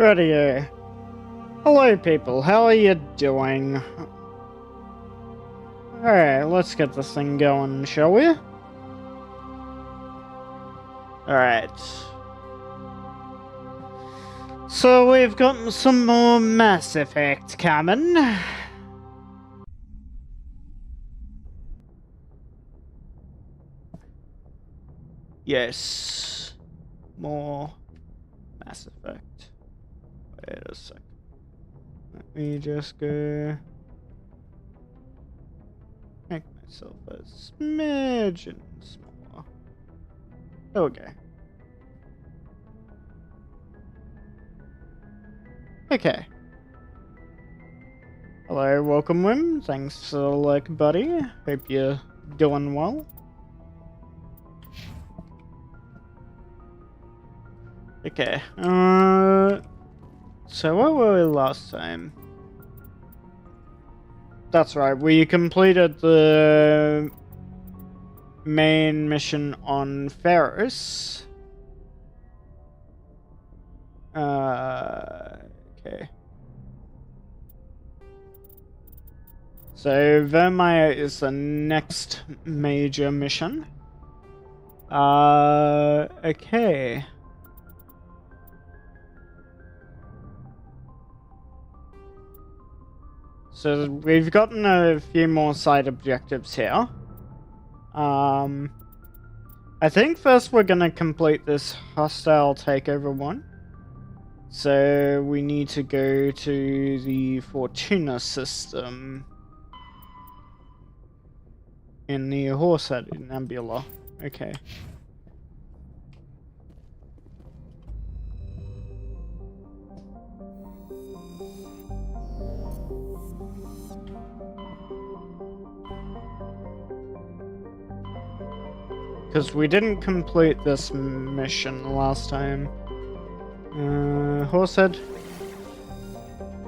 Radio. Hello people, how are you doing? Alright, let's get this thing going, shall we? Alright. So we've got some more Mass Effect coming. Yes. More Mass Effect. Wait a second. Let me just go make myself a smidgen smaller. Okay. Okay. Hello, welcome, Wim. Thanks for the like, buddy. Hope you're doing well. Okay. So where were we last time? That's right, we completed the main mission on Ferris. Okay. So Vermeer is the next major mission. Okay. So we've gotten a few more side objectives here. I think first we're gonna complete this hostile takeover one. So we need to go to the Fortuna system in the Horsehead Nebula. Okay. Because we didn't complete this mission last time. Horsehead.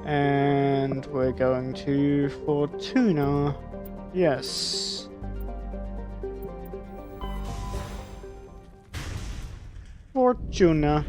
And we're going to Fortuna. Yes. Fortuna.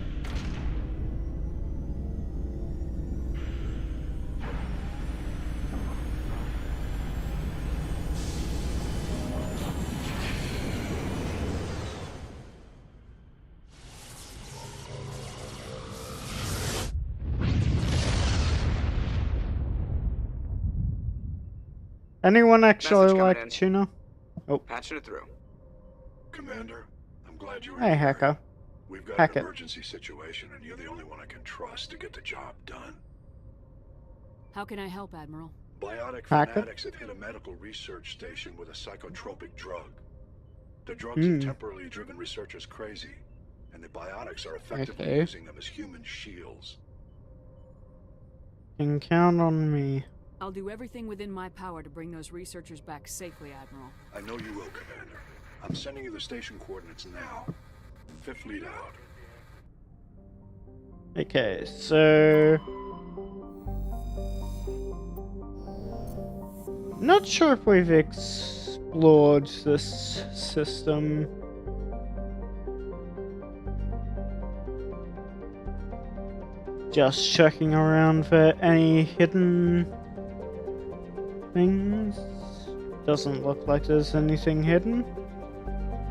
Anyone actually like tuna? Oh. Patching it through. Commander, I'm glad you're Hey, here. Hacker. We've got Hack an it. emergency situation, and you're the only one I can trust to get the job done. How can I help, Admiral? Biotic Hack it. fanatics have hit a medical research station with a psychotropic drug. The drugs have temporarily driven researchers crazy, and the biotics are effectively using them as human shields. You can count on me. I'll do everything within my power to bring those researchers back safely, Admiral. I know you will, Commander. I'm sending you the station coordinates now. Fifth Fleet out. Okay, so... Not sure if we've explored this system. Just checking around for any hidden things. Doesn't look like there's anything hidden.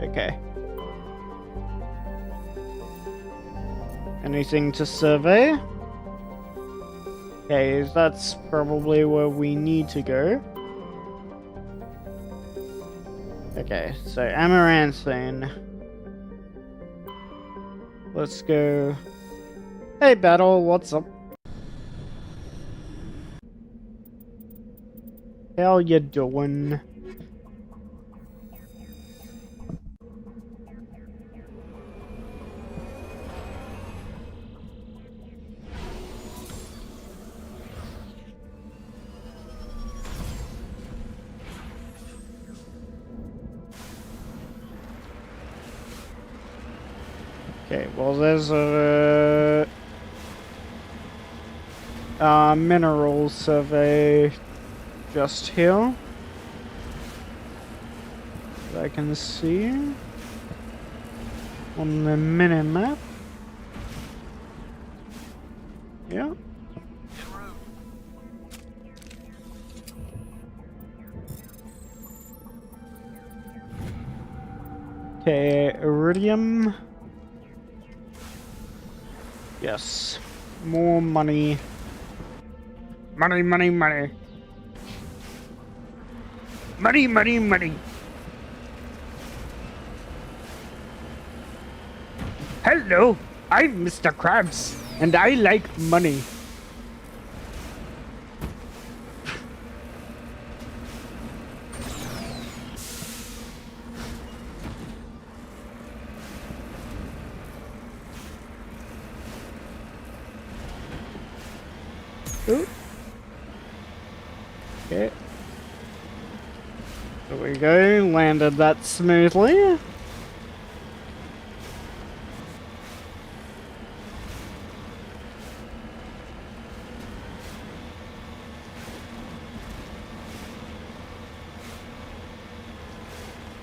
Okay. Anything to survey? Okay, that's probably where we need to go. Okay, so Amaranthine. Let's go. Hey Battle, what's up? How you doing? Okay, well there's a mineral survey just here that I can see on the mini-map. Yeah. Okay, iridium. Yes. More money. Money, money, money. Money, money, money. Hello, I'm Mr. Krabs, and I like money. Ooh. Okay. There we go, landed that smoothly.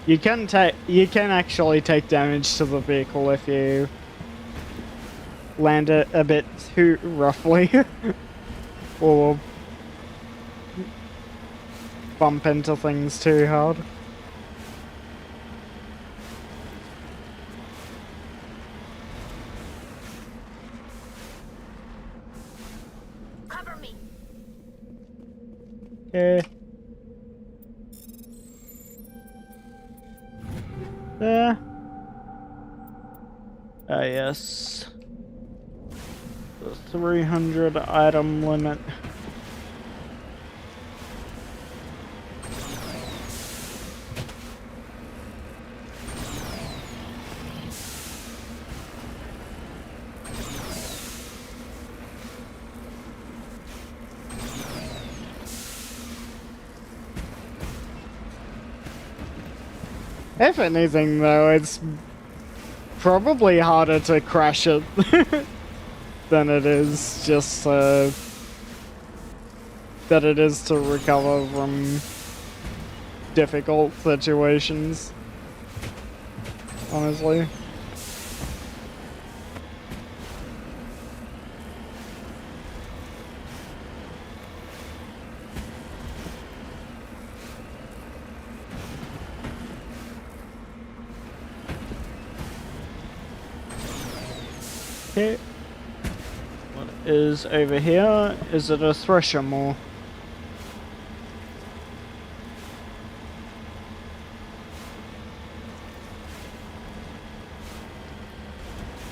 You can actually take damage to the vehicle if you land it a bit too roughly. Or bump into things too hard. Cover me. Okay. There. Ah, yes. The 300 item limit. If anything, though, it's probably harder to crash it than it is just that it is to recover from difficult situations. Honestly. Okay. What is over here? Is it a thresher more?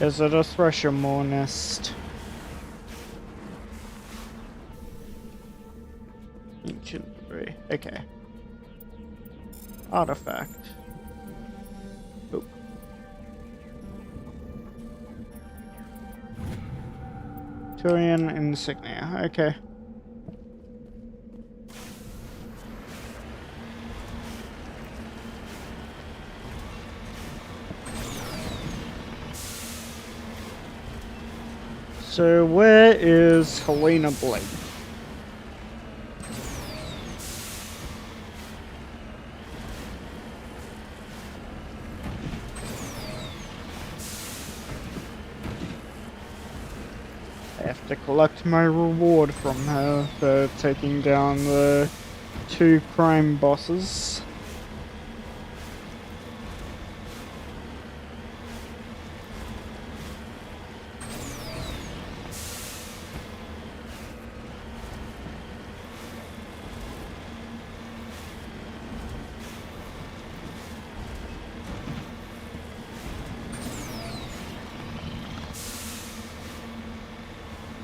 Is it a thresher more nest? Ancient debris. Okay. Artifact. Oh. Turian insignia. Okay. So where is Helena Blake? I have to collect my reward from her for taking down the 2 crime bosses.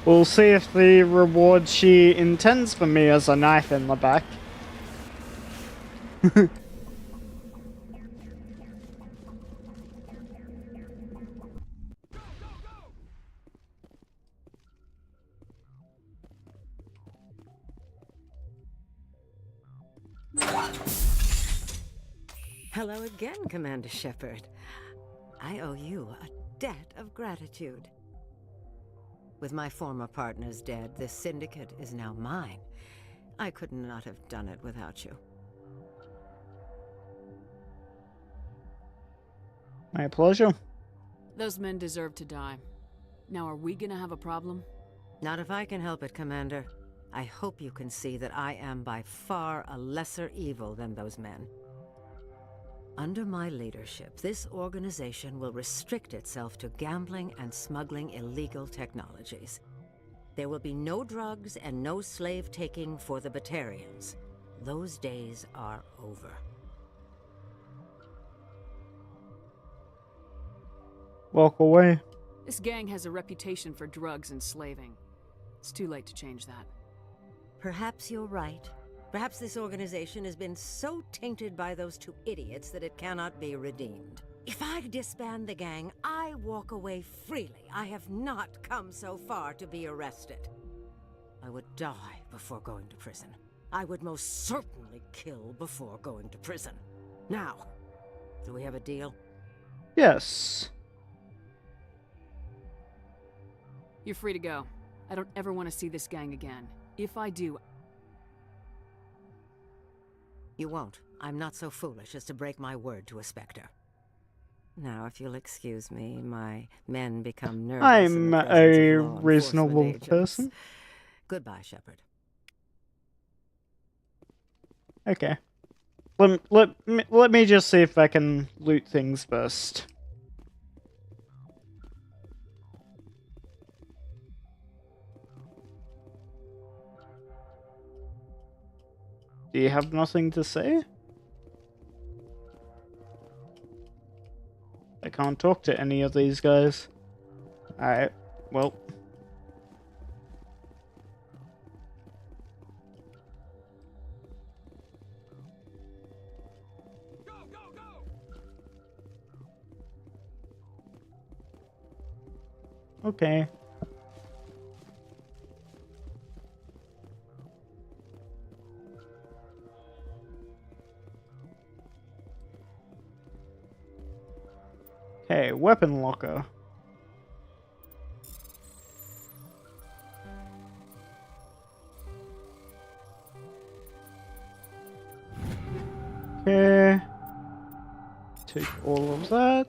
We'll see if the reward she intends for me is a knife in the back. Hello again, Commander Shepard. I owe you a debt of gratitude. With my former partners dead, this syndicate is now mine. I could not have done it without you. My pleasure. Those men deserve to die. Now, are we gonna have a problem? Not if I can help it, Commander. I hope you can see that I am by far a lesser evil than those men. Under my leadership, this organization will restrict itself to gambling and smuggling illegal technologies. There will be no drugs and no slave-taking for the Batarians. Those days are over. Walk away. This gang has a reputation for drugs and slaving. It's too late to change that. Perhaps you're right. Perhaps this organization has been so tainted by those two idiots that it cannot be redeemed. If I disband the gang, I walk away freely. I have not come so far to be arrested. I would die before going to prison. I would most certainly kill before going to prison. Now, do we have a deal? Yes. You're free to go. I don't ever want to see this gang again. If I do... You won't. I'm not so foolish as to break my word to a Spectre. Now, if you'll excuse me, my men become nervous. I'm a reasonable person. Goodbye, Shepard. Okay. Let me just see if I can loot things first. Do you have nothing to say? I can't talk to any of these guys. Alright, well. Okay. Okay, weapon locker. Okay. Take all of that.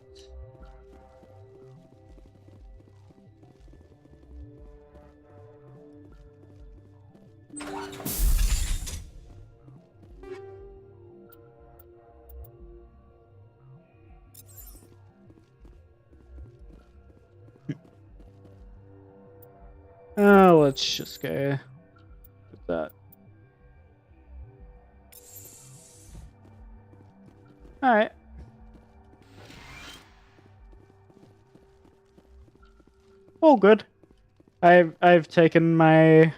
Let's just go with that. Alright. All good. I've taken my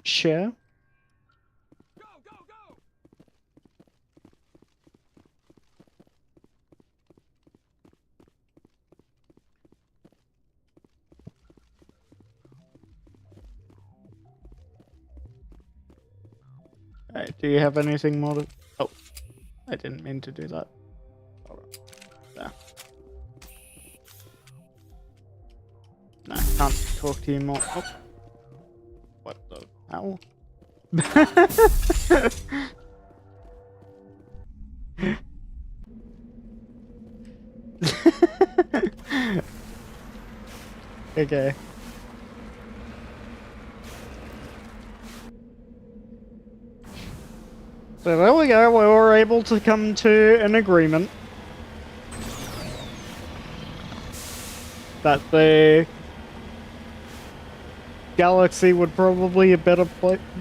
share. Alright, do you have anything more to... Oh, I didn't mean to do that. Alright, there. No, I can't talk to you more. Oh. What the hell? Okay. So there we go, we were able to come to an agreement that the galaxy would probably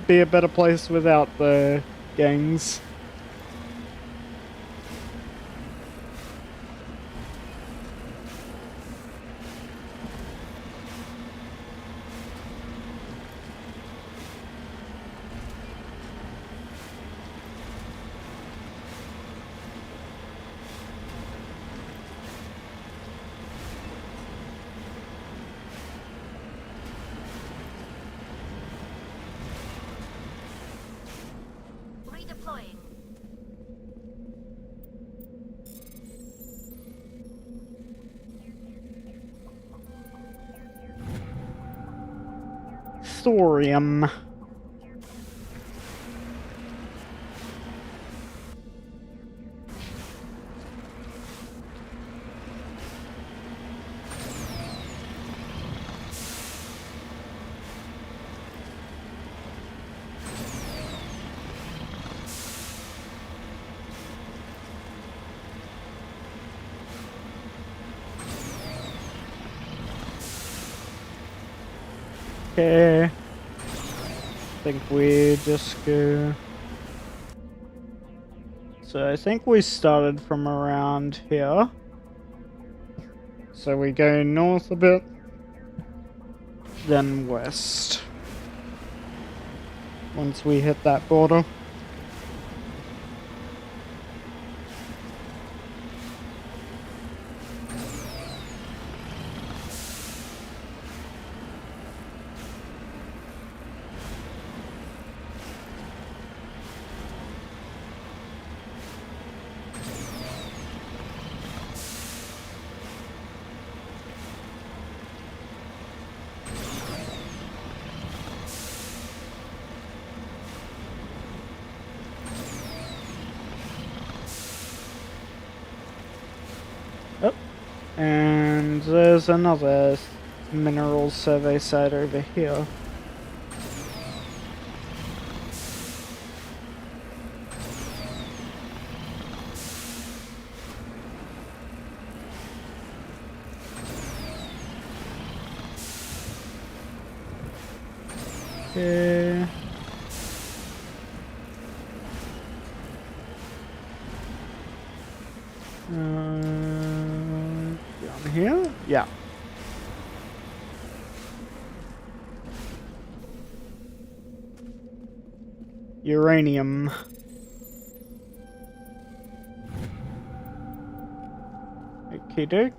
be a better place without the gangs. Redeploying. Thorium. Okay. I think we just go... So I think we started from around here. So we go north a bit, then west. Once we hit that border. Oh, and there's another mineral survey site over here. Okay. Down here? Yeah. Uranium. Okay, doke.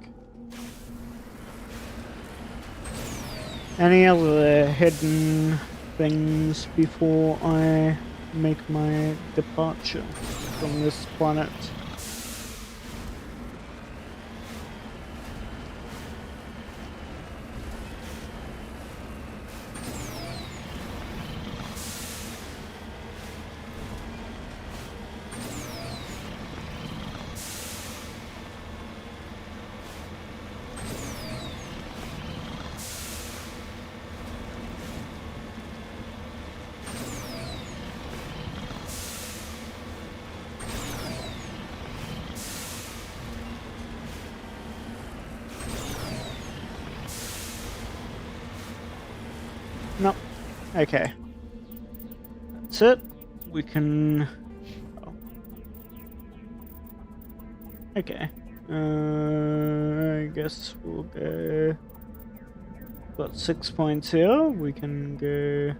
Any other hidden things before I make my departure from this planet? Nope. Okay. That's it. We can... Oh. Okay. I guess we'll go... Got 6 points here. We can go...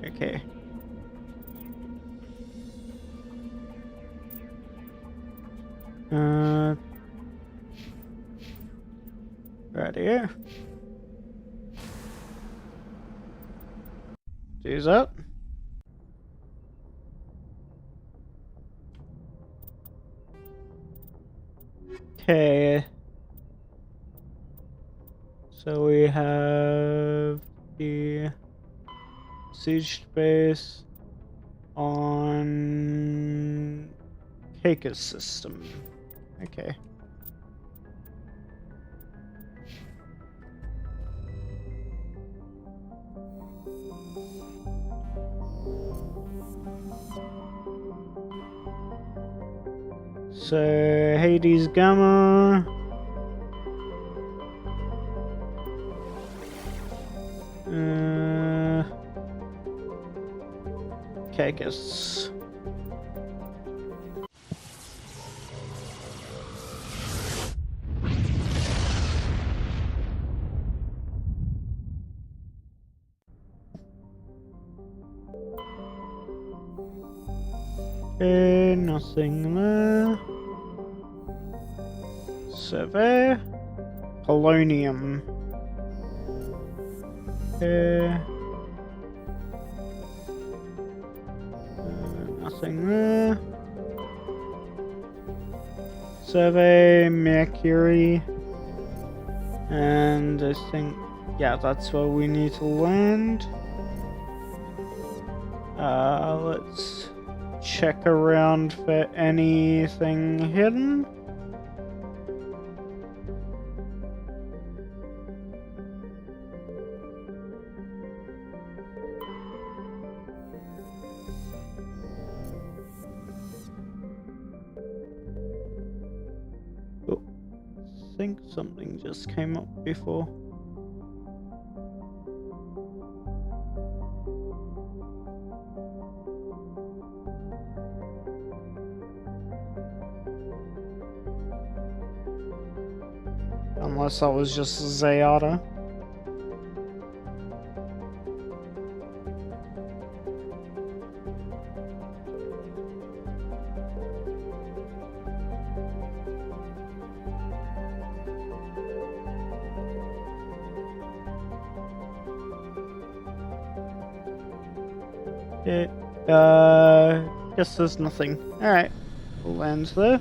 Okay. Right here. Do that. Okay. So we have the siege base on Caicus system. Okay. So Hades Gamma. Caicus. Okay, nothing there. Survey. Polonium. Okay. Nothing there. Survey Mercury. And I think, yeah, that's where we need to land. Let's check around for anything hidden. Oh, I think something just came up before. Unless that was just Zayata. Guess there's nothing. Alright, we'll land there.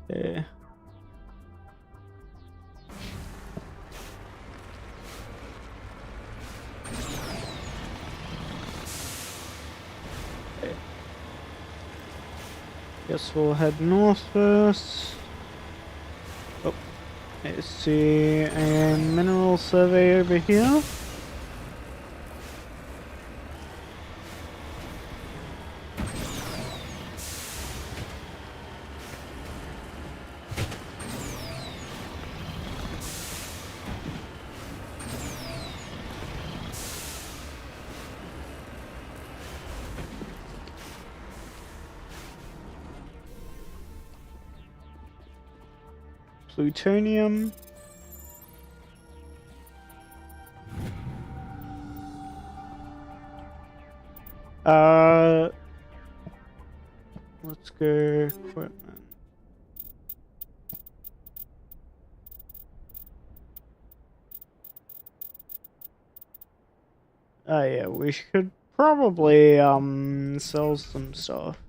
Okay. Guess we'll head north first. Oh, I see a mineral survey over here. Plutonium. Let's go equipment. Oh yeah, we should probably sell some stuff.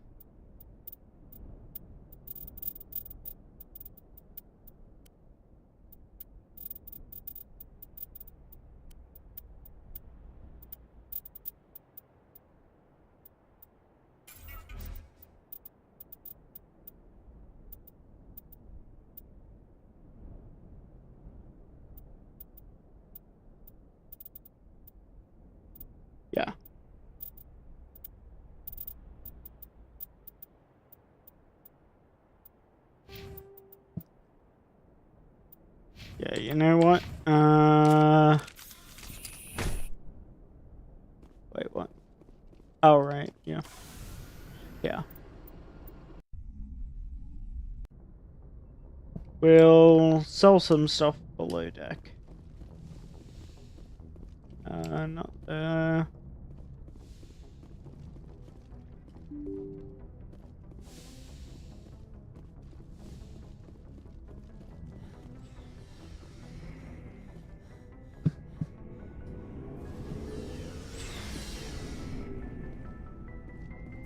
Yeah. Yeah, you know what? Wait, what? Oh, right, yeah. Yeah. We'll sell some stuff below deck. Not there.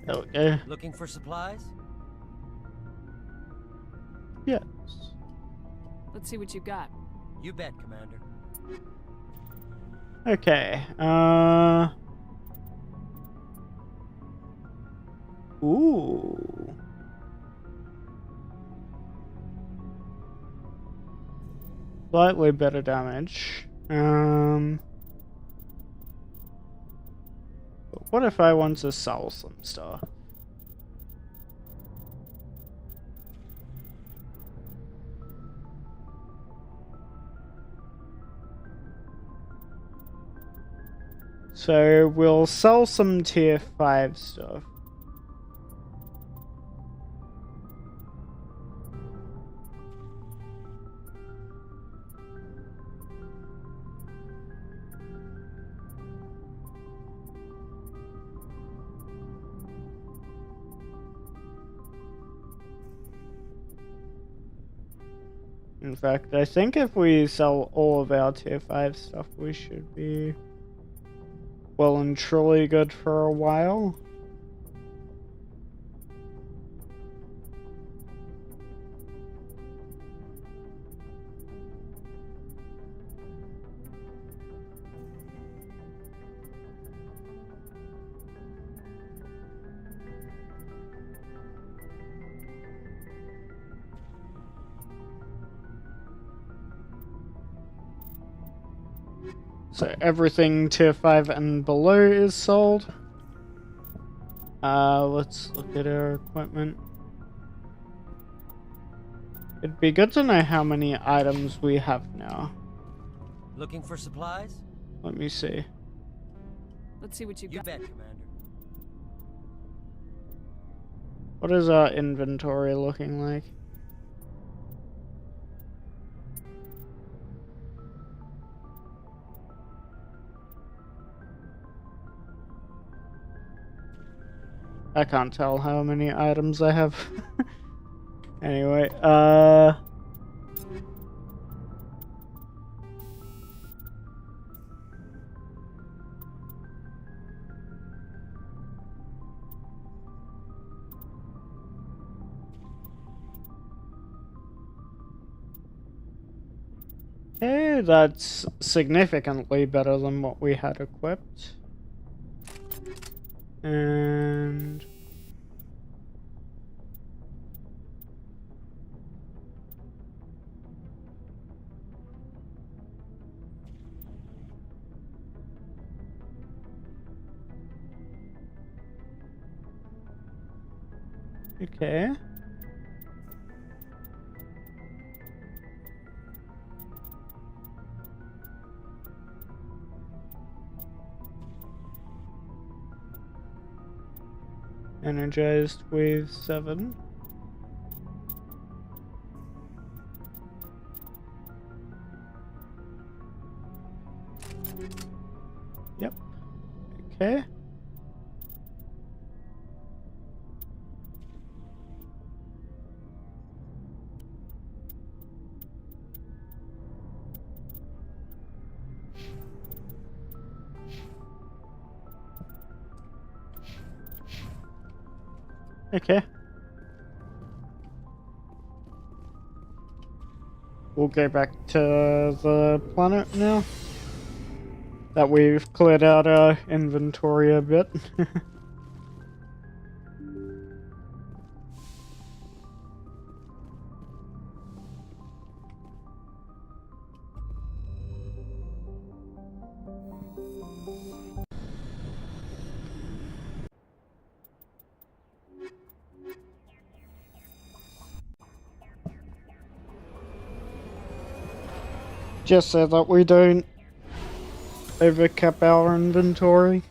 There we go. Looking for supplies? Yes. Let's see what you got. You bet, Commander. Okay, ooh. Slightly better damage. But what if I want to sell some stuff? So we'll sell some tier 5 stuff. In fact, I think if we sell all of our tier 5 stuff, we should be well and truly good for a while. So everything tier 5 and below is sold. Let's look at our equipment. It'd be good to know how many items we have now. Looking for supplies? Let me see. Let's see what you You got. bet, Commander. What is our inventory looking like? I can't tell how many items I have. Anyway, okay, that's significantly better than what we had equipped. And okay. Energized wave 7. Yep. Okay. Okay. We'll go back to the planet now. That we've cleared out our inventory a bit. Just so that we don't overcap our inventory.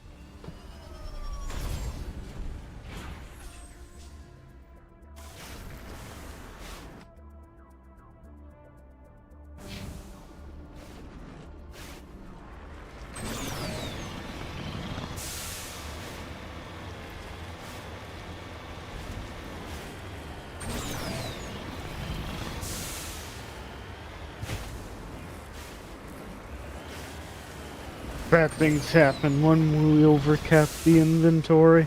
Bad things happen when we overcap the inventory.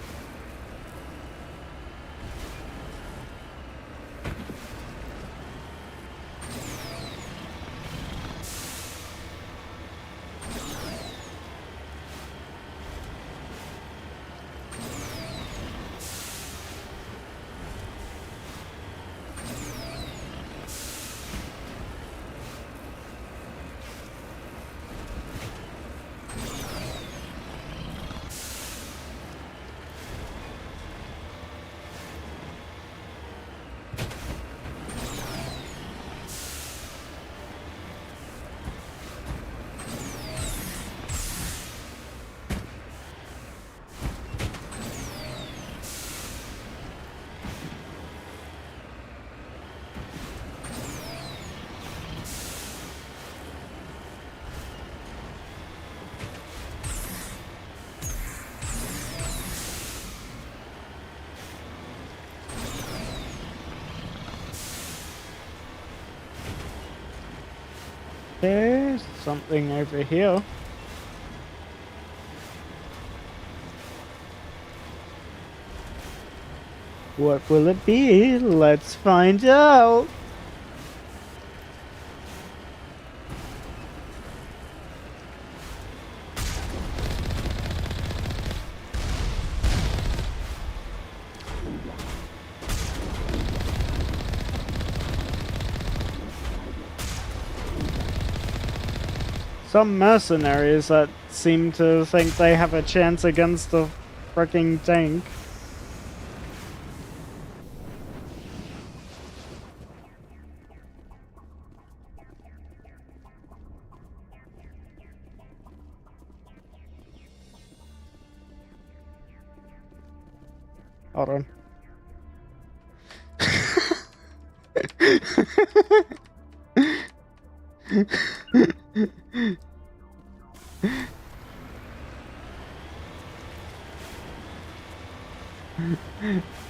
There's something over here. What will it be? Let's find out. Some mercenaries that seem to think they have a chance against the freaking tank. Hold on.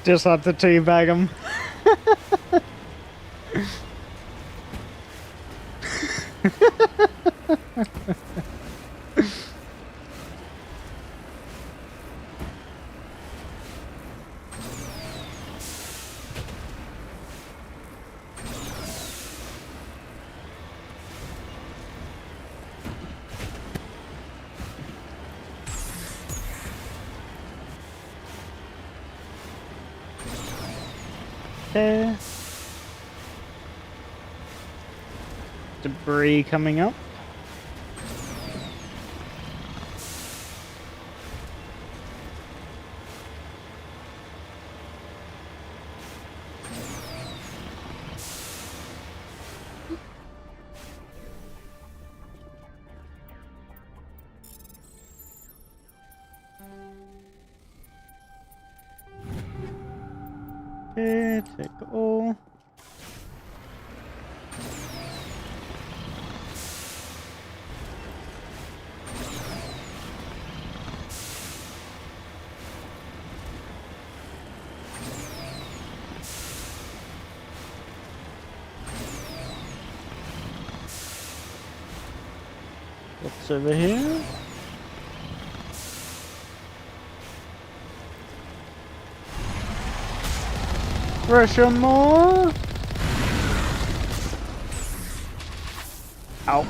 Just have to teabag him. Okay. Debris coming up. Okay, take all. What's over here? Pressure more. Ow.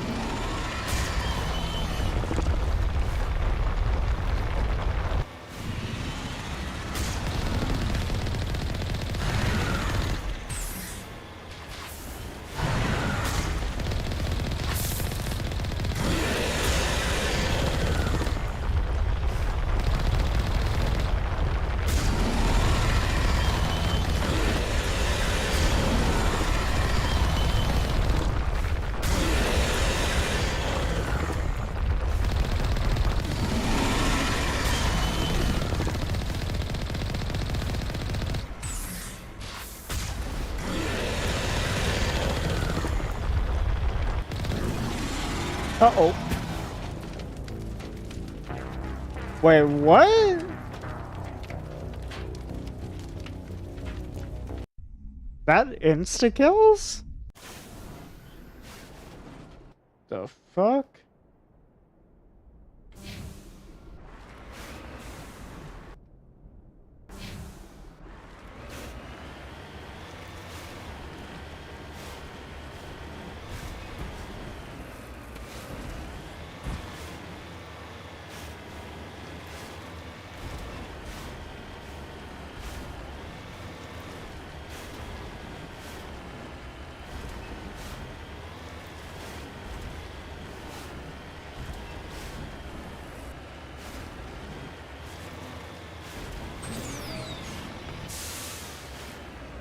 Uh-oh. Wait, what? That insta-kills? The fuck?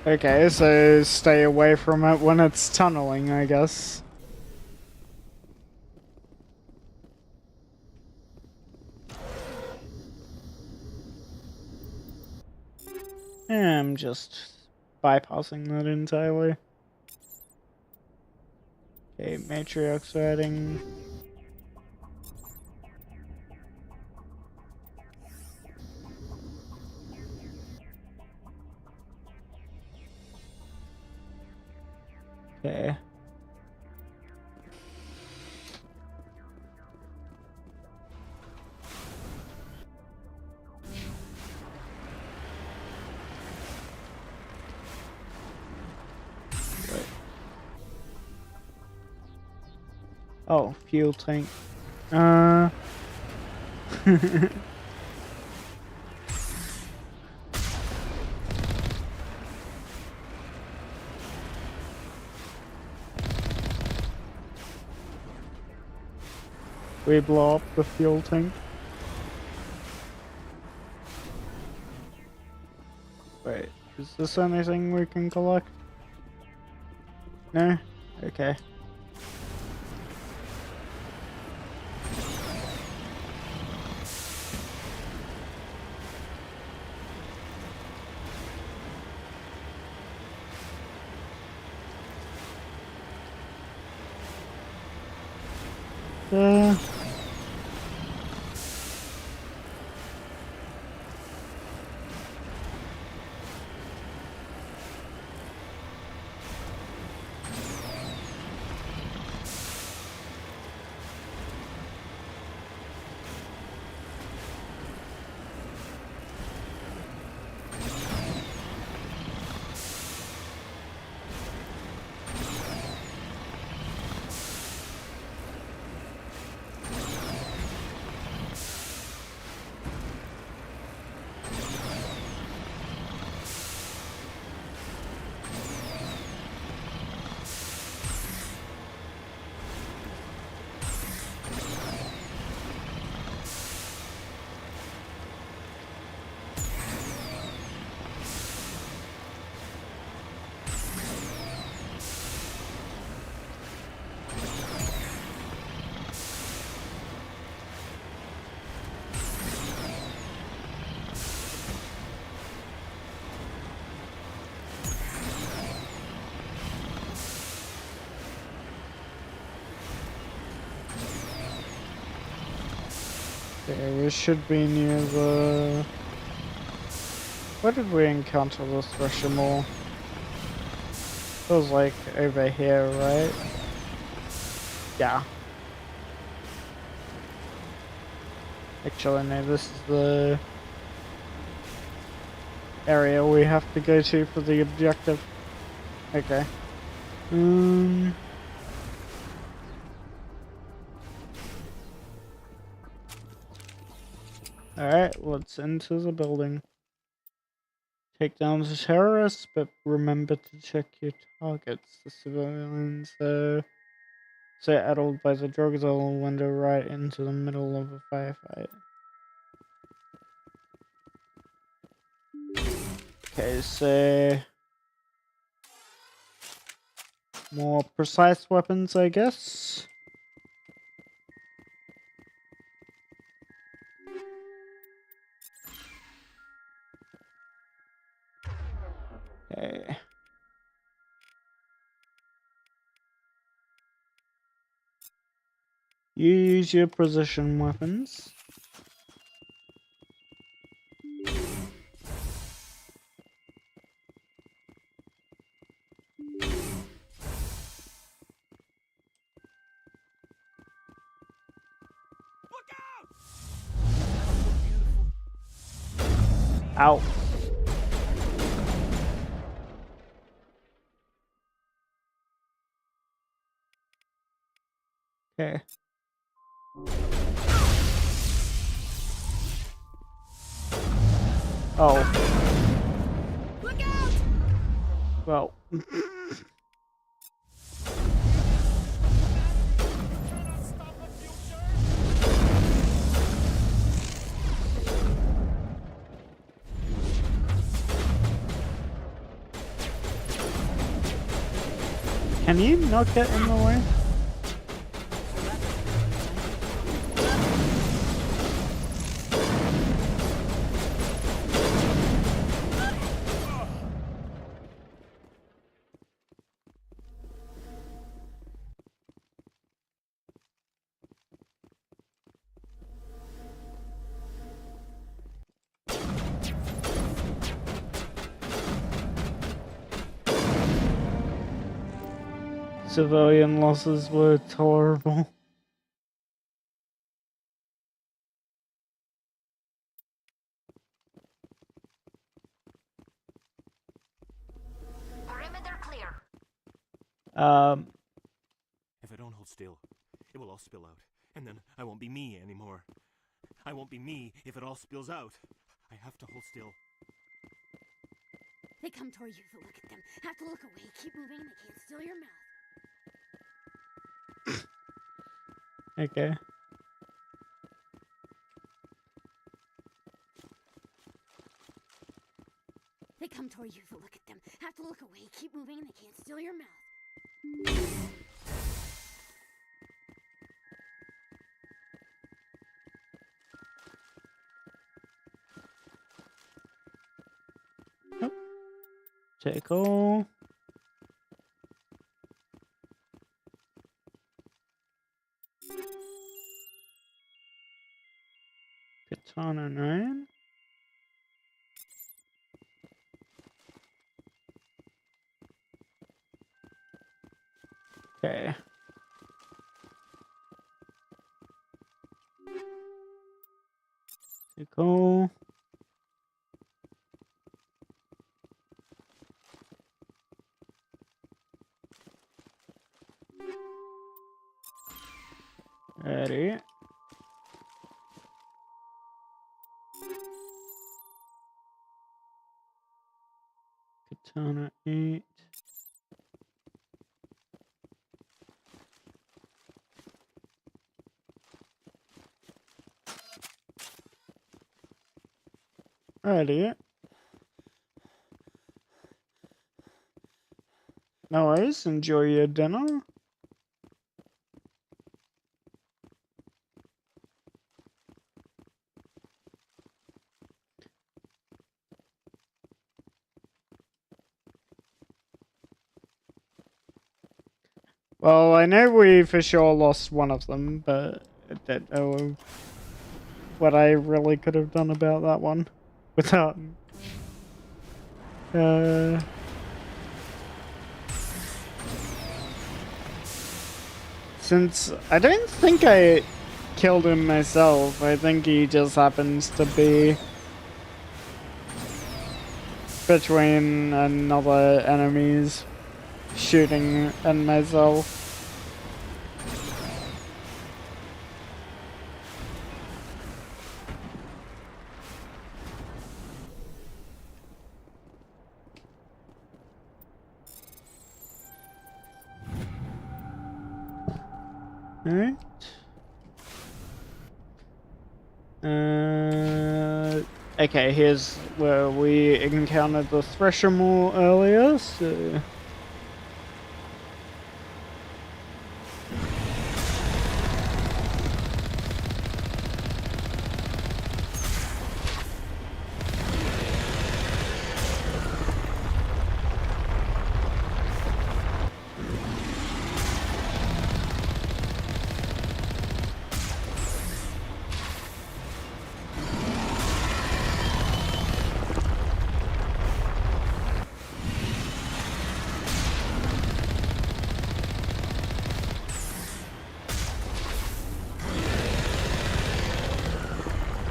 Okay, so stay away from it when it's tunneling, I guess. I'm just bypassing that entirely. Okay, matriarchs adding. Okay. Oh, fuel tank. Uh. We blow up the fuel tank. Wait, is this anything we can collect? No? Okay. Uh... Okay, we should be near the... Where did we encounter the Thresher Mall? It was like over here, right? Yeah. Actually, no, this is the area we have to go to for the objective. Okay. Alright, let's enter the building. Take down the terrorists, but remember to check your targets. The civilians, so addled by the drugs, they'll wander right into the middle of a firefight. Okay, so more precise weapons, I guess. Okay. You use your precision weapons. Ow. Okay. Oh. Look out! Well. Can you not get in the way? Civilian losses were tolerable. Perimeter clear. If I don't hold still, It will all spill out, and then I won't be me anymore. I won't be me if it all spills out. I have to hold still. They come toward you, so look at them. Have to look away. Keep moving. They can't steal your mouth. Okay. They come toward you, so look at them. Have to look away. Keep moving. They can't steal your mouth. Tickle. Katana 9. Okay. Tickle. Ready. Katana 8. Ready. No worries. Enjoy your dinner. Well, I know we for sure lost one of them, but I don't know what I really could have done about that one without since I don't think I killed him myself. I think he just happens to be between another enemies shooting and myself. Alright. Okay, here's where we encountered the Thresher more earlier, so...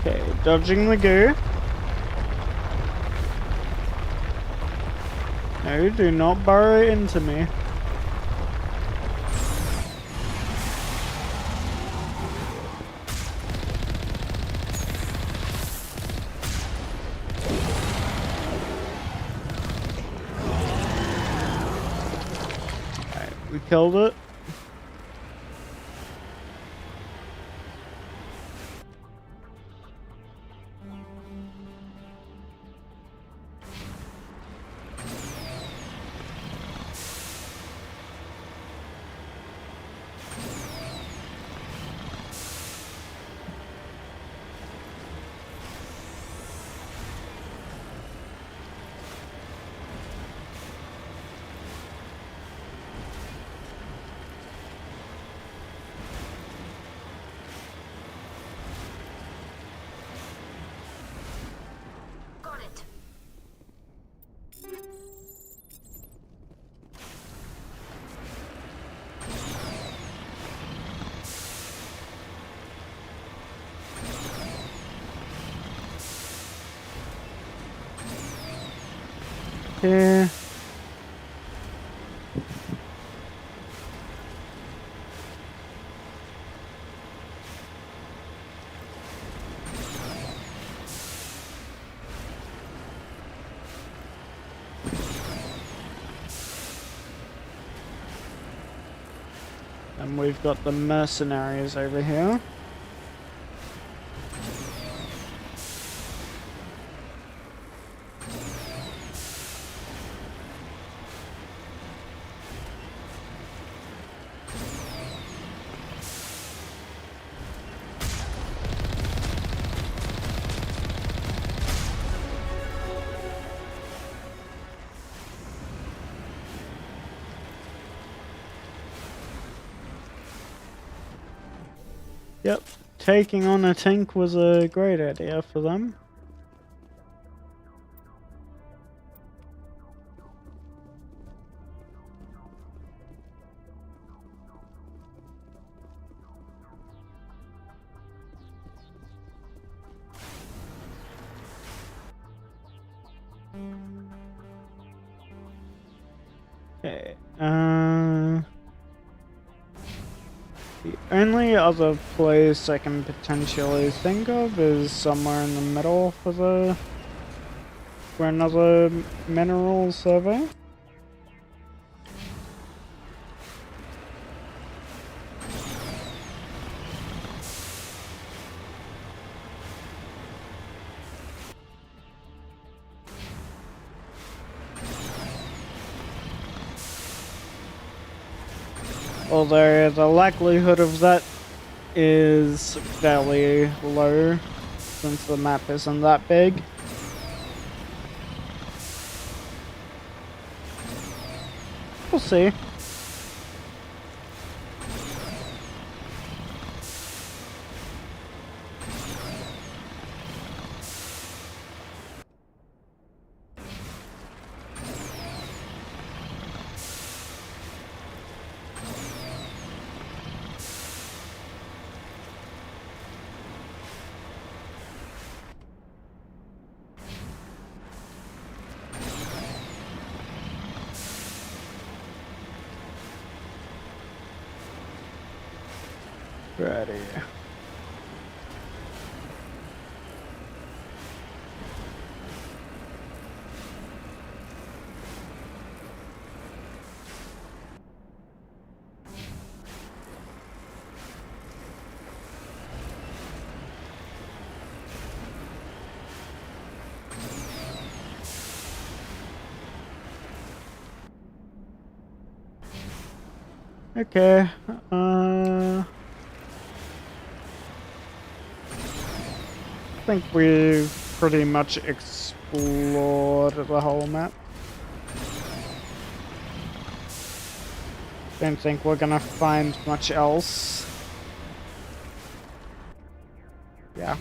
Okay, dodging the goo. No, do not burrow into me. Alright, we killed it. Got it. Okay. And we've got the mercenaries over here. Yep, taking on a tank was a great idea for them. Okay, the only other place I can potentially think of is somewhere in the middle for another mineral survey. Although the likelihood of that is fairly low since the map isn't that big. We'll see. Ready. Okay, I think we've pretty much explored the whole map. Don't think we're gonna find much else. Yeah.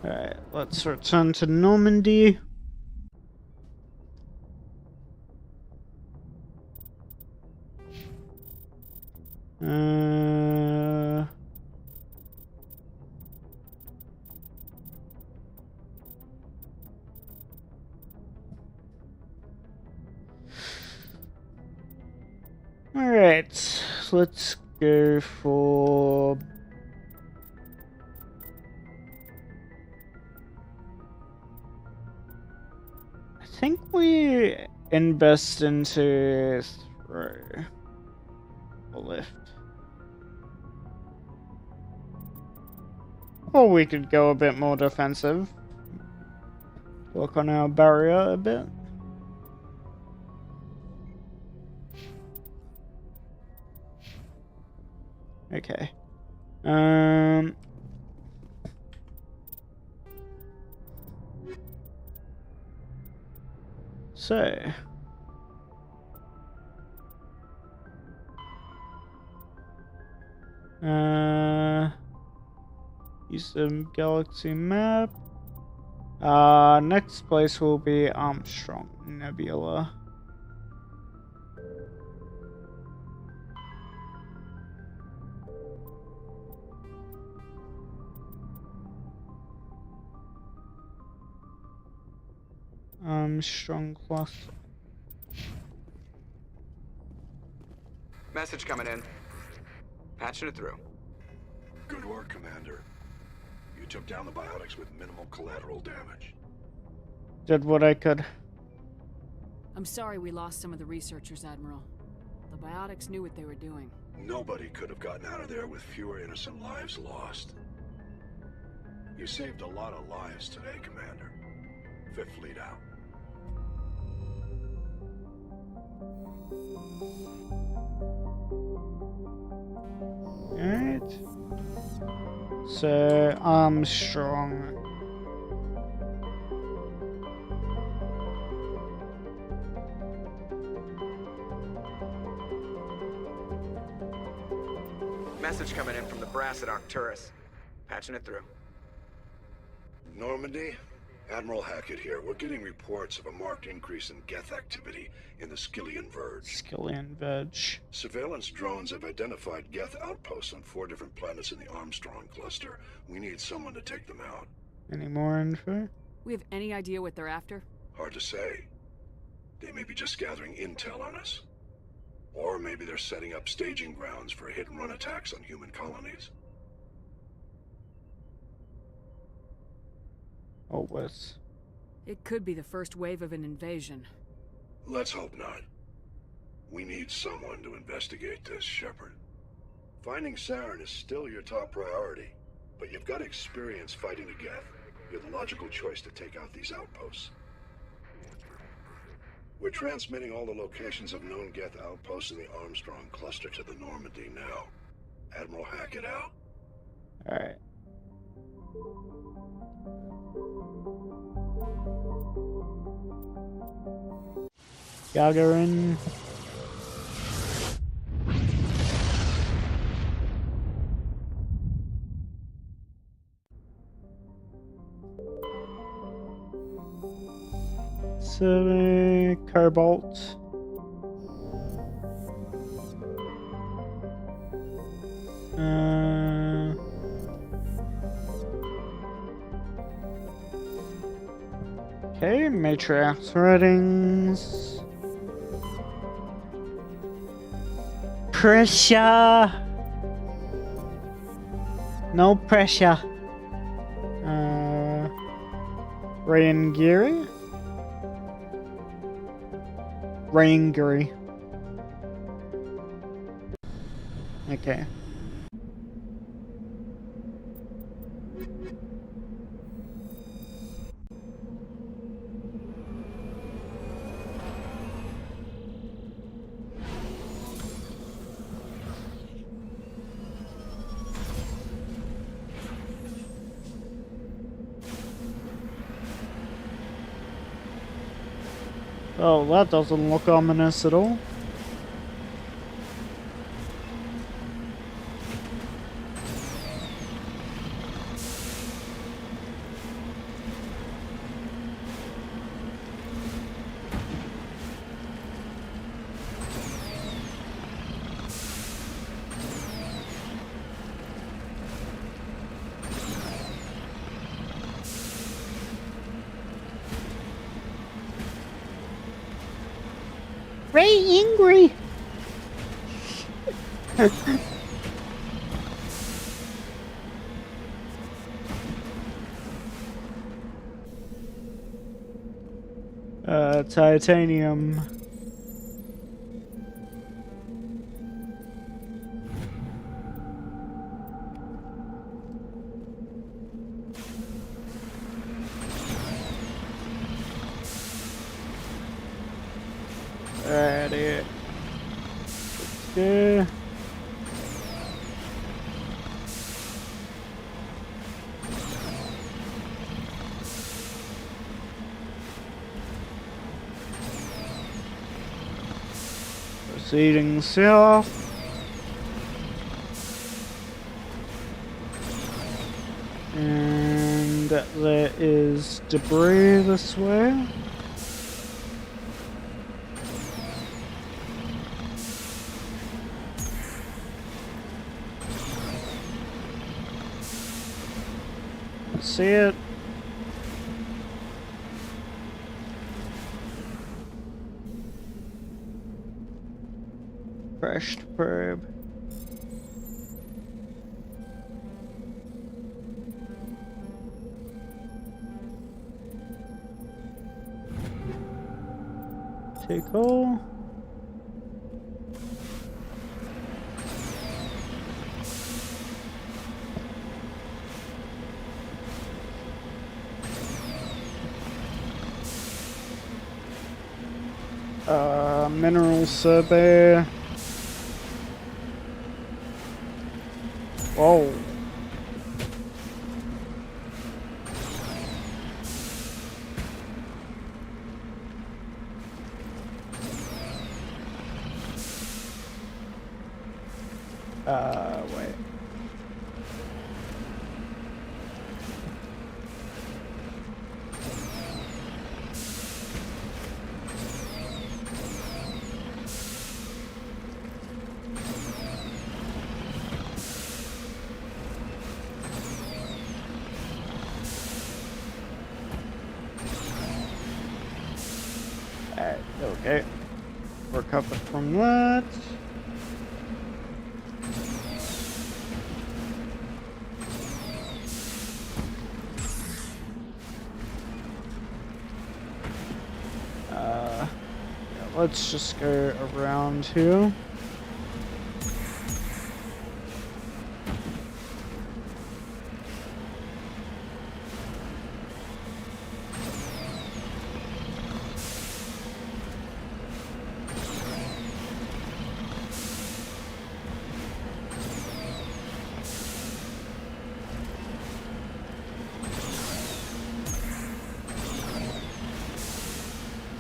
Alright, let's return to Normandy. Alright, let's go for... I think we invest into throw or lift. Or we could go a bit more defensive. Work on our barrier a bit. Okay. So. Use the galaxy map. Next place will be Armstrong Nebula. Armstrong cluster. Message coming in. Patching it through. Good work, Commander. You took down the biotics with minimal collateral damage. Did what I could. I'm sorry we lost some of the researchers, Admiral. The biotics knew what they were doing. Nobody could have gotten out of there with fewer innocent lives lost. You saved a lot of lives today, Commander. Fifth Fleet out. Alright. So, Armstrong. Message coming in from the brass at Arcturus. Patching it through. Normandy? Admiral Hackett here. We're getting reports of a marked increase in Geth activity in the Skillian Verge. Skillian Verge. Surveillance drones have identified Geth outposts on 4 different planets in the Armstrong cluster. We need someone to take them out. Any more info? We have any idea what they're after? Hard to say. They may be just gathering intel on us. Or maybe they're setting up staging grounds for hit-and-run attacks on human colonies. Oh, what? It could be the first wave of an invasion. Let's hope not. We need someone to investigate this, Shepard. Finding Saren is still your top priority, but you've got experience fighting the Geth. You're the logical choice to take out these outposts. We're transmitting all the locations of known Geth outposts in the Armstrong cluster to the Normandy now. Admiral Hackett out. Alright. Gagarin. Survey, Cobalt. Okay, Matrix ratings. Pressure. No pressure. Rangiri. Rangiri. Okay. Oh, that doesn't look ominous at all. Very angry. Titanium. Alrighty. Okay. Proceeding south. And there is debris this way. See it. Crashed probe. Take all. Mineral survey. Whoa. Wait. Alright, okay. Recover from that. Yeah, let's just go around here.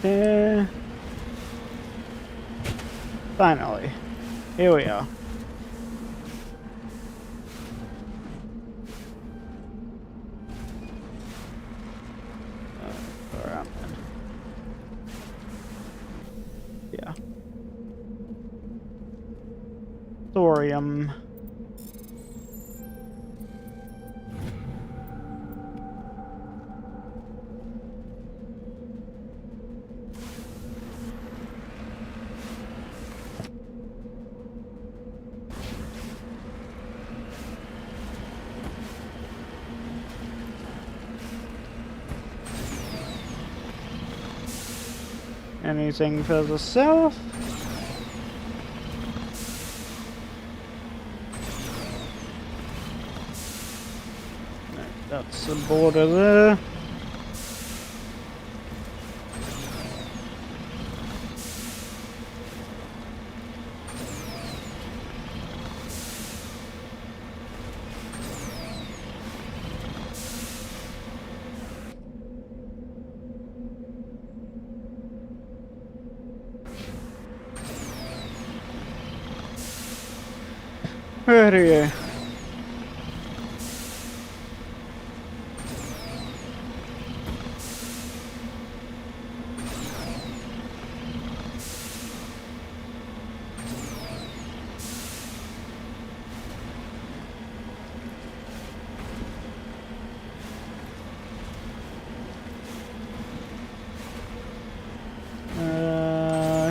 There. Finally. Here we are. Alright then. Yeah. Thorium. Anything further south? No, that's the border there. Where are you?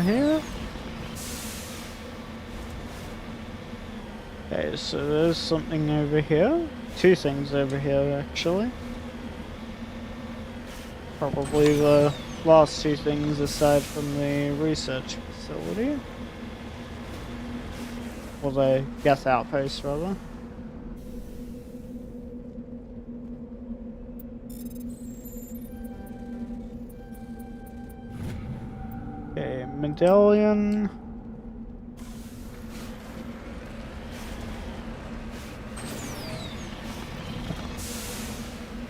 Here? Okay, so there's something over here. Two things over here, actually. Probably the last two things aside from the research facility. Or the gas outpost, rather. Okay, medallion.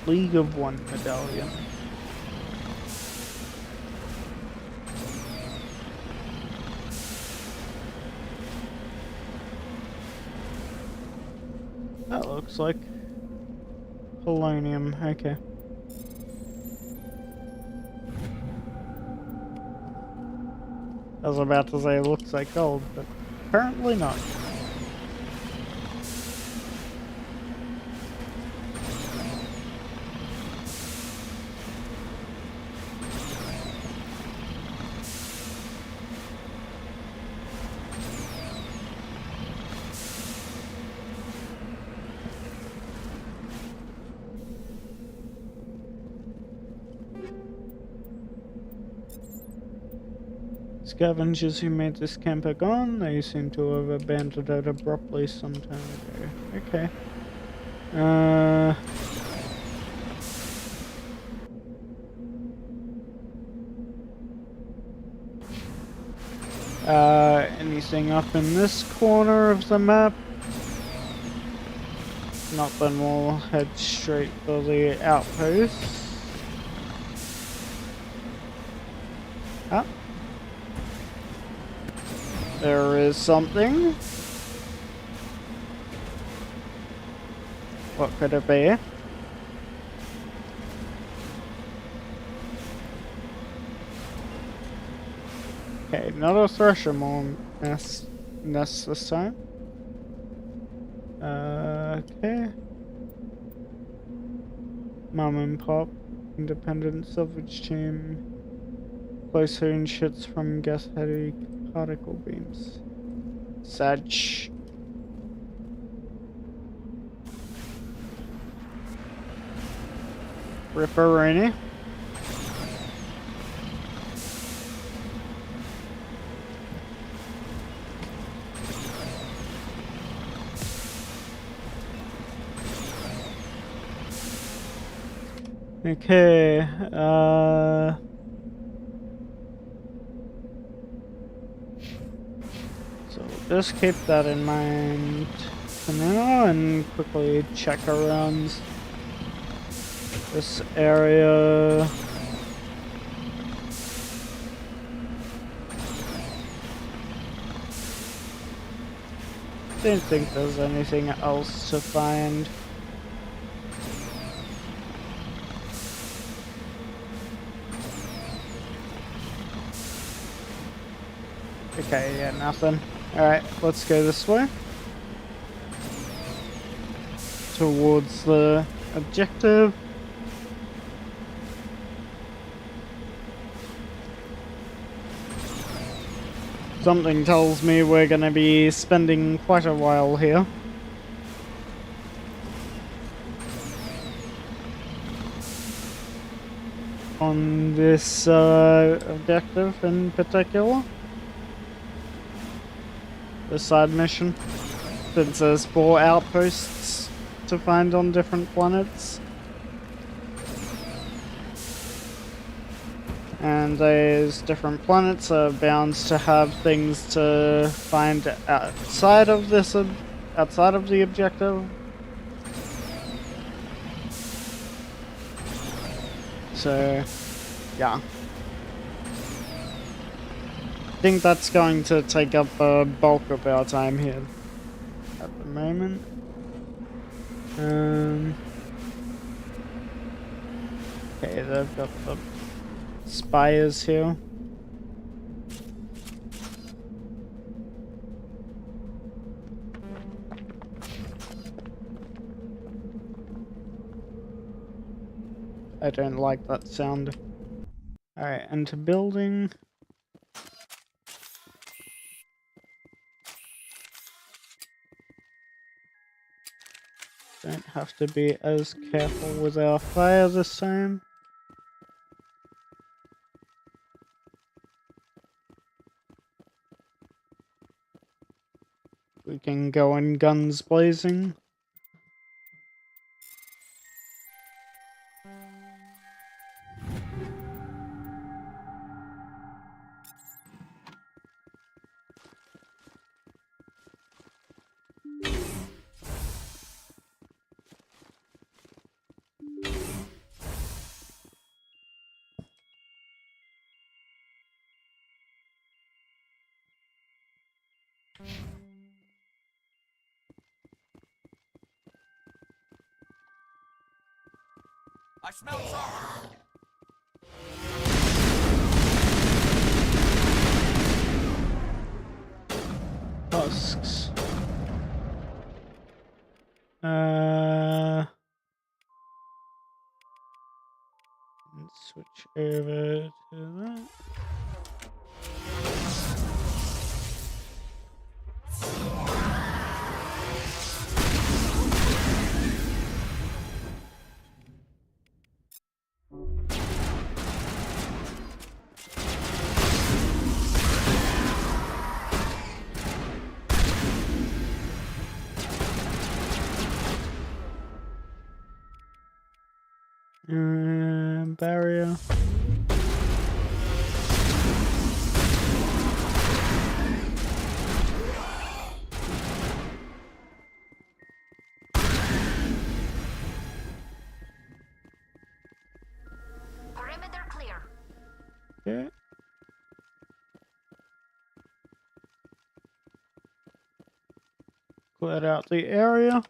League of One medallion. That looks like polonium. Okay. I was about to say it looks like gold, but apparently not. Scavengers who made this camp are gone. They seem to have abandoned it abruptly some time ago. Okay. Anything up in this corner of the map? Not, then we'll head straight for the outpost. Ah. There is something. What could it be? Okay, not a thresher more nest this time. Okay. Mom and Pop, independent salvage team. Close range hits from gas-heavy particle beams. Sag. Ripperoni. Okay, so just keep that in mind for now and quickly check around this area. Don't think there's anything else to find. Okay, yeah, nothing. Alright, let's go this way. Towards the objective. Something tells me we're gonna be spending quite a while here. On this objective in particular. The side mission. Since there's 4 outposts to find on different planets. And those different planets are bound to have things to find outside of this, outside of the objective. So, yeah. I think that's going to take up a bulk of our time here at the moment. Okay, they've got the spires here. I don't like that sound. Alright, enter building. Don't have to be as careful with our fire this time. We can go in guns blazing. I smell trouble. Husks. Let's switch over to that. Barrier. cleared out the area.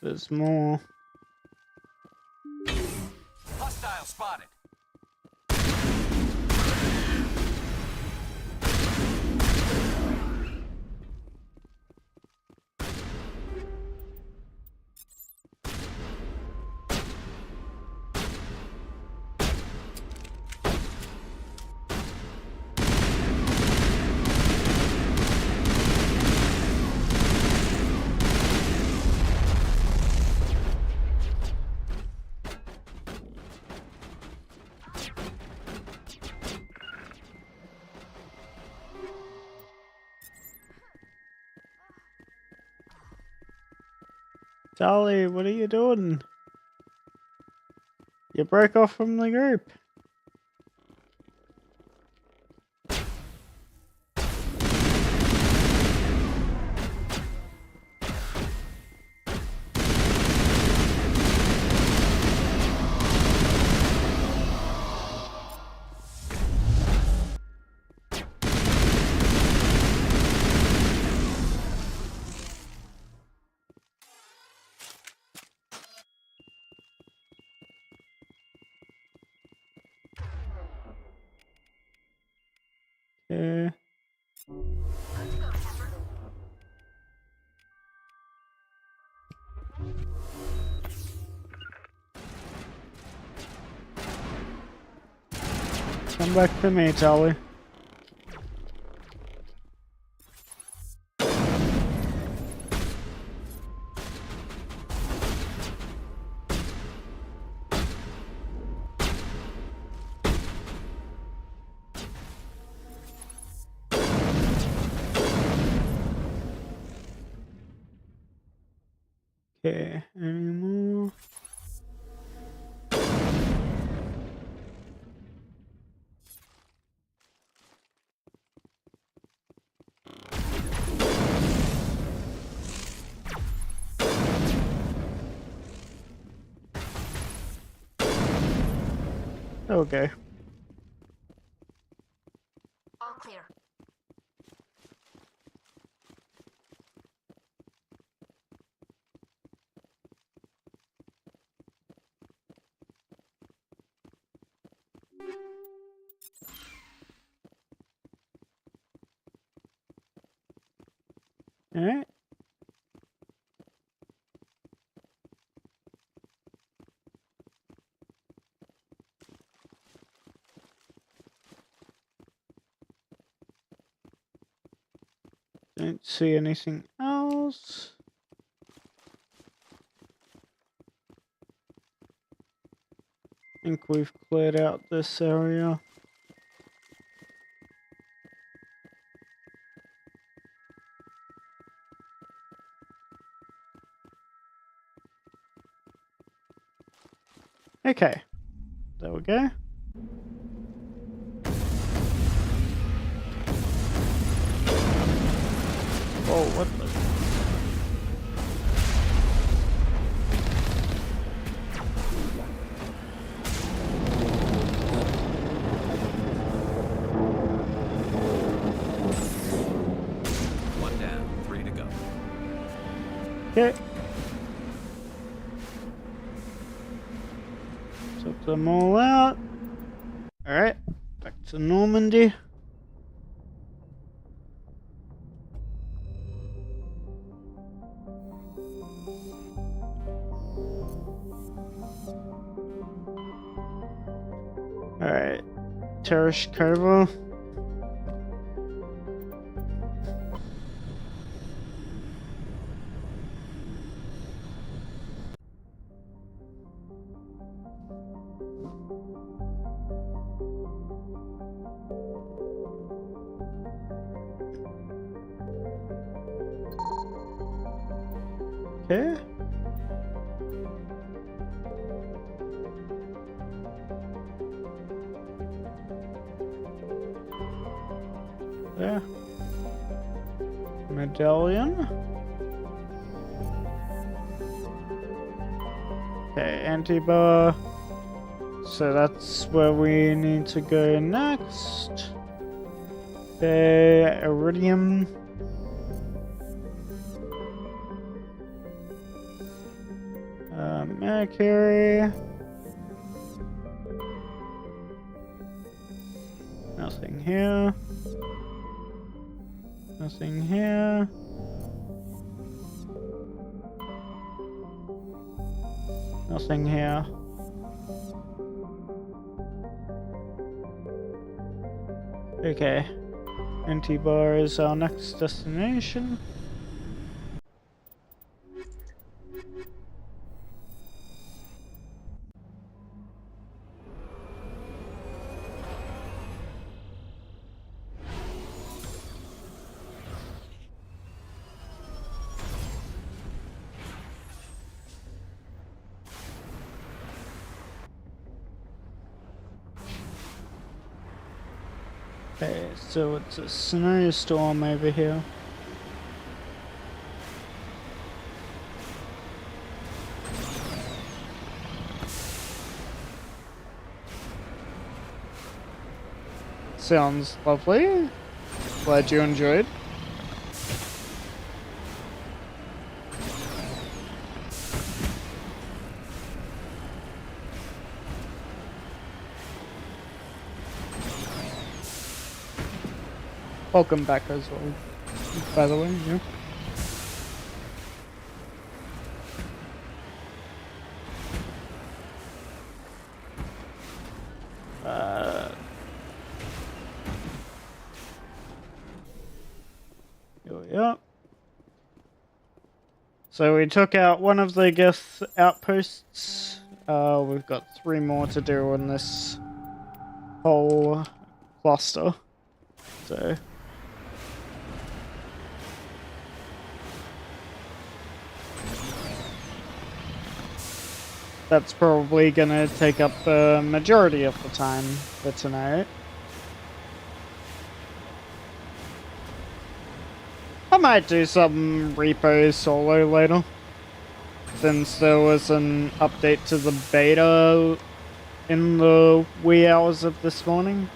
There's more. Hostile spotted. Charlie, what are you doing? You broke off from the group. Yeah. Come back to me, Charlie. Okay, any more? Okay. All clear. Alright. Don't see anything else. I think we've cleared out this area. Okay, there we go. Oh, what the? One down, 3 to go. Okay. Took them all out. Alright, back to Normandy. Alright, Tereshkova. Okay. There. Medallion. Okay, anti-bar. So that's where we need to go next. Okay, iridium. Mercury. Nothing here. Nothing here. Nothing here. Okay. Anti-bar is our next destination. Okay, so it's a snowstorm over here. Sounds lovely. Glad you enjoyed. Welcome back as well, by the way, yeah. Here we are. So we took out one of the Geth outposts. We've got 3 more to do in this whole cluster. So that's probably gonna take up the majority of the time for tonight. I might do some R.E.P.O solo later, since there was an update to the beta in the wee hours of this morning.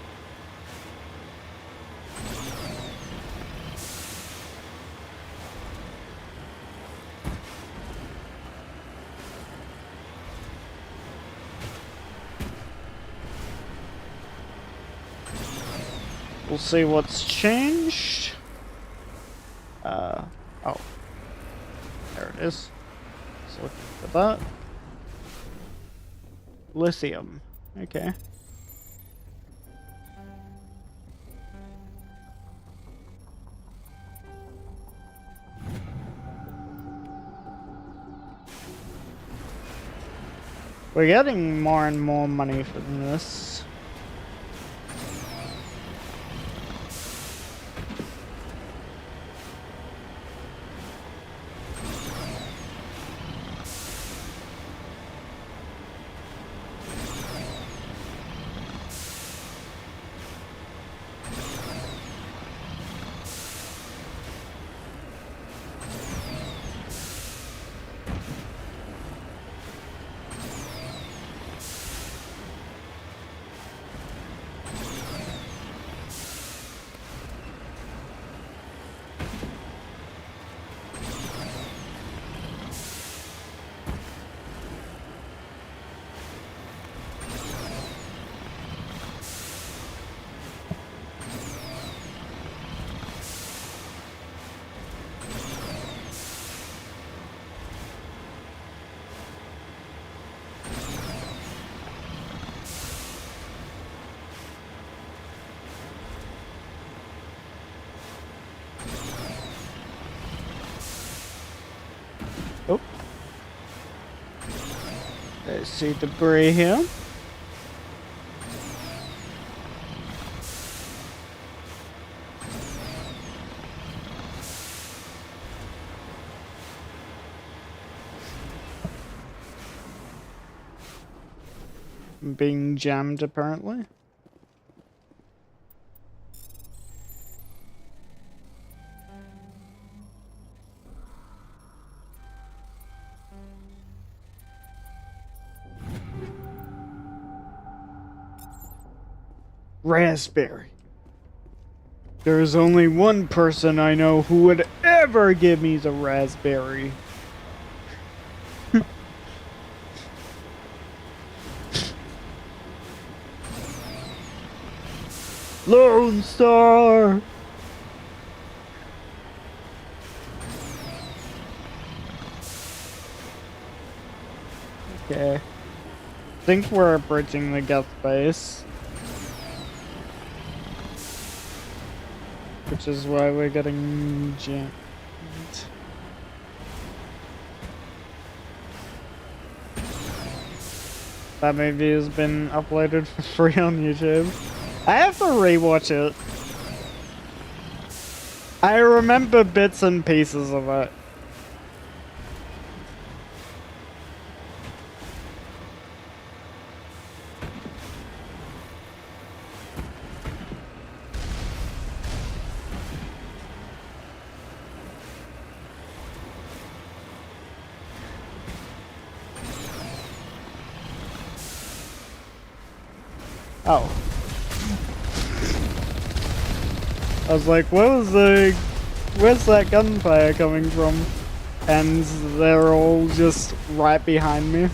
We'll see what's changed. Oh. There it is. Just looking for that. Lithium. Okay. We're getting more and more money from this. Oh. I see debris here. Being jammed, apparently. Raspberry. There's only one person I know who would ever give me the raspberry. Lone Star! Okay. I think we're approaching the Geth base. Which is why we're getting jammed. That movie has been uploaded for free on YouTube. I have to rewatch it. I remember bits and pieces of it. Oh. I was like, where's that gunfire coming from? And they're all just right behind me.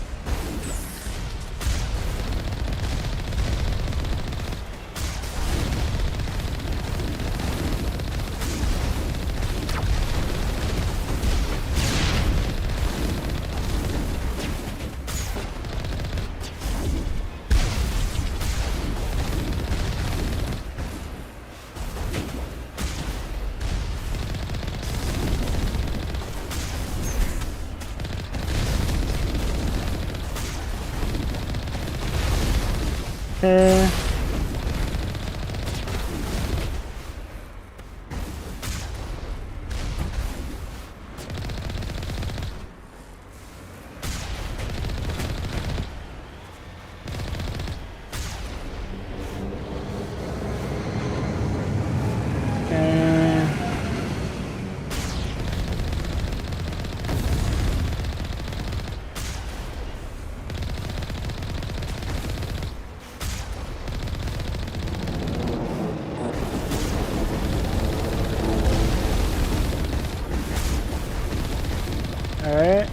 Alright.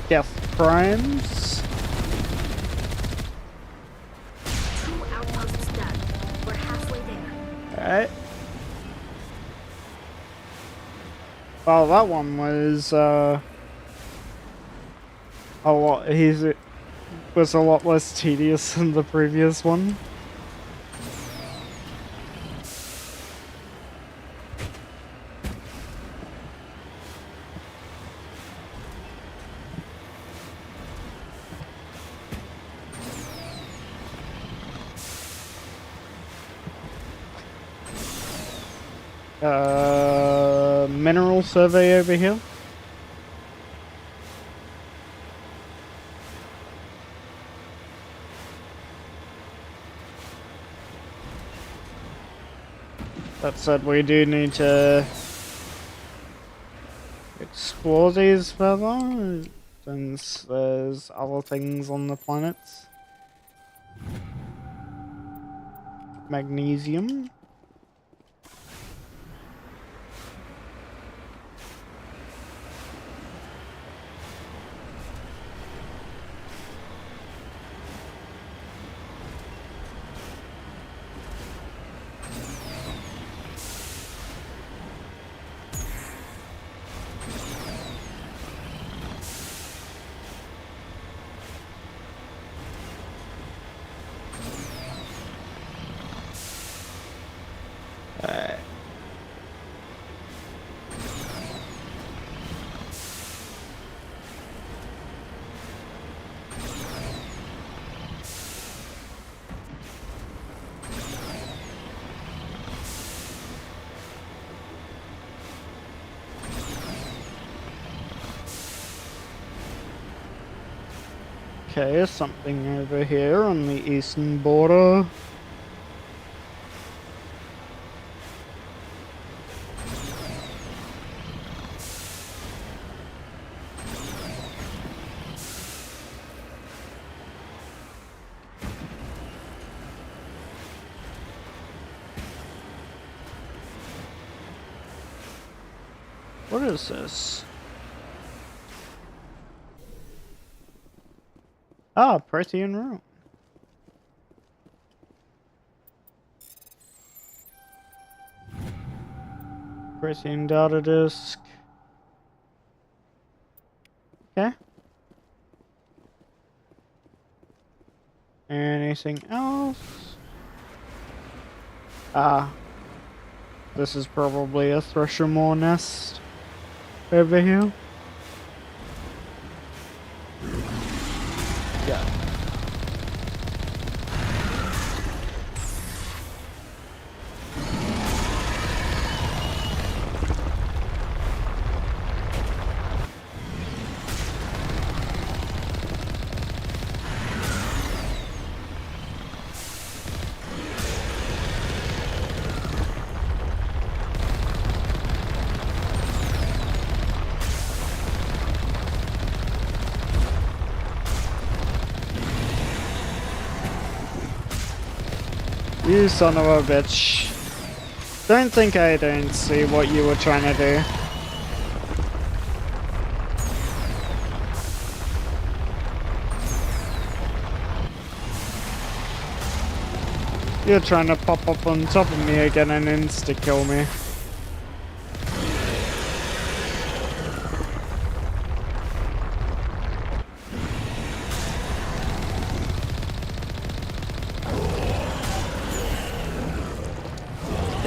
Death Primes. 2 outposts done. We're halfway there. Alright. Well, that one was, a lot, was a lot less tedious than the previous one. Mineral survey over here. That said, we do need to explore these further, since there's other things on the planets. Magnesium. Okay, something over here on the eastern border. What is this? Ah, Prothean room. Prothean data disk. Okay. Anything else? Ah. This is probably a Threshermore nest over here. Yeah. You son of a bitch. Don't think I don't see what you were trying to do. You're trying to pop up on top of me again and insta-kill me.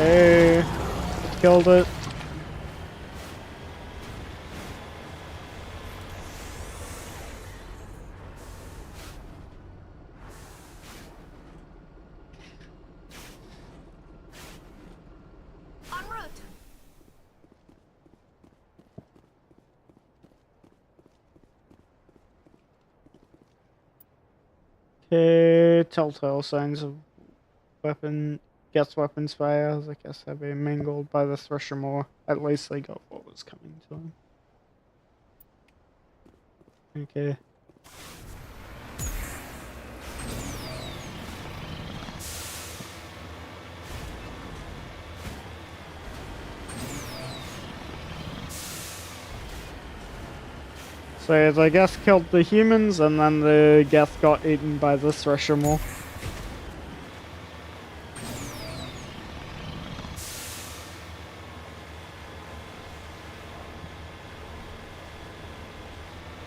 Okay, killed it. En route. Okay, telltale signs of gas weapons fires. I guess they're being mangled by the Threshermore. At least they got what was coming to them. Okay. So the gas killed the humans, and then the gas got eaten by the Threshermore.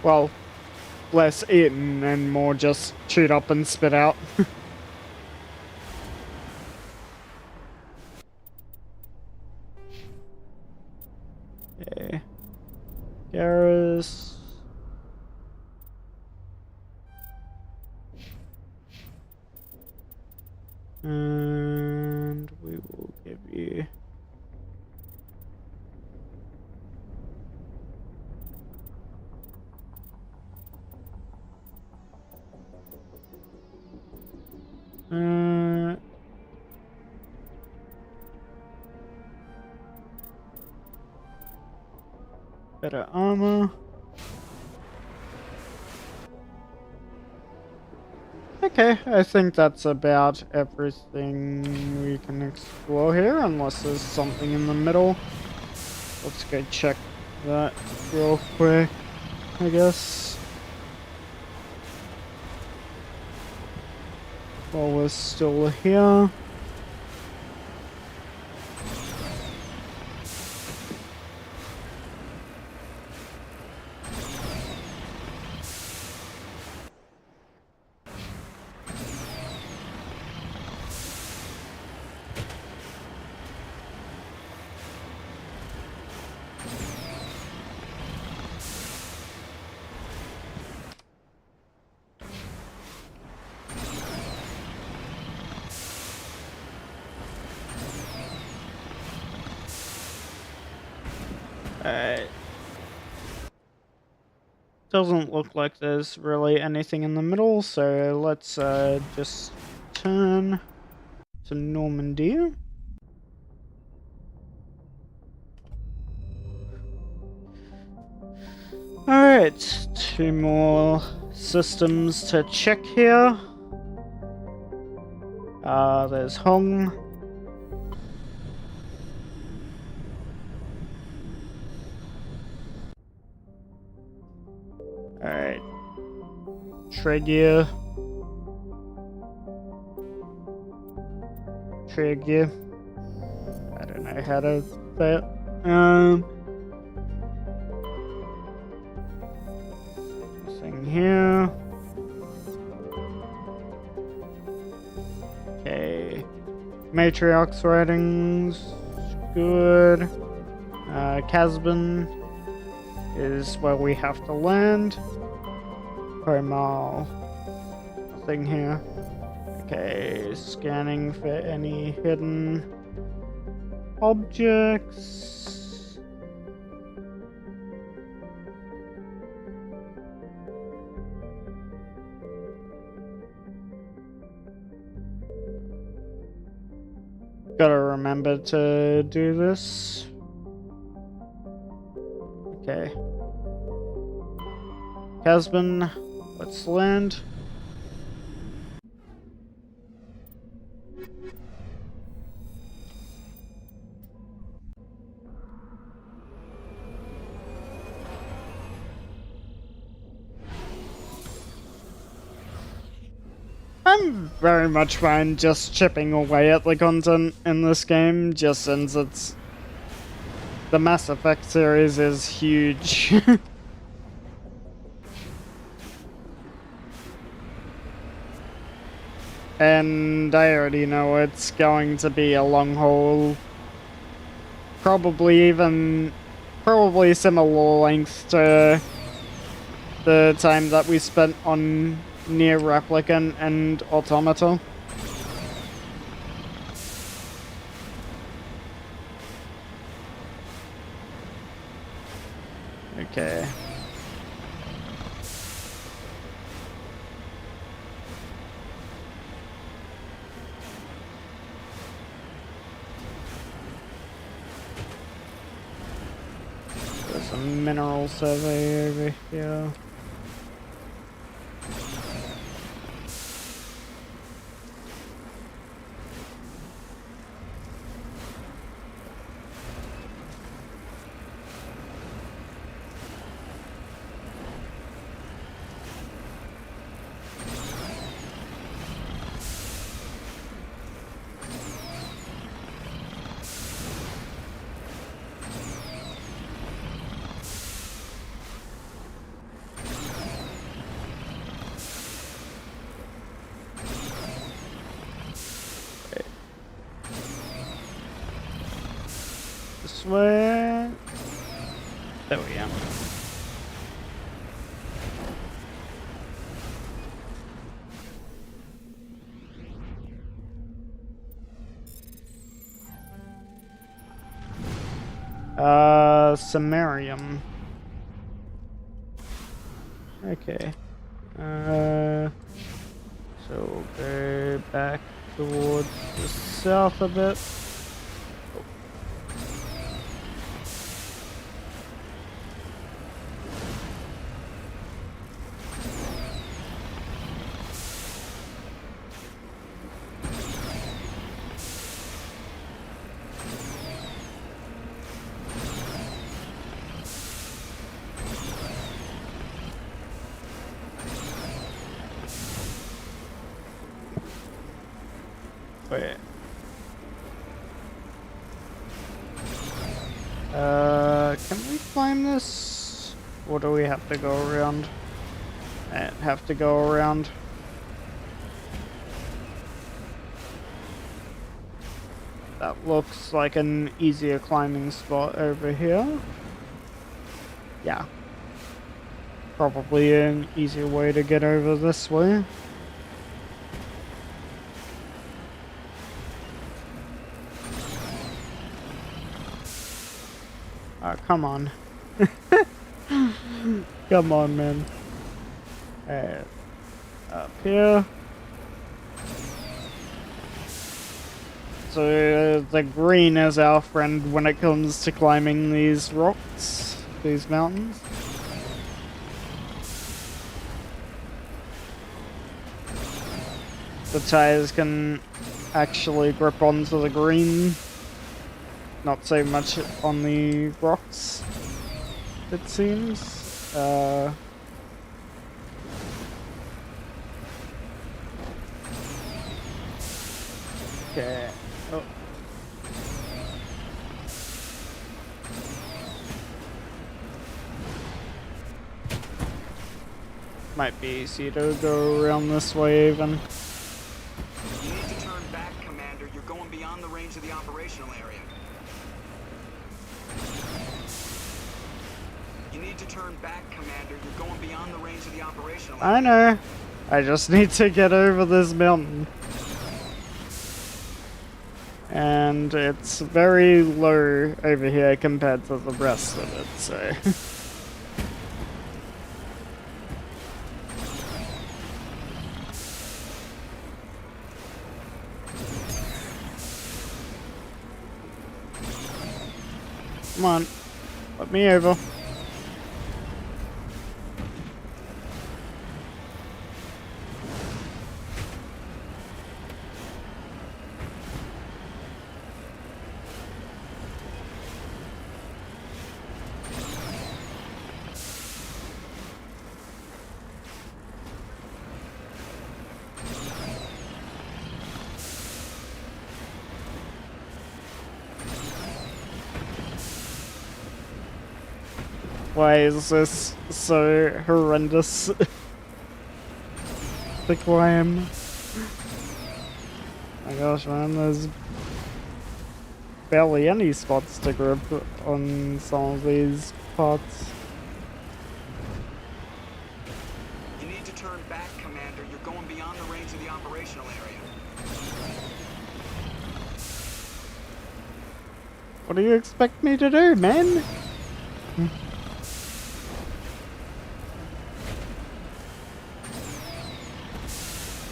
Well, less eaten and more just chewed up and spit out. Okay. Garrus. And we will give you... better armor. Okay, I think that's about everything we can explore here, unless there's something in the middle. Let's go check that real quick, I guess. While we're still here. Alright. Doesn't look like there's really anything in the middle, so let's just turn to Normandy. Alright, 2 more systems to check here. There's Hong. Trigger. Trigger. I don't know how to say it. Thing here. Okay. Matriarch's writings. Good. Casbin is where we have to land. Primal thing here. Okay, scanning for any hidden objects. Gotta remember to do this. Okay. Casbin, let's land. I'm very much fine just chipping away at the content in this game, just since it's... the Mass Effect series is huge. And I already know it's going to be a long haul. Probably similar length to the time that we spent on Near Replicant and Automata. Okay. There's a mineral survey over here. This way. There we go. Samarium. Okay. So we'll go back towards the south a bit. Wait. Can we climb this? Or do we have to go around? Have to go around. That looks like an easier climbing spot over here. Yeah. Probably an easier way to get over this way. Oh, come on. Come on, man. Up here. So the green is our friend when it comes to climbing these rocks, these mountains. The tires can actually grip onto the green, not so much on the rocks, it seems. Okay. Oh. Might be easy to go around this way even. You need to turn back, Commander. You're going beyond the range of the operational area. You need to turn back, Commander. You're going beyond the range of the operational area. I know. I just need to get over this mountain. And it's very low over here compared to the rest of it, so... Come on, let me over. Why is this so horrendous? The climb. My gosh, man, there's barely any spots to grip on some of these parts. You need to turn back, Commander. You're going beyond the range of the operational area. What do you expect me to do, man? You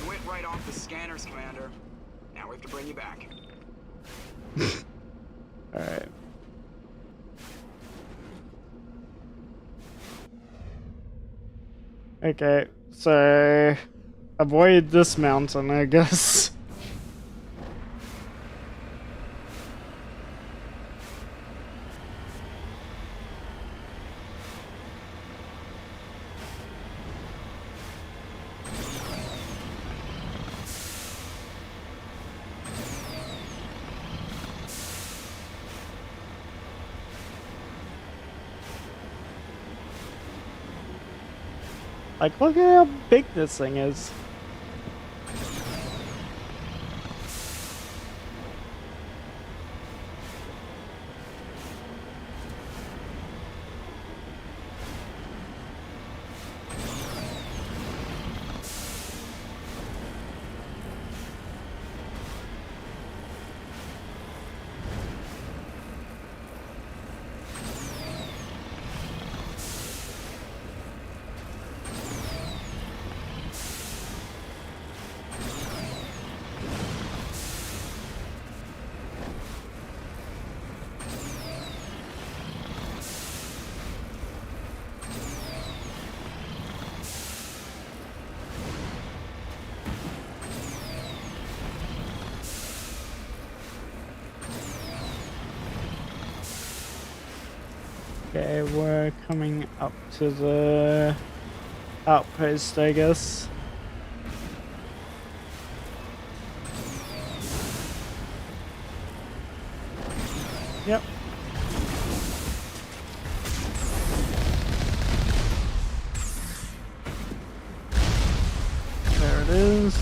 went right off the scanners, Commander. Now we have to bring you back. Alright. Okay, so avoid this mountain, I guess. Like, look at how big this thing is. Okay, we're coming up to the outpost, I guess. Yep. There it is.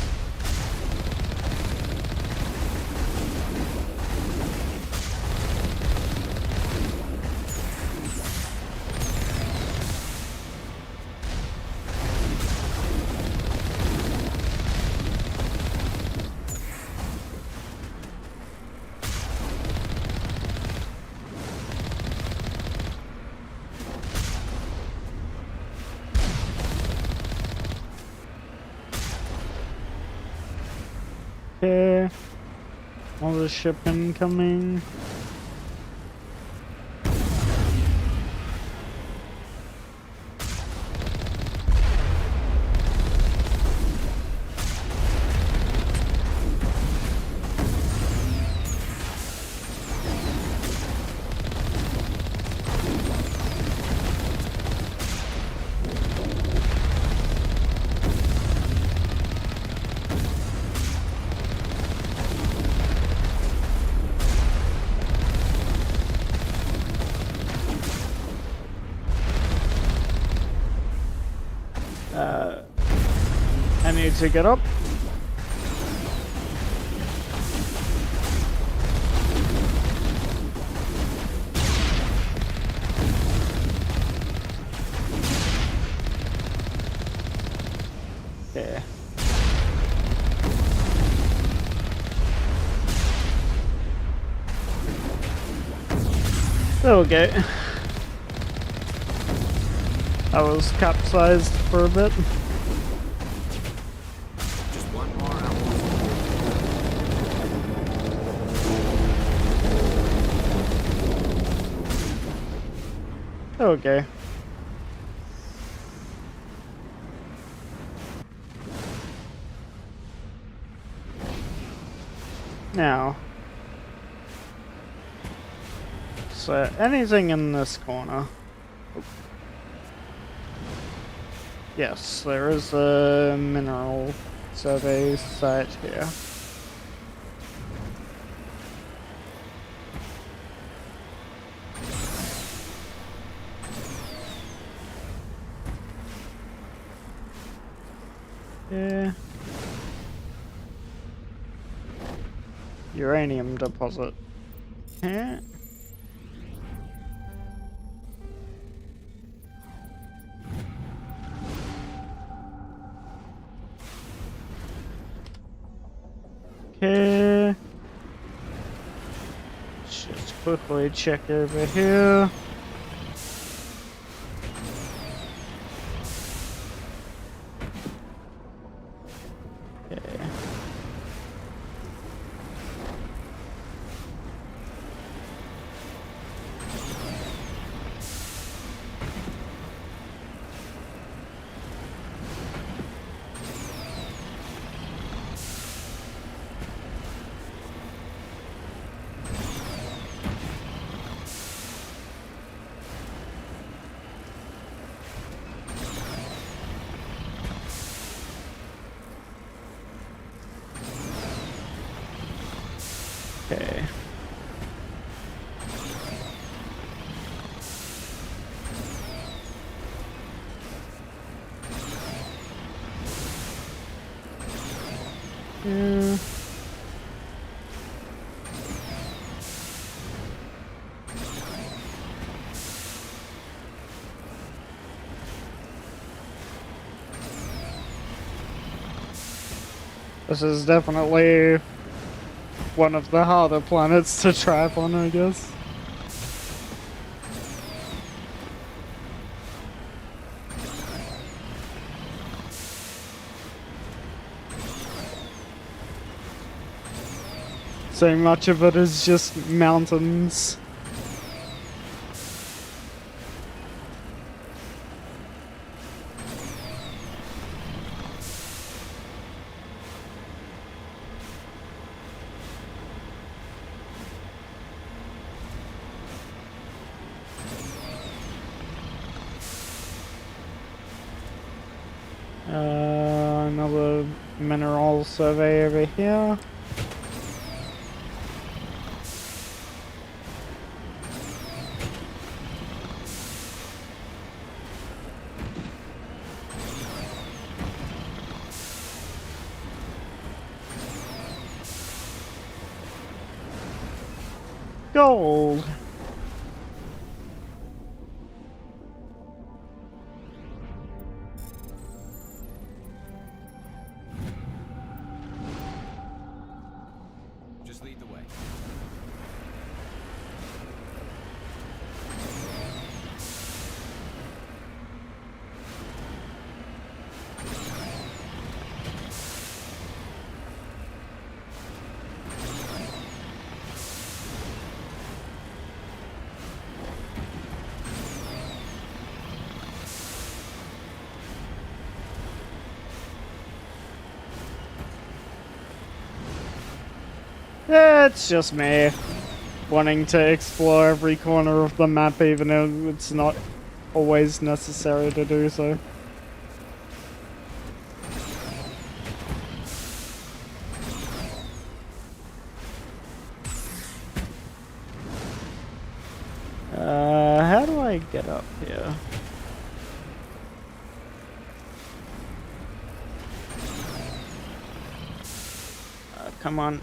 Okay. Another ship incoming. I need to get up. Yeah. There we go. I was capsized for a bit. Just one more outpost. There we go. Now, so anything in this corner? Yes, there is a mineral survey site here. Yeah. Uranium deposit. Yeah. Okay. Just quickly check over here. Okay. Okay. Yeah. This is definitely one of the harder planets to trap on, I guess. So much of it is just mountains. Another mineral survey over here. Gold. Just lead the way. It's just me wanting to explore every corner of the map, even though it's not always necessary to do so. How do I get up here? come on.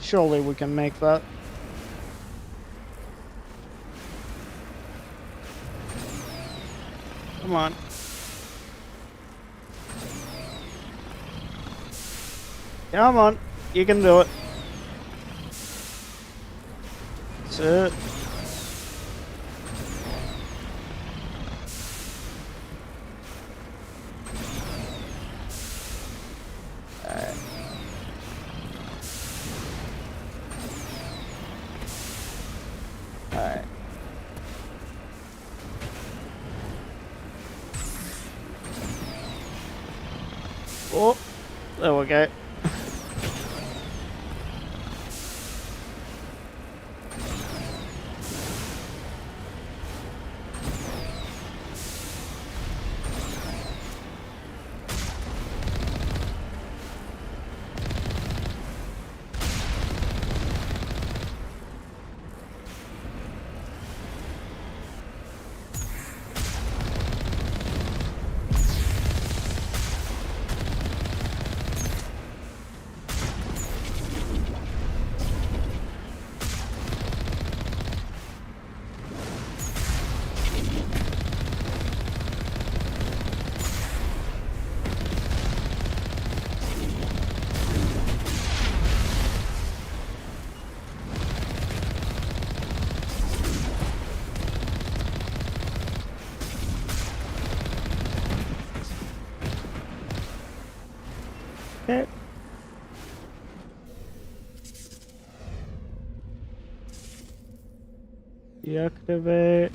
Surely we can make that. Come on. Come on. You can do it. That's it. Alright. Oh, there we go. Okay. Deactivate.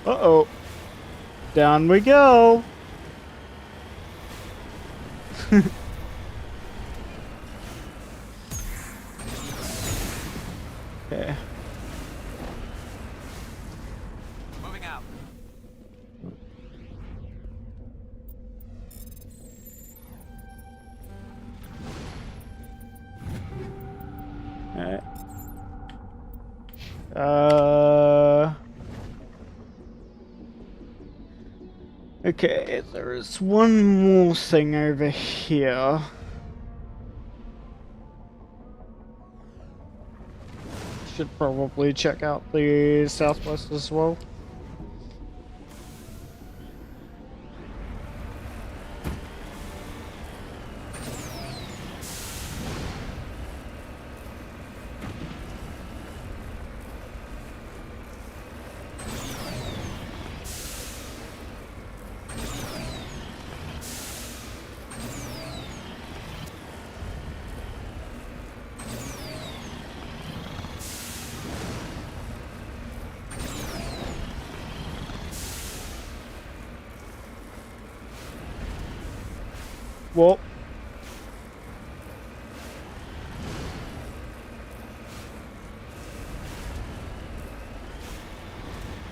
Uh-oh. Down we go. Okay. Moving out. Alright. Okay, there is one more thing over here. Should probably check out the southwest as well. Well,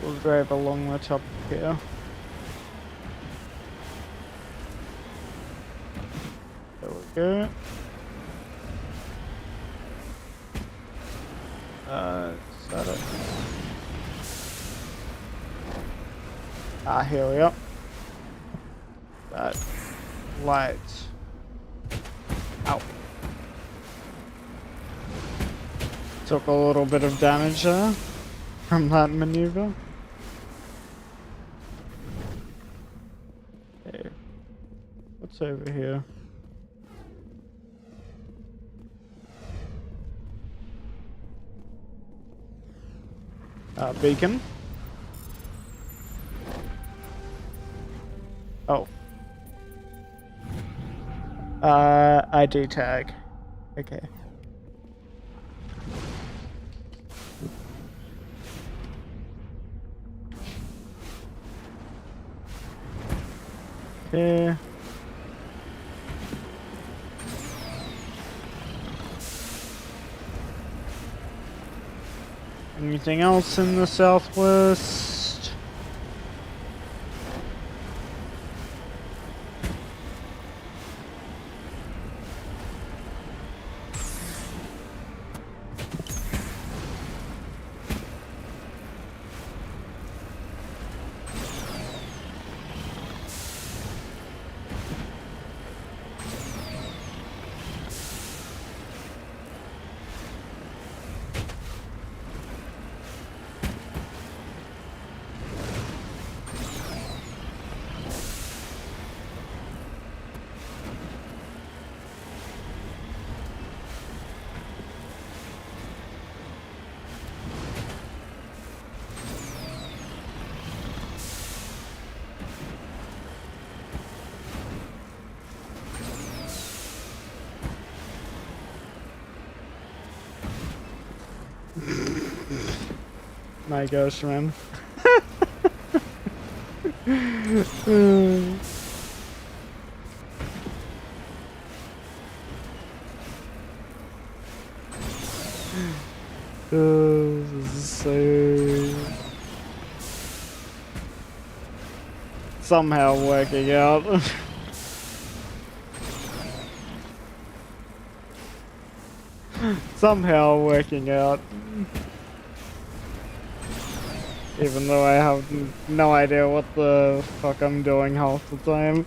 we'll drive along the top here. There we go. Is that it? Ah, here we are. That light. Ow. Took a little bit of damage there from that maneuver. Okay. What's over here? Beacon. Oh. ID tag. Okay. Okay. Anything else in the southwest? My gosh, man. This is so... somehow working out. Somehow working out. Even though I have no idea what the fuck I'm doing half the time.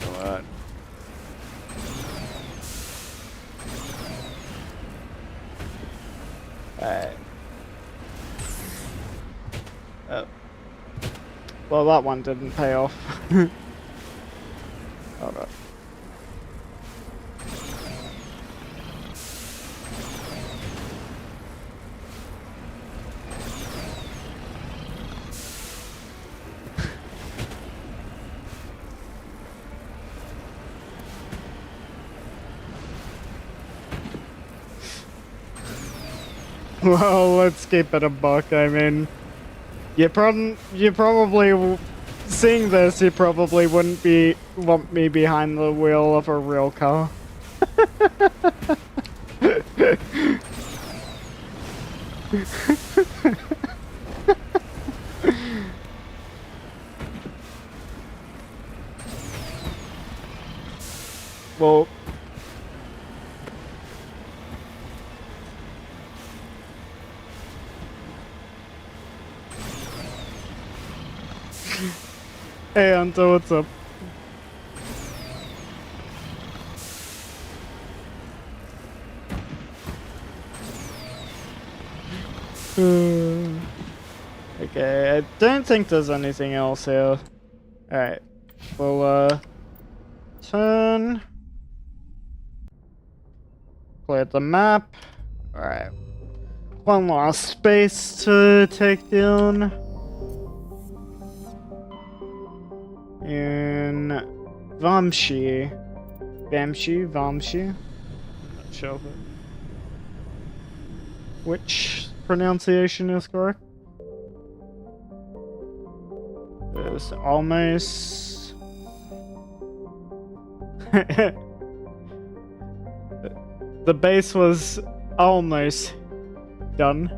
What? Alright. Oh. Well, that one didn't pay off. Hold up. Well, let's keep it a buck. I mean, you probably seeing this, you probably wouldn't want me behind the wheel of a real car. Well, hey Hunter, what's up? Okay, I don't think there's anything else here. Alright, we'll turn. Clear the map. Alright. One last space to take down. In Vamshi. Vamshi? I'm not sure which pronunciation is correct. There's almost... The base was almost done.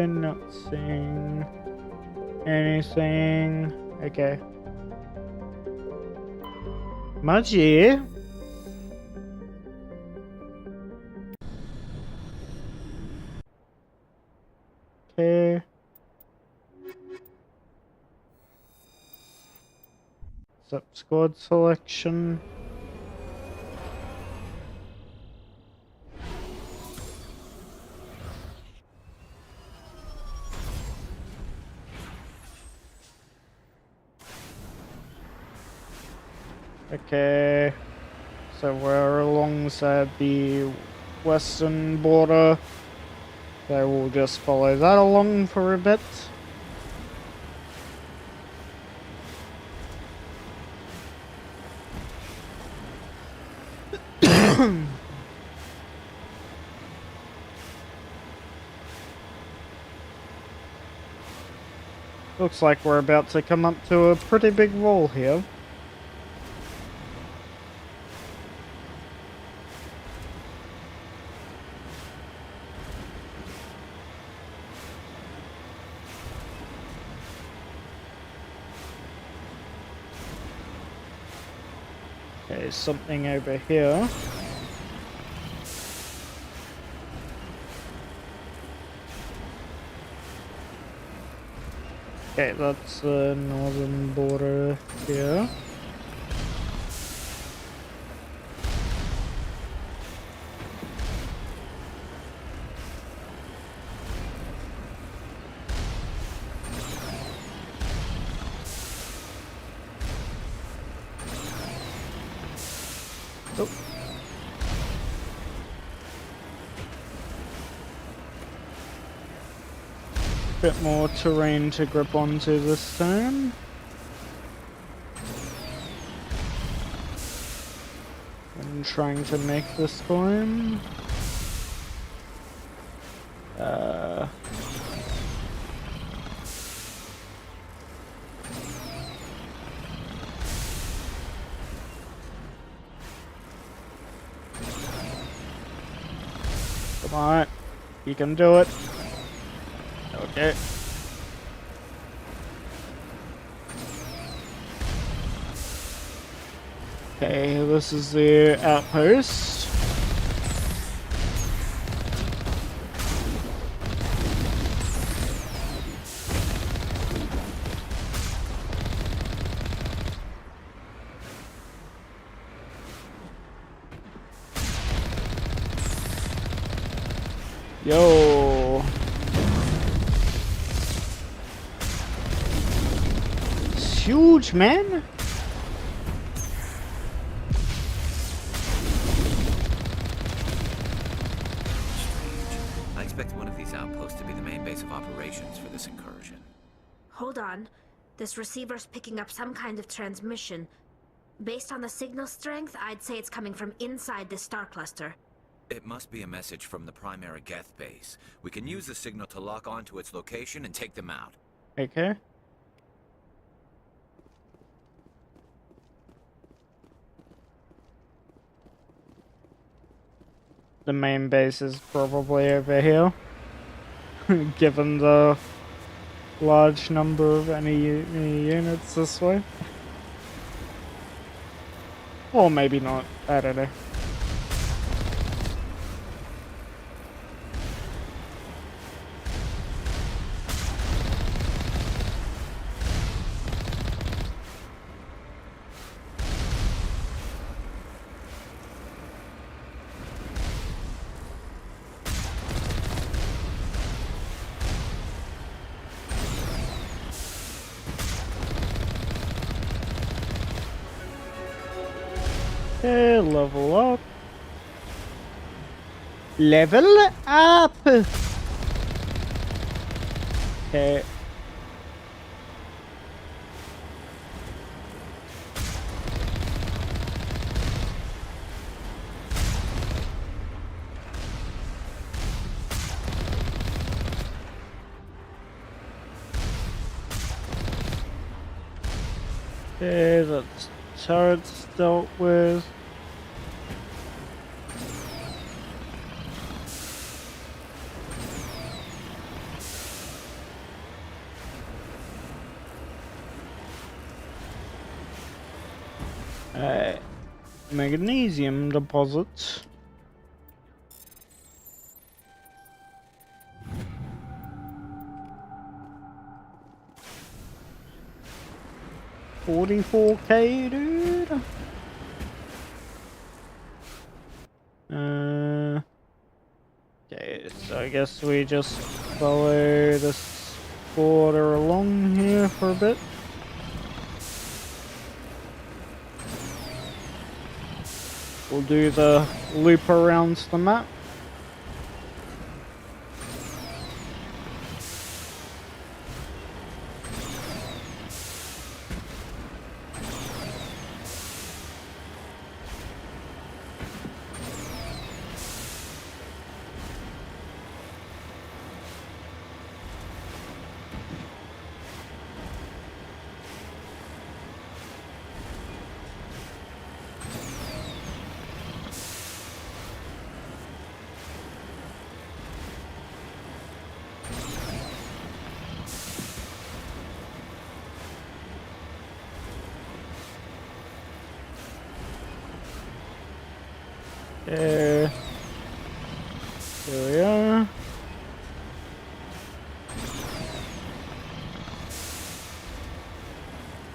Not seeing anything. Okay. Mudgy. Okay. Sub squad selection. Okay, so we're alongside the western border, so we'll just follow that along for a bit. Looks like we're about to come up to a pretty big wall here. Okay, something over here. Okay, that's the northern border here. Oh. Bit more terrain to grip onto this time. I'm trying to make this climb. Come on, you can do it. Okay. Okay, this is the outpost. Yo. It's huge, man. I expect one of these outposts to be the main base of operations for this incursion. Hold on. This receiver's picking up some kind of transmission. Based on the signal strength, I'd say it's coming from inside the star cluster. It must be a message from the primary Geth base. We can use the signal to lock onto its location and take them out. Okay. The main base is probably over here, given the large number of any units this way. Or maybe not, I don't know. Okay, level up. Level up! Okay. Okay, that's turrets dealt with. Magnesium deposits. $44K, dude. Okay, so I guess we just follow this border along here for a bit. We'll do the loop around the map. Here we are.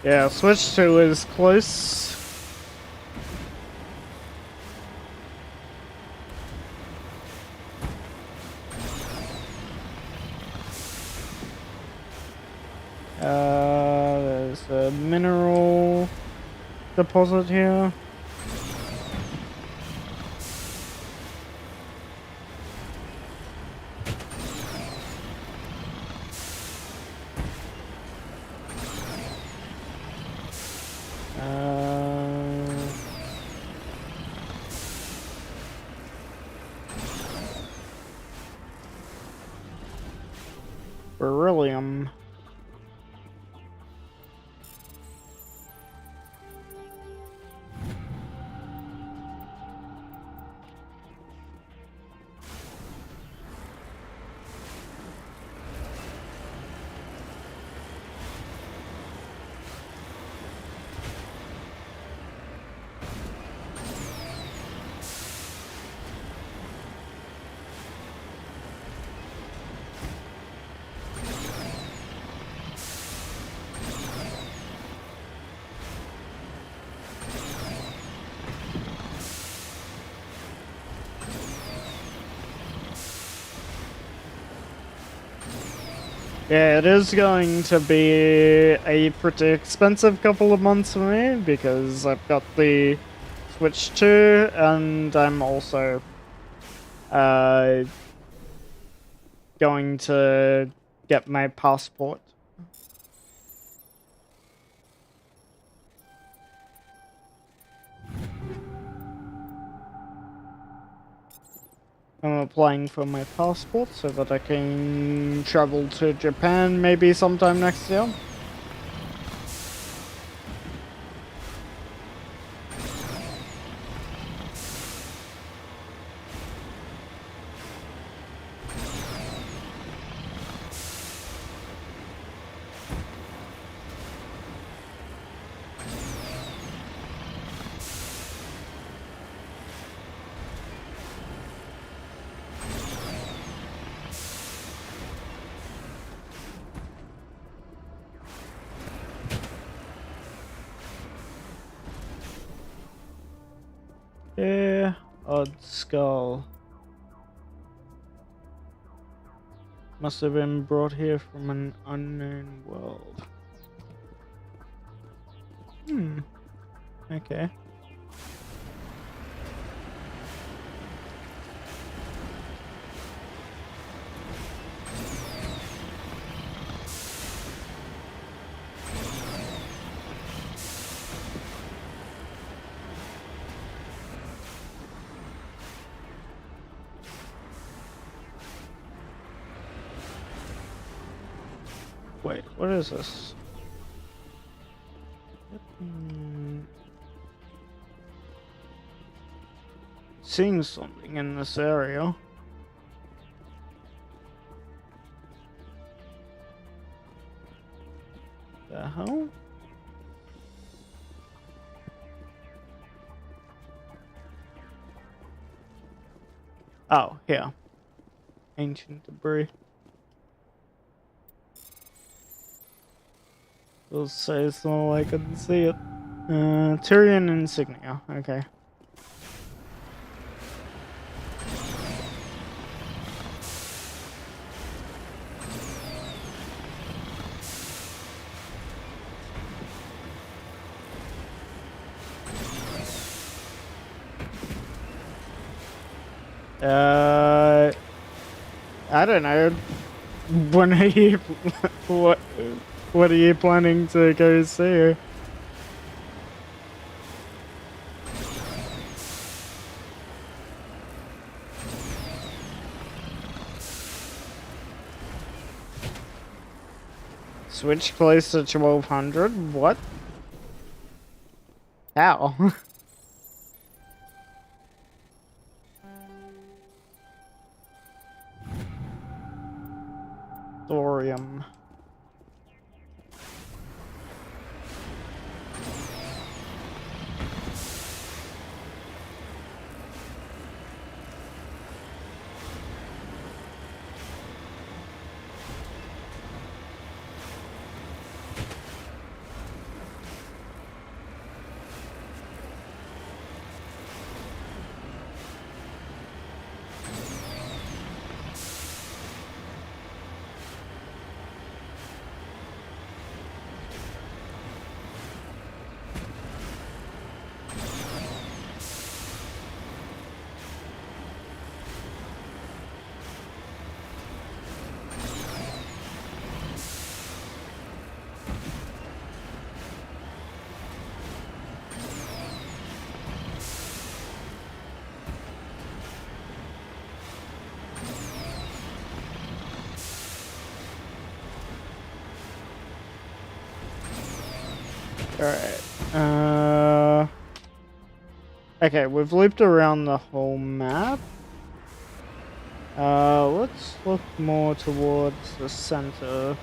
Yeah, switch 2 is close. There's a mineral deposit here. Beryllium. Yeah, it is going to be a pretty expensive couple of months for me because I've got the Switch 2 and I'm also going to get my passport. I'm applying for my passport so that I can travel to Japan maybe sometime next year. Yeah, odd skull. Must have been brought here from an unknown world. Okay. Wait, what is this? Seeing something in this area. The hell? Oh, here. Ancient debris. It'll say so I couldn't see it. Tyrian insignia. Okay. I don't know. When are you? What are you planning to go see? Switch close to 1200? What? How? Thorium. Alright. Okay, we've looped around the whole map. Let's look more towards the center.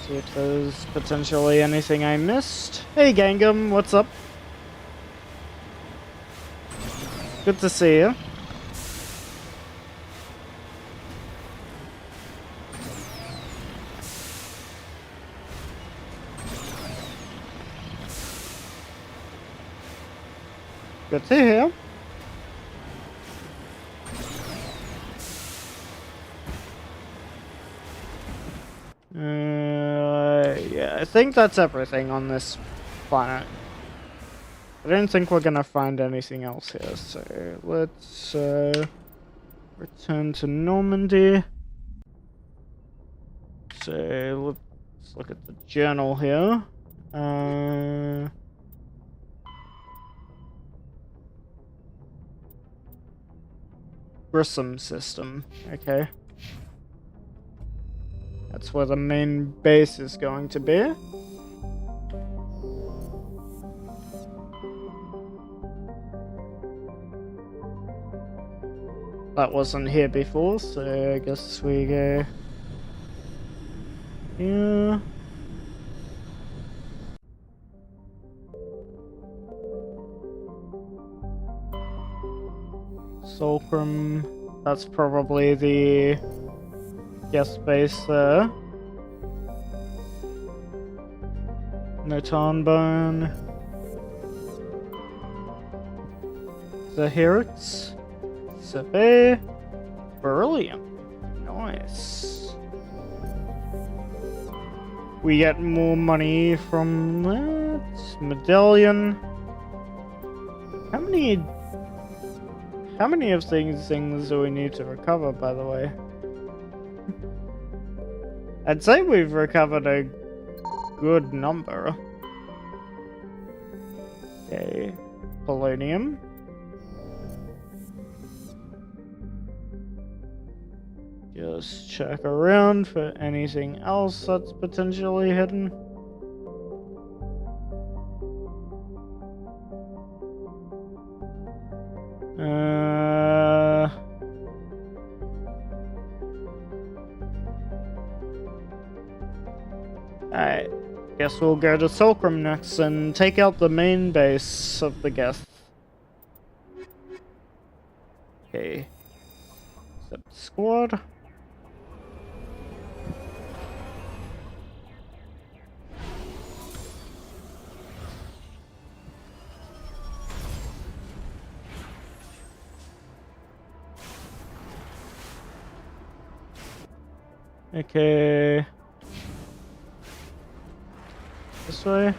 See if there's potentially anything I missed. Hey Gangam, what's up? Good to see you. Good to hear. Yeah, I think that's everything on this planet. I don't think we're gonna find anything else here, so let's return to Normandy. So let's look at the journal here. Grissom system, okay. That's where the main base is going to be. That wasn't here before, so I guess we go here. Fulcrum, that's probably the guest base there. Notan Bone. Zahirix. Survey. Beryllium. Nice. We get more money from that. Medallion. How many of these things do we need to recover, by the way? I'd say we've recovered a good number. Okay. Polonium. Just check around for anything else that's potentially hidden. Alright, guess we'll go to Fulcrum next and take out the main base of the Geth. Okay. Set squad. Okay. This way.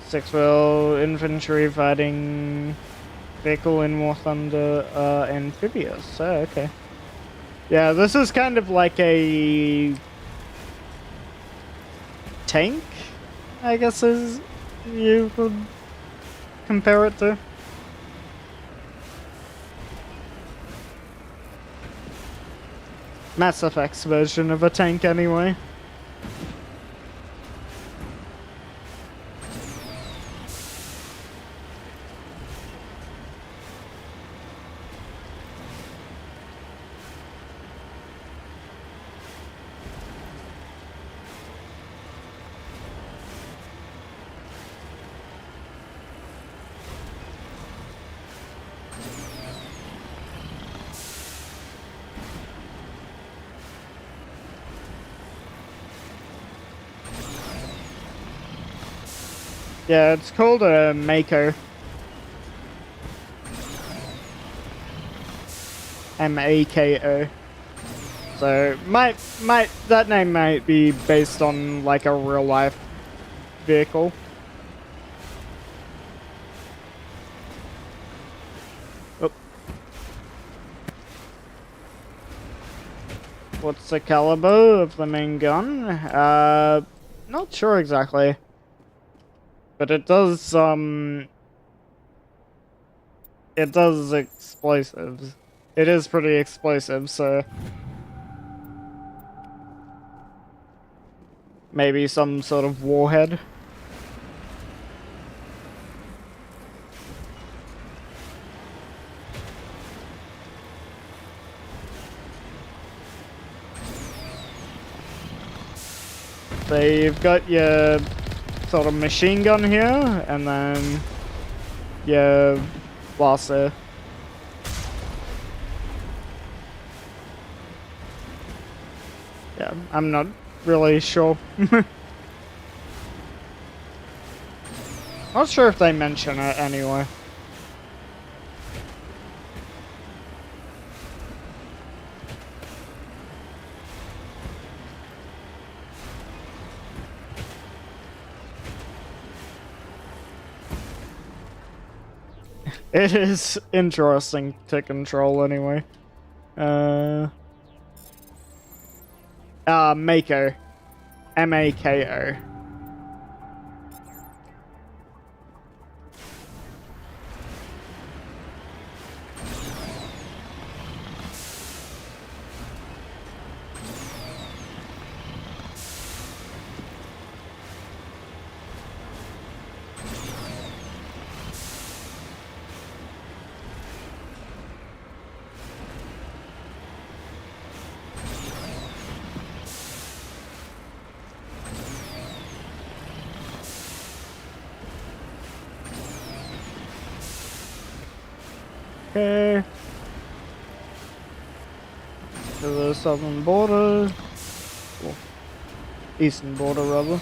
Six-wheel infantry fighting vehicle in War Thunder amphibious. Oh, okay. Yeah, this is kind of like a tank, I guess is you could compare it to. Mass Effect's version of a tank, anyway. Yeah, it's called a Mako. M-A-K-O. So, that name might be based on, like, a real-life vehicle. Oh. What's the caliber of the main gun? Not sure exactly. But it does explosives. It is pretty explosive, so Maybe some sort of warhead. So you've got your sort of machine gun here, and then your blaster. Yeah, I'm not really sure. Not sure if they mention it anyway. It is interesting to control anyway. Mako. M-A-K-O. Okay. To the southern border. Or eastern border, rather.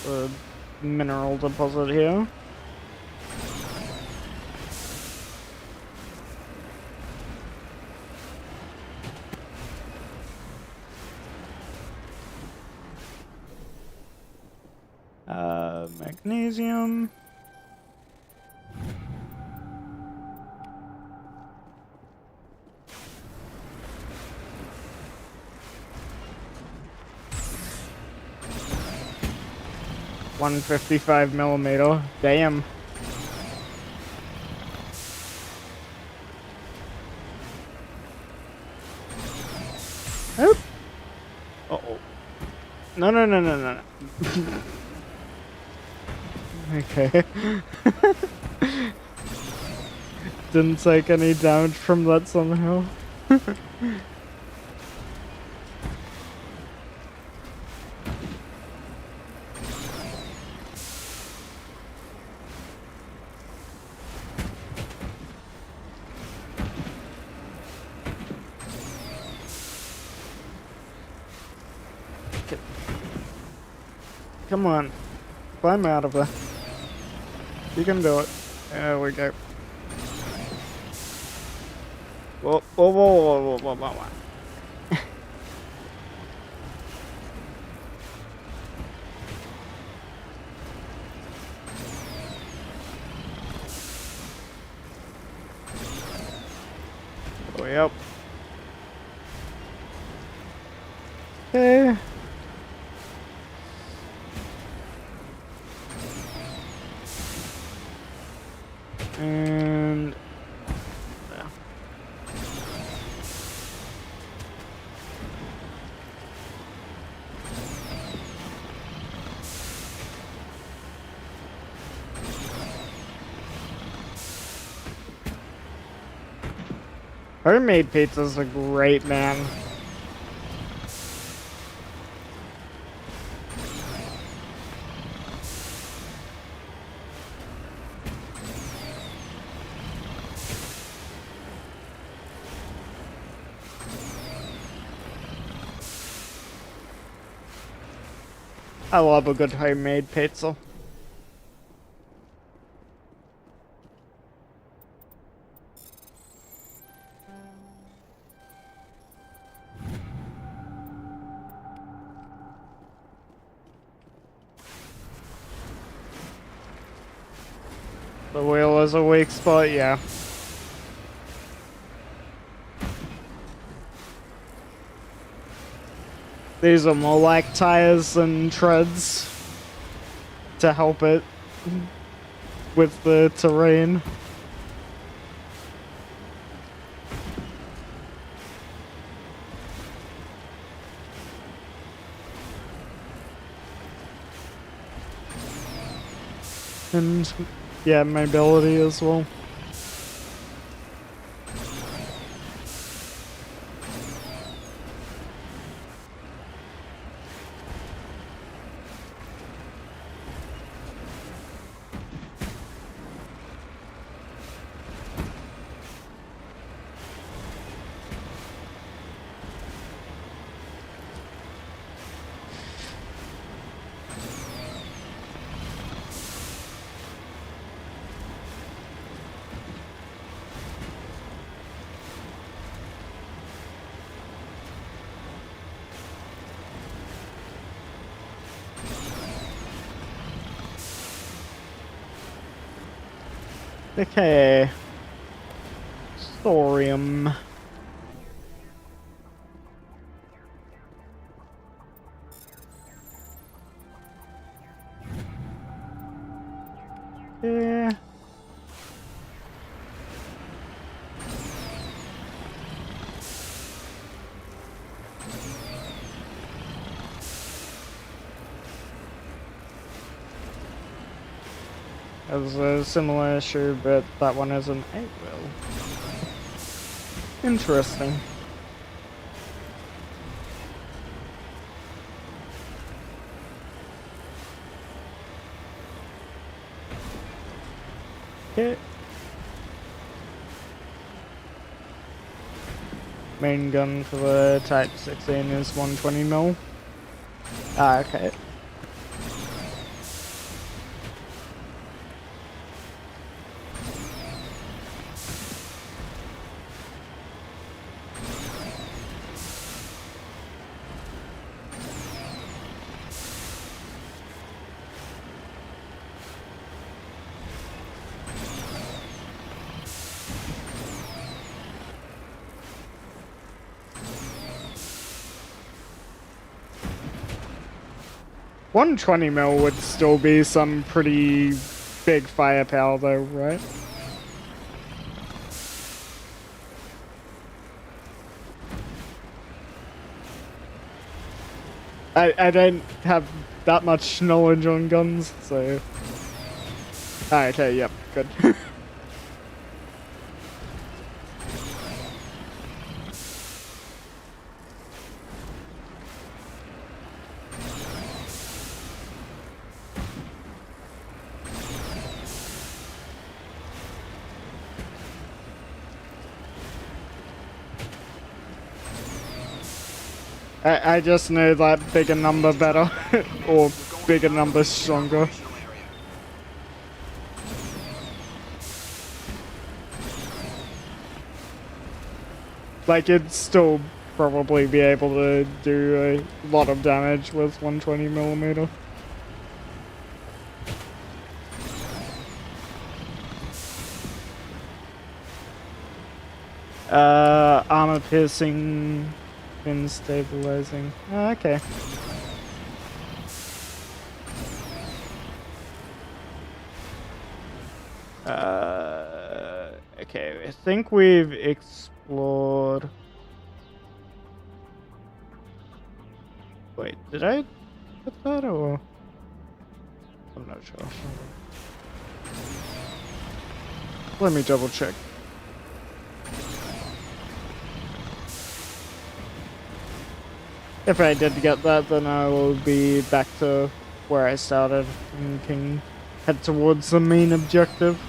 The mineral deposit here. Magnesium. .155mm. Damn. Oop. Uh-oh. No, no, no, no, no, no. Okay. Didn't take any damage from that somehow. Come on. Climb out of there. You can do it. There we go. Whoa, whoa, whoa, whoa, whoa, whoa, whoa. Way up. Okay. And homemade pizzas are great, man. I love a good homemade pizza. The wheel is a weak spot, yeah. These are more like tires and treads to help it with the terrain. And yeah, mobility as well. Okay. Thorium. Yeah. It was a similar issue, but that one is an 8-wheel. Interesting. Okay. Main gun for the Type 16 is 120mm. Ah, okay. $120mm would still be some pretty big firepower though, right? I don't have that much knowledge on guns, so... Ah, okay, yep, good. I just know that bigger number better, or bigger number stronger. Like, it'd still probably be able to do a lot of damage with 120mm. Armor piercing, fin stabilizing. Oh, okay. Okay, I think we've explored... Wait, did I put that or... I'm not sure. Let me double check. If I did get that, then I will be back to where I started and can head towards the main objective.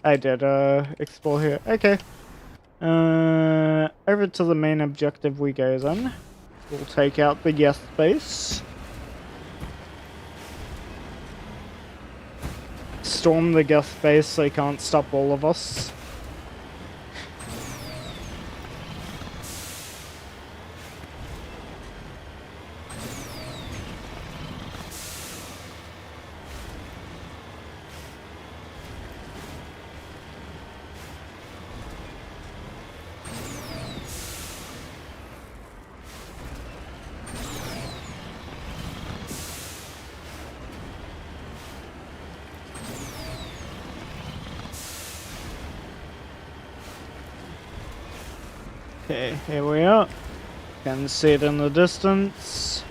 I did explore here. Okay. Over to the main objective we go then. We'll take out the guest base. Storm the guest base so they can't stop all of us. Okay, here we are. Can see it in the distance.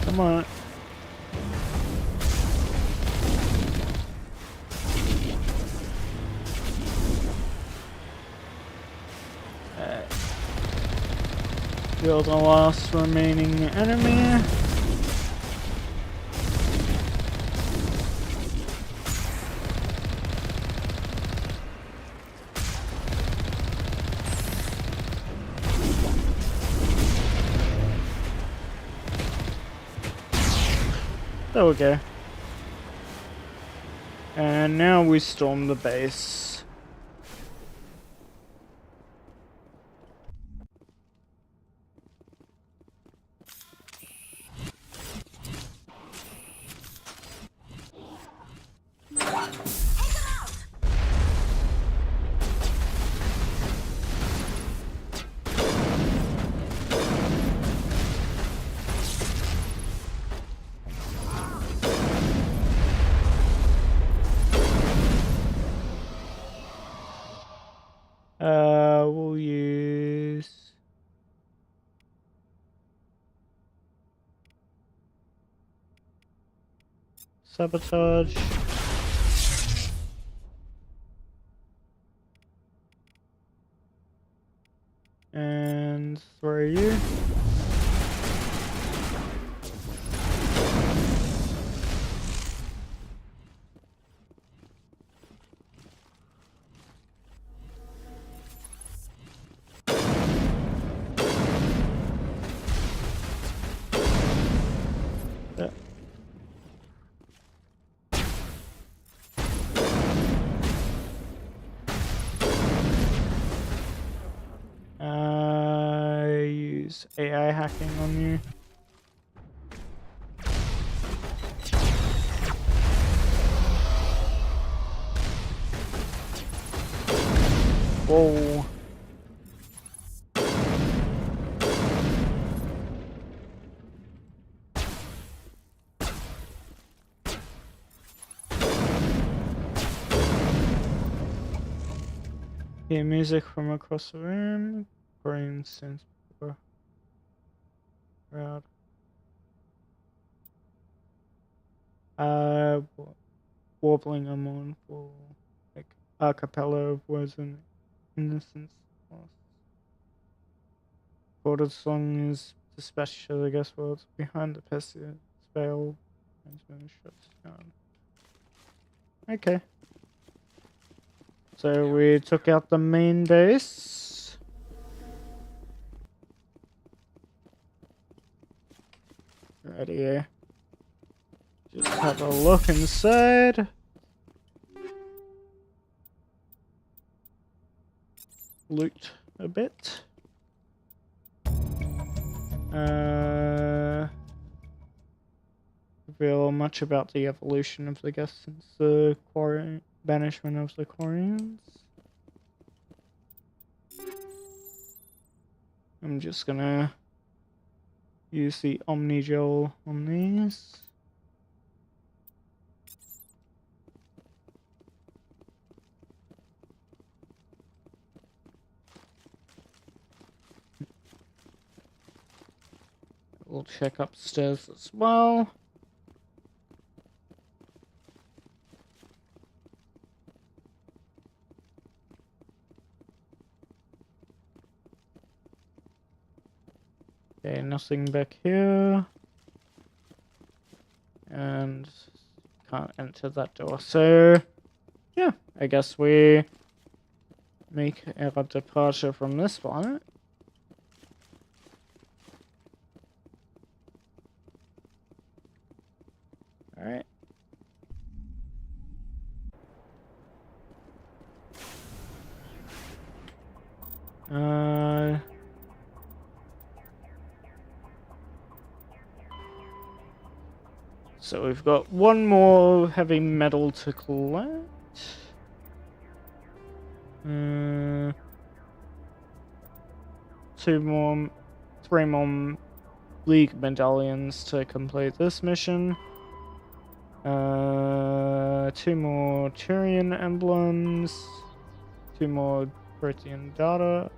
Come on. Kill the last remaining enemy. There we go. And now we storm the base. We'll use sabotage. And throw you. Yeah. Use AI hacking on you. Whoa. Hear music from across the room. Green sense crowd. Warbling a mournful like a cappella of words and innocence lost. Quoted song is dispatched to the guest worlds behind the pestilence veil. Transmitter shuts down. Okay. So we took out the main base. Right here. Just have a look inside. Loot a bit. Reveal much about the evolution of the guest since the banishment of the Quarians. I'm just gonna use the Omnigel on these. We'll check upstairs as well. Okay, nothing back here. And can't enter that door. So, yeah, I guess we make our departure from this one. Alright. So we've got one more heavy metal to collect. Three more League medallions to complete this mission. Two more Tyrian emblems. Two more Protean data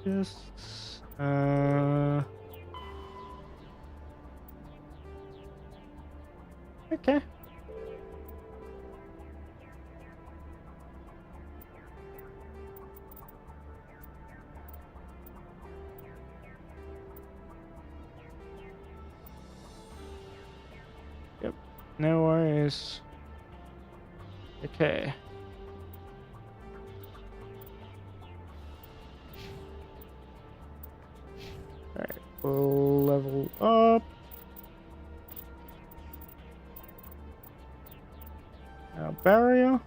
discs. Okay. Yep. No worries. Okay. Alright, we'll level up. Now barrier.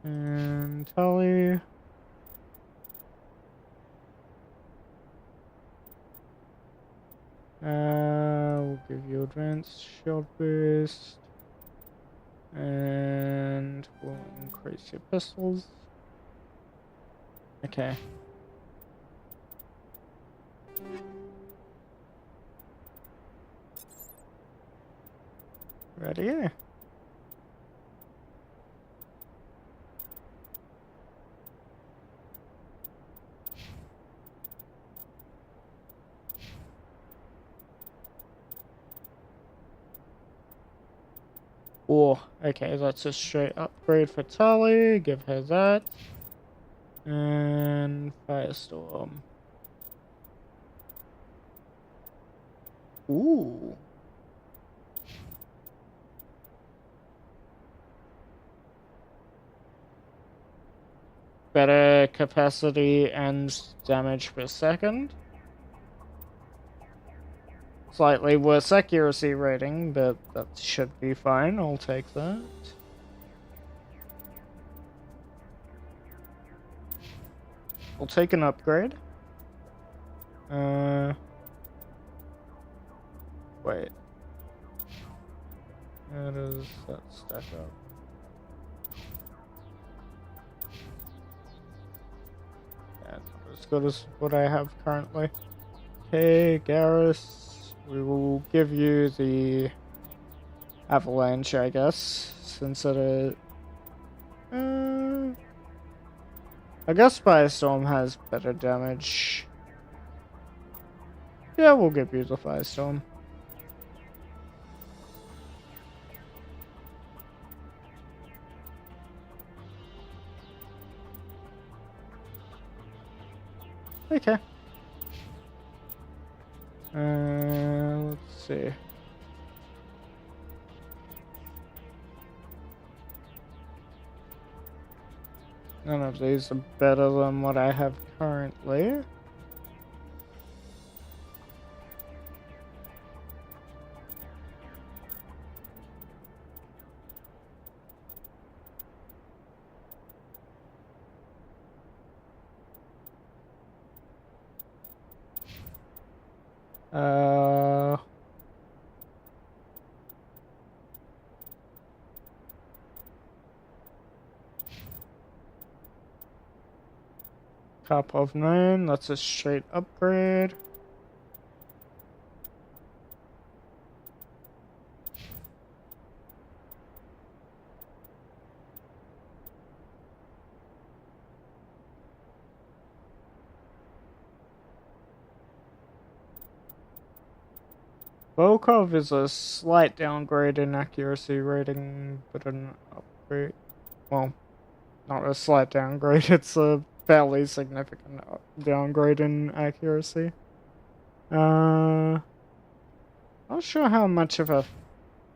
And Tully. We'll give you advanced short burst. And we'll increase your pistols. Okay. Ready? Oh, okay, that's a straight upgrade for Tali. Give her that. And Firestorm. Ooh. Better capacity and damage per second. Slightly worse accuracy rating, but that should be fine. I'll take that. We'll take an upgrade. Wait. How does that stack up? Yeah, it's not as good as what I have currently. Okay, Garrus, we will give you the avalanche, I guess, since it is... I guess Firestorm has better damage. Yeah, we'll give you the Firestorm. Okay. Let's see. None of these are better than what I have currently. Cup of Nine, that's a straight upgrade. Volkov is a slight downgrade in accuracy rating, but an upgrade. Well, not a slight downgrade, it's a fairly significant downgrade in accuracy. Not sure how much of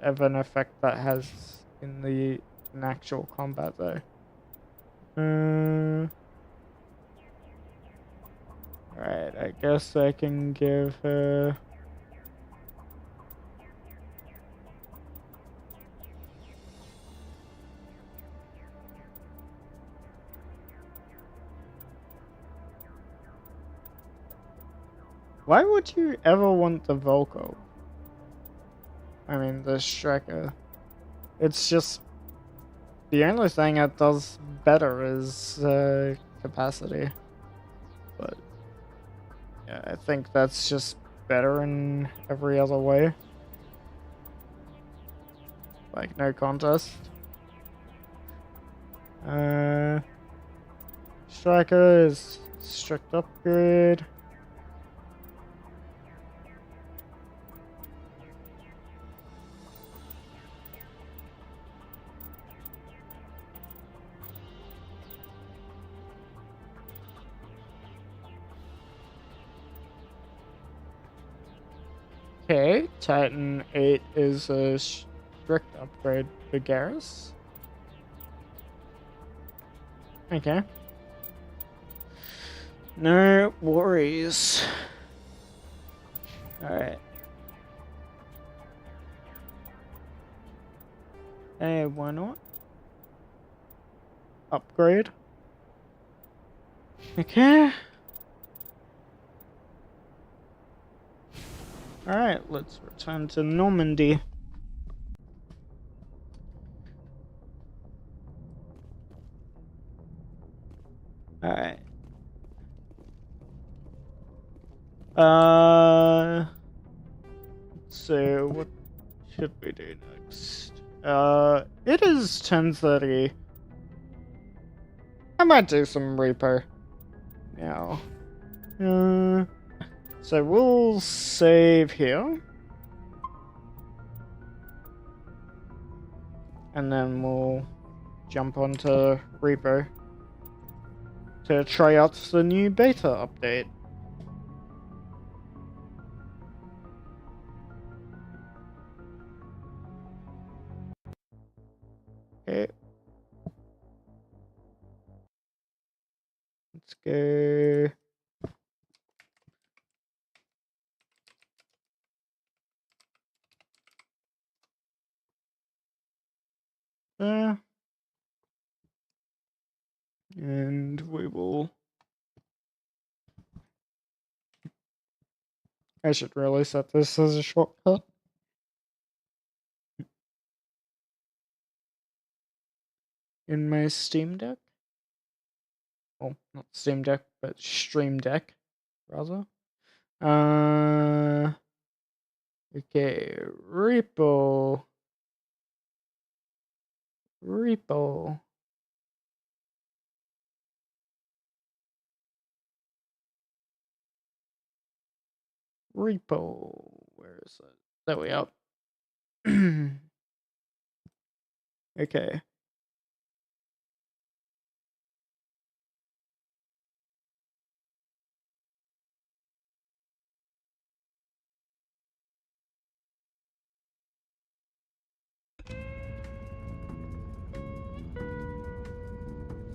an effect that has in actual combat though. Alright, I guess I can give her... Why would you ever want the Volko? I mean, the Striker. It's just... The only thing it does better is capacity. But yeah, I think that's just better in every other way. Like, no contest. Striker is strict upgrade. Okay, Titan 8 is a strict upgrade for Garrus. Okay. No worries. Alright. Hey, why not? Upgrade. Okay. Alright, let's return to Normandy. Alright. So what should we do next? It is 10:30. I might do some R.E.P.O now. So we'll save here. And then we'll jump onto R.E.P.O to try out the new beta update. Okay. Let's go. There. And we will... I should really set this as a shortcut. In my Steam Deck. Well, not Steam Deck, but Stream Deck, rather. Okay, R.E.P.O. R.E.P.O. R.E.P.O. Where is it? There we are. Okay.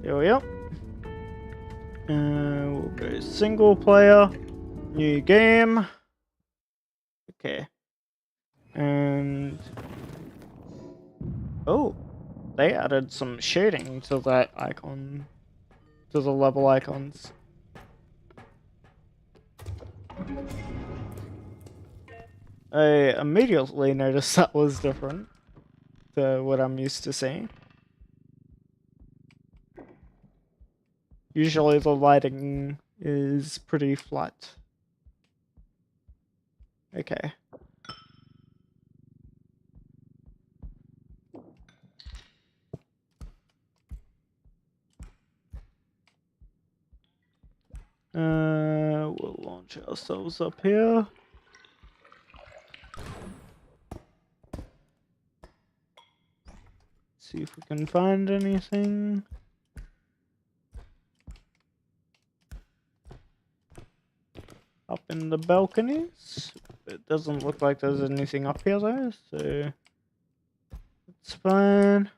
Here we are. We'll go single player, new game. Okay. And oh, they added some shading to that icon, to the level icons. I immediately noticed that was different to what I'm used to seeing. Usually the lighting is pretty flat. Okay. We'll launch ourselves up here. See if we can find anything. Up in the balconies. It doesn't look like there's anything up here though, so it's fine.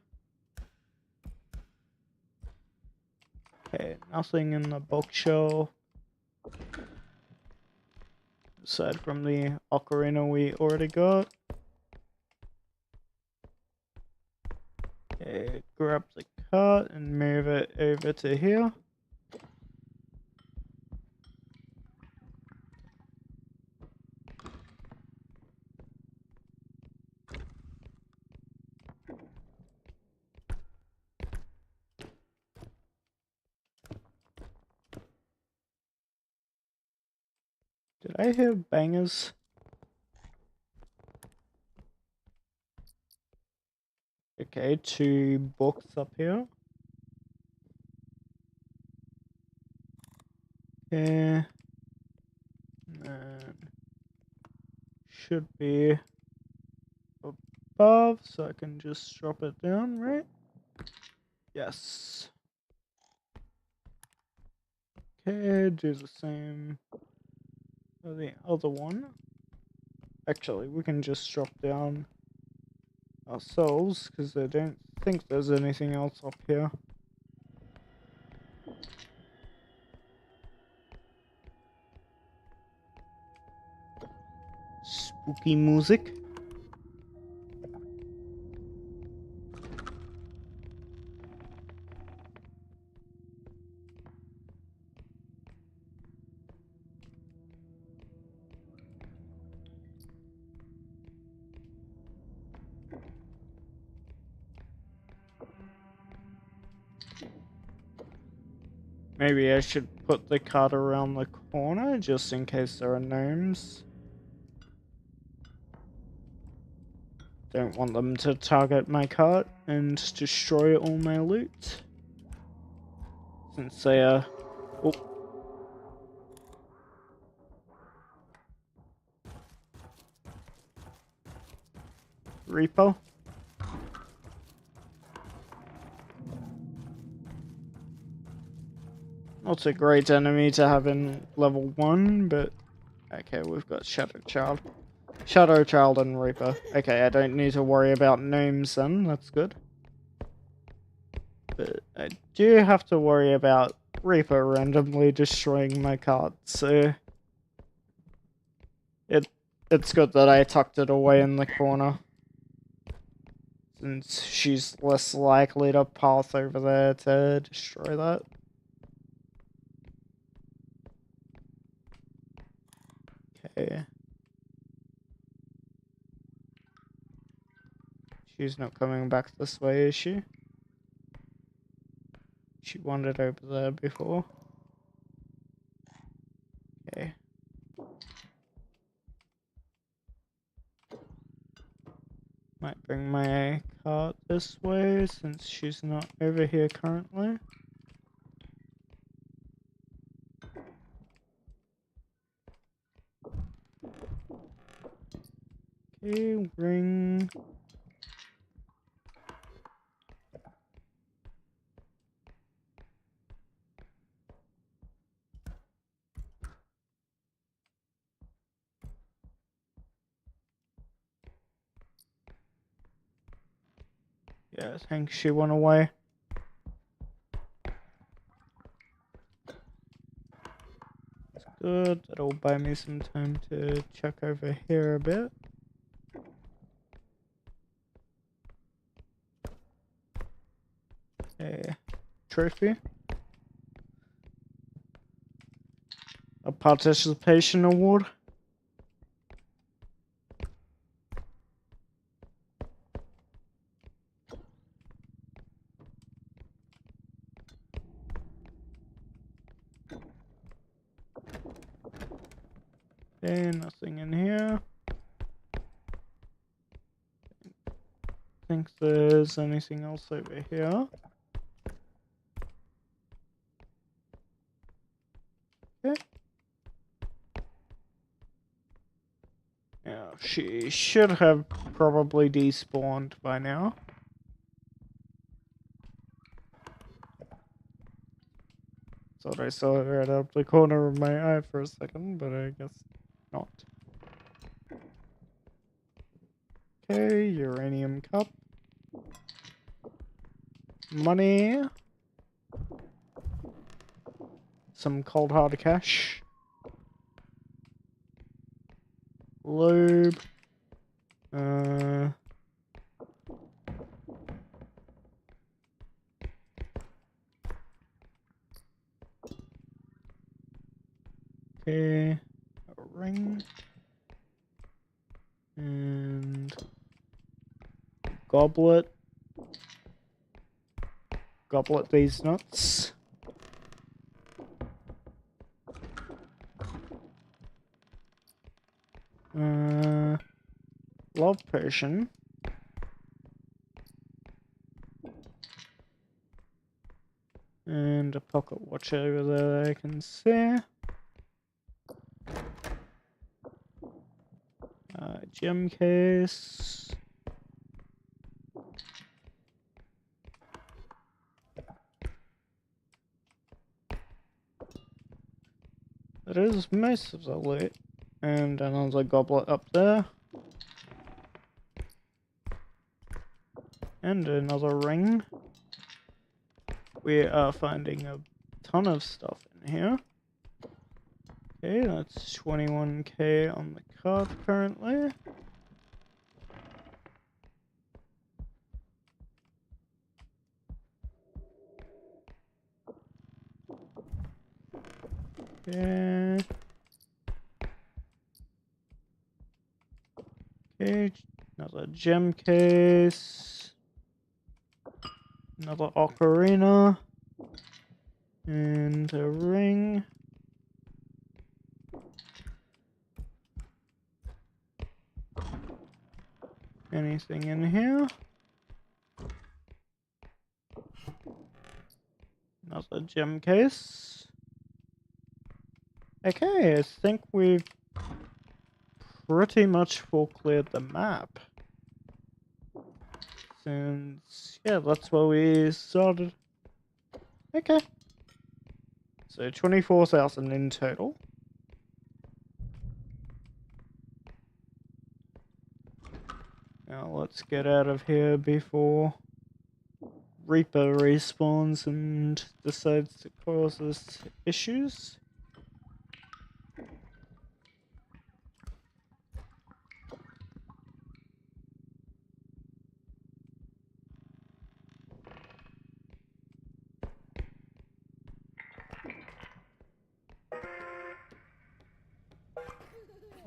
Okay, nothing in the bookshelf. Aside from the ocarina we already got. Okay, grab the cart and move it over to here. Did I hear bangers? Okay, 2 books up here. Okay. And should be above, so I can just drop it down, right? Yes. Okay, do the same for the other one. Actually, we can just drop down ourselves, because I don't think there's anything else up here. Spooky music. Maybe I should put the cart around the corner, just in case there are gnomes. Don't want them to target my cart and destroy all my loot. Since they are... Oh. R.E.P.O. Not a great enemy to have in level 1, but... Okay, we've got Shadow Child. Shadow Child and Reaper. Okay, I don't need to worry about gnomes then, that's good. But I do have to worry about Reaper randomly destroying my cart, so... It's good that I tucked it away in the corner. Since she's less likely to path over there to destroy that. Okay. She's not coming back this way, is she? She wandered over there before. Okay. Might bring my cart this way since she's not over here currently. Okay, ring. Yeah, I think she went away. That's good. That'll buy me some time to check over here a bit. A trophy. A participation award. Okay, nothing in here. Think there's anything else over here. Okay. Yeah, she should have probably despawned by now. thought I saw it right out the corner of my eye for a second, but I guess not. Okay, uranium cup. Money. Some cold hard cash. Lube. Okay, a ring. And goblet. Goblet these nuts. Love potion. And a pocket watch over there that I can see. Gem case. That is most of the loot. And another goblet up there. And another ring. We are finding a ton of stuff in here. Okay, that's 21k on the card currently. Okay. Okay, another gem case. Another ocarina. And a ring. Anything in here? Another gem case. Okay, I think we've pretty much full cleared the map. Since, yeah, that's where we started. Okay. So 24,000 in total. Now let's get out of here before R.E.P.O respawns and decides to cause us issues.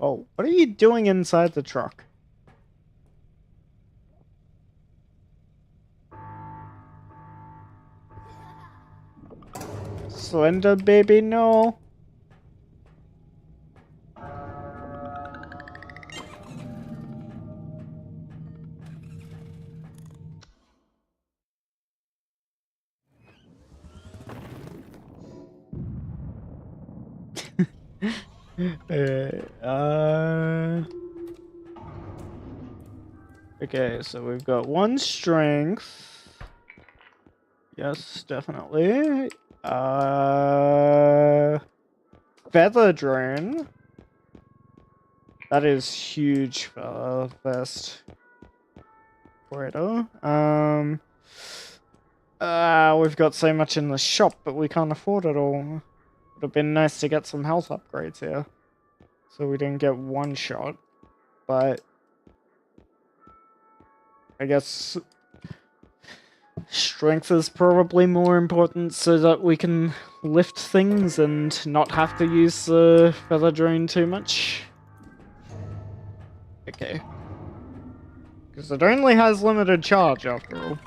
Oh, what are you doing inside the truck? Slender baby, no. Okay, so we've got one strength. Yes, definitely. Feather drone. That is huge for first corridor. We've got so much in the shop, but we can't afford it all. Would have been nice to get some health upgrades here. So we didn't get one shot, but I guess strength is probably more important so that we can lift things and not have to use the feather drone too much. Okay. Because it only has limited charge after all.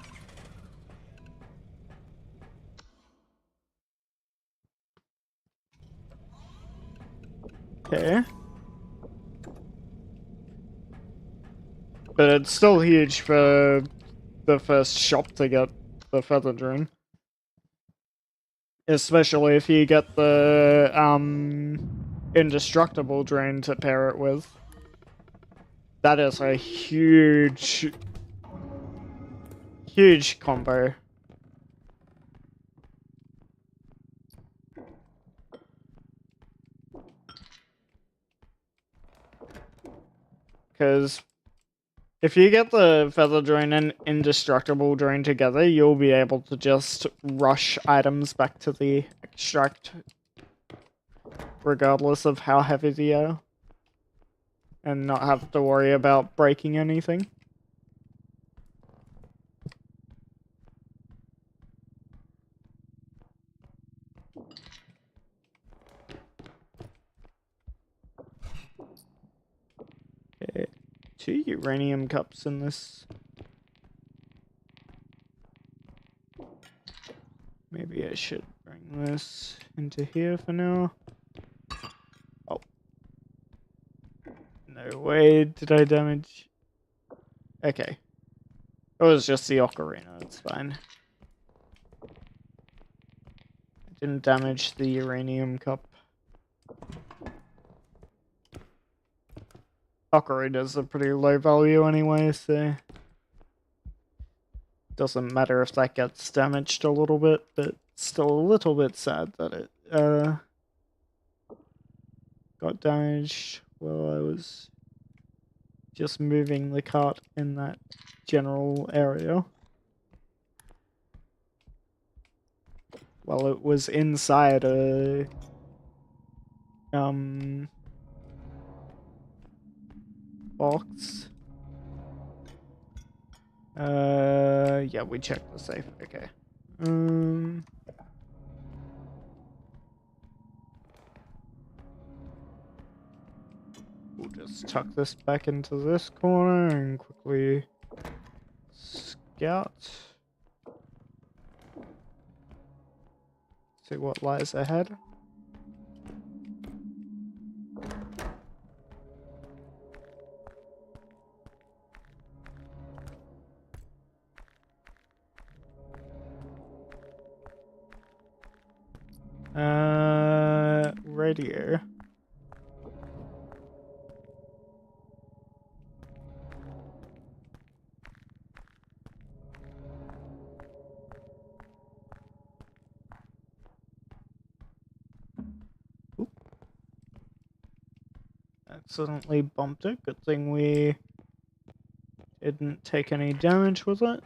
Okay. But it's still huge for the first shop to get the feather drone. Especially if you get the indestructible drone to pair it with. That is a huge combo. because if you get the feather drone and indestructible drone together, you'll be able to just rush items back to the extract regardless of how heavy they are, and not have to worry about breaking anything. Okay, 2 uranium cups in this. Maybe I should bring this into here for now. Oh. No way did I damage... Okay. It was just the ocarina, it's fine. I didn't damage the uranium cup. Ocarina's a pretty low value anyway, so... Doesn't matter if that gets damaged a little bit, but still a little bit sad that it got damaged while I was just moving the cart in that general area. While it was inside a box. Yeah, we checked the safe. Okay. We'll just tuck this back into this corner and quickly scout. See what lies ahead. Radio. Oop. Accidentally bumped it. Good thing we didn't take any damage with it.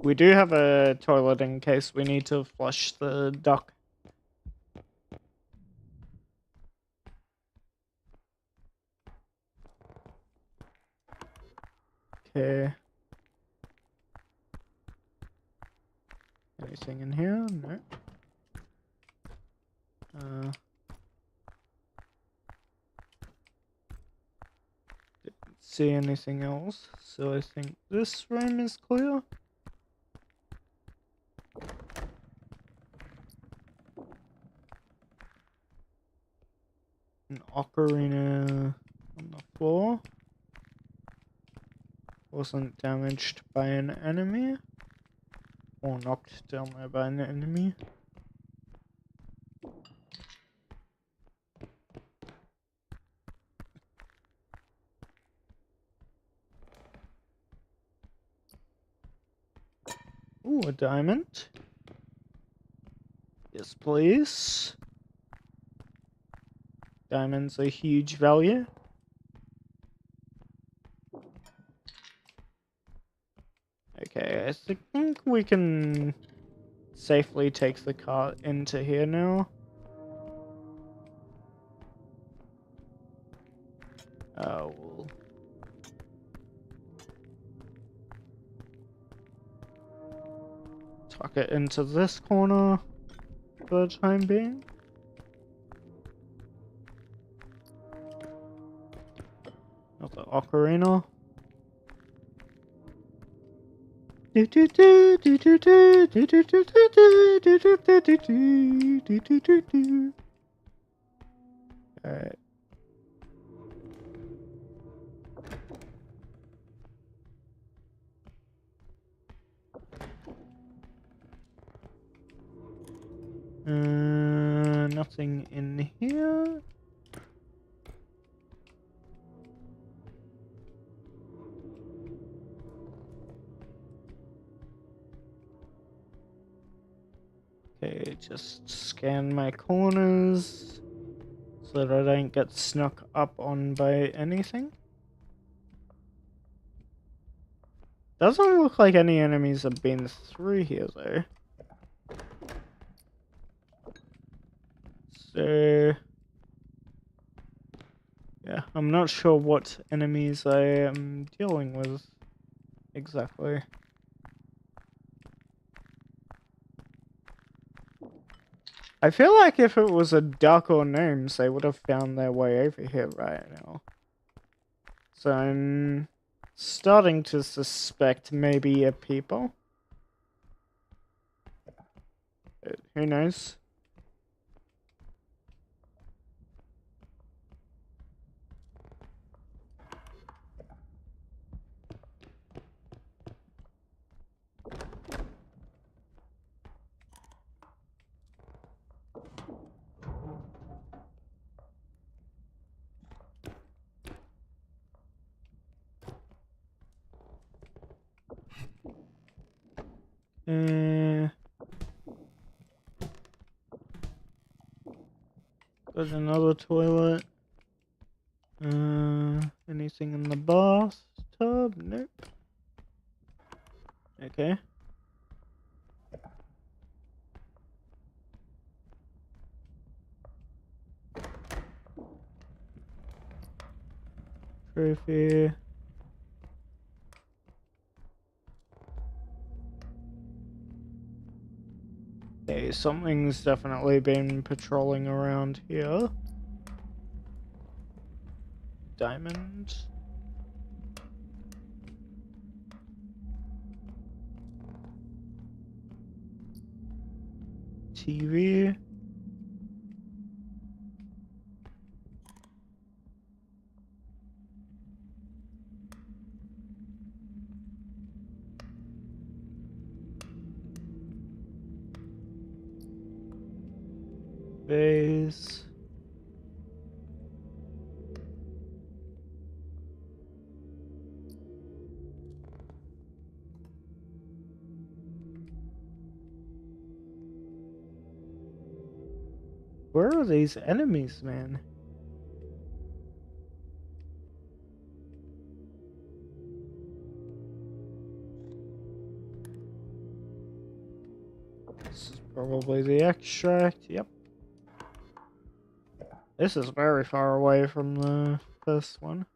We do have a toilet in case we need to flush the duck. Okay. Anything in here? No. Didn't see anything else, so I think this room is clear. An ocarina on the floor. Wasn't damaged by an enemy. Or knocked down there by an enemy. Ooh, a diamond. Yes, please. Diamonds are huge value. Okay, I think we can safely take the cart into here now. We'll tuck it into this corner for the time being. Not the ocarina. Alright. Nothing in here. Just scan my corners so that I don't get snuck up on by anything. Doesn't look like any enemies have been through here though. So yeah, I'm not sure what enemies I am dealing with exactly. I feel like if it was a duck or gnomes, they would have found their way over here right now. So I'm starting to suspect maybe a people. But who knows? There's another toilet. Anything in the bathtub? Nope. Okay. Trophy. Okay, something's definitely been patrolling around here. Diamond. TV. Base. Where are these enemies, man? This is probably the extract. Yep. This is very far away from the first one.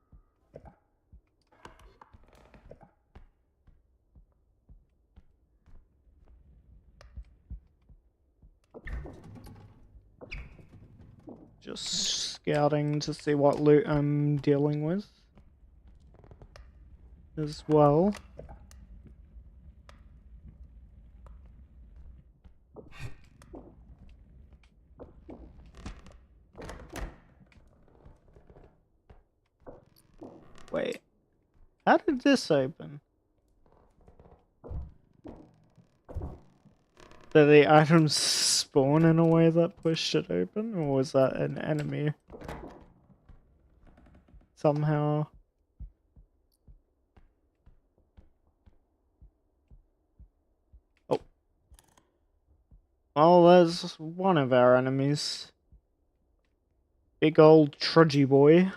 Just scouting to see what loot I'm dealing with as well. Wait, how did this open? Did the items spawn in a way that pushed it open, or was that an enemy? Somehow. Oh. Well, there's one of our enemies. Big old trudgy boy.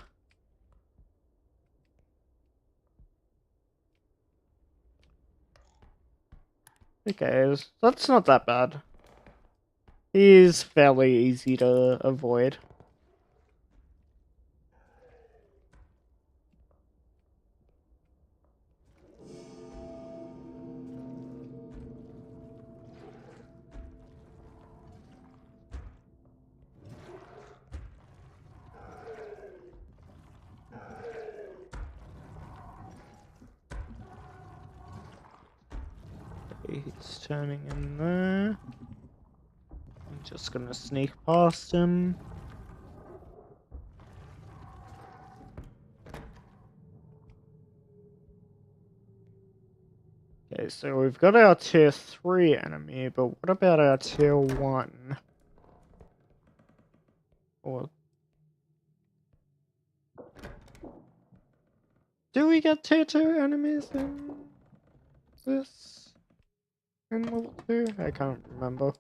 Okay, that's not that bad. He is fairly easy to avoid. He's turning in there. I'm just gonna sneak past him. Okay, so we've got our tier 3 enemy, but what about our tier 1? Or do we get tier 2 enemies in this? In level 2? I can't remember.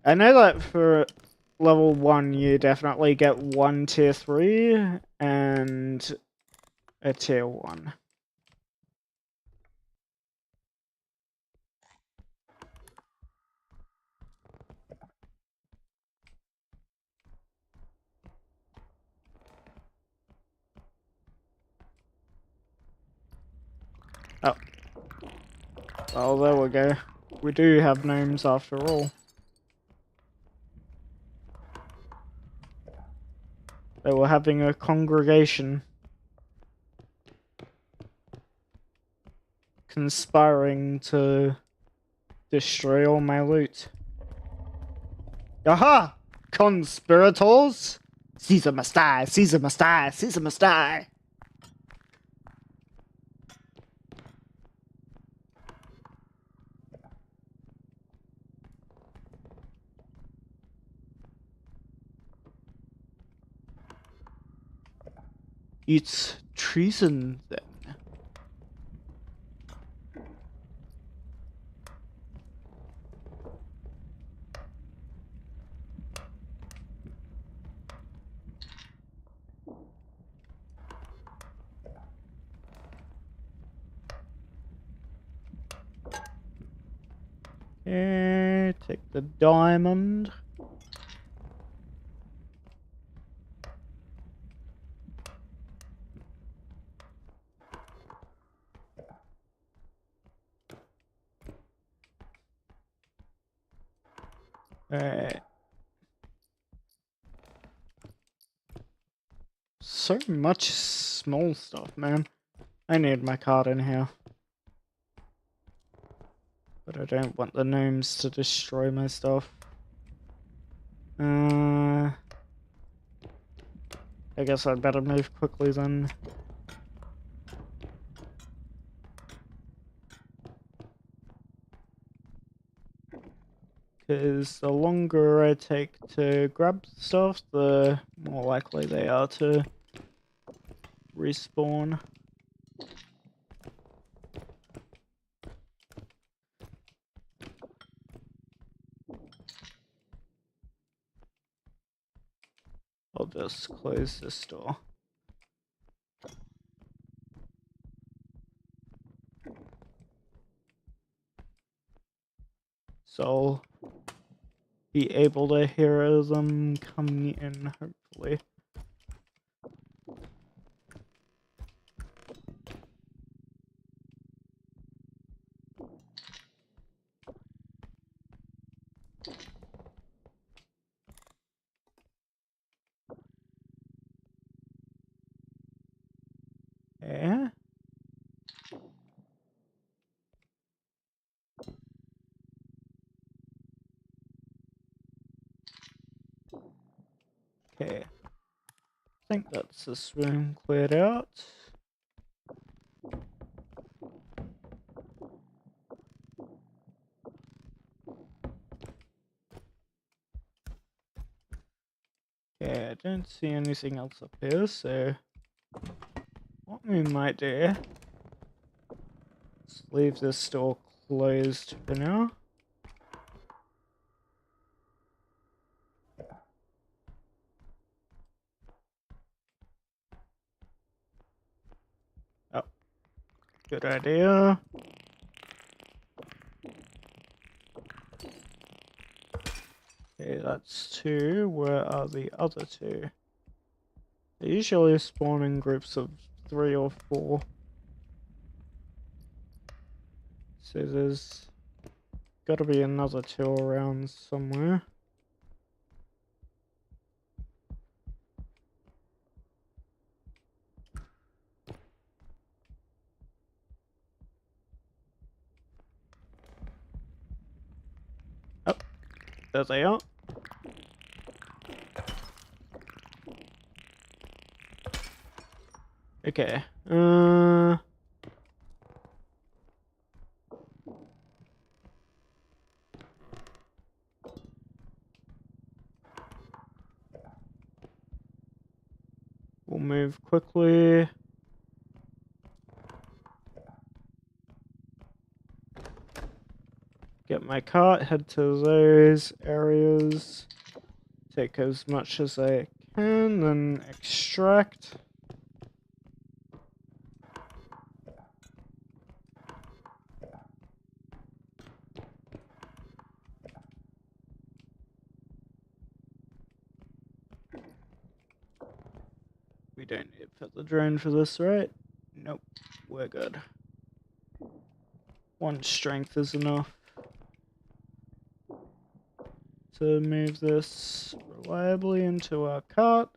I know that for level 1 you definitely get 1 tier 3 and a tier 1. Oh. Well, there we go. We do have gnomes after all. They were having a congregation. Conspiring to destroy all my loot. Aha! Conspirators! Caesar must die! Caesar must die! Caesar must die! It's treason, then. Okay, take the diamond. Alright. So much small stuff, man. I need my card in here. But I don't want the gnomes to destroy my stuff. I guess I'd better move quickly then. Because the longer I take to grab stuff, the more likely they are to respawn. I'll just close this door. So I'll be able to hear them coming in, hopefully. Yeah. Okay. I think that's this room cleared out. Yeah, I don't see anything else up here, so what we might do is leave this door closed for now. Oh, good idea. Okay, that's 2. Where are the other 2? They usually spawn in groups of 3 or 4. So there's gotta be another 2 around somewhere. Oh, there they are. Okay, we'll move quickly. Get Get my cart, head to those areas, take as much as I can, then extract. We don't need to put the drone for this, right? Nope, we're good. 1 strength is enough to move this reliably into our cart.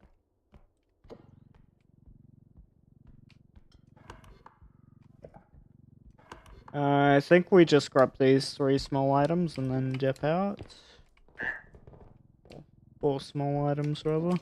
I think we just grab these 3 small items and then dip out. 4 small items, rather.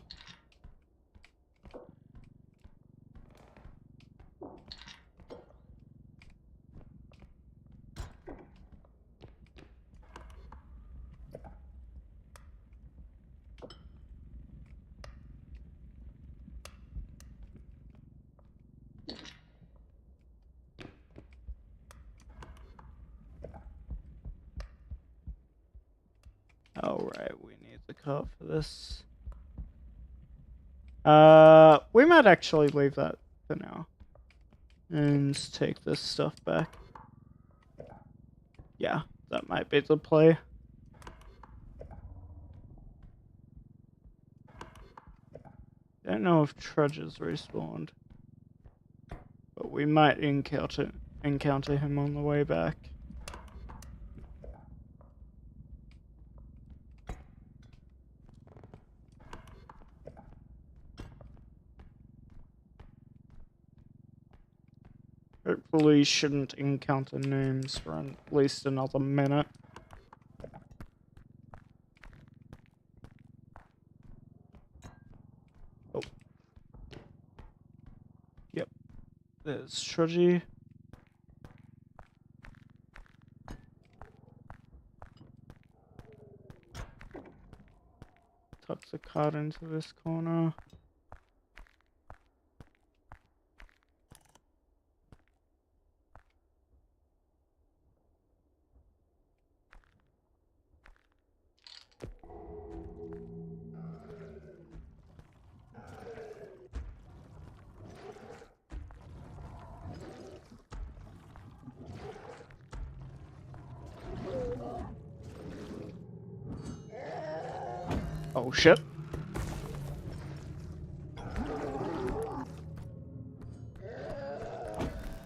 Alright, we need the cart for this. We might actually leave that for now. And take this stuff back. Yeah, that might be the play. Don't know if Trudge's respawned. But we might encounter him on the way back. Hopefully shouldn't encounter names for at least another minute. Oh. Yep. There's Trudgy. Tuck the card into this corner. Oh shit.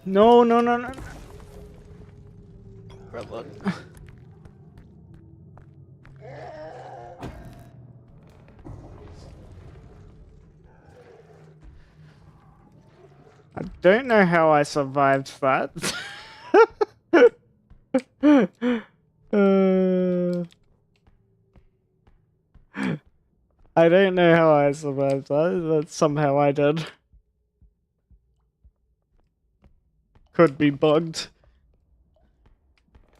No, no, no, no. Brother. I don't know how I survived that. I don't know how I survived that, but somehow I did. Could be bugged.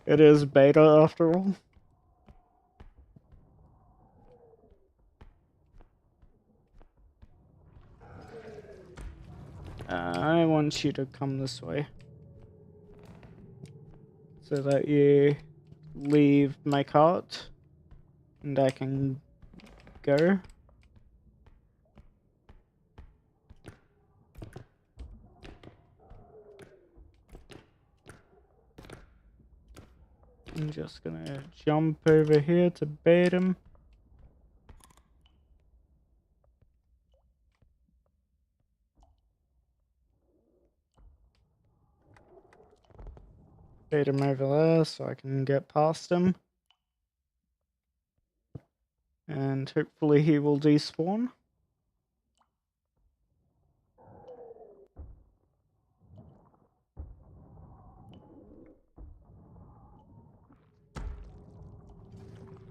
It is beta after all. I want you to come this way. So that you leave my cart. And I can go. I'm just gonna jump over here to bait him. Bait him over there so I can get past him. And hopefully he will despawn.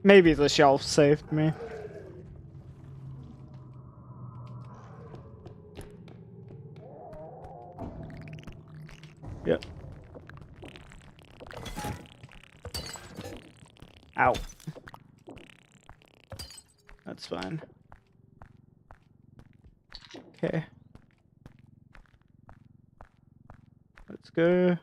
Maybe the shelf saved me. Yep. Ow. That's fine. Okay. Let's go.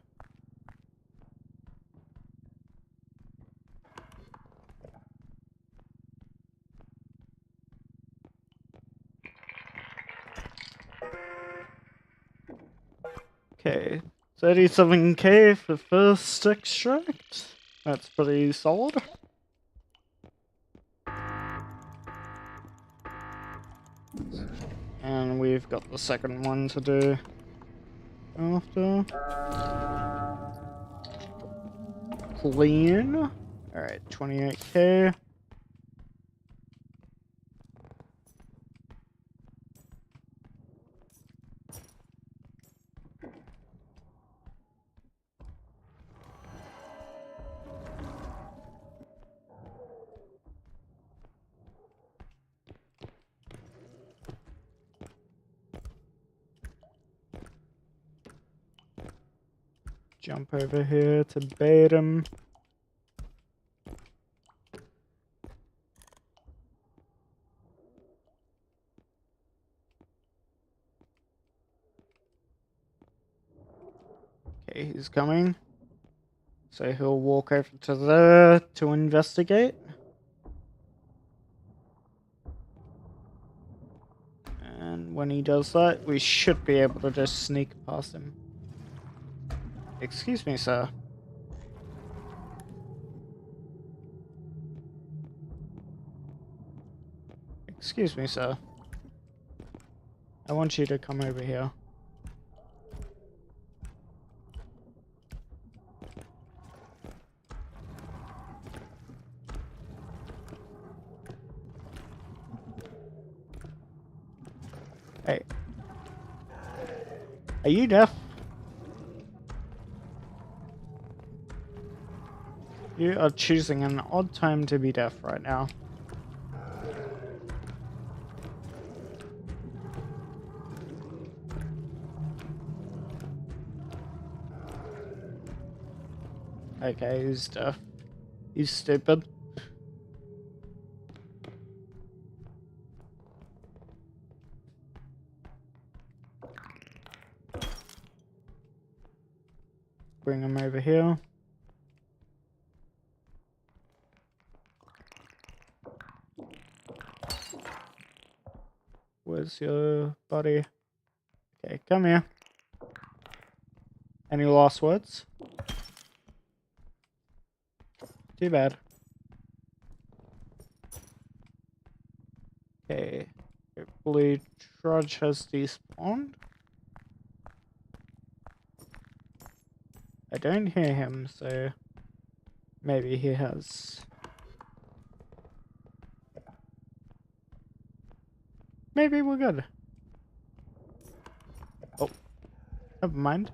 Okay, 37k for first extract. That's pretty solid. And we've got the second one to do after. Clean. Alright, 28k. Jump over here to bait him. Okay, he's coming. So he'll walk over to there to investigate. And when he does that, we should be able to just sneak past him. Excuse me, sir. Excuse me, sir. I want you to come over here. Hey. Are you deaf? You are choosing an odd time to be deaf right now. Okay, he's deaf. He's stupid. Bring him over here. Where's your buddy? Okay, come here. Any last words? Too bad. Okay. Hopefully Trudge has despawned. I don't hear him, so maybe he has. Maybe we're good. Oh, never mind.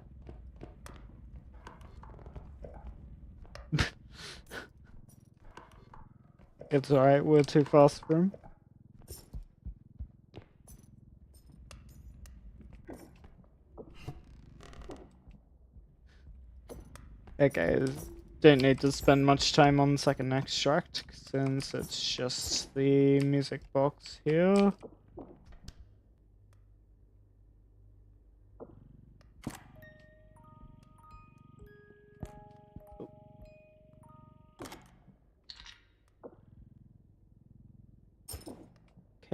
It's alright, we're too fast for him. Okay, don't need to spend much time on second extract since it's just the music box here.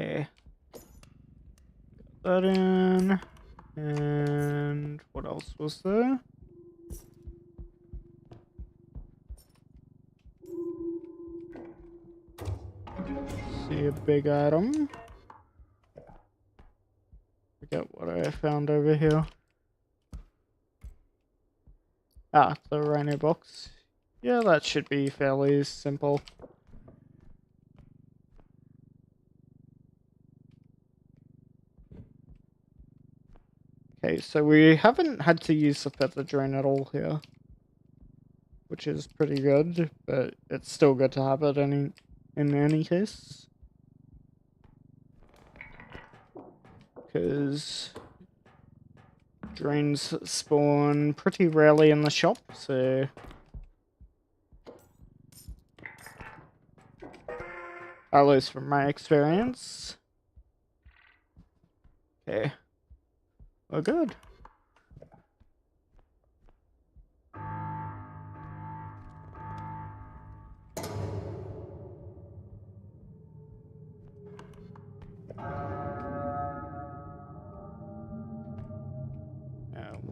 Okay. Got that in. And what else was there? See a big item. Forget what I found over here. Ah, the rhino box. Yeah, that should be fairly simple. Okay, so we haven't had to use the feather drone at all here, which is pretty good, but it's still good to have it in any case. Because drones spawn pretty rarely in the shop, so at least from my experience. Okay, we're good.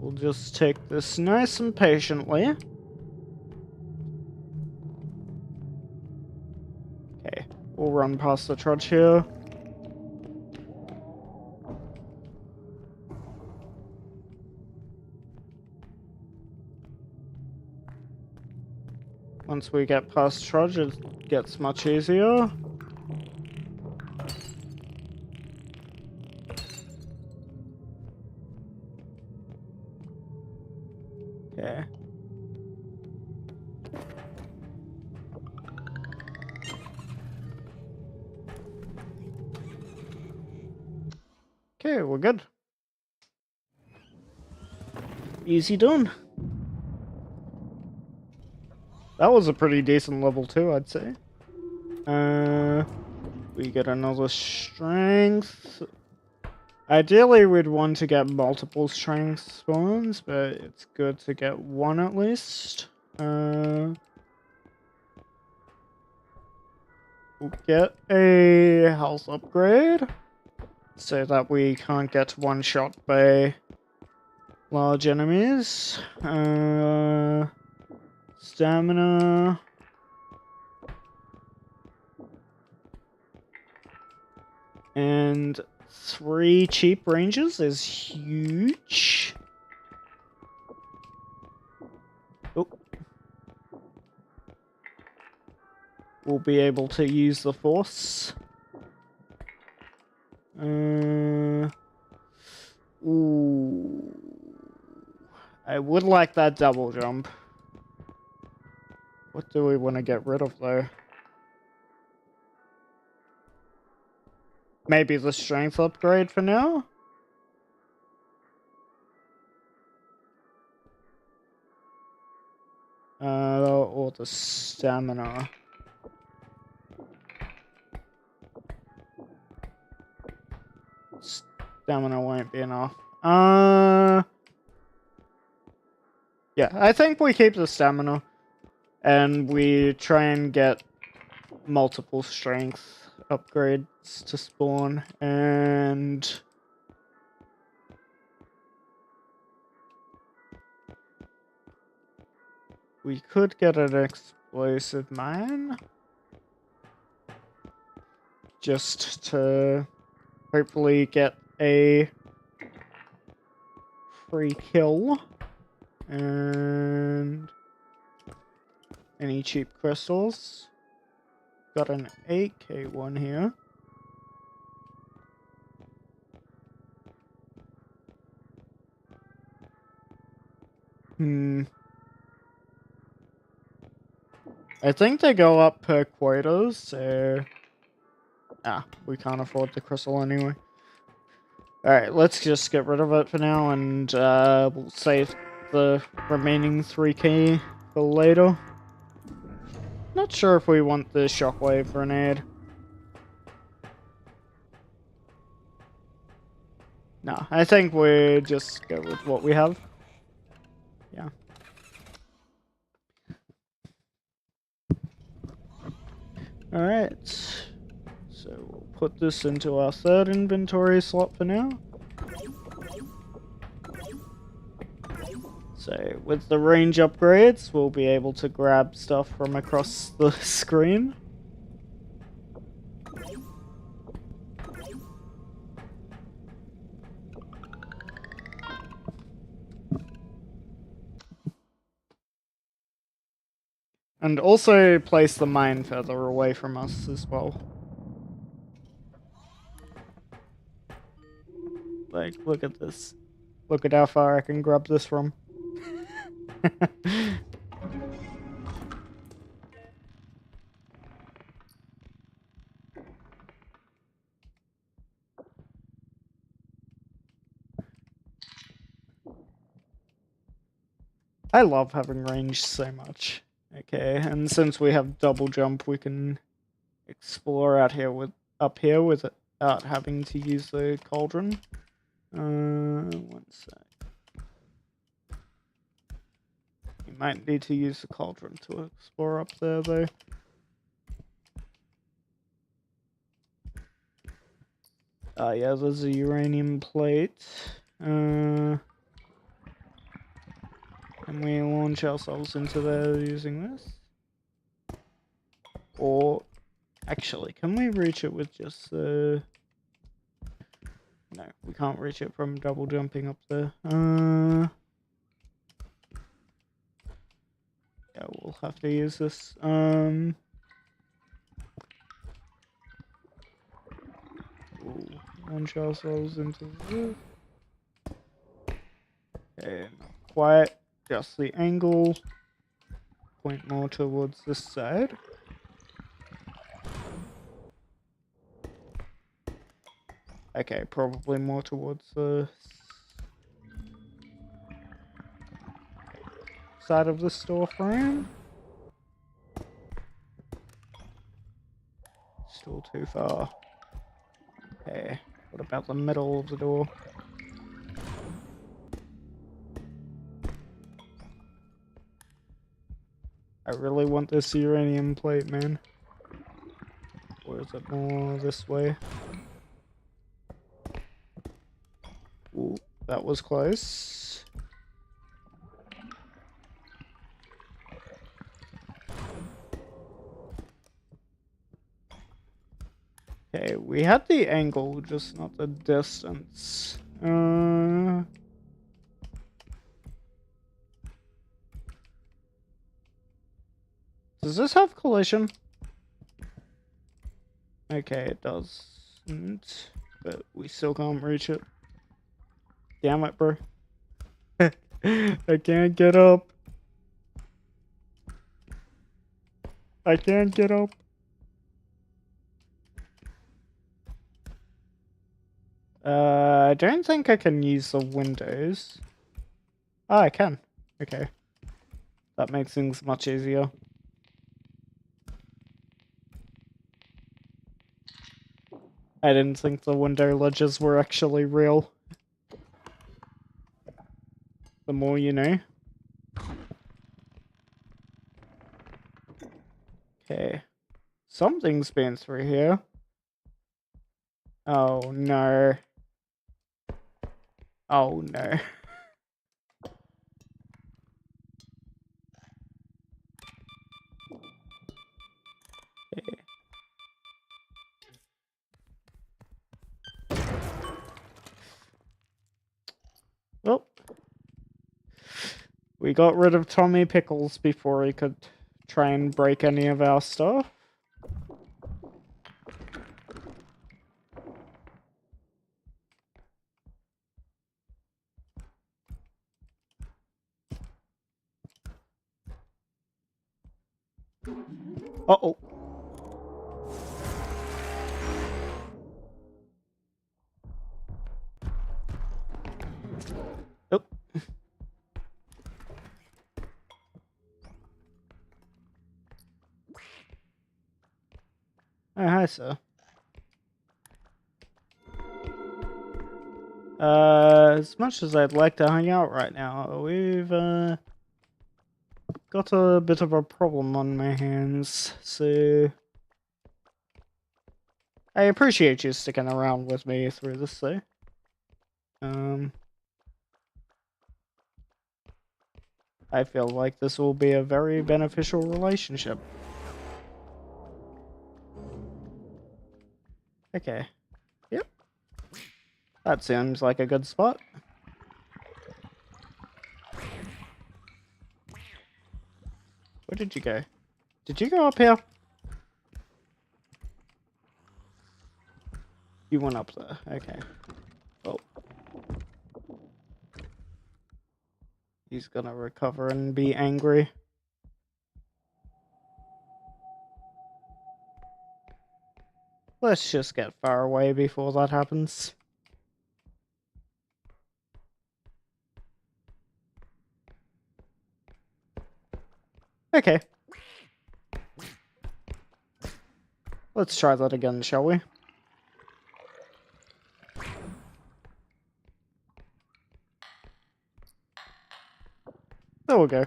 we'll just take this nice and patiently. Okay, we'll run past the trudge here. Once we get past trudge, it gets much easier. Okay. Okay, we're good. Easy done. That was a pretty decent level too, I'd say. We get another strength. Ideally, we'd want to get multiple strength spawns, but it's good to get one at least. We'll get a health upgrade so that we can't get one shot by large enemies. Stamina. And 3 cheap ranges is huge. Oh. We'll be able to use the force. Ooh. I would like that double jump. What do we want to get rid of though? Maybe the strength upgrade for now? Or the stamina. Stamina won't be enough. Yeah, I think we keep the stamina. And we try and get multiple strength upgrades to spawn. And we could get an explosive mine. Just to hopefully get a free kill. And any cheap crystals. Got an 8k one here. I think they go up per quotas, so... we can't afford the crystal anyway. Alright, let's just get rid of it for now, and we'll save the remaining 3k for later. Not sure if we want the shockwave grenade. No, I think we just go with what we have. Yeah. Alright. So we'll put this into our third inventory slot for now. So with the range upgrades, we'll be able to grab stuff from across the screen. And also place the mine further away from us as well. Like, look at this. Look at how far I can grab this from. I love having range so much. Okay, and since we have double jump, we can explore up here without having to use the cauldron. One sec. You might need to use the cauldron to explore up there, though. Yeah, there's a uranium plate. Can we launch ourselves into there using this? Or, actually, can we reach it with just the... No, we can't reach it from double jumping up there. Yeah, we'll have to use this. We'll launch ourselves into this. Okay, not quite. Just the angle. Point more towards this side. Okay, probably more towards the side of the store frame. Still too far. Okay, what about the middle of the door? I really want this uranium plate, man. Or is it more this way? Ooh, that was close. Okay, we had the angle, just not the distance. Does this have collision? Okay, it doesn't. But we still can't reach it. Damn it, bro. I can't get up. I can't get up. I don't think I can use the windows. Oh, I can. Okay. That makes things much easier. I didn't think the window ledges were actually real. The more you know. Okay. Something's been through here. Oh no. Oh no. Okay. Oh. We got rid of Tommy Pickles before he could try and break any of our stuff. Uh-oh. Oh. Oh, hi, sir. As much as I'd like to hang out right now, we've, got a bit of a problem on my hands, so... I appreciate you sticking around with me through this, though. I feel like this will be a very beneficial relationship. Okay. Yep. That seems like a good spot. Where did you go? Did you go up here? You went up there. Okay. Well. He's gonna recover and be angry. Let's just get far away before that happens. Okay. Let's try that again, shall we? There we go.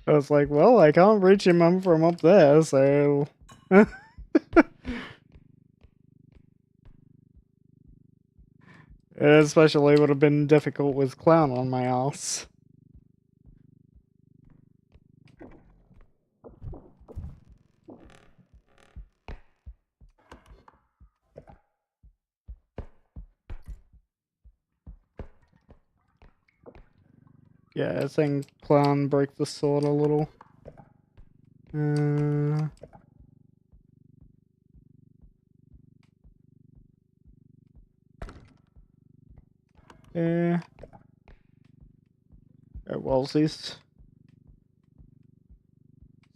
I was like, well, I can't reach him from up there, so... It especially would have been difficult with Clown on my ass. Yeah, I think Clown broke the sword a little. Yeah. Wellsies.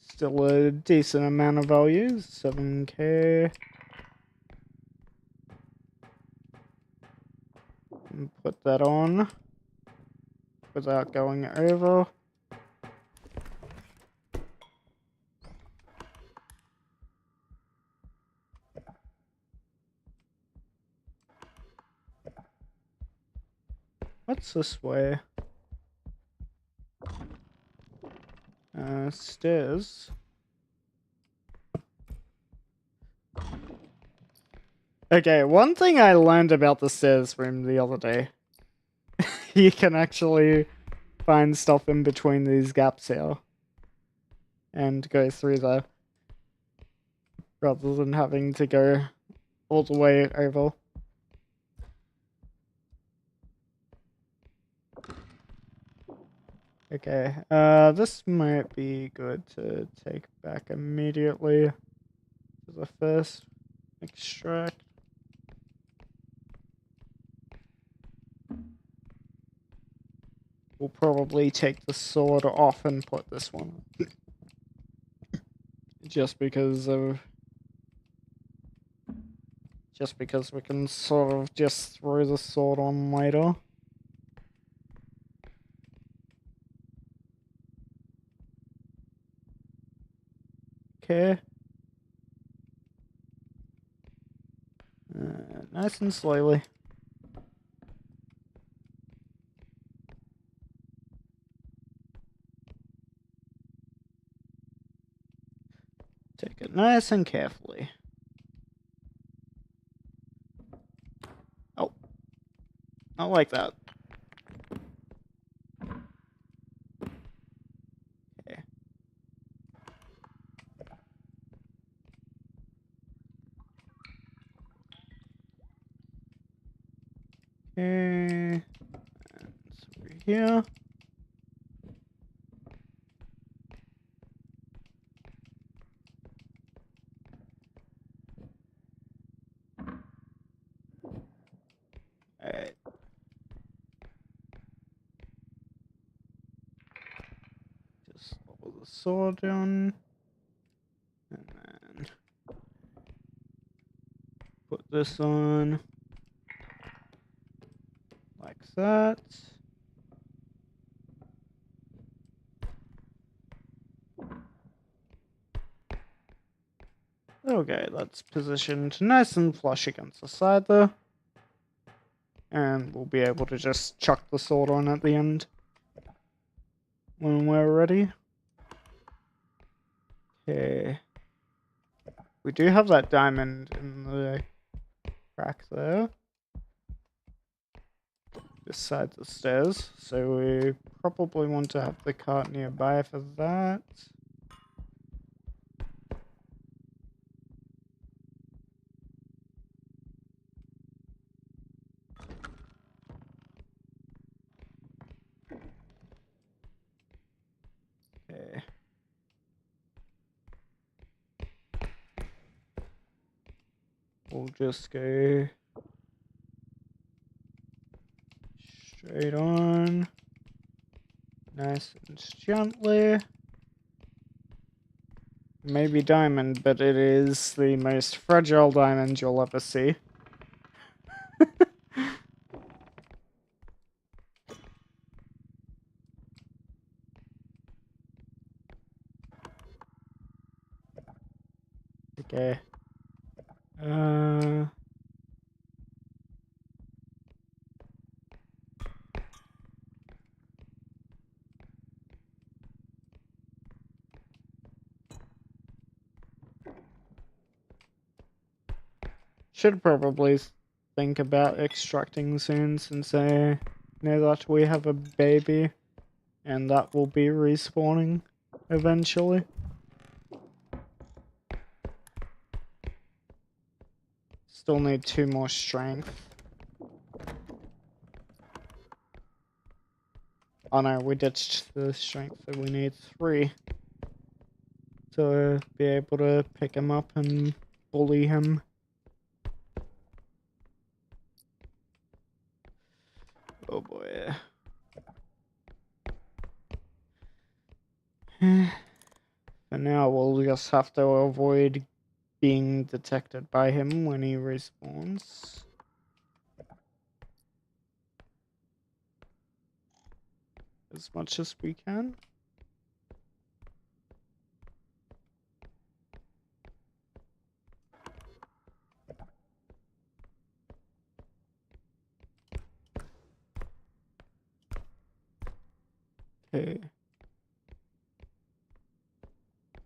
Still a decent amount of values. 7k. And put that on without going over. What's this way? Stairs. Okay, one thing I learned about the stairs room the other day. You can actually find stuff in between these gaps here. And go through there. Rather than having to go all the way over. Okay, this might be good to take back immediately to the first extract. We'll probably take the sword off and put this one. Just because we can sort of just throw the sword on later. Okay. Nice and slowly. Take it nice and carefully. Oh. Not like that. Okay. Okay. It's over here. Alright. Just level the sword down. And then put this on. Like that. Okay, that's positioned nice and flush against the side there. And we'll be able to just chuck the sword on at the end when we're ready. Okay. We do have that diamond in the crack there. Beside the stairs, so we probably want to have the cart nearby for that. Okay. We'll just go straight on. Nice and gently. Maybe diamond, but it is the most fragile diamond you'll ever see. Okay. Should probably think about extracting soon, since I know that we have a baby and that will be respawning eventually. Still need 2 more strength. Oh no, we ditched the strength, so we need 3 to be able to pick him up and bully him. Oh boy. For now, we'll just have to avoid being detected by him when he respawns. As much as we can. Okay.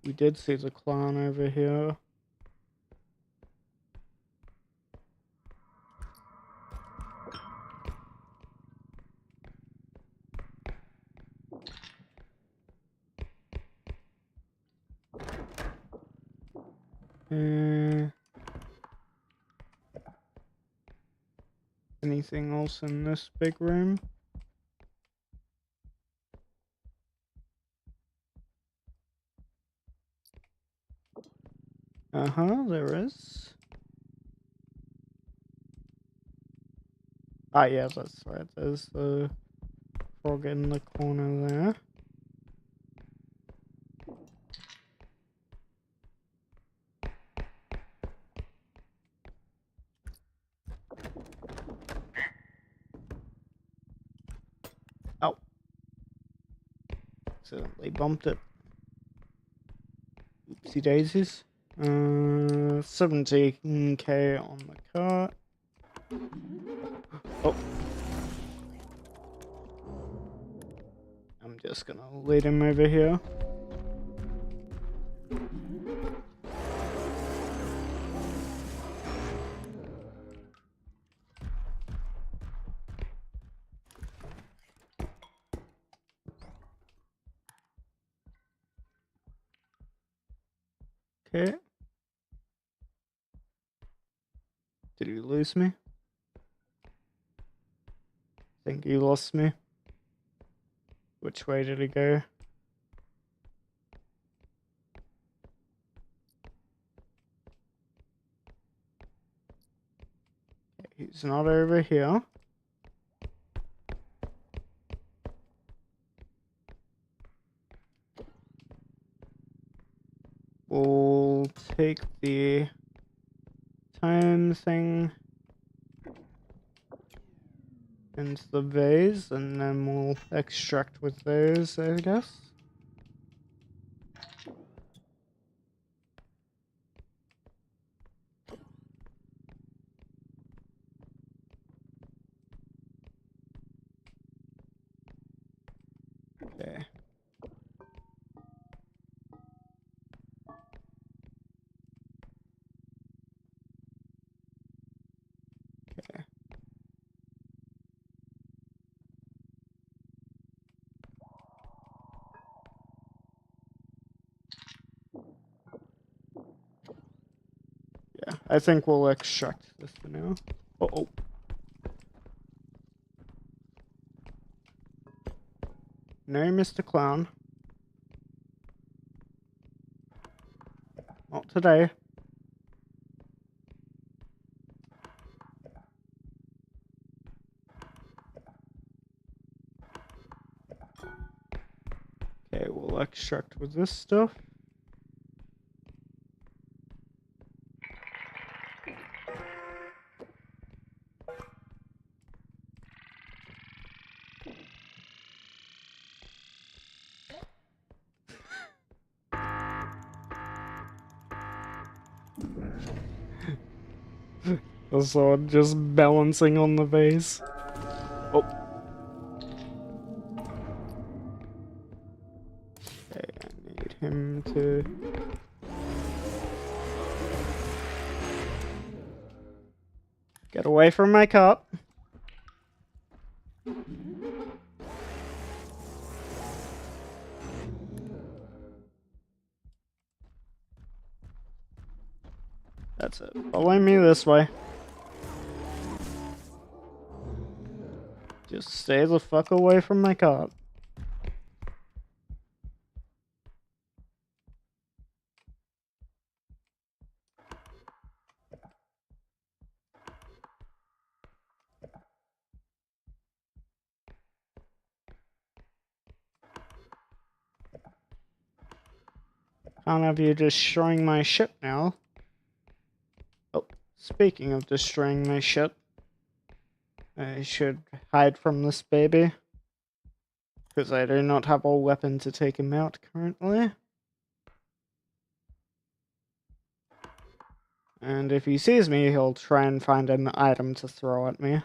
We did see the clown over here. Anything else in this big room? There is. Ah, yeah, that's right. There's the frog in the corner there. Oh. Accidentally bumped it. Oopsie daisies. 17k on the cart. Oh. I'm just gonna lead him over here. Okay. Did he lose me? Think he lost me. Which way did he go? He's not over here. We'll take the time thing into the vase, and then we'll extract with those, I guess. Okay. Okay. Yeah, I think we'll extract this for now. Uh-oh. No, Mr. Clown. Not today. Okay, we'll extract with this stuff. The sword just balancing on the vase. Oh. Okay, I need him to... Get Get away from my cop. That's it. Follow me this way. Just stay the fuck away from my cop. Can't have you destroying my ship now. Oh, speaking of destroying my ship, I should hide from this baby. Because I do not have a weapon to take him out currently. And if he sees me, he'll try and find an item to throw at me.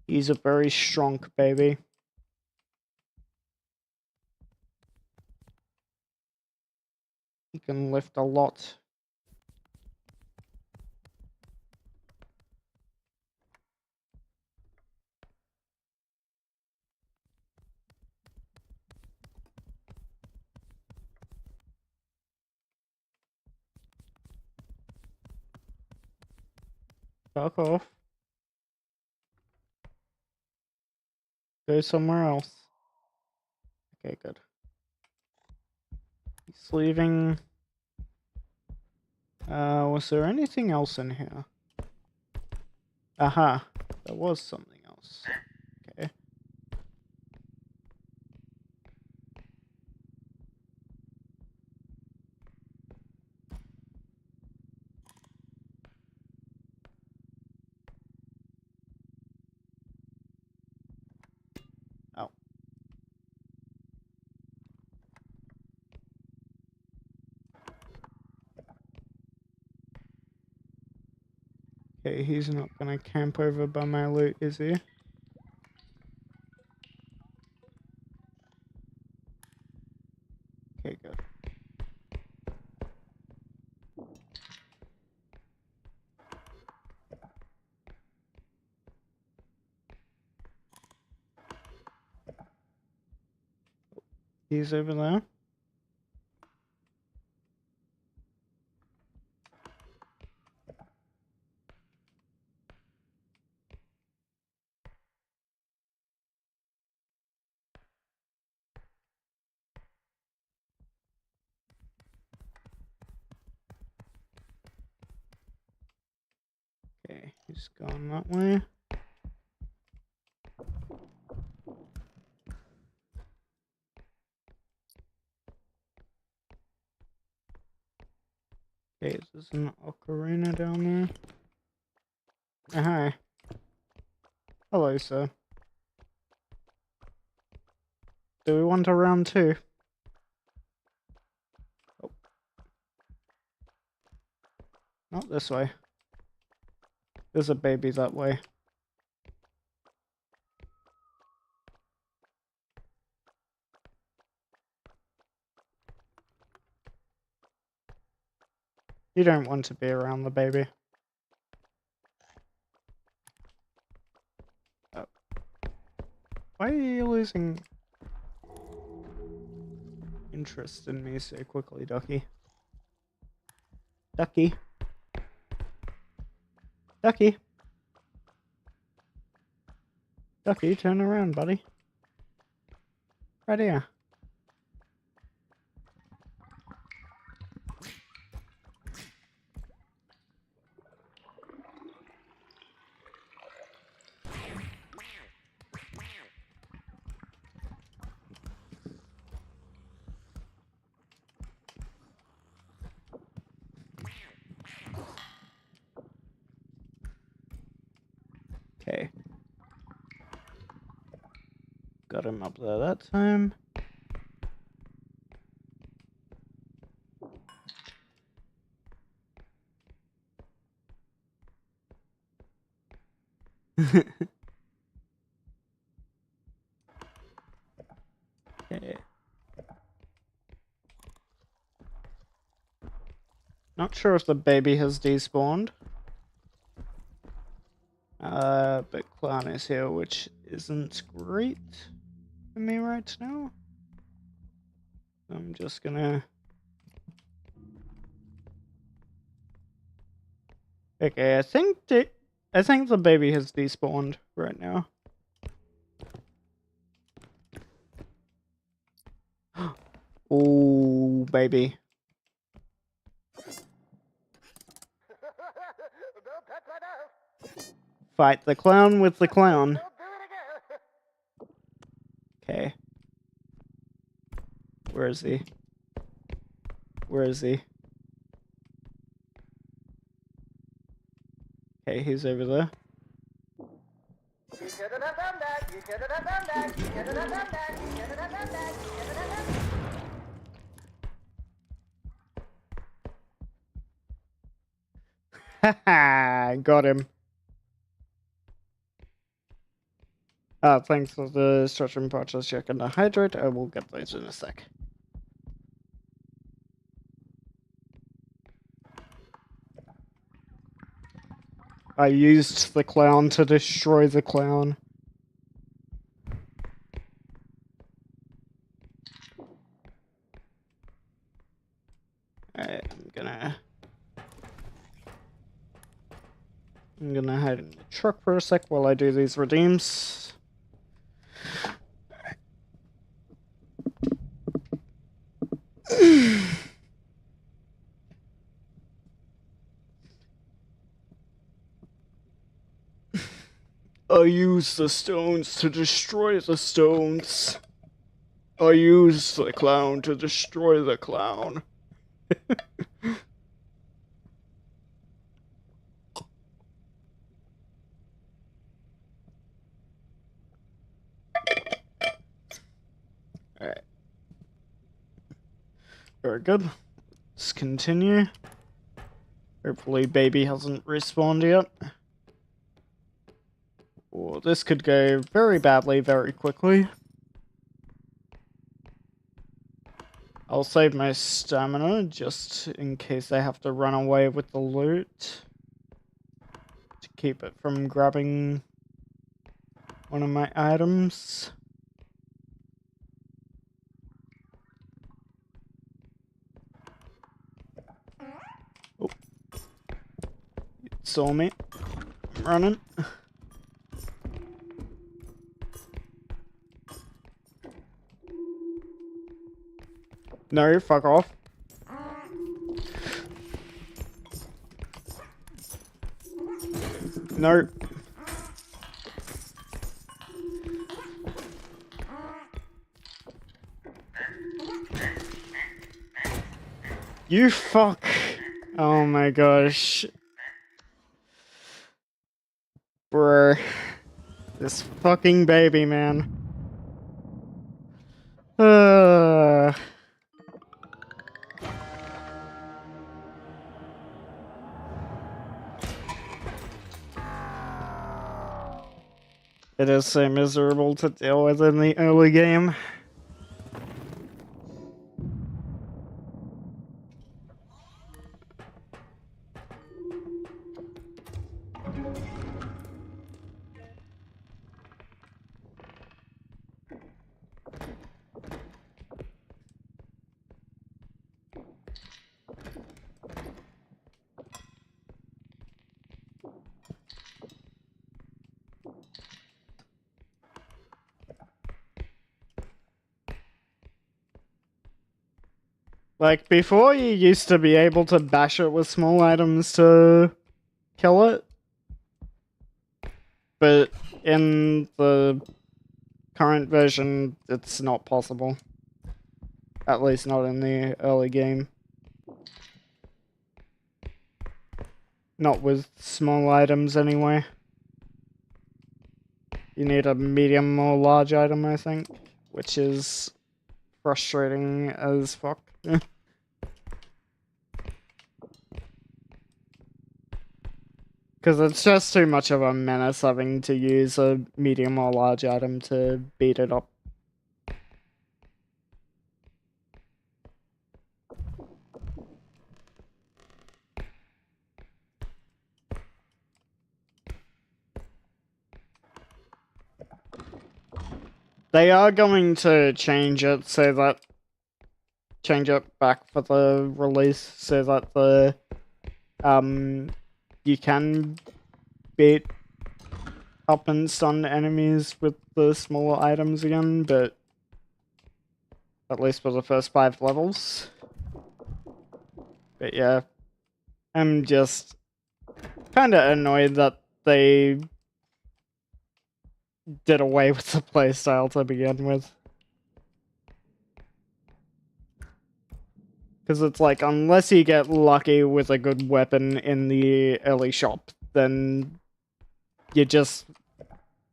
He's a very strong baby. He can lift a lot. Fuck off. Go somewhere else. Okay, good. He's leaving. Was there anything else in here? Aha, there was something else. Okay. Oh. Okay, he's not gonna camp over by my loot, is he? Okay, good. He's over there. Okay, he's gone that way. Okay, there's an ocarina down there. Oh, hi. Hello, sir. Do we want a round two? Oh. Not this way. There's a baby that way. You don't want to be around the baby. Oh. Why are you losing interest in me so quickly, Ducky? Ducky? Ducky? Ducky, turn around, buddy. Right here. Okay. Got him up there that time. Okay. Not sure if the baby has despawned. But Clown is here, which isn't great for me right now. I'm just gonna... Okay, I think the baby has despawned right now. Oh, baby. Fight the clown with the clown. Okay. Where is he? Where is he? Okay, he's over there. You shouldn't have done that. You shouldn't have done that. You shouldn't have done that. You shouldn't have done that. You shouldn't have done that. Haha, got him. Thanks for the structure and purchase check and the hydrate. I will get those in a sec. I used the clown to destroy the clown. Alright, I'm gonna hide in the truck for a sec while I do these redeems. I use the stones to destroy the stones. I use the clown to destroy the clown. Alright. Very good. Let's continue. Hopefully baby hasn't respawned yet. Or this could go very badly very quickly. I'll save my stamina just in case I have to run away with the loot. To keep it from grabbing one of my items. Oh. It saw me. I'm running. No, fuck off. No. You fuck. Oh my gosh. Bruh. This fucking baby, man. It is so miserable to deal with in the early game. Like, before you used to be able to bash it with small items to kill it. But in the current version, it's not possible. At least not in the early game. Not with small items, anyway. You need a medium or large item, I think. Which is frustrating as fuck. Because it's just too much of a menace having to use a medium or large item to beat it up. They are going to change it so that change it back for the release so that the you can beat up and stun enemies with the smaller items again, but at least for the first 5 levels. But yeah, I'm just kinda annoyed that they did away with the playstyle to begin with. Because it's like, unless you get lucky with a good weapon in the early shop, then you just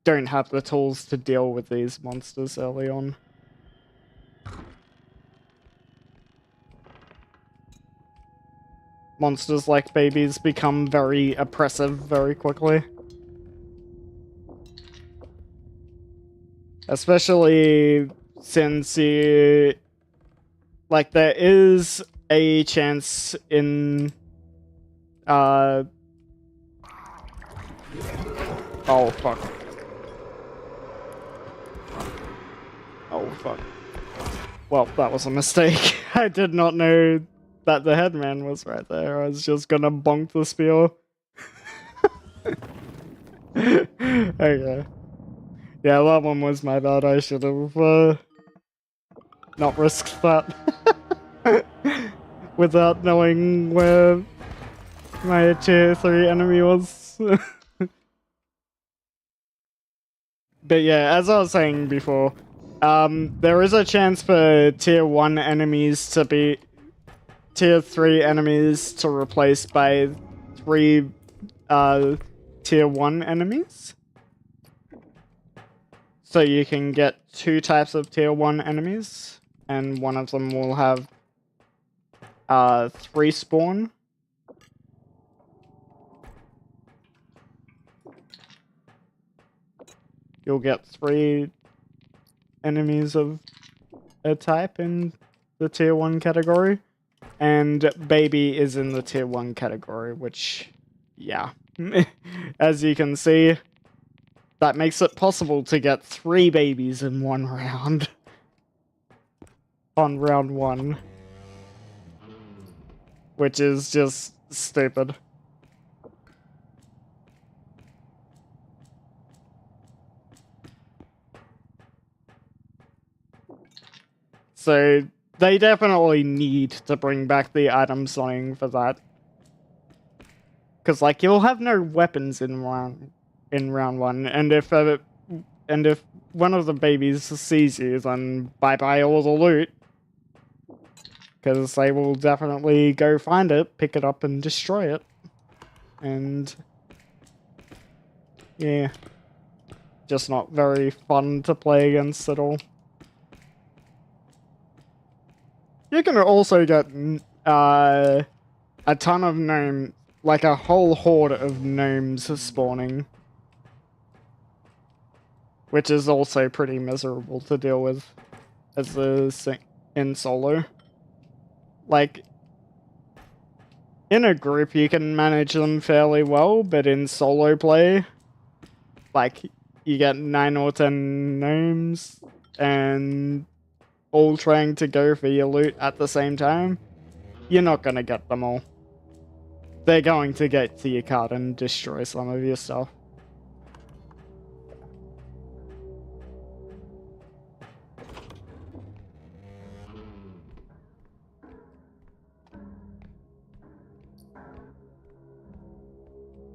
don't have the tools to deal with these monsters early on. Monsters like babies become very oppressive very quickly. Especially since you... Like, there is a chance in... Oh, fuck. Oh, fuck. Well, that was a mistake. I did not know that the headman was right there. I was just gonna bonk the spear. Okay. Yeah, that one was my bad. I should have not risked that. Without knowing where my tier 3 enemy was. But yeah, as I was saying before, there is a chance for tier 1 enemies to be tier 3 enemies to replace by 3 tier 1 enemies. So you can get 2 types of tier 1 enemies, and one of them will have 3 spawn. You'll get 3 enemies of a type in the tier 1 category, and baby is in the tier 1 category, which, yeah. As you can see, that makes it possible to get 3 babies in one round. On round 1. Which is just stupid. So, they definitely need to bring back the item slaying for that. Because, like, you'll have no weapons in round 1, and if one of the babies sees you, then bye-bye all the loot. Because they will definitely go find it, pick it up, and destroy it. And... yeah. Just not very fun to play against at all. You can also get a ton of gnome, like a whole horde of gnomes spawning. Which is also pretty miserable to deal with in solo. Like, in a group you can manage them fairly well, but in solo play, like, you get 9 or 10 gnomes, and all trying to go for your loot at the same time, you're not gonna get them all. They're going to get to your cart and destroy some of your stuff.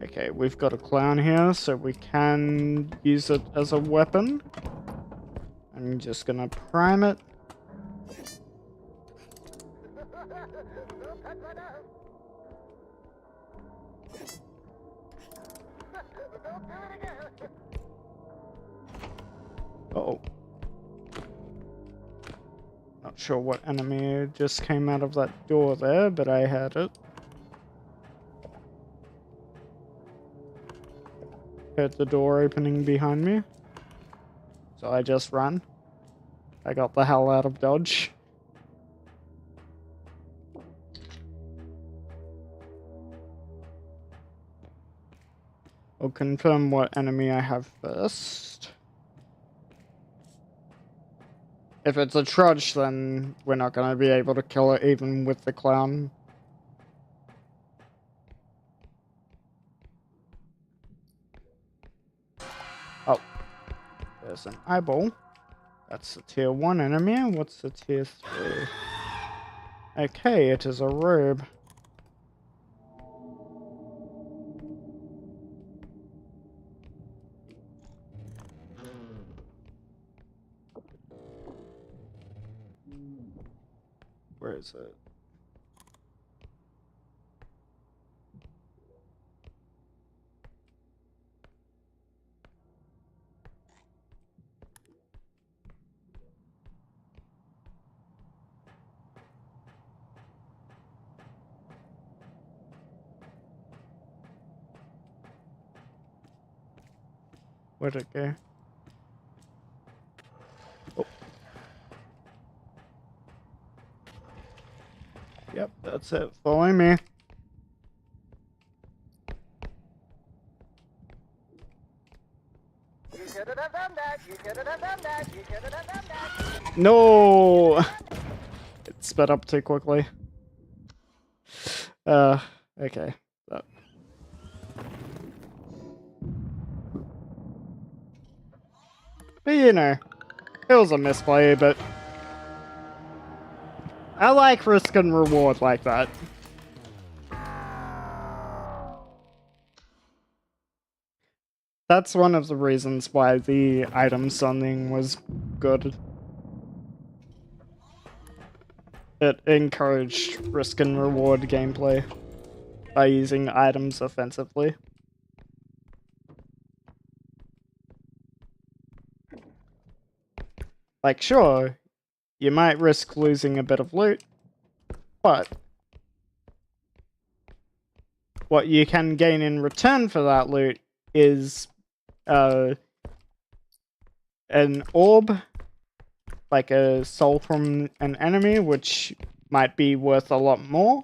Okay, we've got a clown here, so we can use it as a weapon. I'm just gonna prime it. Uh-oh. Not sure what enemy just came out of that door there, but I had it. heard the door opening behind me. So I just ran. I got the hell out of Dodge. I'll confirm what enemy I have first. If it's a trudge, then we're not going to be able to kill it even with the clown. Oh. There's an eyeball. That's a tier 1 enemy. What's a tier 3? Okay, it is a robe. Where is it? Where'd it go? Oh. Yep, that's it. Follow me. You should have done that. You should have done that. You should have done that. No! It sped up too quickly. Okay. But you know, it was a misplay, but I like risk and reward like that. That's one of the reasons why the item summoning was good. It encouraged risk and reward gameplay by using items offensively. Like, sure, you might risk losing a bit of loot, but what you can gain in return for that loot is an orb, like a soul from an enemy, which might be worth a lot more,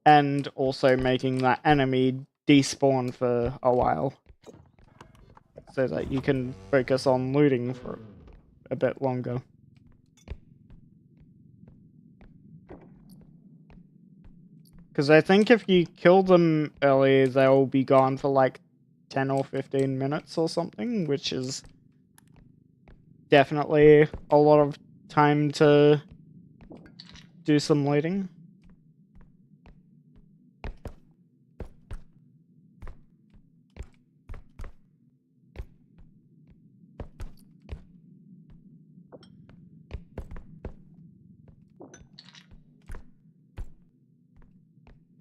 and also making that enemy despawn for a while, so that you can focus on looting for a bit longer. Because I think if you kill them early, they'll be gone for like 10 or 15 minutes or something, which is definitely a lot of time to do some looting.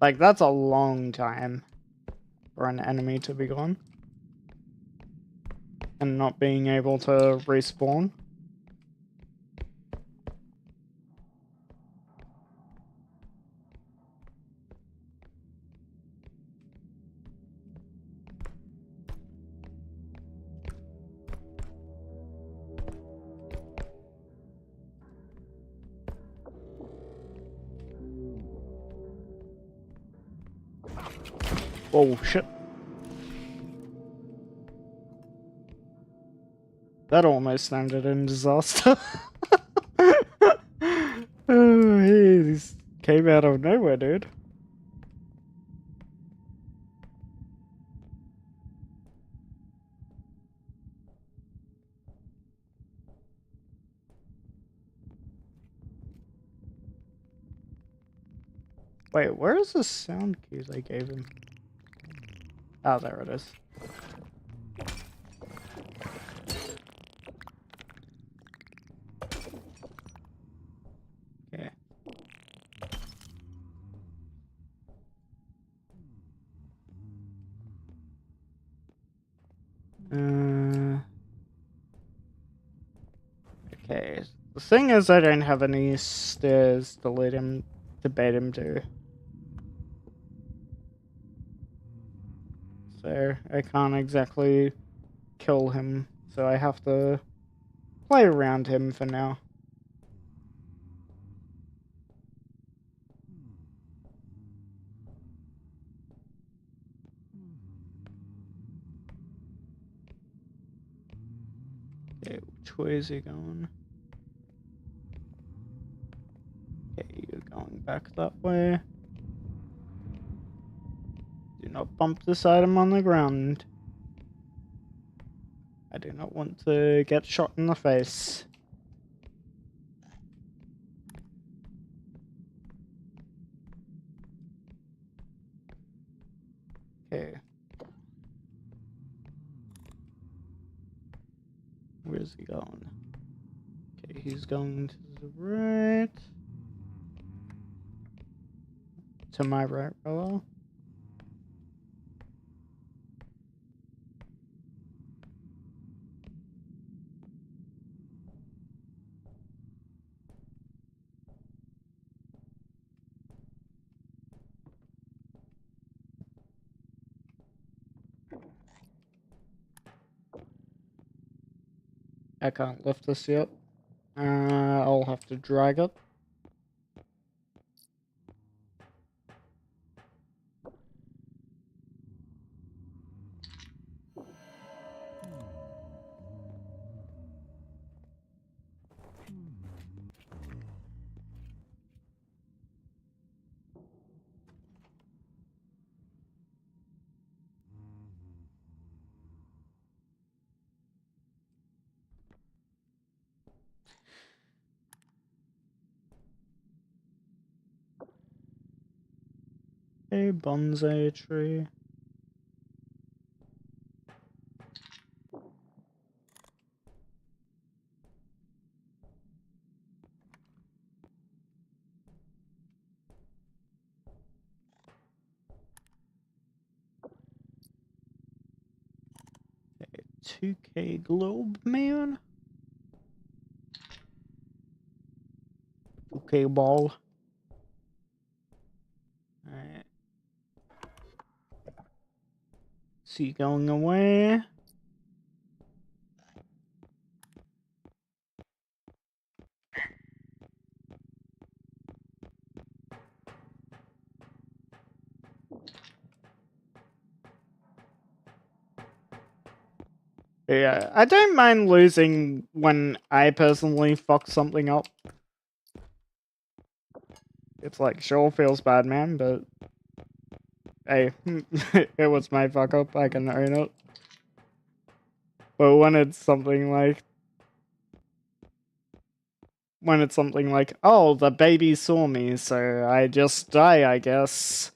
Like, that's a long time for an enemy to be gone and not being able to respawn. Oh shit. That almost ended in disaster. Oh, he came out of nowhere, dude. Wait, where is the sound cues I gave him? Oh, there it is. Okay. Okay. The thing is, I don't have any stairs to lead him to bait him to. So So I can't exactly kill him, so I have to play around him for now. Okay, which way is he going? Okay, you're going back that way. Do not bump this item on the ground. I do not want to get shot in the face. Okay. Where's he going? Okay, he's going to the right. To my right, brother. I can't lift this yet. I'll have to drag it. A bonsai tree. A 2K globe, man. 2K ball. Alright. See, going away. Yeah, I don't mind losing when I personally fuck something up. It's like, sure, feels bad, man, but hey, it was my fuck up, I can own it. But when it's something like, oh, the baby saw me, so I just die, I guess.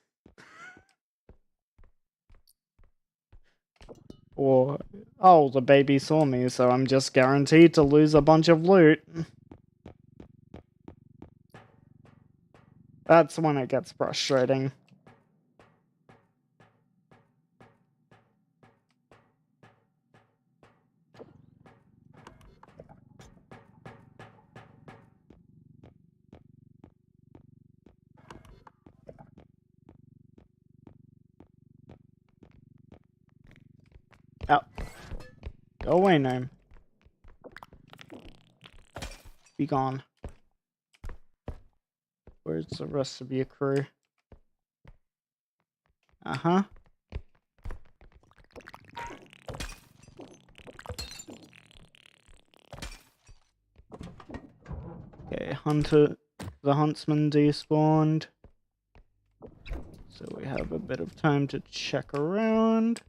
Or, oh, the baby saw me, so I'm just guaranteed to lose a bunch of loot. That's when it gets frustrating. Oh. Go away, gnome. Be gone. Where's the rest of your crew? Uh-huh. Okay, the huntsman despawned. So we have a bit of time to check around.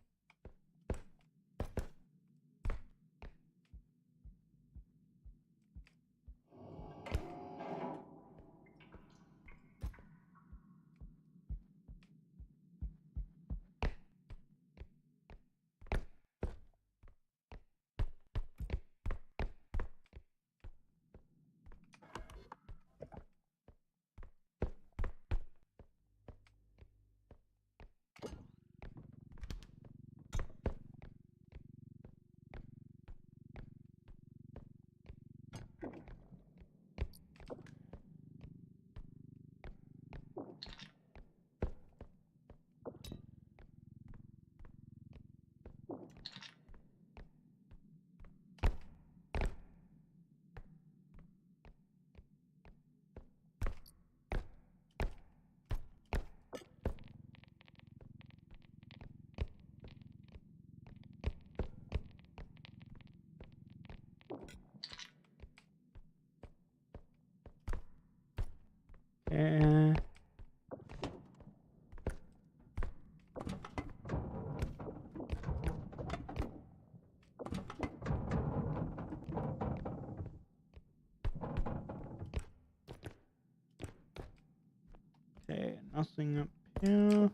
Nothing up here.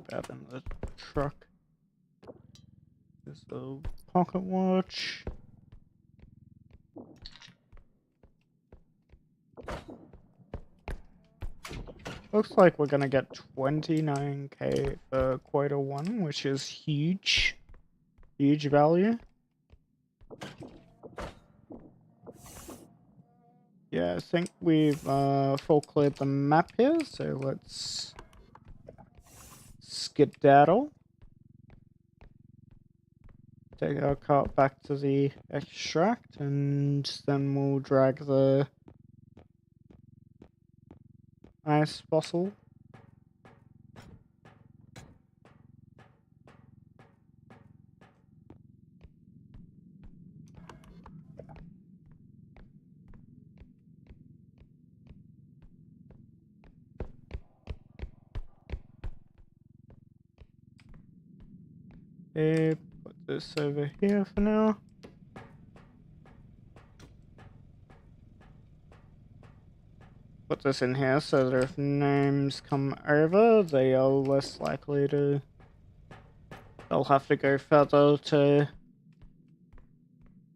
About in the truck. This little pocket watch. Looks like we're gonna get 29k for Quota 1, which is huge. Huge value. Yeah, I think we've full cleared the map here, so let's skedaddle. Take our cart back to the extract, and then we'll drag the ice fossil. Okay, put this over here for now. Put this in here so that if names come over, they are less likely to... They'll have to go further to...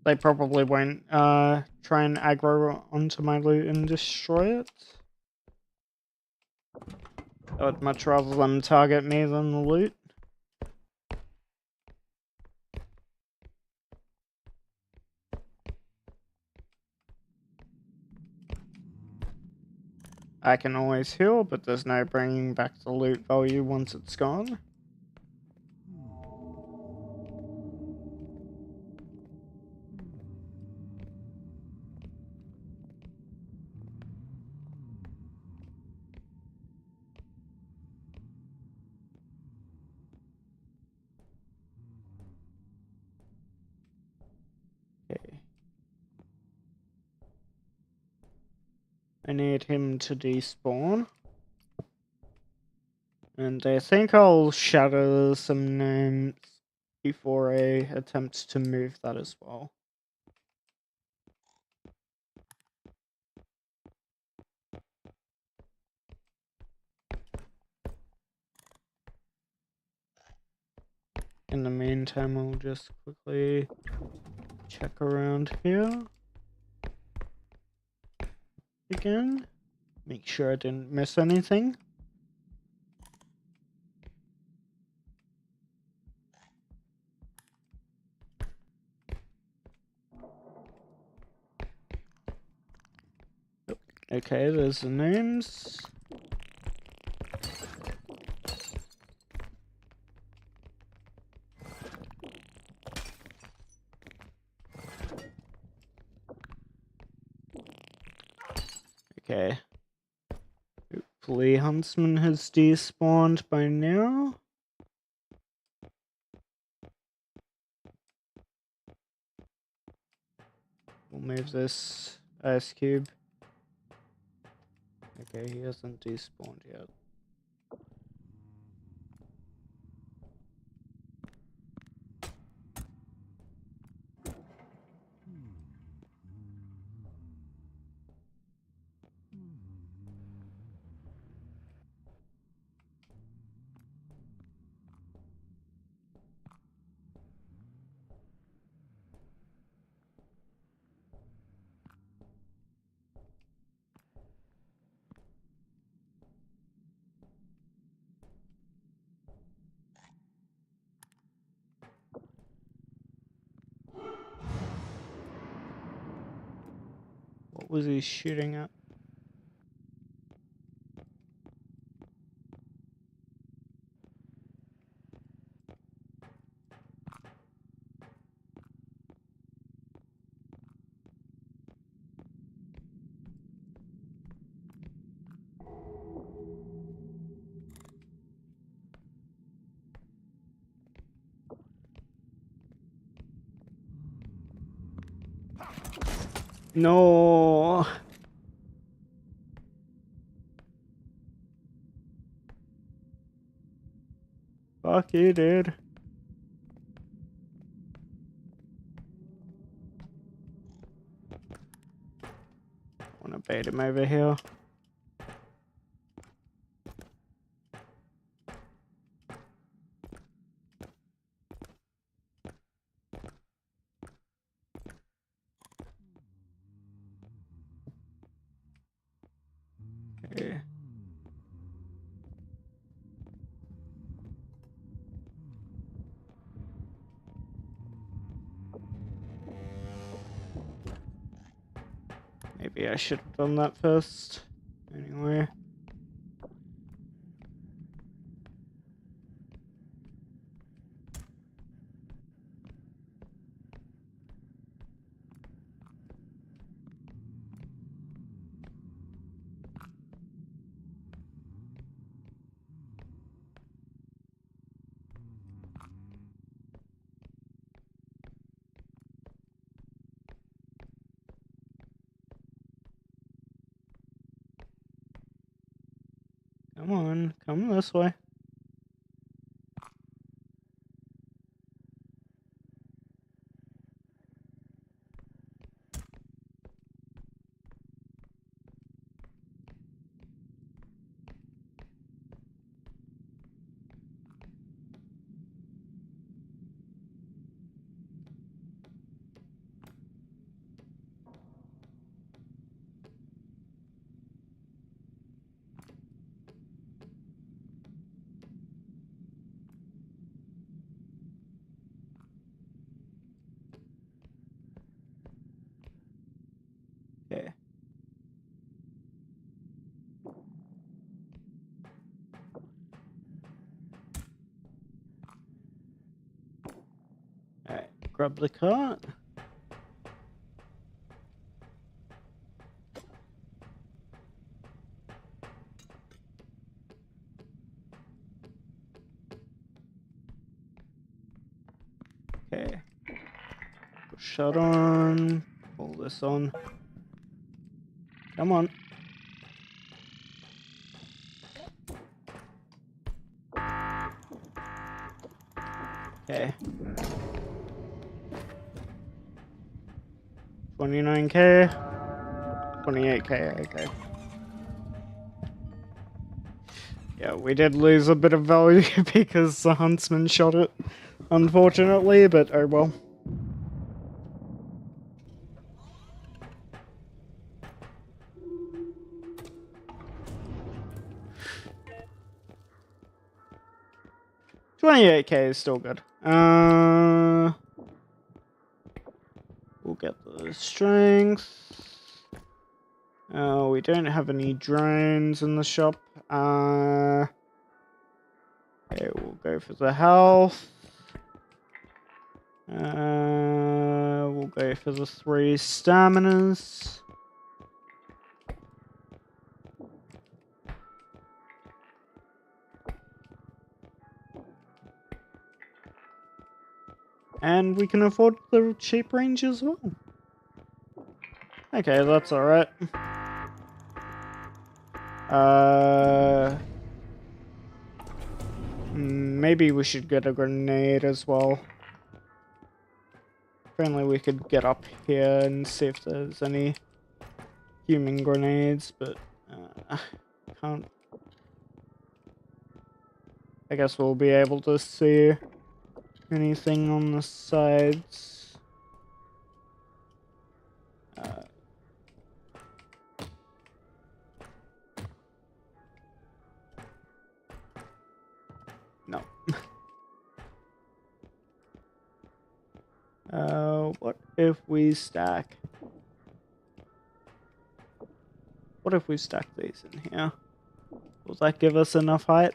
They probably won't try and aggro onto my loot and destroy it. I would much rather them target me than the loot. I can always heal, but there's no bringing back the loot value once it's gone. Okay. I need him to despawn. And I think I'll shatter some names before I attempt to move that as well. In the meantime, I'll just quickly check around here again. Make sure I didn't miss anything. Okay, there's the names. Okay. Hopefully Huntsman has despawned by now. We'll move this ice cube. Okay, he hasn't despawned yet. What was he shooting at? No. Fuck you, dude. Wanna bait him over here. Maybe I should have done that first. Anyway. Come on, come this way. Okay. Alright, grab the cart. Okay. Push that on. Pull this on. Come on. Okay. 29k. 28k, okay. Yeah, we did lose a bit of value because the huntsman shot it, unfortunately, but oh well. $28k is still good. We'll get the strength. We don't have any drones in the shop. Okay, we'll go for the health. We'll go for the 3 staminas. And we can afford the cheap range as well. Okay, that's alright. Maybe we should get a grenade as well. If only we could get up here and see if there's any human grenades, but can't. I guess we'll be able to see anything on the sides. No. What if we stack? What if we stack these in here? Will that give us enough height?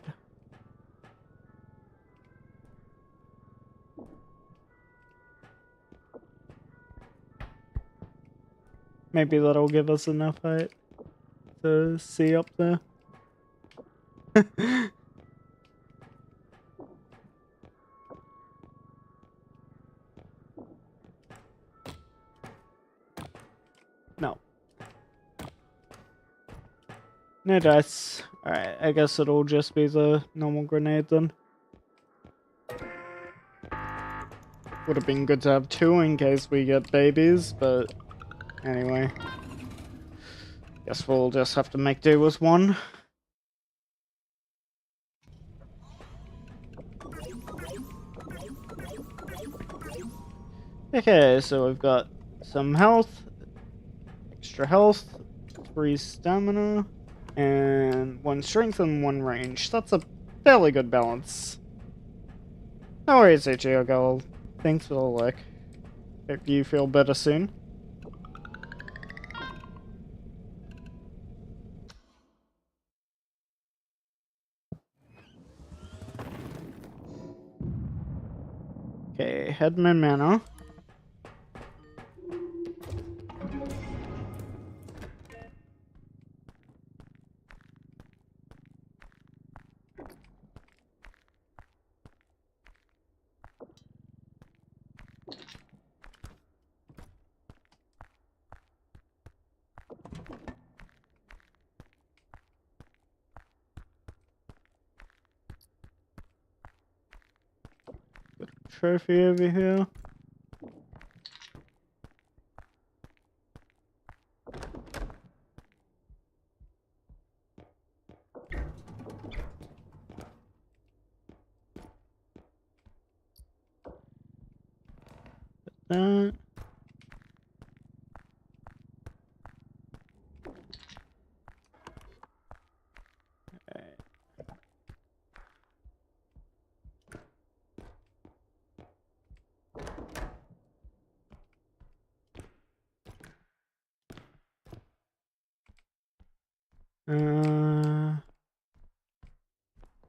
Maybe that'll give us enough height to see up there. No. No dice. Alright, I guess it'll just be the normal grenade then. Would have been good to have 2 in case we get babies, but anyway. Guess we'll just have to make do with 1. Okay, so we've got some health, extra health, 3 stamina, and 1 strength and 1 range. That's a fairly good balance. No worries, Ichigo. Thanks for the look. Hope you feel better soon. Headman Manor. Got a trophy over here. That.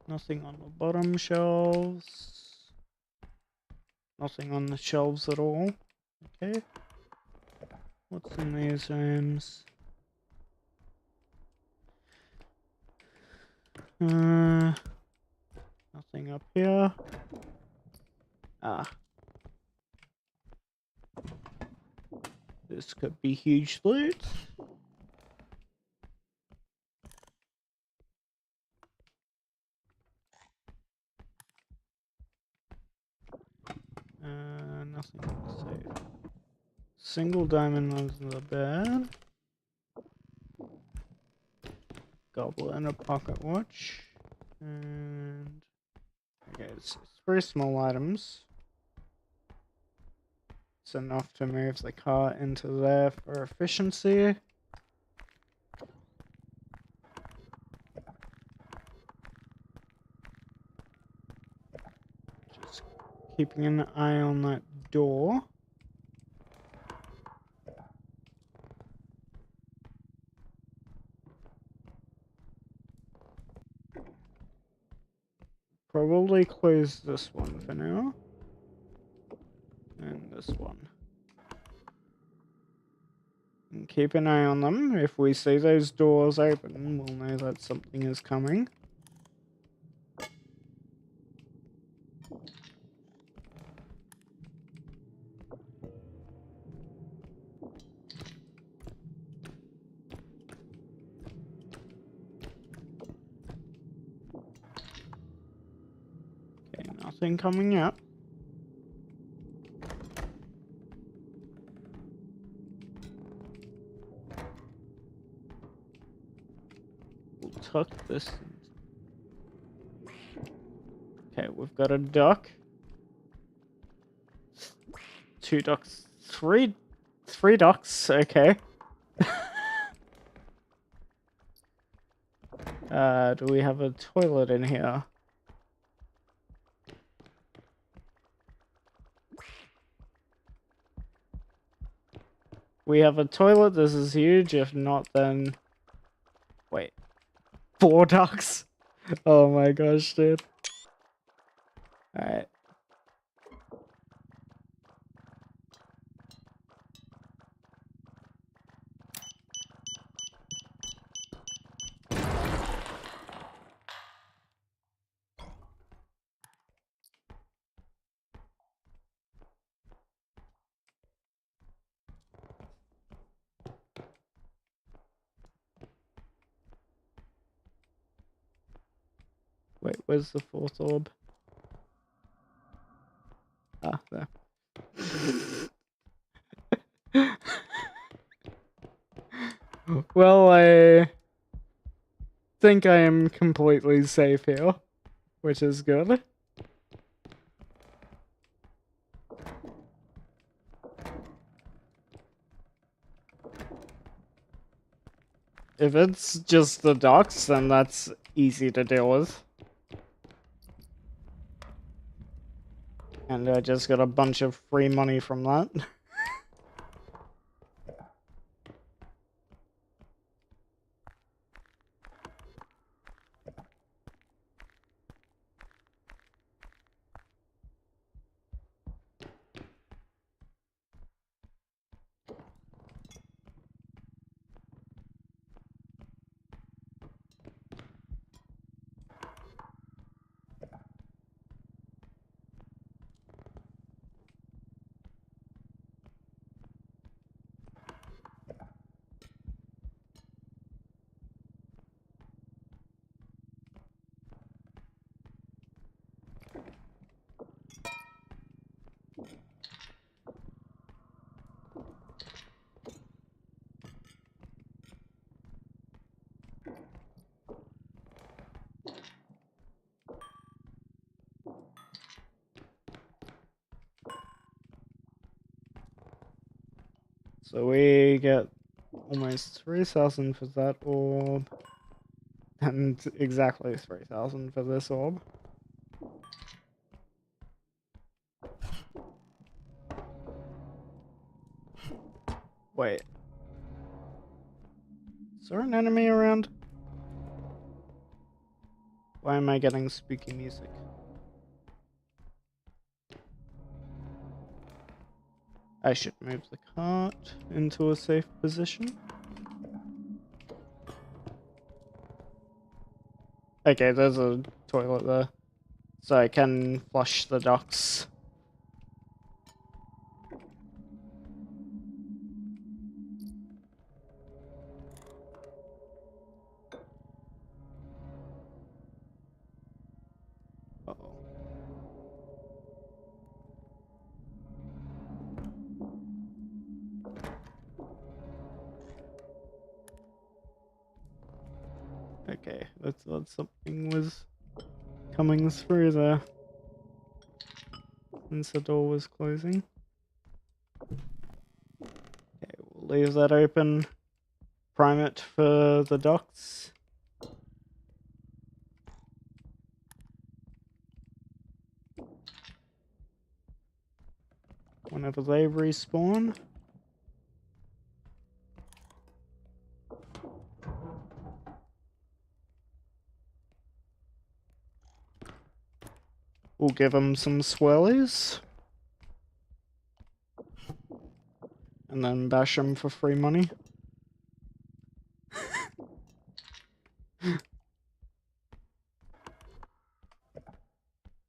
Nothing on the bottom shelves. Nothing on the shelves at all. Okay. What's in these rooms? Nothing up here. Ah. This could be huge loot. Nothing to save. Single diamond under the bed. Goblin, a pocket watch. And okay, it's 3 small items. It's enough to move the car into there for efficiency. Just keeping an eye on that door. Probably close this one for now. And this one. And keep an eye on them. If we see those doors open, we'll know that something is coming. Okay, nothing coming up. We'll tuck this. Okay, we've got a duck. 2 ducks. 3 ducks, okay. Do we have a toilet in here? We have a toilet, this is huge. If not, then... Wait. 4 ducks? Oh my gosh, dude. Alright. Wait, where's the 4th orb? Ah, there. Well, I think I am completely safe here, which is good. If it's just the docks, then that's easy to deal with. And I just got a bunch of free money from that. So we get almost 3,000 for that orb, and exactly 3,000 for this orb. Wait. Is there an enemy around? Why am I getting spooky music? I should move the cart into a safe position. Okay, there's a toilet there. So I can flush the ducts. Uh-oh. Okay, I thought something was coming through there. Since the door was closing. Okay, we'll leave that open. Prime it for the ducts. Whenever they respawn. We'll give them some swirlies. And then bash them for free money.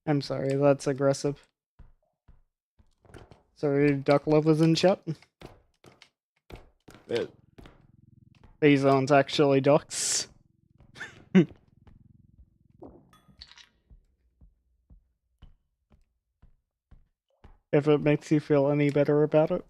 I'm sorry, that's aggressive. Sorry, duck lovers in chat. But these aren't actually ducks. If it makes you feel any better about it.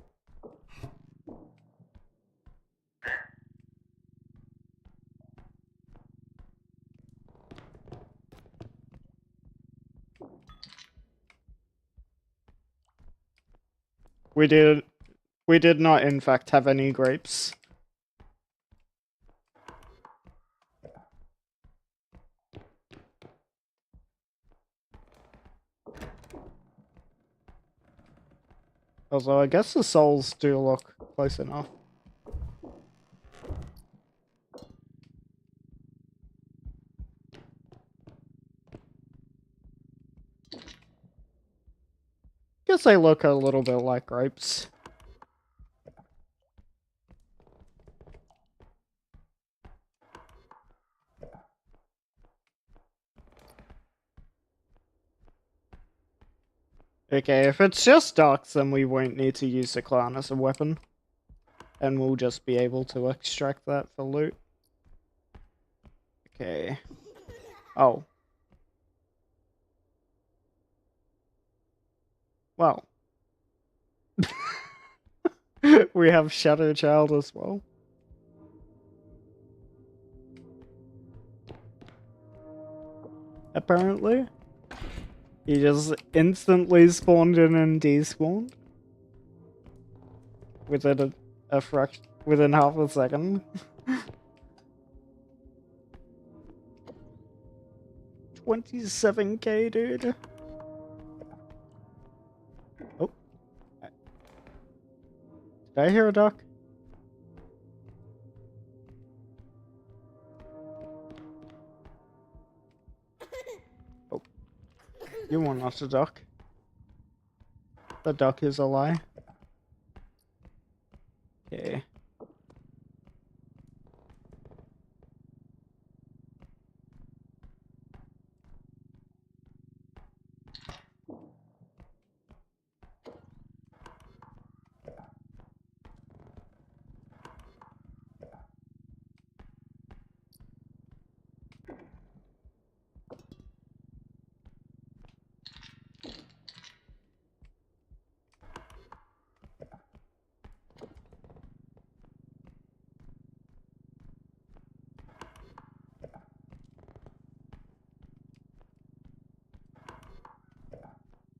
We did not in fact have any grapes. Although I guess the souls do look close enough. Guess they look a little bit like grapes. Okay, if it's just ducks, then we won't need to use the clan as a weapon. And we'll just be able to extract that for loot. Okay. Oh. Well. We have Shadow Child as well. Apparently. He just instantly spawned in and despawned. Within a fraction, within half a second. 27k, dude. Oh. Did I hear a duck? Oh. You are not a duck. The duck is a lie. Okay.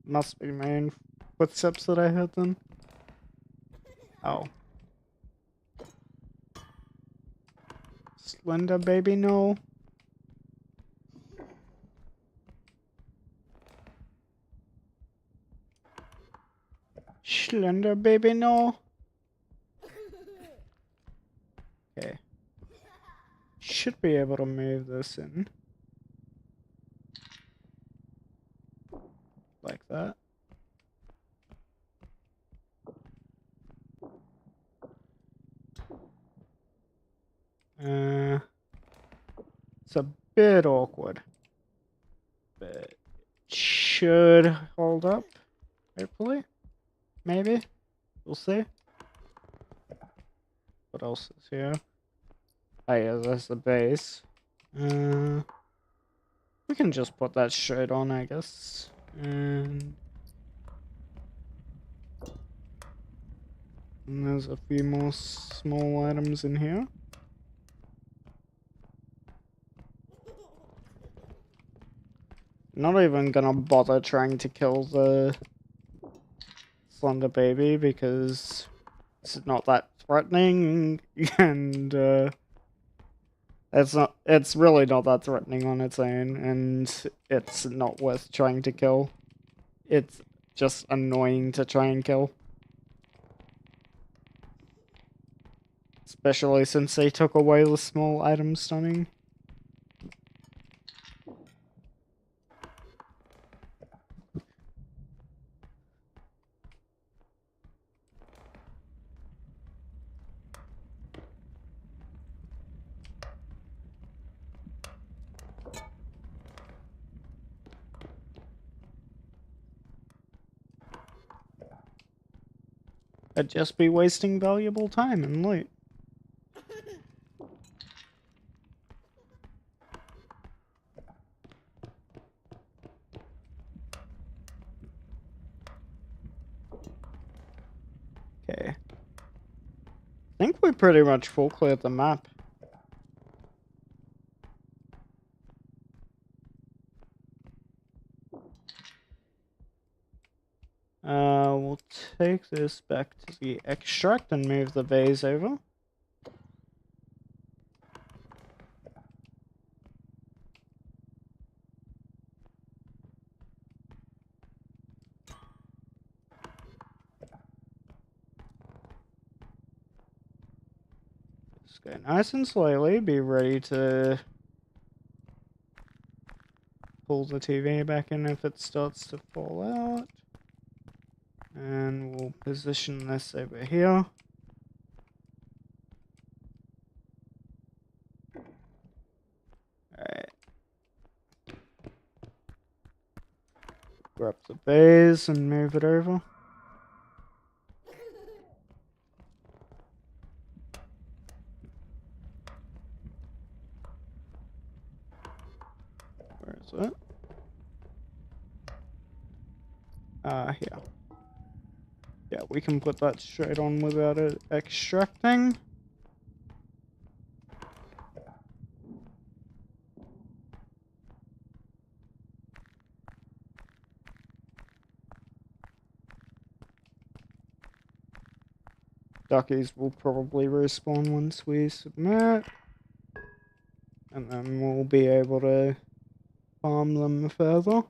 Must be my own footsteps that I heard then. Oh. Slender baby, no. Slender baby, no. Okay. Should be able to move this in. Like that. It's a bit awkward. But should hold up. Hopefully. Maybe. We'll see. What else is here? Oh yeah, that's the base. We can just put that straight on, I guess. And there's a few more small items in here. Not even gonna bother trying to kill the Slender baby because it's not that threatening, and it's really not that threatening on its own, and it's not worth trying to kill. It's just annoying to try and kill. Especially since they took away the small item stunning. I'd just be wasting valuable time and loot. Okay. I think we pretty much full cleared the map. We'll take this back to the extract and move the vase over. Just go nice and slowly, be ready to pull the TV back in if it starts to fall out. And we'll position this over here. Alright. Grab the vase and move it over. Where is it? Here. Yeah, we can put that straight on without it extracting. Duckies will probably respawn once we submit. And then we'll be able to farm them further.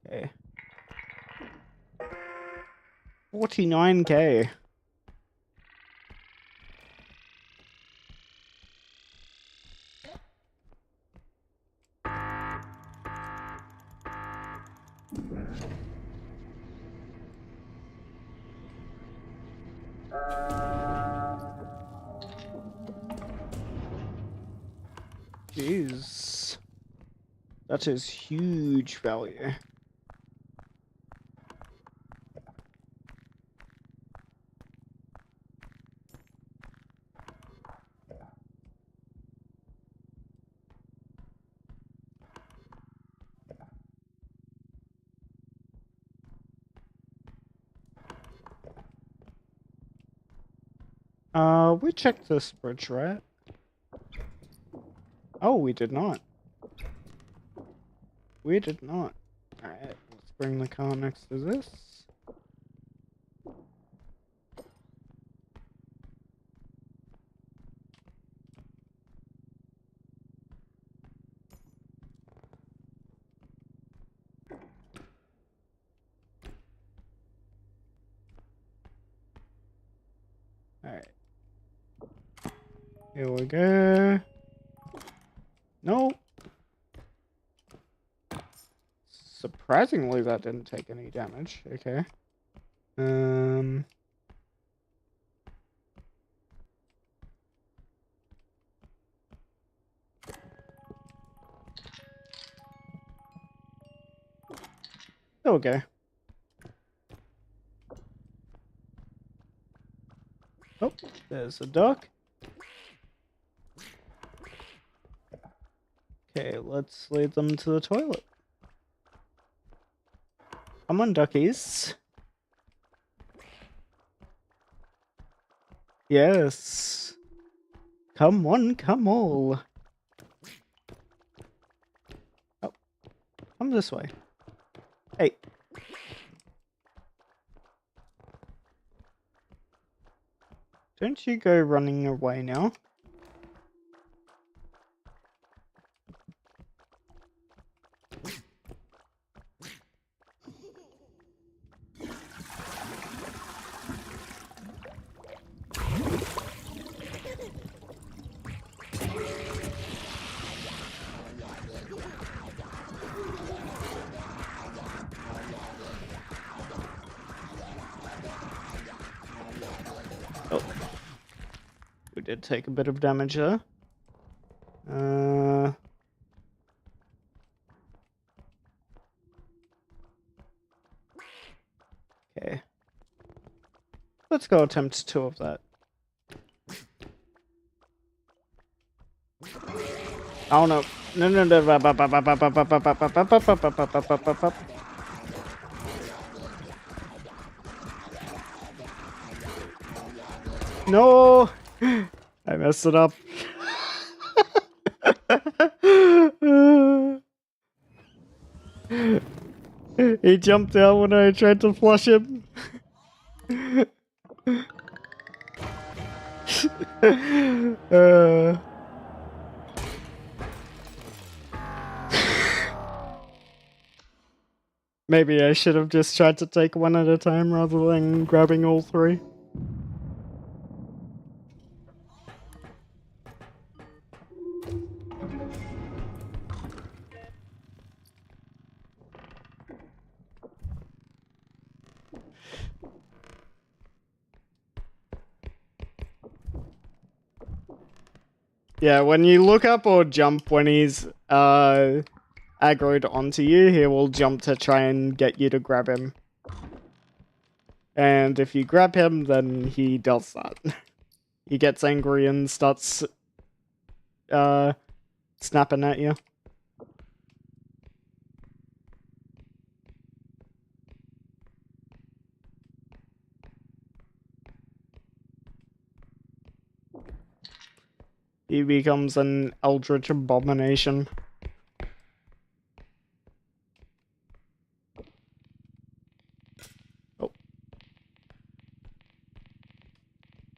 Okay. 49k. Jeez. That is huge value. We checked this bridge, right? Oh, we did not. We did not. Alright, let's bring the car next to this. Here we go. Nope. Surprisingly, that didn't take any damage. Okay. There we go. Oh, there's a duck. Okay, let's lead them to the toilet. Come on, duckies. Yes. Come on, come all. Oh, come this way. Hey. Don't you go running away now. Oh. We did take a bit of damage there. Okay. Let's go attempt 2 of that. Oh no. No. No! I messed it up. He jumped out when I tried to flush him. Maybe I should have just tried to take one at a time rather than grabbing all 3. Yeah, when you look up or jump when he's aggroed onto you, he will jump to try and get you to grab him. And if you grab him, then he does that. He gets angry and starts snapping at you. He becomes an eldritch abomination. Oh.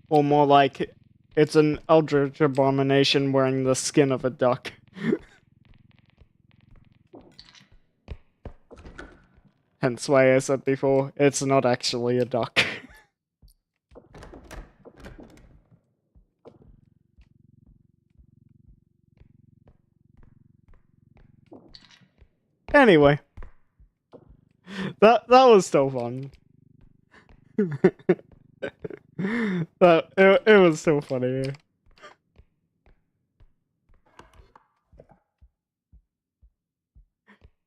Or more like, it's an eldritch abomination wearing the skin of a duck. Hence why I said before, it's not actually a duck. Anyway. That was still fun. It was still funny.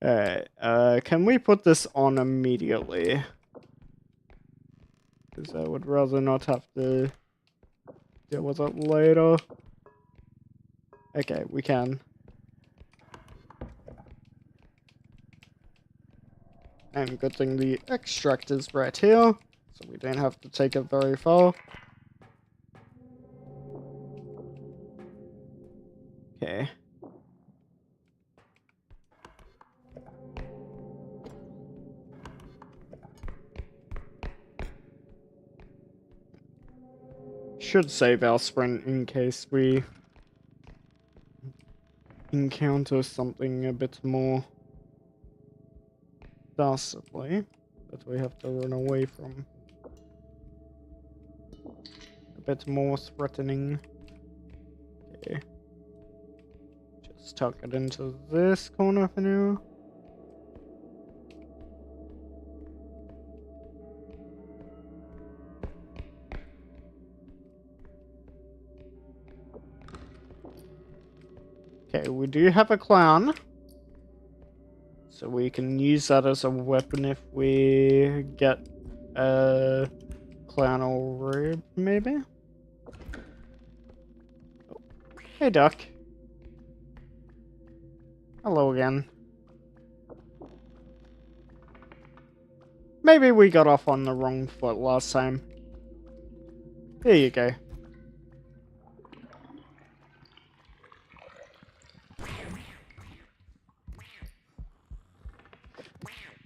Alright, can we put this on immediately? Because I would rather not have to deal with it later. Okay, we can. And good thing the extract is right here, so we don't have to take it very far. Okay. Should save our sprint in case we encounter something a bit more dastardly that we have to run away from. A bit more threatening. Okay. Just tuck it into this corner for now. Okay, we do have a clown. So we can use that as a weapon if we get a clown or R.E.P, maybe? Oh. Hey, duck. Hello again. Maybe we got off on the wrong foot last time. There you go.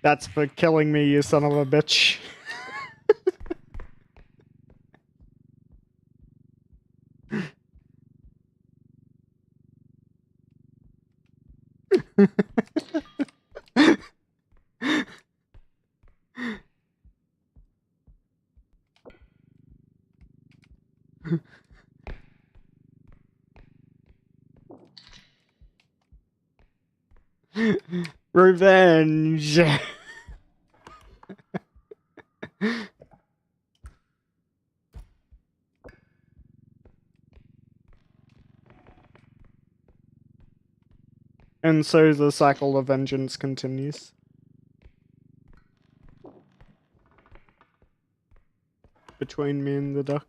That's for killing me, you son of a bitch. Revenge. And so the cycle of vengeance continues. Between me and the duck.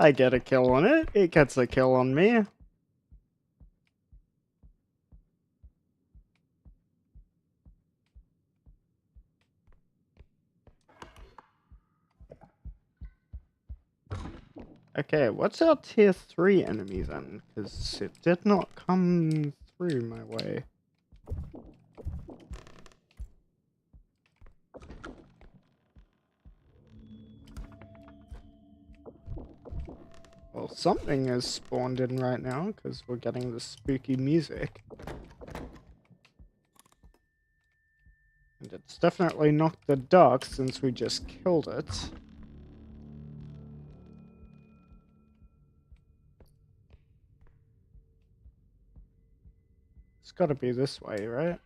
I get a kill on it. It gets a kill on me. Okay, what's our tier 3 enemy then? Because it did not come through my way. Well, something is spawned in right now because we're getting the spooky music. And it's definitely not the duck since we just killed it. It's gotta be this way, right?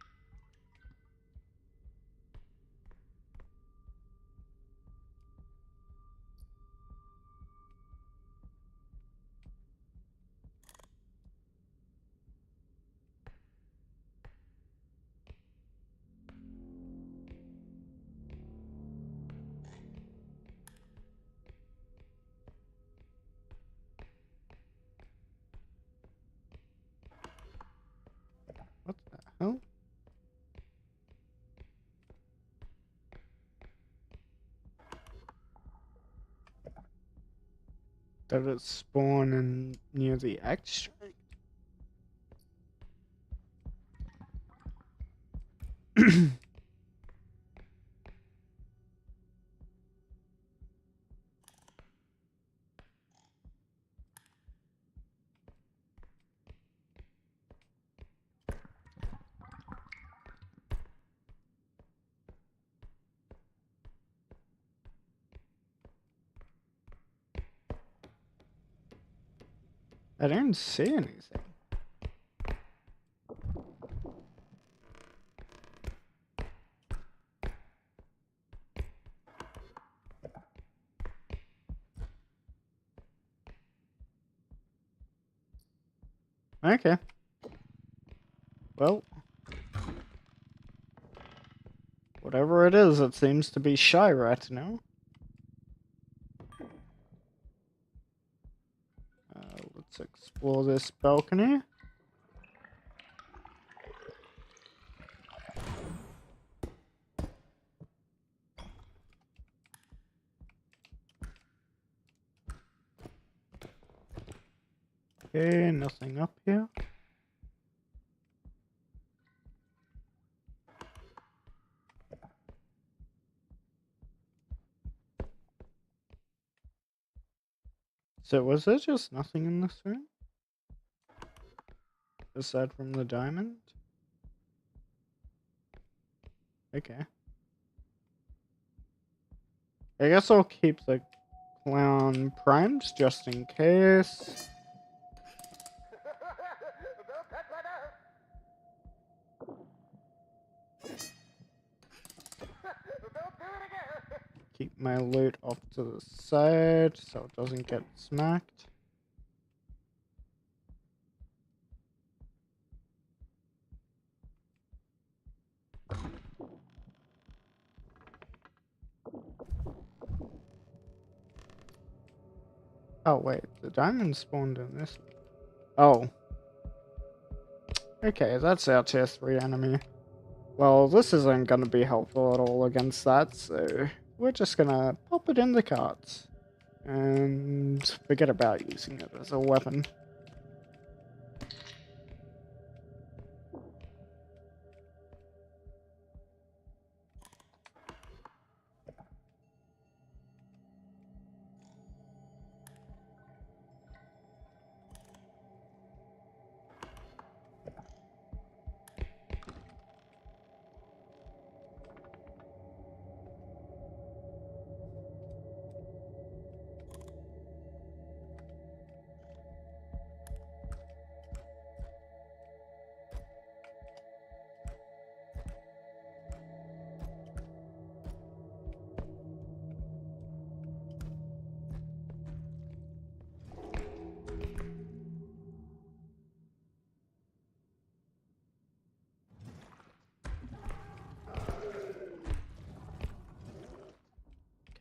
What the hell? Did it spawn in near the extract? I don't see anything. Okay. Well. Whatever it is, it seems to be shy right now. Let's explore this balcony. Okay, nothing up here. So was there just nothing in this room? Aside from the diamond? Okay. I guess I'll keep the clown primed just in case. Don't touch my nose. Don't do it again. Keep my loot off to the side so it doesn't get smacked. Oh wait, the diamond spawned in this. Oh. Okay, that's our tier 3 enemy. Well, this isn't gonna be helpful at all against that, so we're just gonna pop it in the carts. And forget about using it as a weapon.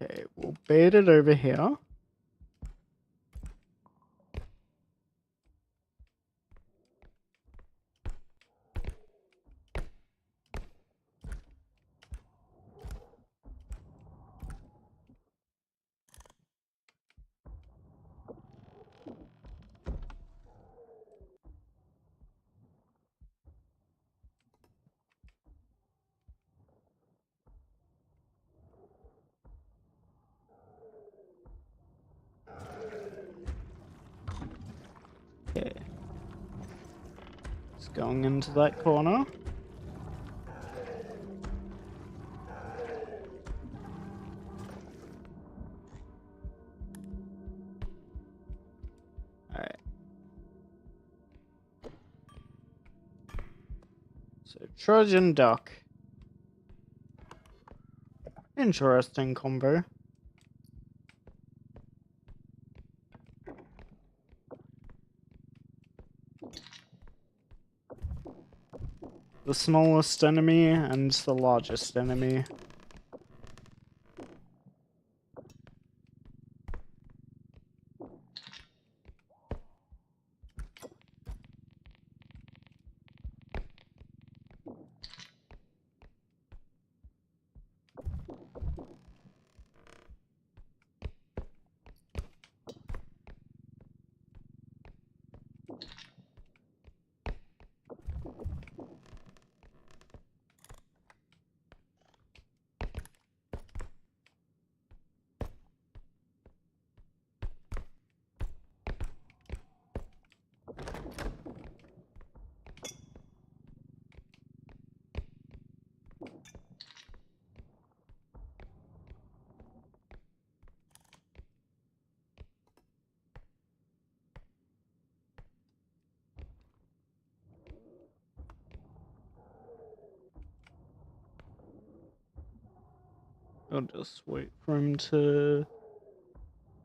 Okay, we'll bait it over here. Okay. It's going into that corner. Alright. So, Trojan Duck. Interesting combo. The smallest enemy and the largest enemy. I'll just wait for him to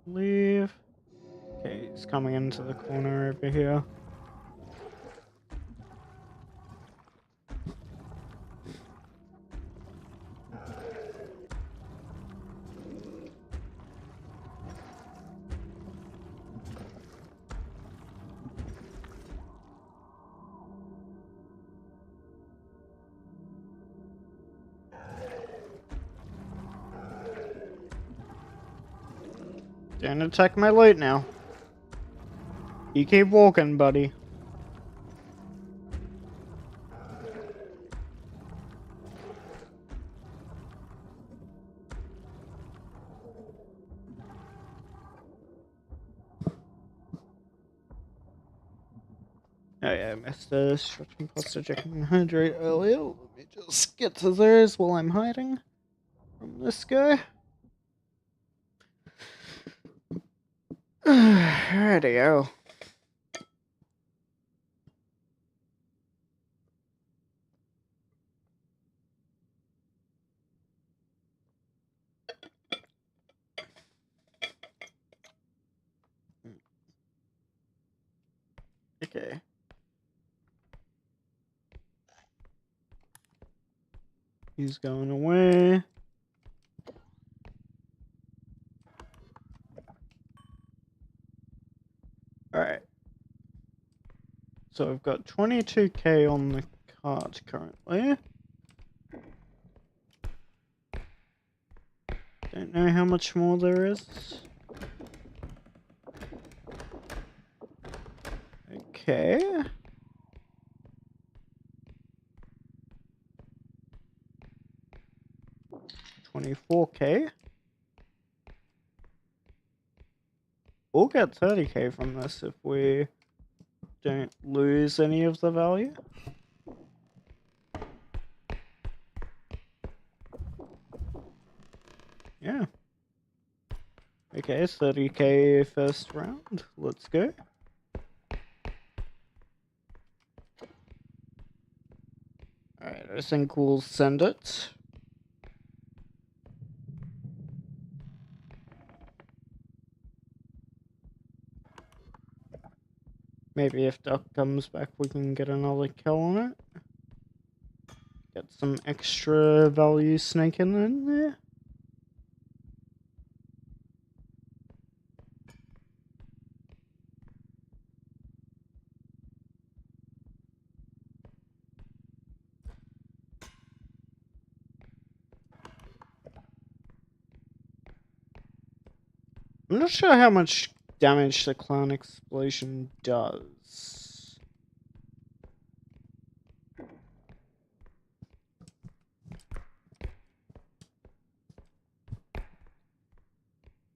leave. Okay, he's coming into the corner over here. Don't attack my loot now. You keep walking, buddy. Oh yeah, I missed a stretching postage I can hydrate earlier. Let me just get to those while I'm hiding from this guy. Alrighty-o. Okay. He's going away. Alright. So I've got 22k on the card currently. Don't know how much more there is. Okay. $24k. We'll get 30k from this if we don't lose any of the value. Yeah. Okay, 30k first round. Let's go. Alright, I think we'll send it. Maybe if Duck comes back, we can get another kill on it. Get some extra value snaking in there. I'm not sure how much damage the clown explosion does.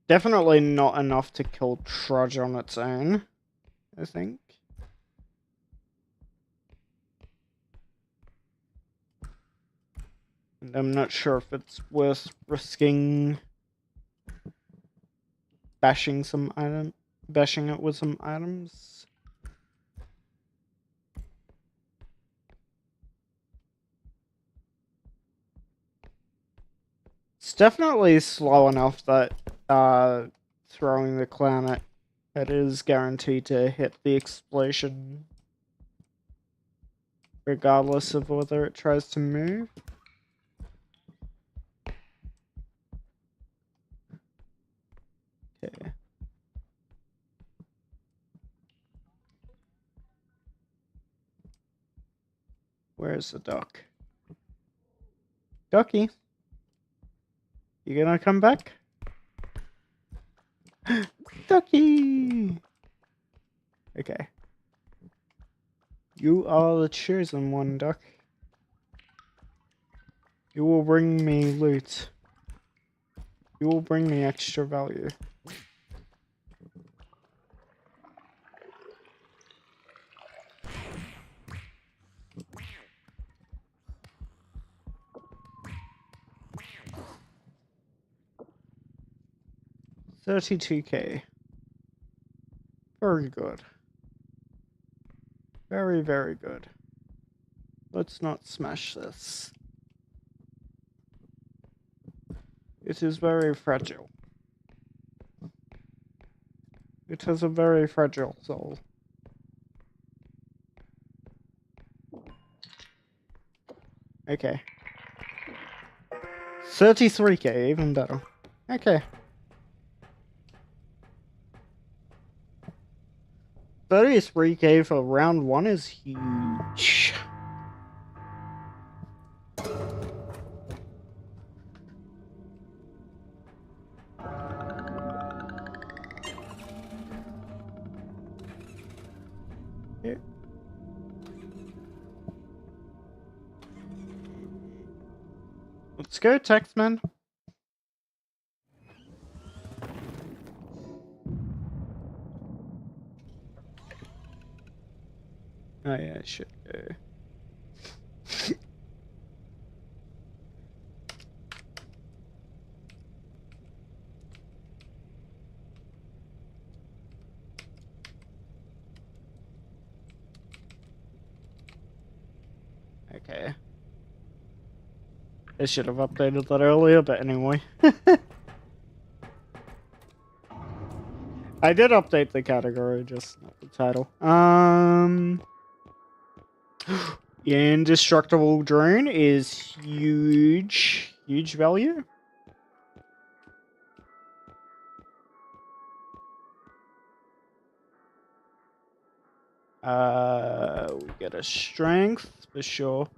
Definitely not enough to kill Trudge on its own, I think. And I'm not sure if it's worth risking bashing it with some items. It's definitely slow enough that throwing the clown at it is guaranteed to hit the explosion regardless of whether it tries to move. Okay. Where's the duck? Ducky? You gonna come back? Ducky! Okay. You are the chosen one, Duck. You will bring me loot. You will bring me extra value. $32k. Very good. Very, very good. Let's not smash this. It is very fragile. It has a very fragile soul. Okay. 33k, even better. Okay. 33k for round 1 is huge. Yeah. Let's go, Taxman. Oh yeah, I should go. Okay. I should have updated that earlier, but anyway. I did update the category, just not the title. Indestructible drone is huge. Huge value. We get a strength for sure.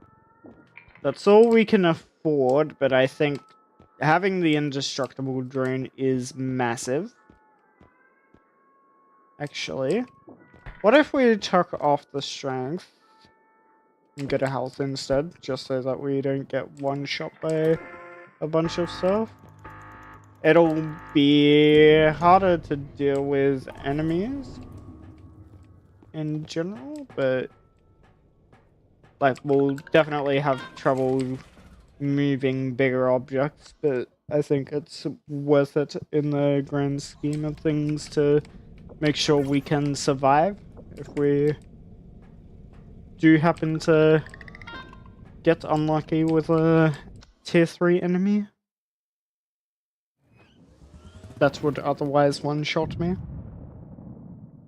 That's all we can afford, but I think having the indestructible drone is massive. Actually, what if we took off the strength and get a health instead, just so that we don't get one shot by a bunch of stuff? It'll be harder to deal with enemies in general, but like we'll definitely have trouble moving bigger objects, but I think it's worth it in the grand scheme of things to make sure we can survive if we do happen to get unlucky with a tier 3 enemy that would otherwise one-shot me.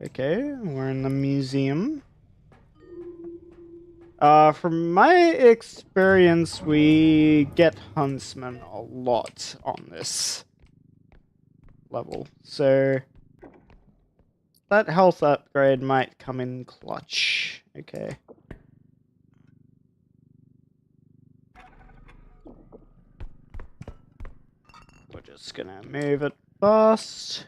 Okay, we're in the museum. From my experience, we get huntsmen a lot on this level, so that health upgrade might come in clutch. Okay. We're just gonna move it fast.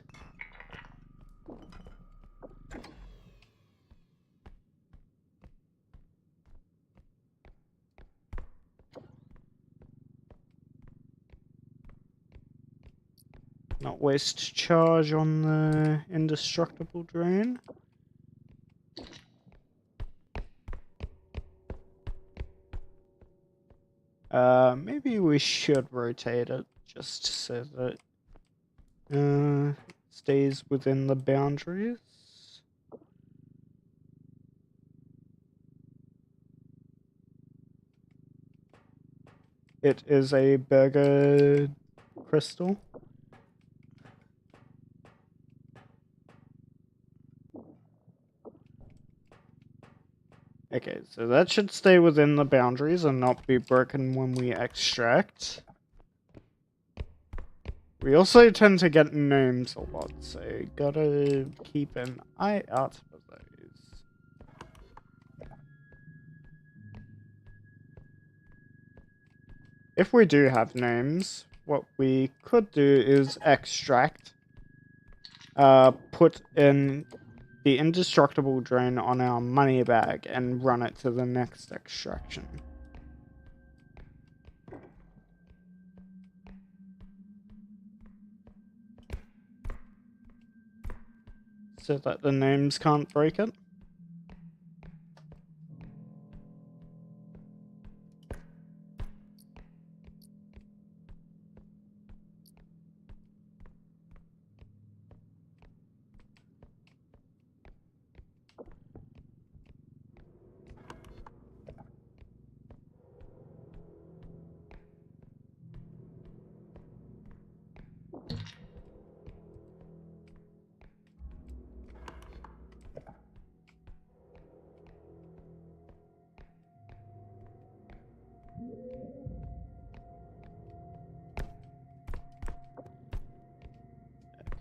Not waste charge on the indestructible drone. Maybe we should rotate it just so that it stays within the boundaries. It is a burger crystal. Okay, so that should stay within the boundaries and not be broken when we extract. We also tend to get gnomes a lot, so gotta keep an eye out for those. If we do have gnomes, what we could do is extract, put in the indestructible drone on our money bag and run it to the next extraction. So that the gnomes can't break it.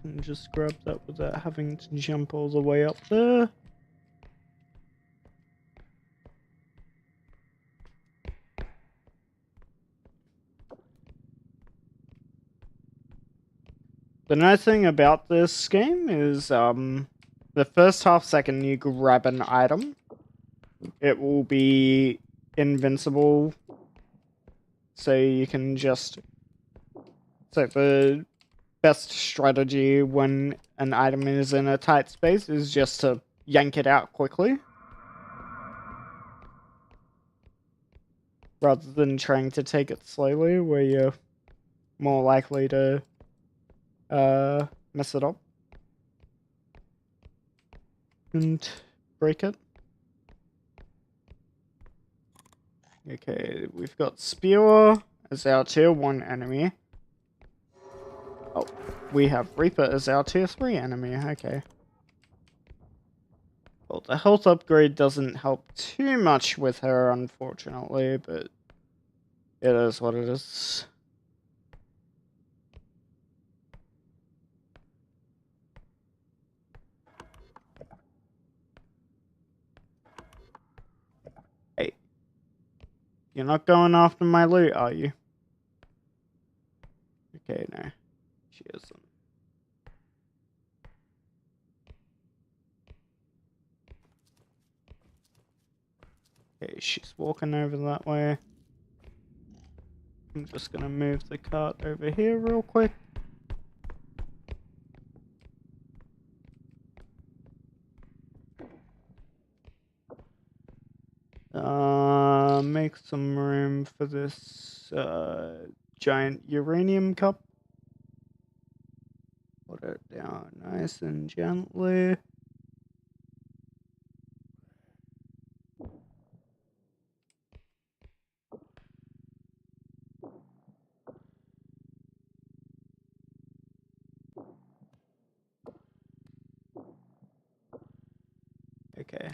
And just grab that without having to jump all the way up there. The nice thing about this game is the first half second you grab an item, it will be invincible, so you can just... So the best strategy when an item is in a tight space is just to yank it out quickly. rather than trying to take it slowly, where you're more likely to mess it up and break it. Okay, we've got Spear as our tier 1 enemy. Oh, we have Reaper as our tier 3 enemy, okay. Well, the health upgrade doesn't help too much with her, unfortunately, but it is what it is. Hey. You're not going after my loot, are you? Okay, no. She isn't. Okay, she's walking over that way. I'm just gonna move the cart over here real quick. Make some room for this giant uranium cup. Put it down nice and gently. Okay.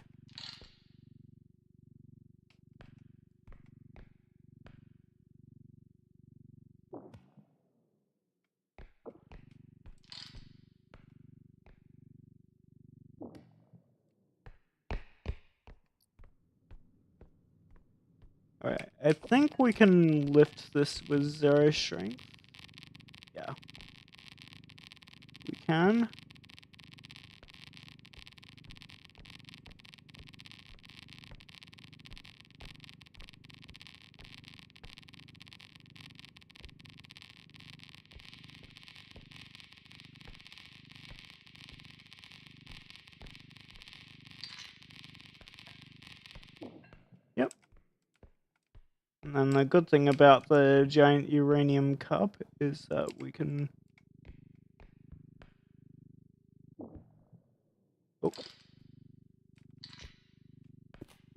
Alright, I think we can lift this with 0 strength. Yeah. We can. Yep. And then the good thing about the giant uranium cup is that we can... Oh.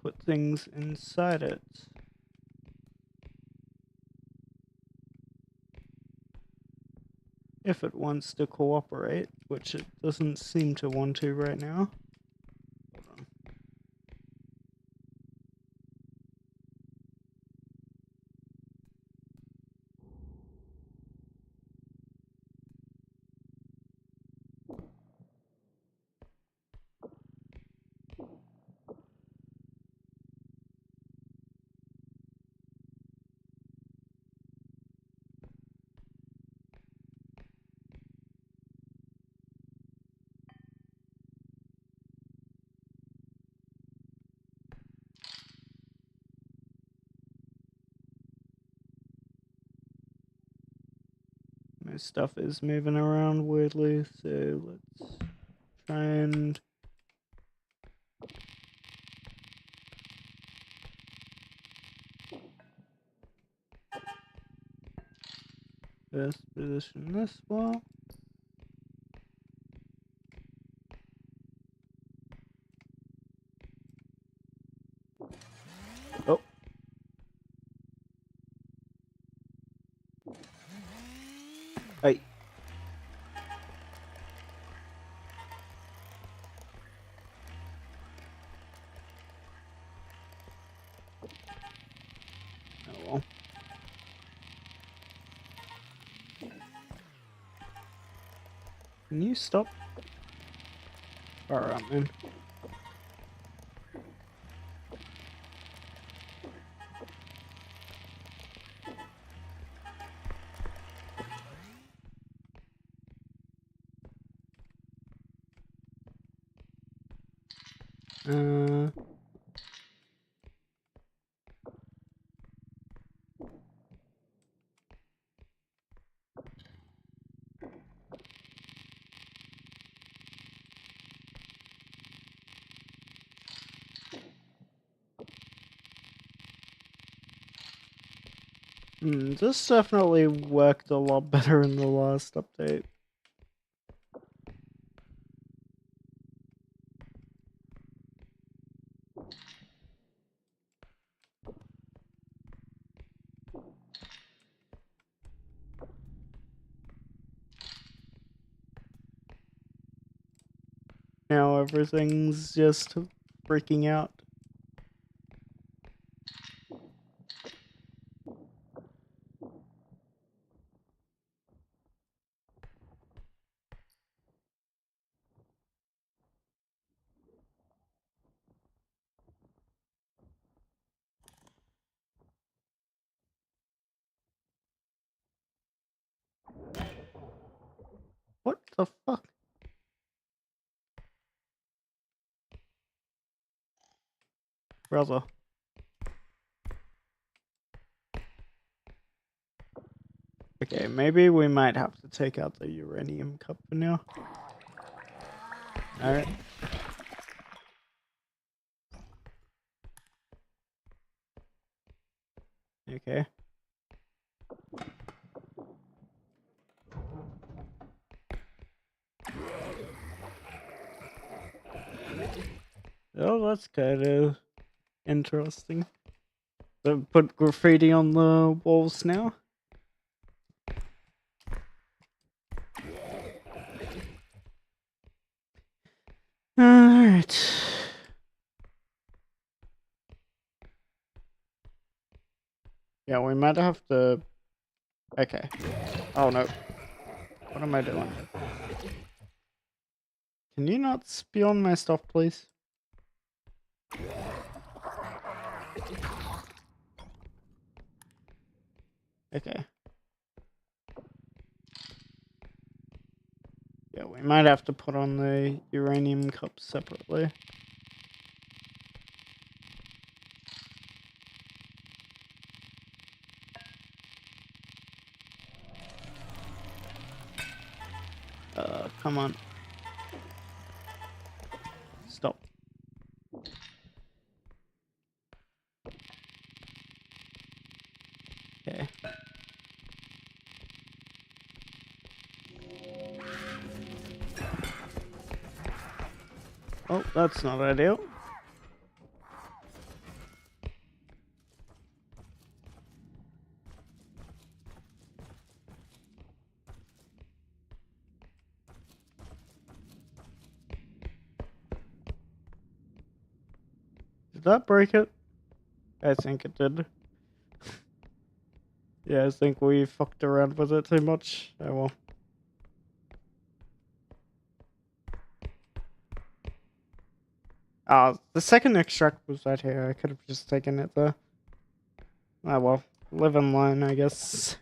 Put things inside it. If it wants to cooperate, which it doesn't seem to want to right now. Hold on. My stuff is moving around weirdly, so let's try and... First position this wall. Oh. Hey. Oh well. Can you stop? Alright, man. This definitely worked a lot better in the last update. Now everything's just freaking out. What the fuck? Brother. Okay, maybe we might have to take out the uranium cup for now. Alright. Okay. Oh, that's kind of interesting. So put graffiti on the walls now. Alright. Yeah, we might have to... Okay. Oh no. What am I doing? Can you not spy on my stuff, please? Okay. Yeah, we might have to put on the uranium cup separately. Come on. Stop. Okay. Oh, that's not ideal. Did that break it? I think it did. Yeah, I think we fucked around with it too much. Oh well. The second extract was right here. I could have just taken it there. Oh well. Live in line, I guess.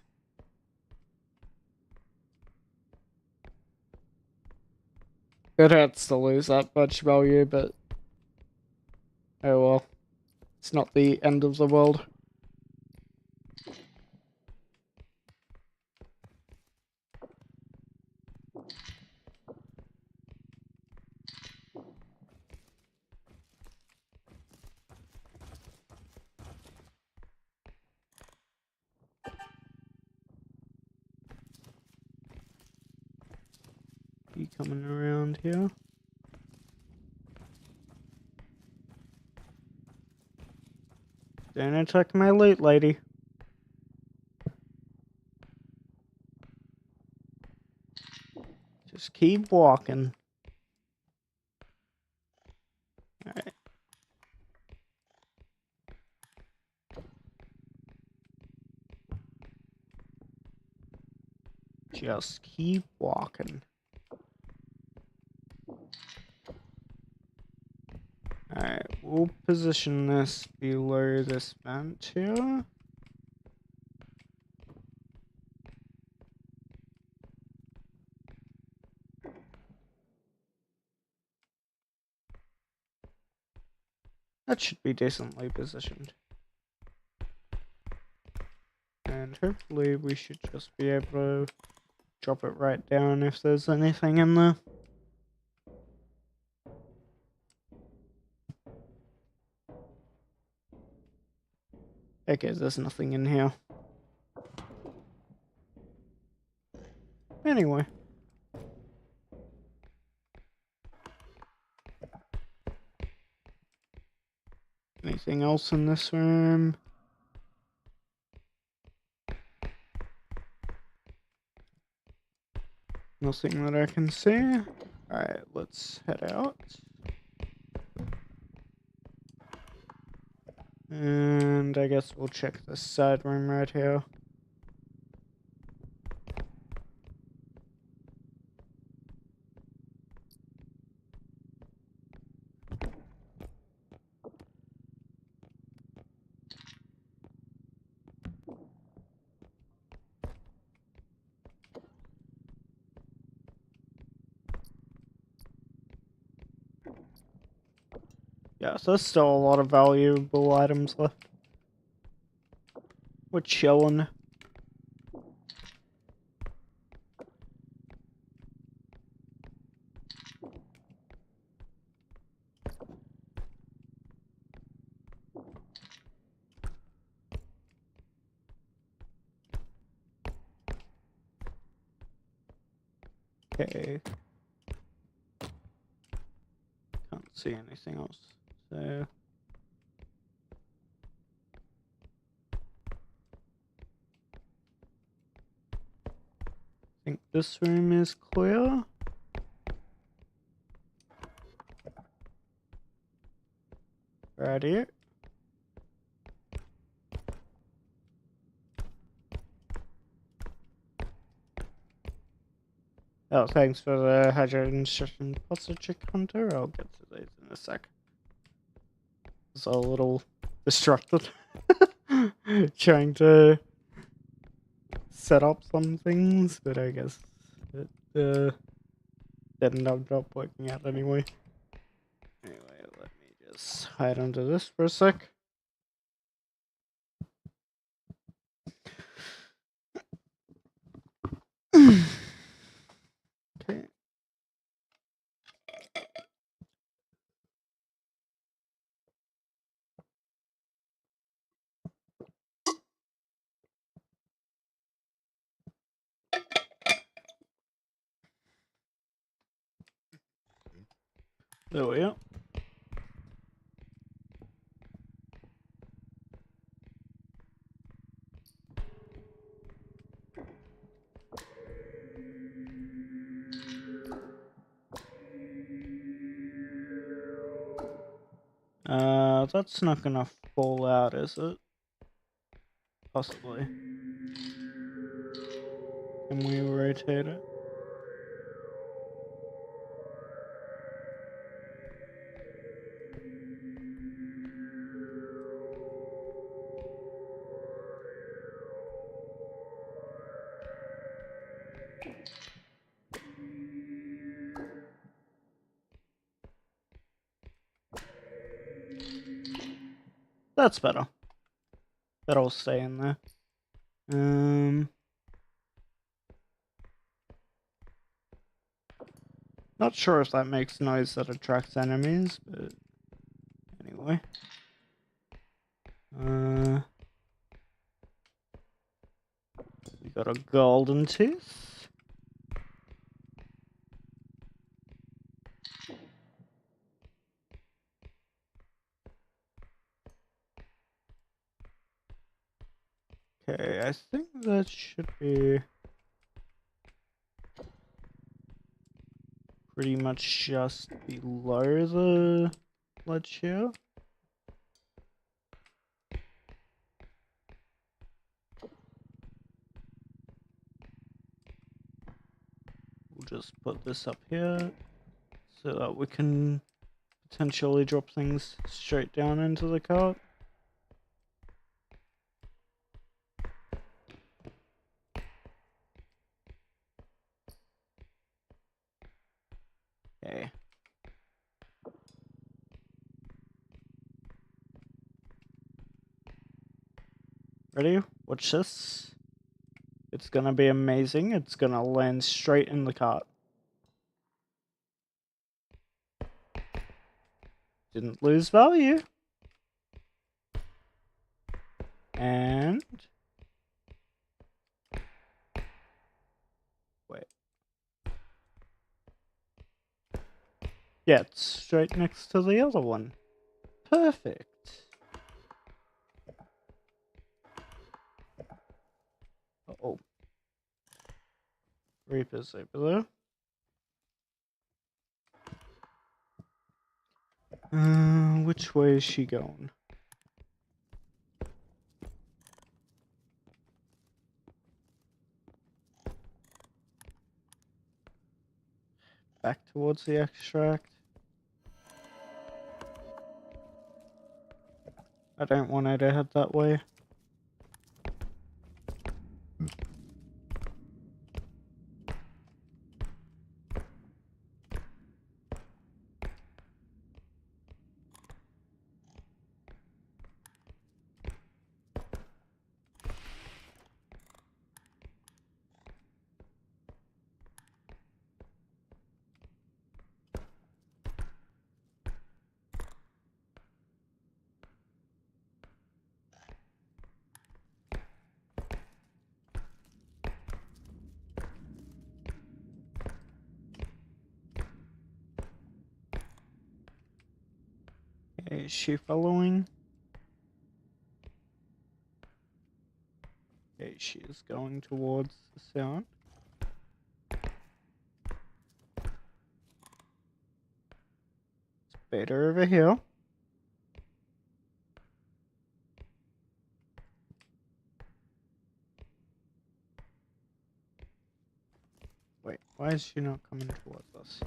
It hurts to lose that much value, but... Oh well. It's not the end of the world. You coming around here? Don't attack my loot, lady. Just keep walking. Alright. Just keep walking. Alright, we'll position this below this vent here. That should be decently positioned. And hopefully we should just be able to drop it right down if there's anything in there. Okay, there's nothing in here. Anyway. Anything else in this room? Nothing that I can see. Alright, let's head out. And I guess we'll check this side room right here. Yeah, so there's still a lot of valuable items left. We're chilling. Okay. Can't see anything else. So I think this room is clear. Right here. Oh, thanks for the hydration posture hunter. I'll get to these in a sec. I was a little distracted. Trying to set up some things, but I guess it didn't end up working out anyway. Anyway, let me just hide under this for a sec. Okay. There we are. That's not gonna fall out, is it? Possibly. Can we rotate it? That's better. That'll stay in there. Not sure if that makes noise that attracts enemies, but anyway. We got a golden tooth. Okay, I think that should be pretty much just below the ledge here. We'll just put this up here so that we can potentially drop things straight down into the cart. Okay. Ready? Watch this. It's gonna be amazing. It's gonna land straight in the cart. Didn't lose value. And... wait. Yeah, it's straight next to the other one. Perfect. Uh-oh. Reaper's over there. Which way is she going? Back towards the extract. I don't want her to head that way. Okay, is she following? Okay, she is going towards the sound. It's better over here. Wait, why is she not coming towards us?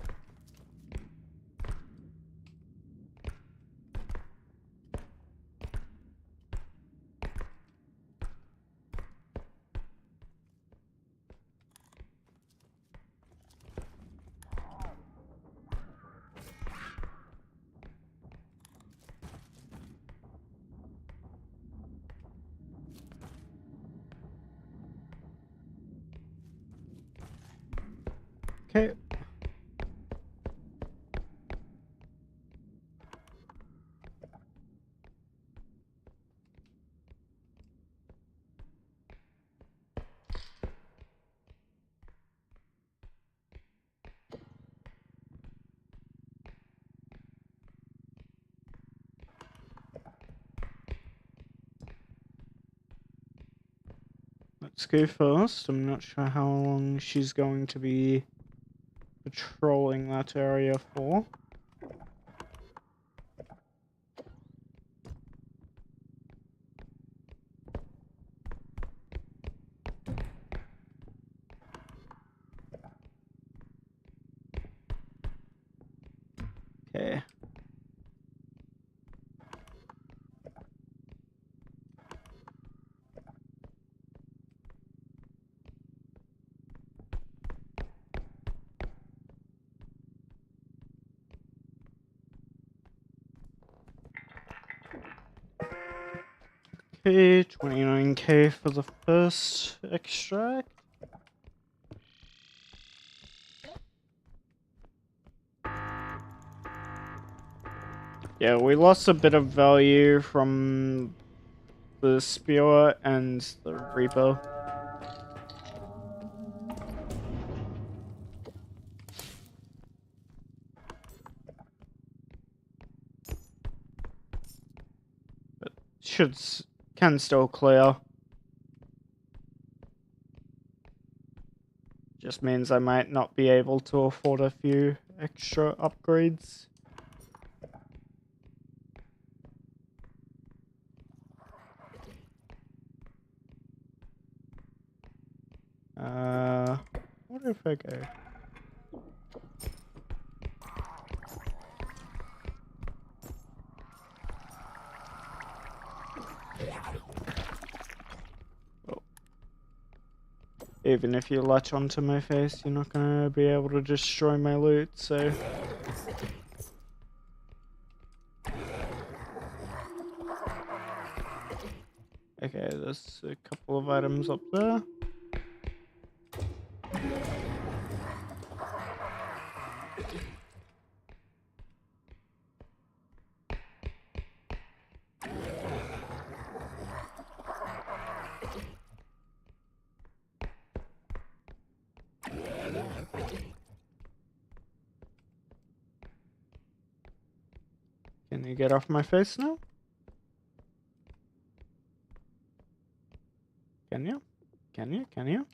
Okay. Let's go first. I'm not sure how long she's going to be patrolling that area for. Okay. Okay, 29k for the first extract. Yeah, we lost a bit of value from the spear and the Reaper. But can still clear. Just means I might not be able to afford a few extra upgrades. What if I go? Oh. Even if you latch onto my face, you're not gonna be able to destroy my loot, so... Okay, there's a couple of items up there. Can you get off my face now? Can you? Can you? Can you?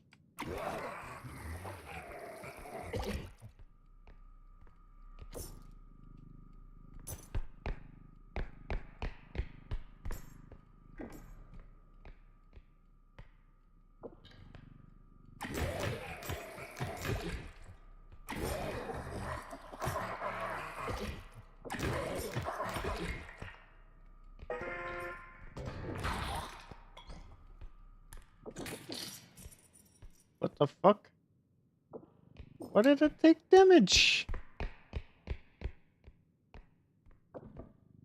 What the fuck? Why did it take damage?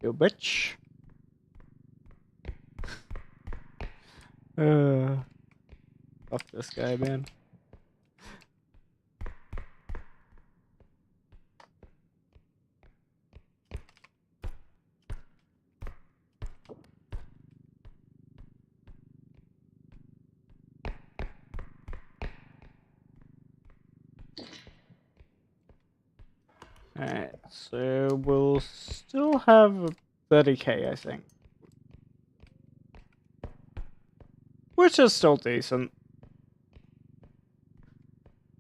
You bitch. Fuck this guy, man. Alright, so we'll still have 30k, I think. Which is still decent.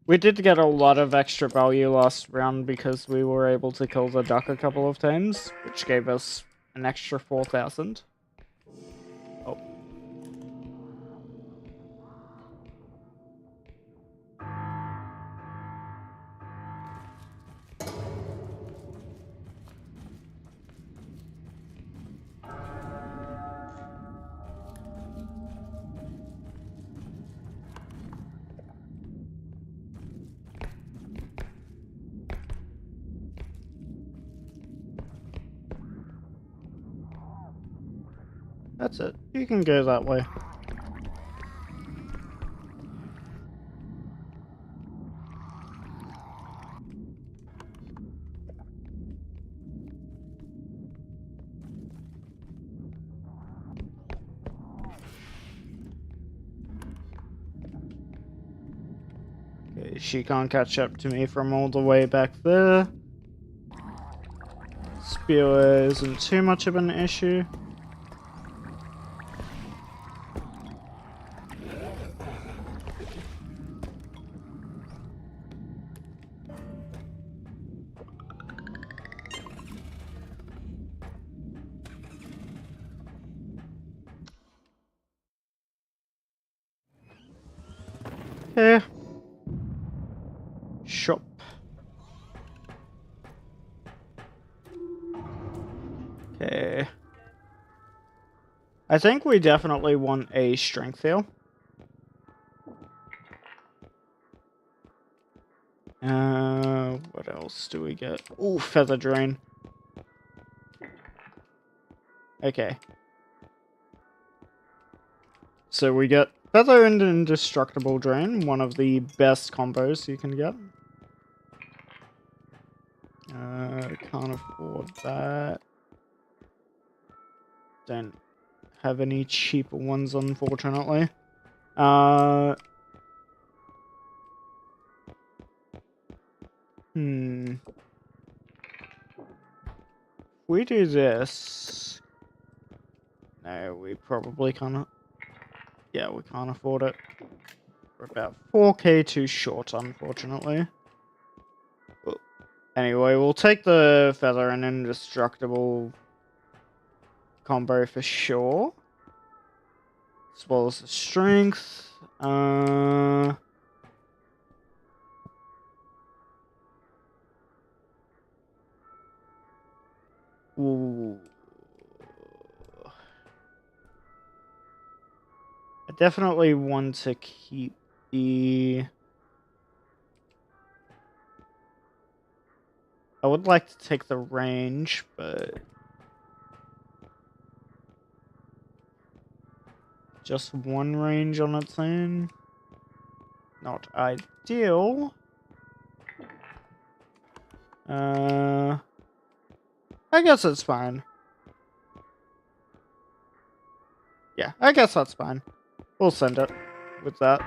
We did get a lot of extra value last round because we were able to kill the duck a couple of times, which gave us an extra 4,000. Oh. That's it. You can go that way. Okay, she can't catch up to me from all the way back there. Spear isn't too much of an issue. Okay. Shop. Okay. I think we definitely want a strength heal. What else do we get? Ooh, feather drain. Okay. So we get feather and indestructible drain, one of the best combos you can get. Can't afford that. Don't have any cheaper ones, unfortunately. We do this. No, we probably can't. Yeah, we can't afford it. We're about 4k too short, unfortunately. Well, anyway, we'll take the feather and indestructible combo for sure. As well as the strength. Ooh. I definitely want to keep the... I would like to take the range, but... just one range on its own? Not ideal. I guess it's fine. Yeah, I guess that's fine. We'll send it with that.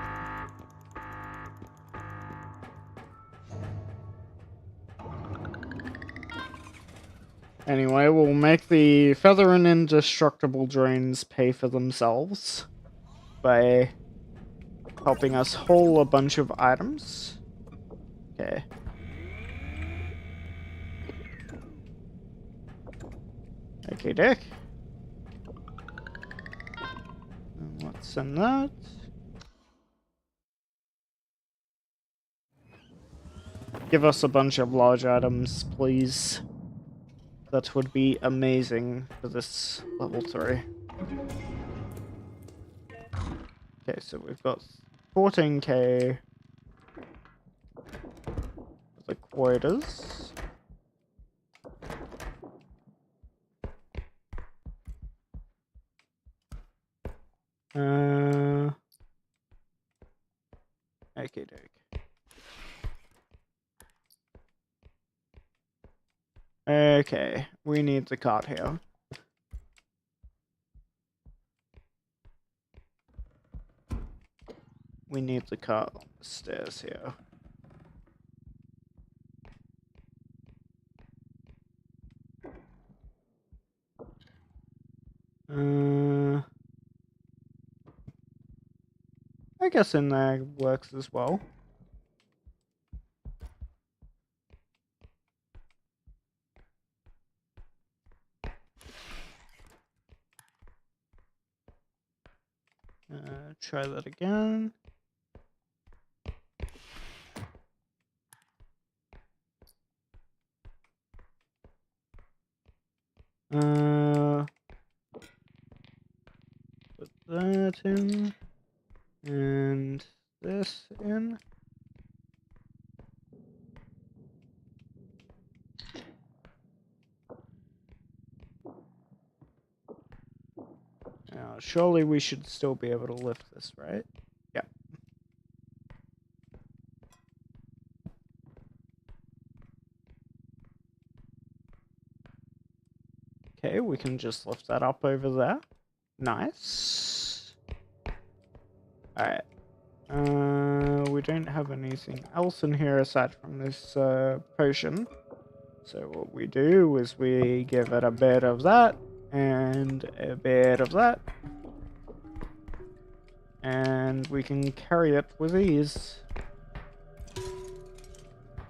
Anyway, we'll make the feather and indestructible drones pay for themselves by helping us haul a bunch of items. Okay. Okay, Dick. And what's in that? Give us a bunch of large items, please. That would be amazing for this level 3. Okay, so we've got 14k for the quotas. Okay, doke. Okay, we need the cart here. We need the cart on the stairs here. I guess in there works as well. Try that again. Put that in. And this in. Now, surely we should still be able to lift this, right? Yeah. Okay, we can just lift that up over there. Nice. Alright. We don't have anything else in here aside from this potion. So what we do is we give it a bit of that, and a bit of that. And we can carry it with ease.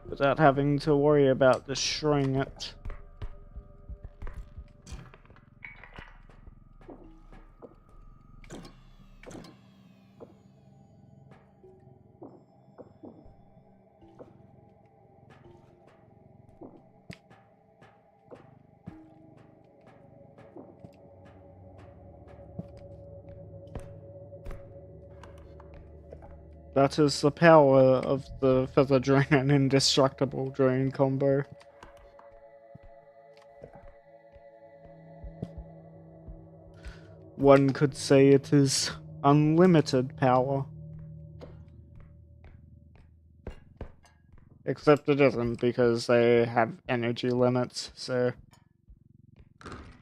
Without having to worry about destroying it. That is the power of the feather drone and indestructible drone combo. One could say it is unlimited power. Except it isn't, because they have energy limits, so...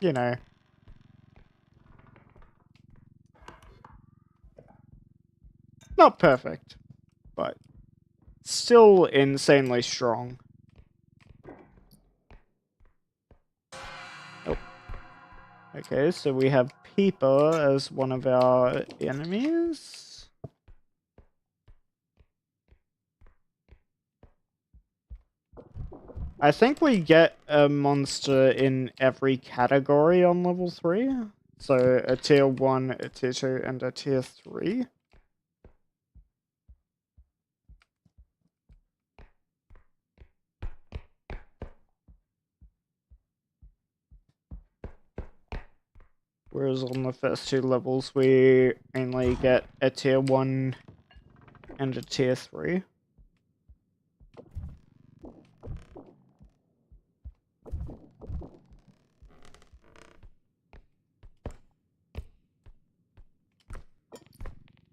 You know. Not perfect, but still insanely strong. Oh. Okay, so we have R.E.P.O as one of our enemies. I think we get a monster in every category on level 3. So a tier 1, a tier 2, and a tier 3. Whereas on the first 2 levels, we only get a tier 1 and a tier 3.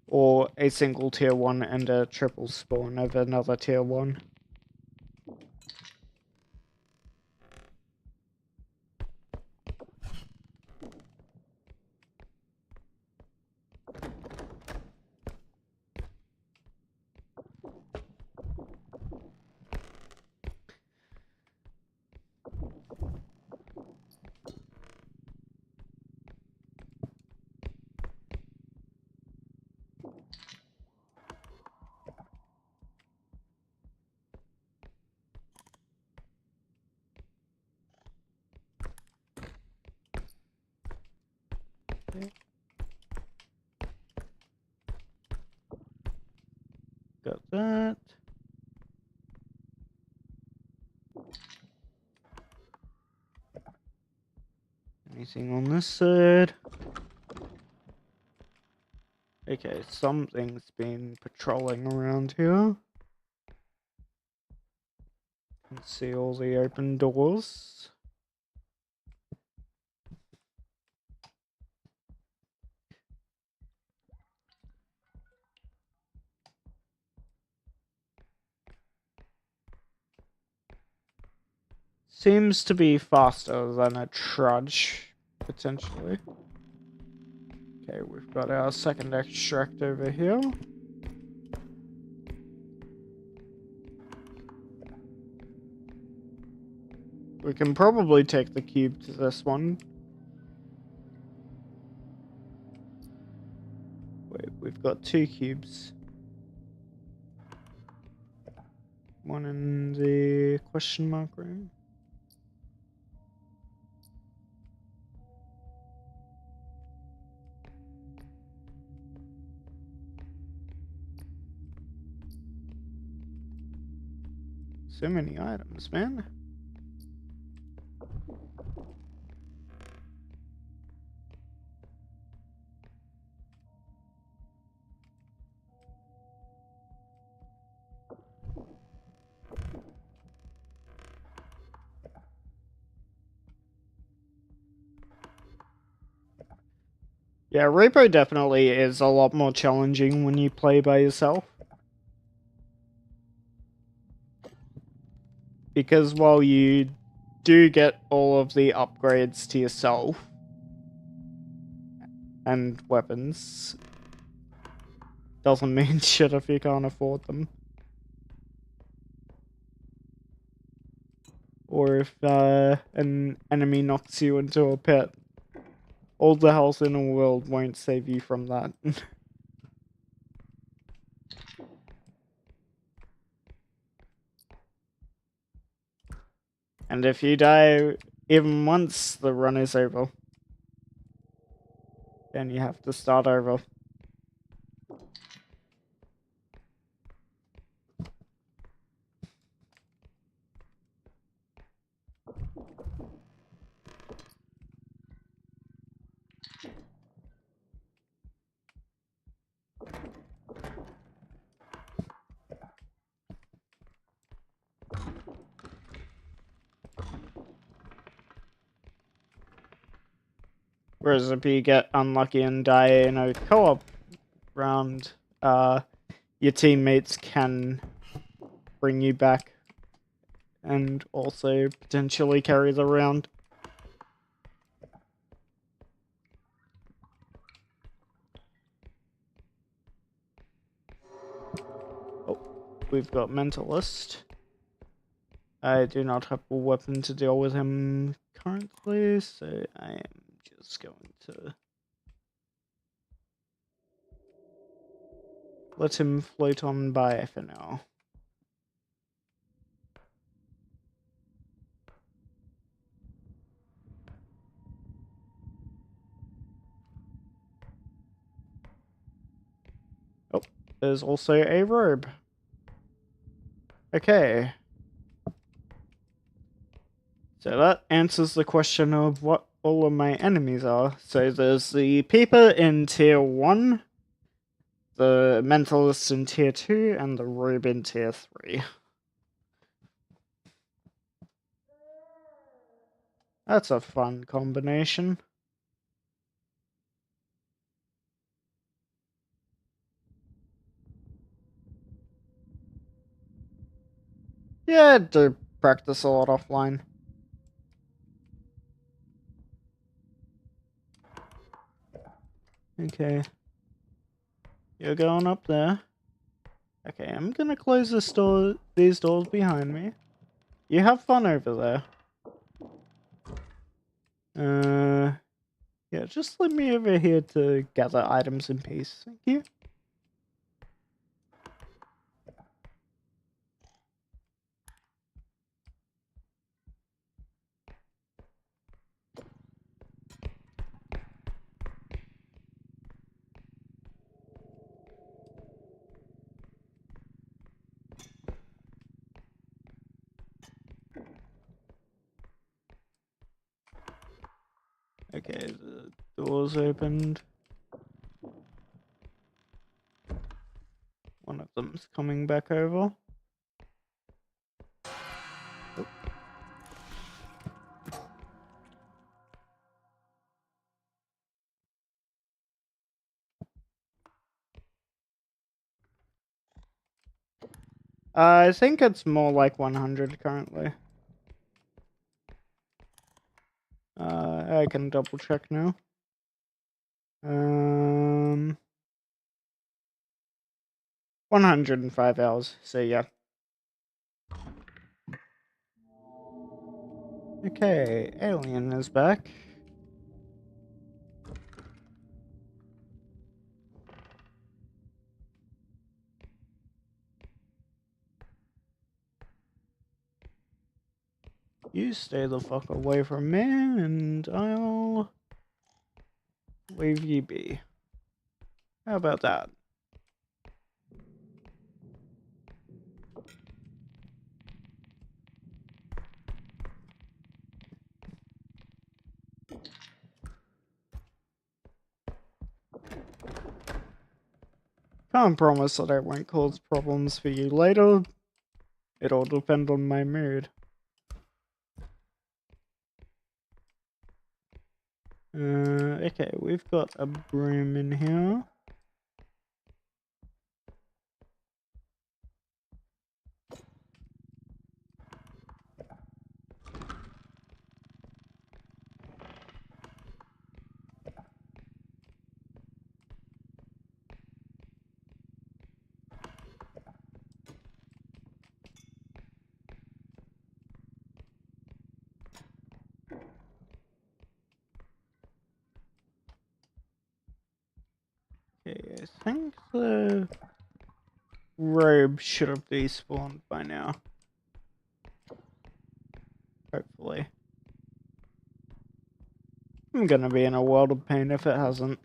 Or a single tier 1 and a triple spawn of another tier 1. Okay. Got that. Anything on this side? Okay, something's been patrolling around here. Can see all the open doors. Seems to be faster than a trudge, potentially. Okay, we've got our second extract over here. We can probably take the cube to this one. Wait, we've got 2 cubes. One in the question mark room. So many items, man. Yeah, R.E.P.O definitely is a lot more challenging when you play by yourself. Because while you do get all of the upgrades to yourself and weapons, doesn't mean shit if you can't afford them. Or if an enemy knocks you into a pit. All the health in the world won't save you from that. And if you die even once, the run is over. Then you have to start over. Whereas if you get unlucky and die in a co-op round, your teammates can bring you back and also potentially carry the round. Oh, we've got Mentalist. I do not have a weapon to deal with him currently, so I am just going to let him float on by for now. Oh, there's also a robe. Okay. So that answers the question of what all of my enemies are. So there's the Peeper in tier 1, the Mentalist in tier 2, and the robe in tier 3. That's a fun combination. Yeah, I do practice a lot offline. Okay. You're going up there. Okay, I'm gonna close these doors behind me. You have fun over there. Yeah, just let me over here to gather items in peace. Thank you. Okay, the door's opened. One of them's coming back over. Oh. I think it's more like 100 currently. I can double check now. 105 hours, so yeah. Okay, Alien is back. You stay the fuck away from me, and I'll leave you be. How about that? Can't promise that I won't cause problems for you later. It all depends on my mood. Okay, we've got a broom in here. Okay, I think the robe should have despawned by now. Hopefully. I'm gonna be in a world of pain if it hasn't.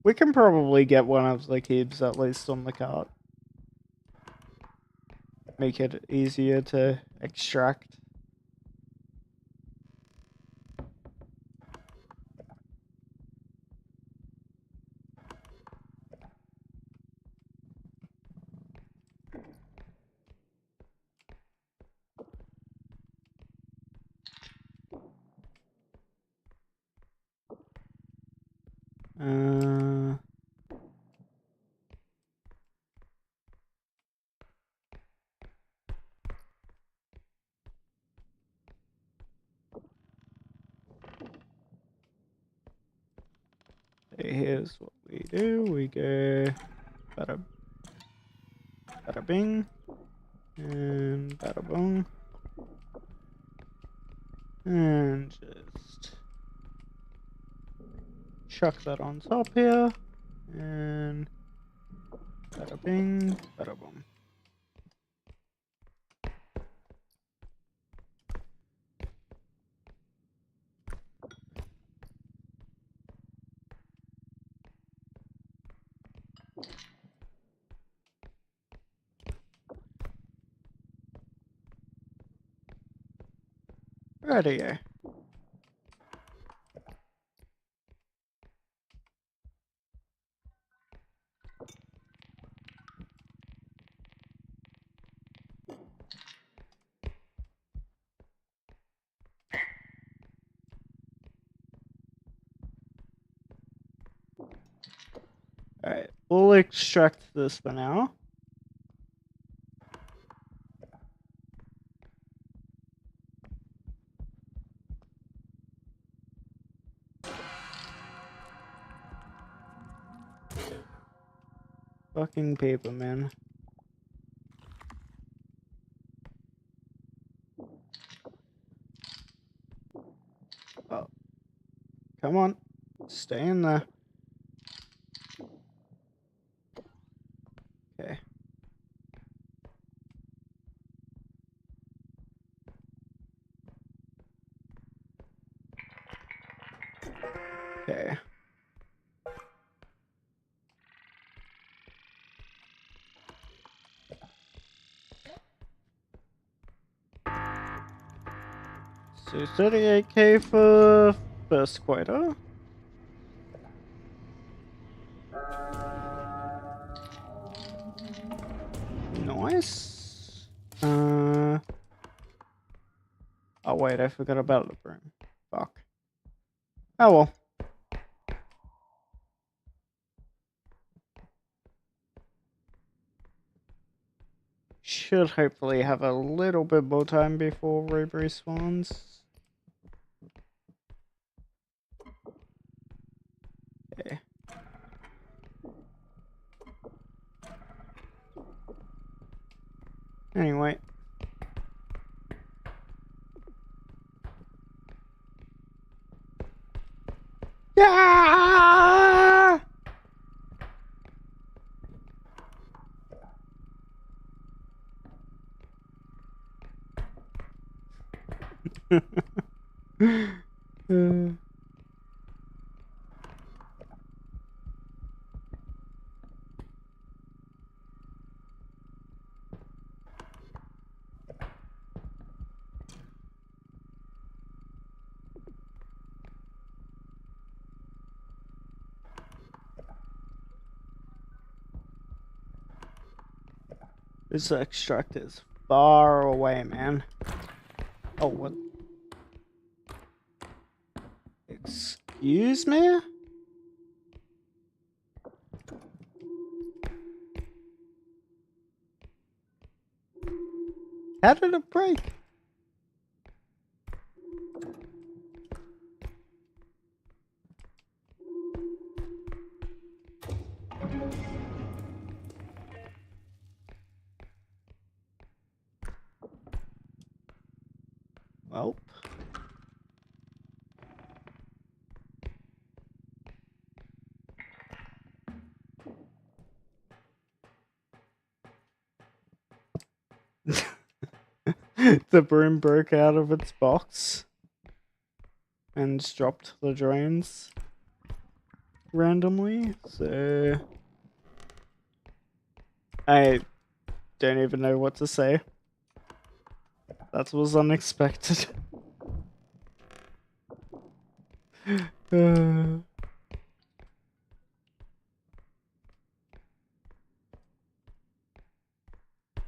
We can probably get one of the cubes at least on the cart. Make it easier to extract. Here's what we do. We go bada, bada bing and bada boom. And just chuck that on top here. And bada bing, bada boom. Rightio. Alright, we'll extract this for now. Fucking paper, man. Oh. Come on. Stay in there. Okay. Okay. So 38k for first quota. Nice. Oh wait, I forgot about the broom. Fuck. Oh well. Should hopefully have a little bit more time before R.E.P.O respawns. Okay. Anyway. Yeah! This extract is far away, man. Oh, what? Excuse me? How did it break? Well. The broom broke out of its box and dropped the drains randomly, so I don't even know what to say. That was unexpected.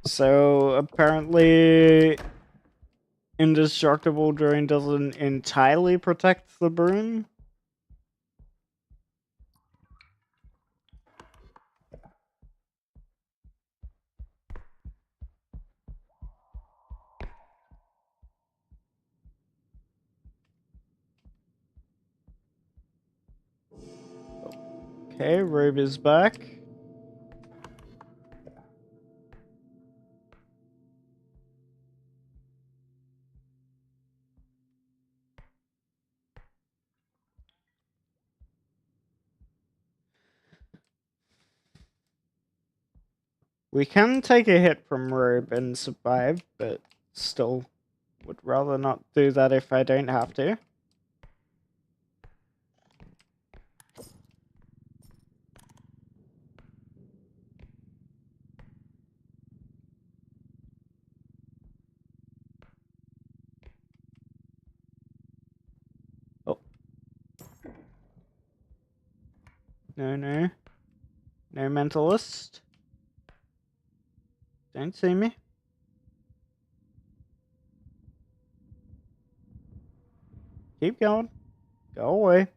So apparently indestructible drain doesn't entirely protect the broom. Okay, Robe is back. We can take a hit from Robe and survive, but still would rather not do that if I don't have to. Oh. No, no. No mentalist. Don't see me. Keep going. Go away.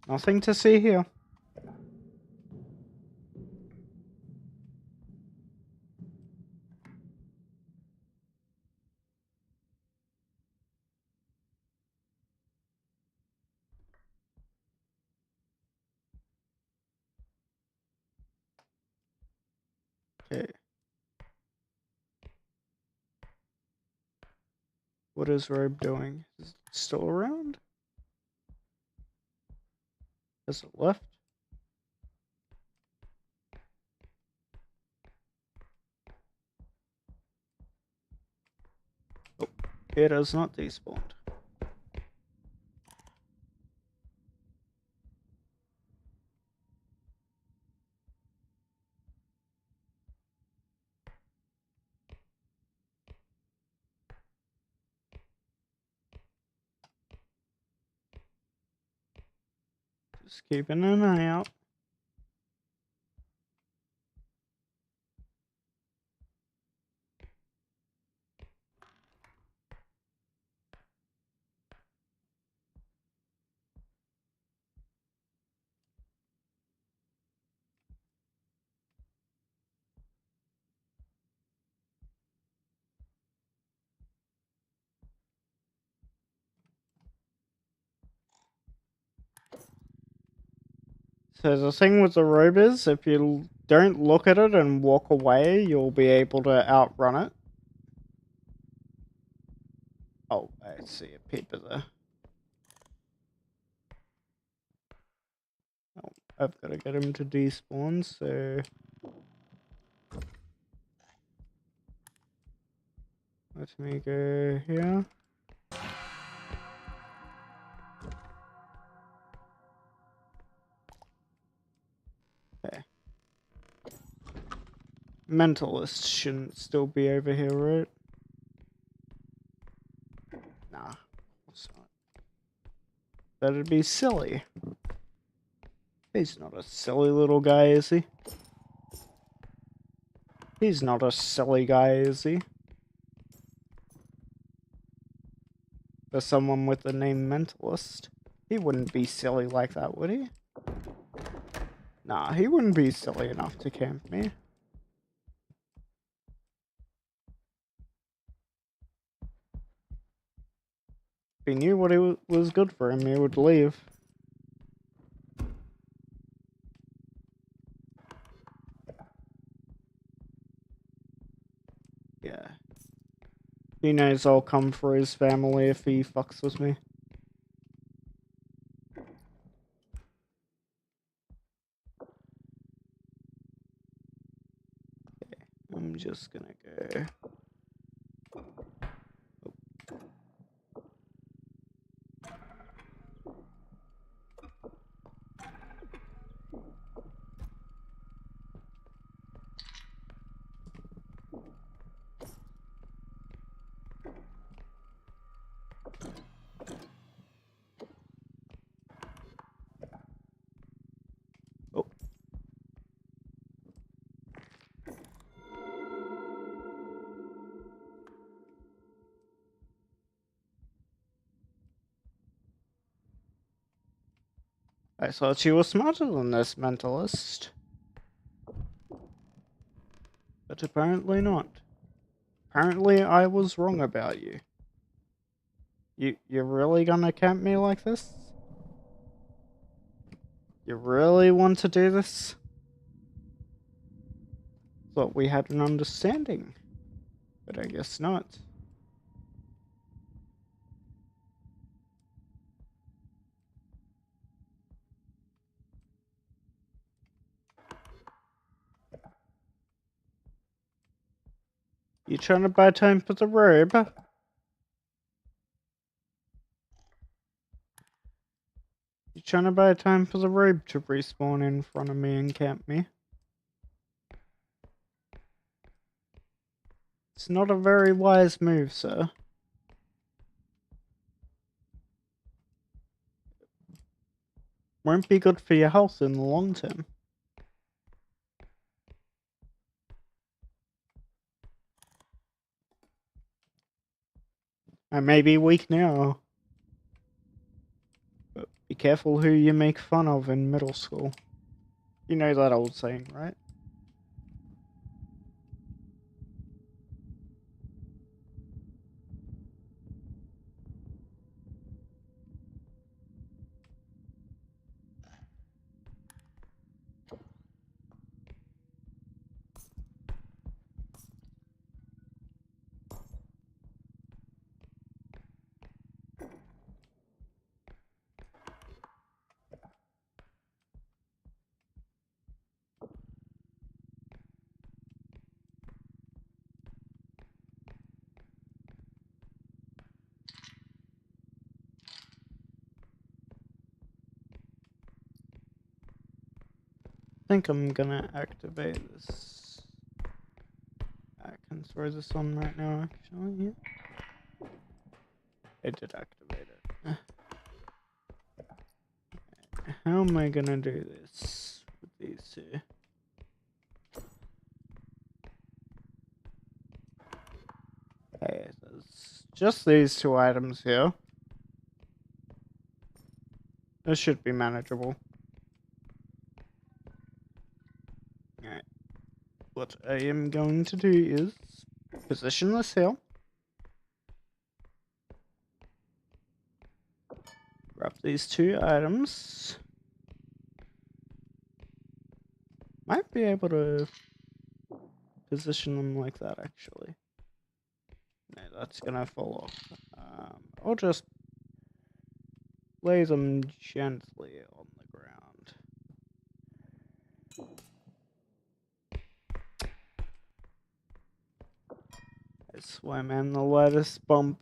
Nothing to see here. Okay. What is Robe doing? Is it still around? Has it left? Oh, it has not despawned. Just keeping an eye out. So the thing with the robe is, if you don't look at it and walk away, you'll be able to outrun it. Oh, I see a peeper there. Oh, I've got to get him to despawn, so... Let me go here. Okay. Mentalist shouldn't still be over here, right? Nah, it's not. That'd be silly. He's not a silly little guy, is he? He's not a silly guy, is he? For someone with the name Mentalist. He wouldn't be silly like that, would he? Nah, he wouldn't be silly enough to camp me. If he knew what was good for him, he would leave. Yeah. He knows I'll come for his family if he fucks with me. Okay, I'm just gonna go... Oh. I thought you were smarter than this, Mentalist. But apparently not. Apparently I was wrong about you. You're really gonna camp me like this? You really want to do this? Thought we had an understanding. But I guess not. You trying to buy time for the robe? You trying to buy time for the robe to respawn in front of me and camp me? It's not a very wise move, sir. Won't be good for your health in the long term. I may be weak now, but be careful who you make fun of in middle school. You know that old saying, right? I think I'm gonna activate this. I can throw this on right now, actually. Yeah. I did activate it. how am I gonna do this with these two? Okay, there's just these two items here. This should be manageable. Alright. What I am going to do is position this here. Grab these two items. Might be able to position them like that, actually. No, that's gonna fall off. I'll just lay them gently on the ground. I swear, man, the lightest bump.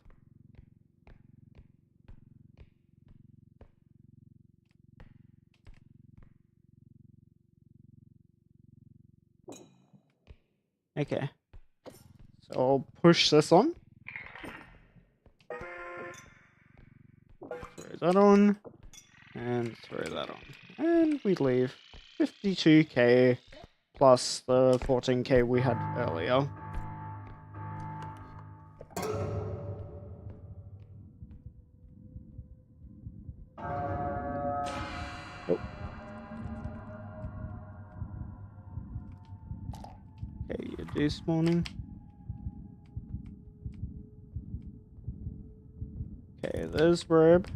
Okay. So I'll push this on. Throw that on. And throw that on. And we leave 52k plus the 14k we had earlier. Oh. Okay, you're despawning. Okay, there's R.E.P.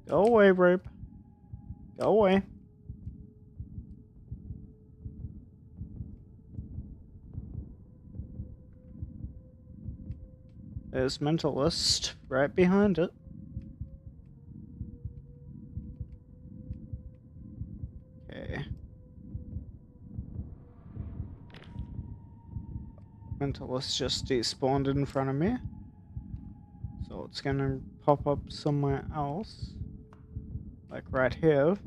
Go away, R.E.P. Go away. There's Mentalist right behind it. Okay. Mentalist just despawned in front of me. So it's gonna pop up somewhere else. Like right here.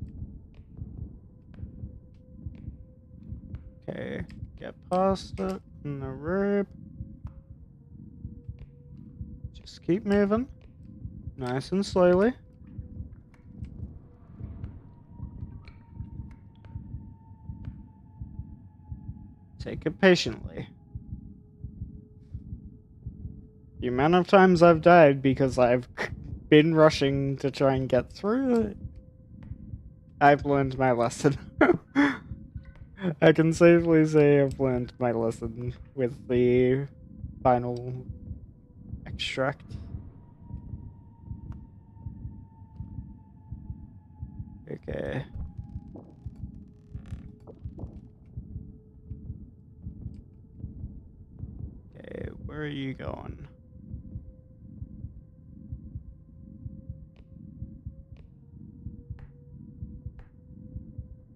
Okay, get past it in the R.E.P. Just keep moving. Nice and slowly. Take it patiently. The amount of times I've died because I've been rushing to try and get through it, I've learned my lesson. I can safely say I've learned my lesson with the final extract. Okay. Okay, where are you going?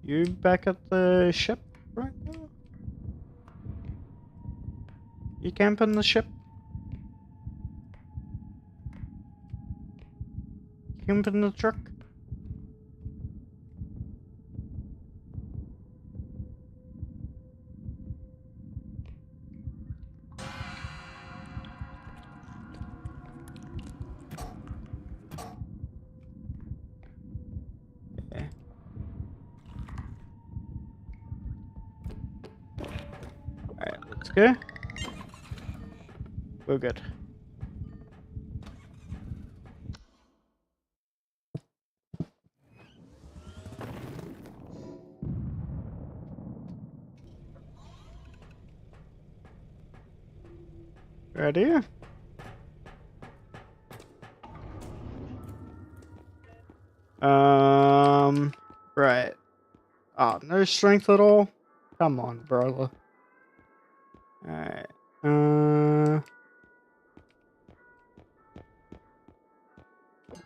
You back at the ship right now? You camping the ship? Camping the truck? Okay. Alright, let's go. We're good. Ready? Right. Oh, no strength at all? Come on, brother. Alright.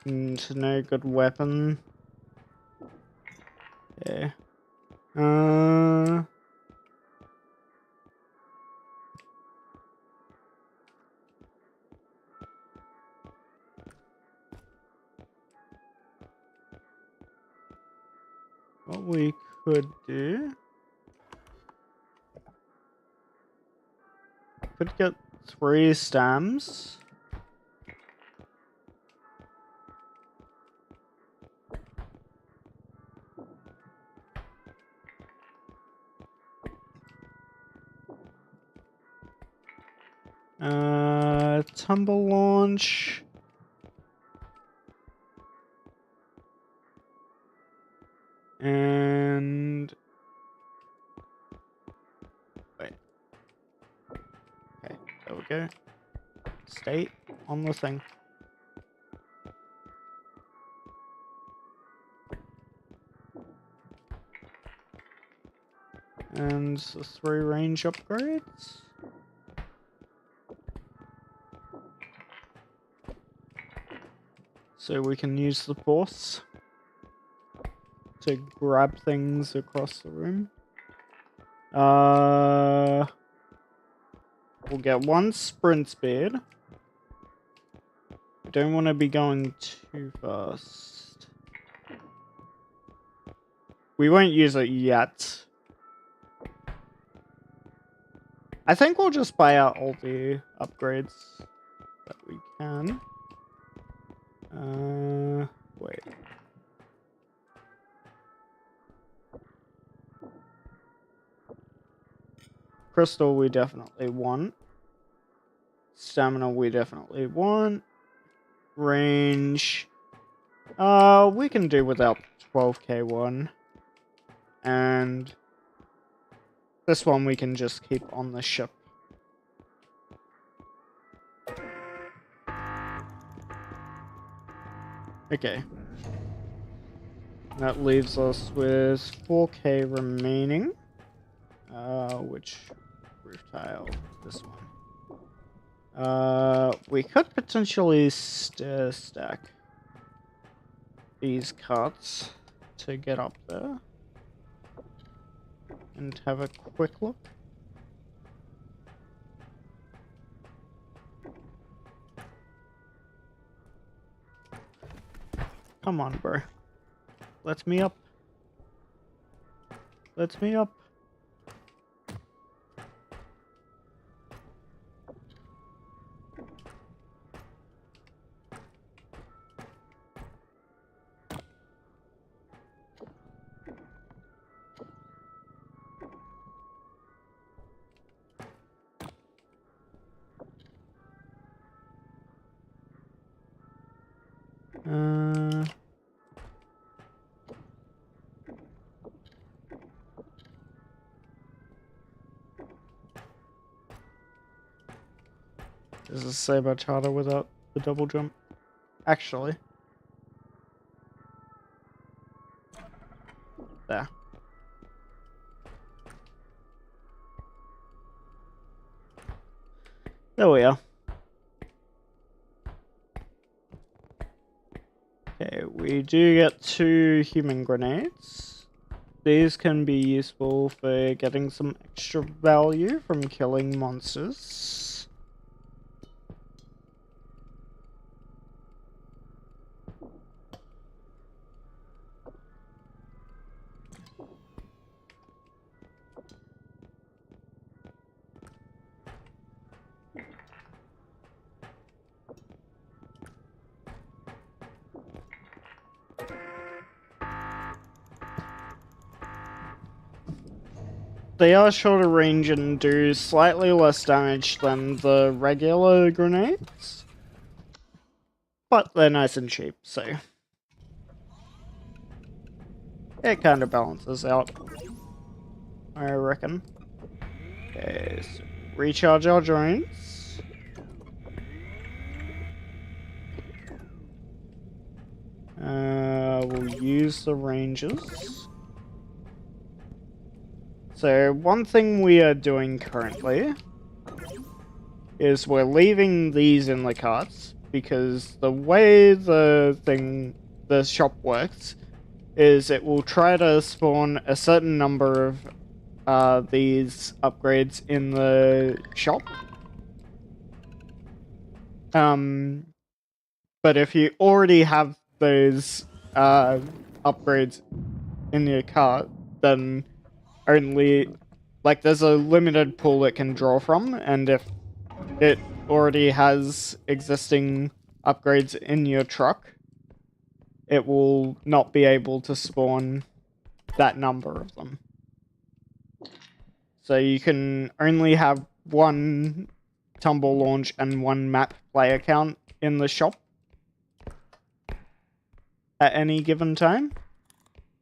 It's no good weapon. Okay. what we could do, could get 3 stamps. Tumble launch. And wait. Okay, there we go. Stay on the thing. And the 3 range upgrades. So we can use the force to grab things across the room. We'll get 1 sprint speed. We don't want to be going too fast. We won't use it yet. I think we'll just buy out all the upgrades that we can. Wait. Crystal we definitely want. Stamina we definitely want. Range. We can do without 12k one. And this one we can just keep on the ship. Okay. That leaves us with 4k remaining. Which roof tile? This one. We could potentially stack these carts to get up there and have a quick look. Come on, bro. Let me up. Let me up. Does it say about charter without the double jump? Actually. There. There we are. Okay, we do get 2 human grenades. These can be useful for getting some extra value from killing monsters. They are shorter range and do slightly less damage than the regular grenades. But they're nice and cheap, so it kind of balances out, I reckon. Okay, so recharge our drones. We'll use the rangers. So one thing we are doing currently is we're leaving these in the carts because the way the shop works is it will try to spawn a certain number of these upgrades in the shop. But if you already have those upgrades in your cart, then only, like, there's a limited pool it can draw from, and if it already has existing upgrades in your truck, it will not be able to spawn that number of them. So you can only have one tumble launch and one map play account in the shop at any given time.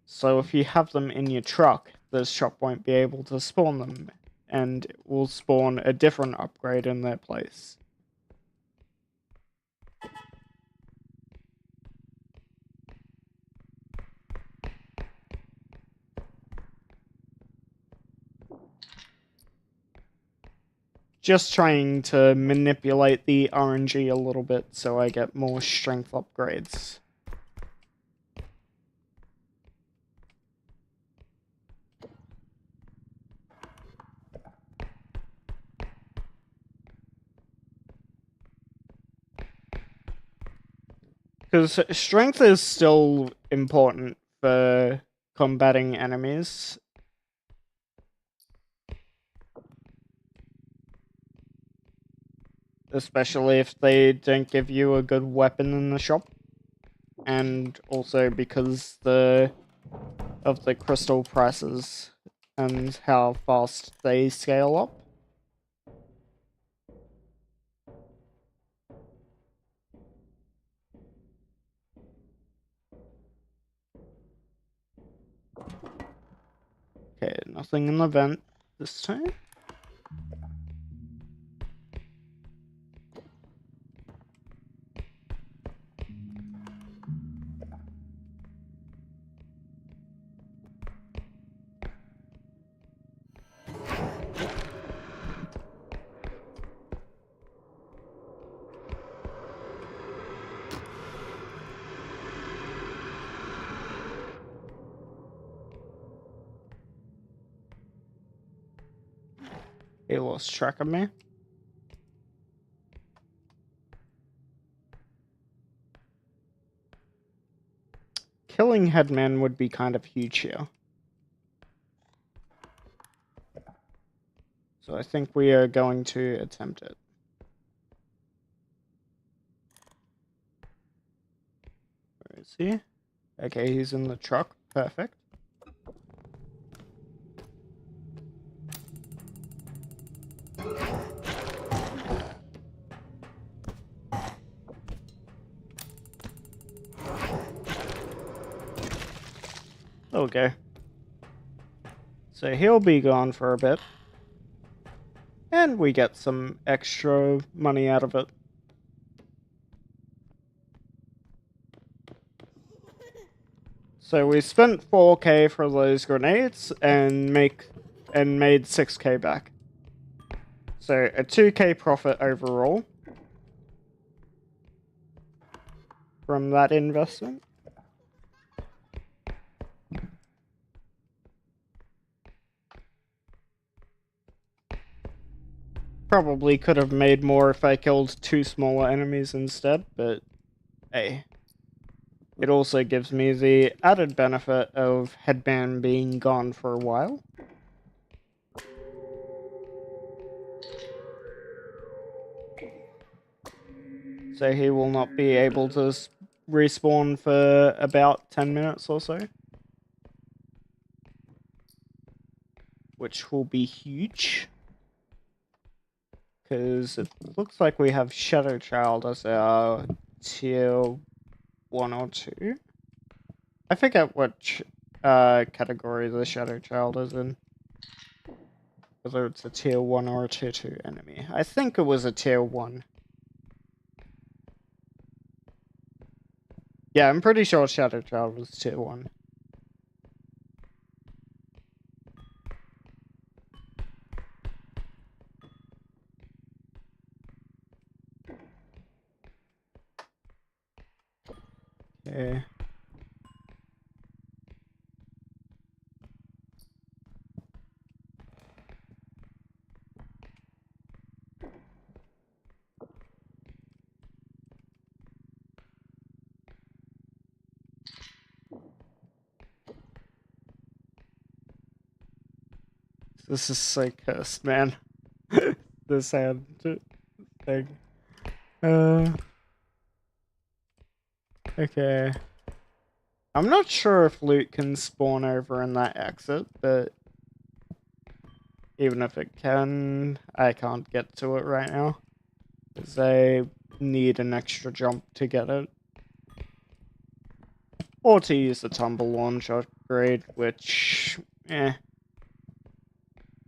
So if you have them in your truck, the shop won't be able to spawn them, and it will spawn a different upgrade in their place. Just trying to manipulate the RNG a little bit so I get more strength upgrades. Because strength is still important for combating enemies. Especially if they don't give you a good weapon in the shop. And also because of the crystal prices and how fast they scale up. Okay, nothing in the vent this time. He lost track of me. Killing headman would be kind of huge here. So I think we are going to attempt it. Where is he? Okay, he's in the truck. Perfect. Okay. So he'll be gone for a bit. And we get some extra money out of it. So we spent 4k for those grenades and made 6k back. So a 2k profit overall from that investment. Probably could have made more if I killed 2 smaller enemies instead, but hey. It also gives me the added benefit of Headman being gone for a while. So he will not be able to respawn for about 10 minutes or so. Which will be huge. Because it looks like we have Shadow Child as our tier 1 or 2. I forget which category the Shadow Child is in. Whether it's a tier 1 or a tier 2 enemy. I think it was a tier 1. Yeah, I'm pretty sure Shadow Child was tier 1. Okay. This is so cursed, man. This hand thing. Okay. I'm not sure if loot can spawn over in that exit, but even if it can, I can't get to it right now. Because I need an extra jump to get it. Or to use the tumble launch upgrade, which,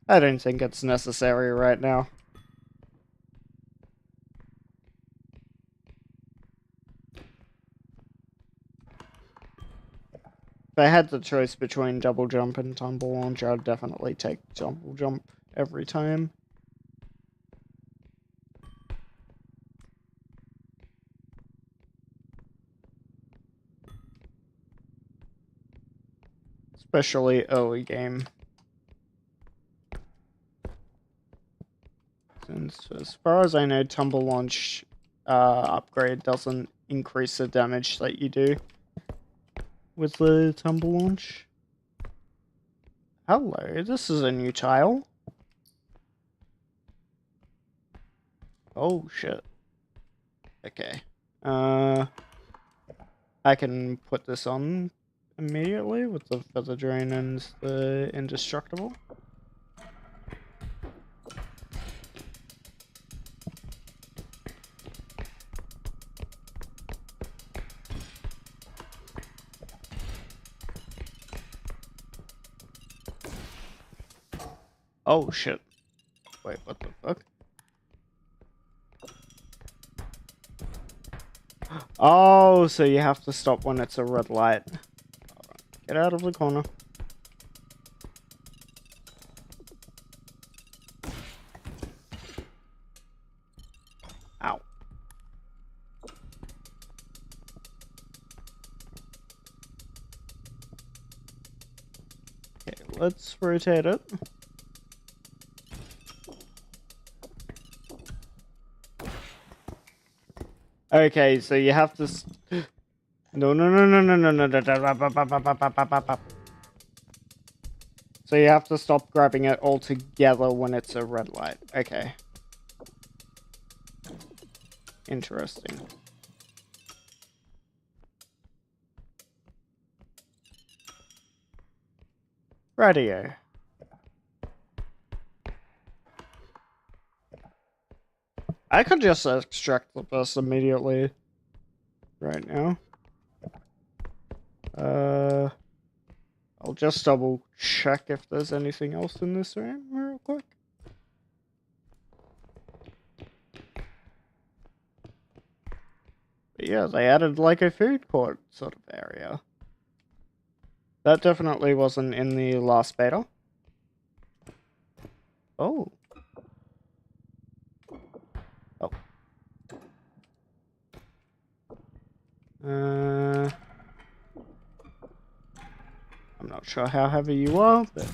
I don't think it's necessary right now. If I had the choice between double jump and tumble launch, I'd definitely take double jump every time. Especially early game. Since, as far as I know, tumble launch upgrade doesn't increase the damage that you do with the tumble launch. Hello, this is a new tile. Oh shit. Okay. I can put this on immediately with the feather drain and the indestructible. Oh shit. Wait, what the fuck? Oh, so you have to stop when it's a red light. Alright, get out of the corner. Ow. Okay, let's rotate it. Okay, so you have to... No. So you have to stop grabbing it altogether when it's a red light. Okay. Interesting. Radio. I could just extract the bus immediately. Right now. I'll just double check if there's anything else in this room real quick. But yeah, they added like a food court sort of area. That definitely wasn't in the last beta. Oh. Oh. I'm not sure how heavy you are, but...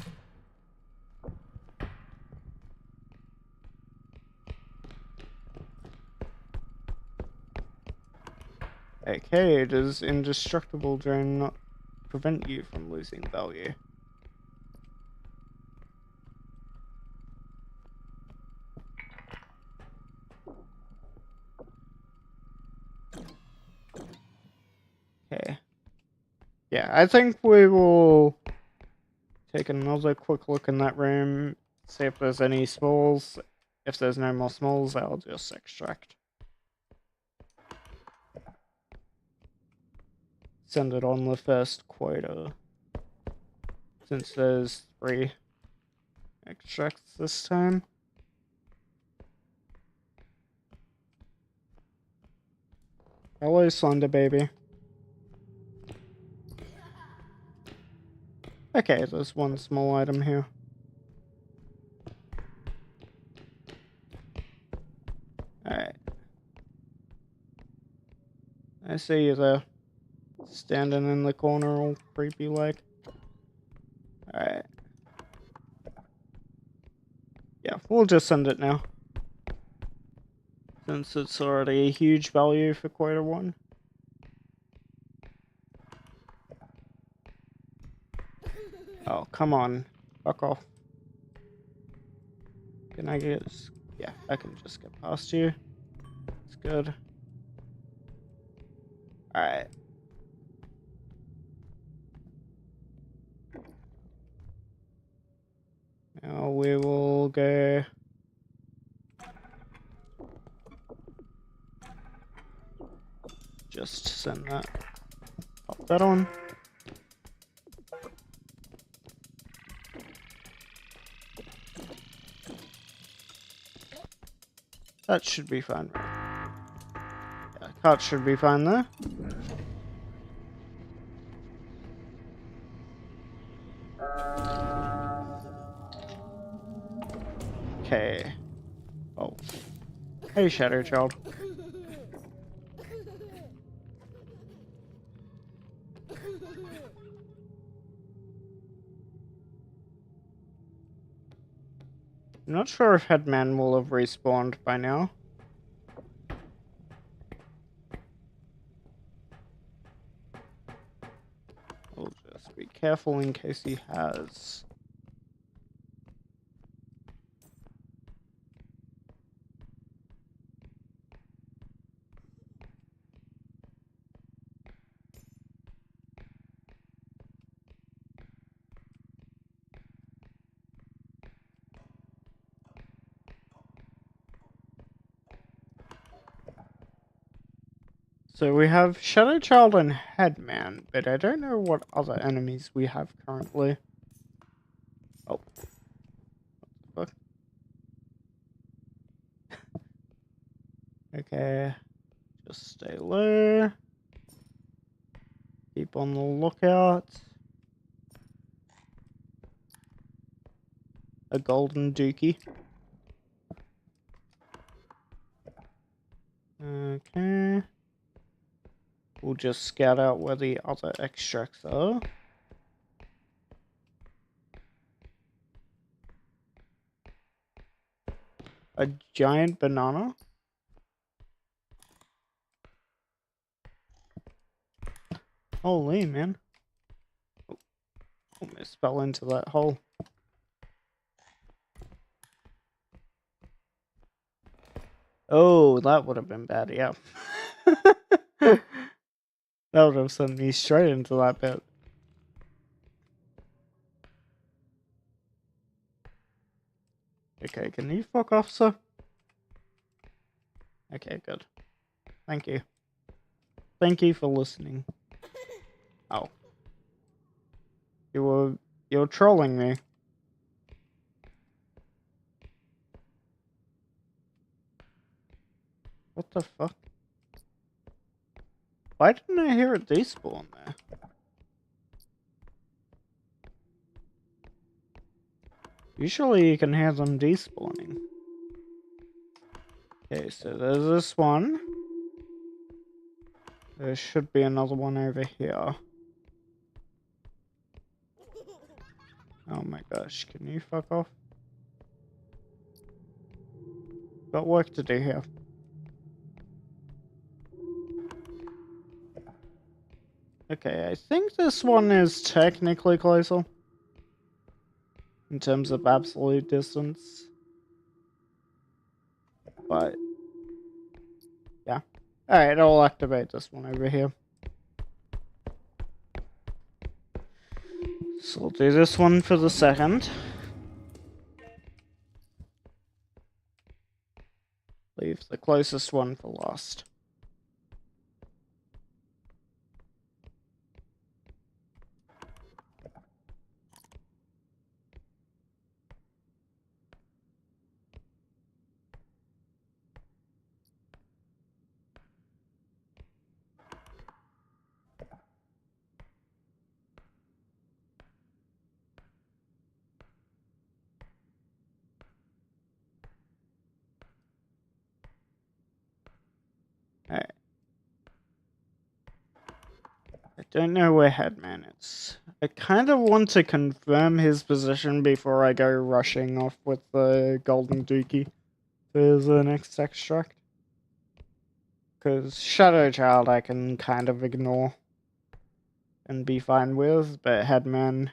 Okay, does indestructible drain not prevent you from losing value? Okay. Yeah, I think we will take another quick look in that room, see if there's any smalls. If there's no more smalls, I'll just extract. Send it on the first quota. Since there's 3 extracts this time. Hello, Slender Baby. Okay, there's one small item here. Alright. I see you there. Standing in the corner all creepy like. Alright. Yeah, we'll just send it now. Since it's already a huge value for quota 1. Oh, come on. Fuck off. Can I get... Yeah, I can just get past you. It's good. Alright. Now we will go... Just send that. Pop that on. That should be fine, right? Yeah, cart should be fine there. Okay. Oh. Hey, Shadow Child. I'm not sure if Headman will have respawned by now. We'll just be careful in case he has. So we have Shadow Child and Headman, but I don't know what other enemies we have currently. Oh. What the fuck? Okay. Just stay low. Keep on the lookout. A golden dookie. Okay. We'll just scout out where the other extracts are. A giant banana? Holy man. Oh, almost fell into that hole. Oh, that would have been bad, yeah. That would have sent me straight into that bit. Okay, can you fuck off, sir? Okay, good. Thank you. Thank you for listening. Oh. You're trolling me. What the fuck? Why didn't I hear it despawn there? Usually you can hear them despawning. Okay, so there's this one. There should be another one over here. Oh my gosh, can you fuck off? Got work to do here. Okay, I think this one is technically closer. In terms of absolute distance. But, yeah. Alright, I'll activate this one over here. So I'll do this one for the second. Leave the closest one for last. Alright. I don't know where Headman is. I kind of want to confirm his position before I go rushing off with the Golden Dookie for the next extract. Because Shadow Child I can kind of ignore and be fine with, but Headman,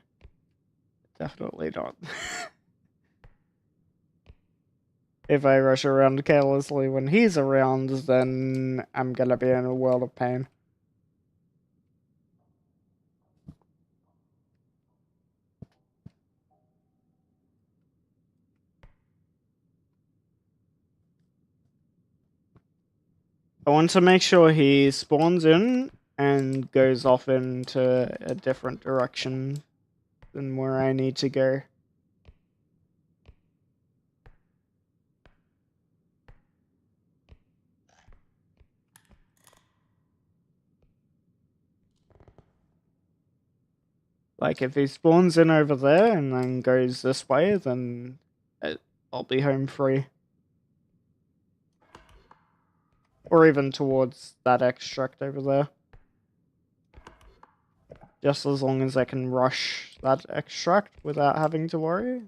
definitely not. If I rush around carelessly when he's around, then I'm gonna be in a world of pain. I want to make sure he spawns in and goes off into a different direction than where I need to go. Like, if he spawns in over there and then goes this way, then I'll be home free. Or even towards that extract over there. Just as long as I can rush that extract without having to worry.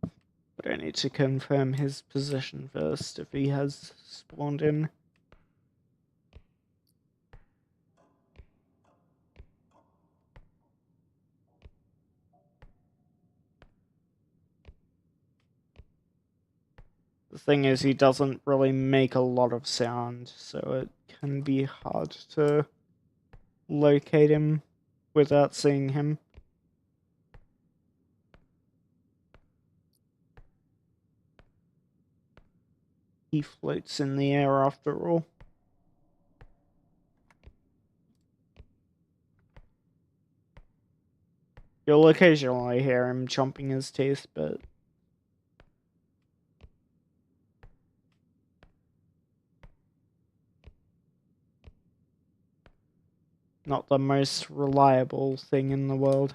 But I need to confirm his position first if he has spawned in. The thing is, he doesn't really make a lot of sound, so it can be hard to locate him without seeing him. He floats in the air after all. You'll occasionally hear him chomping his teeth, but not the most reliable thing in the world.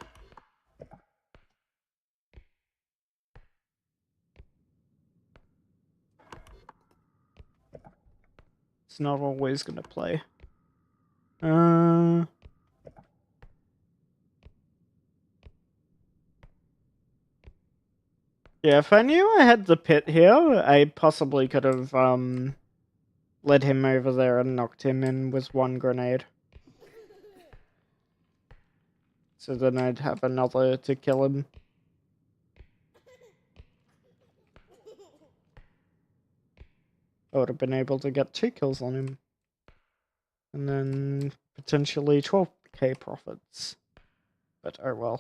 It's not always gonna play. Yeah, if I knew I had the pit here, I possibly could have, led him over there and knocked him in with one grenade. So then I'd have another to kill him. I would have been able to get 2 kills on him. And then potentially 12k profits. But oh well.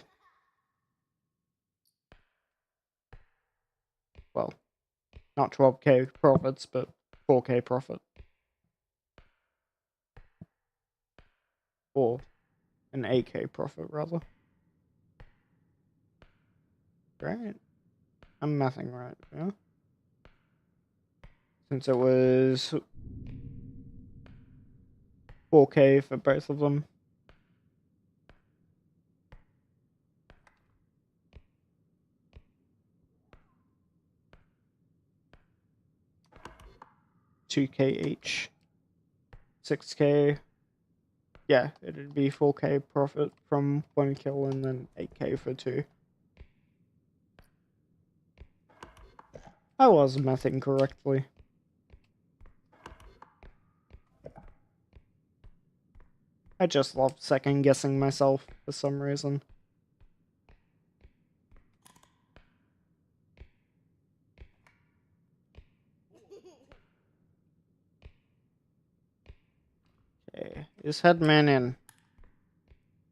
Well, not 12k profits, but 4k profit. Or an 8k profit, rather. Right? I'm mathing right, yeah? Since it was 4k for both of them. $2k each. 6k. Yeah, it'd be 4k profit from 1 kill and then 8k for 2. I was mathing correctly. I just love second guessing myself for some reason. Okay, is Headman in?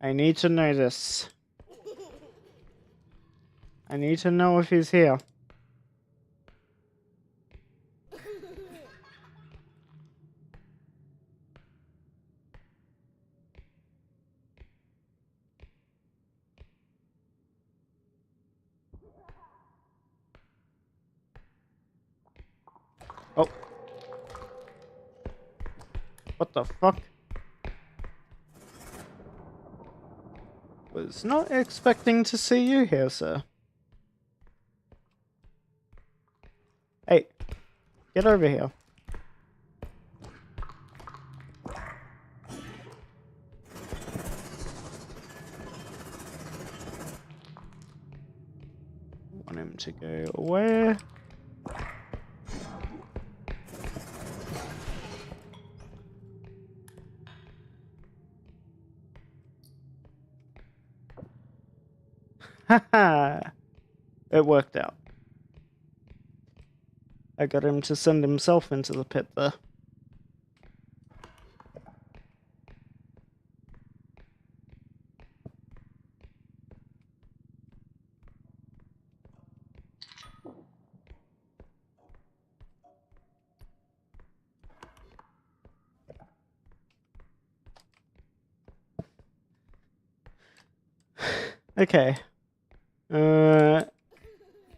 I need to know this. I need to know if he's here. Oh. What the fuck? Was not expecting to see you here, sir. Hey, get over here. Want him to go away. Haha. It worked out. I got him to send himself into the pit there. Okay.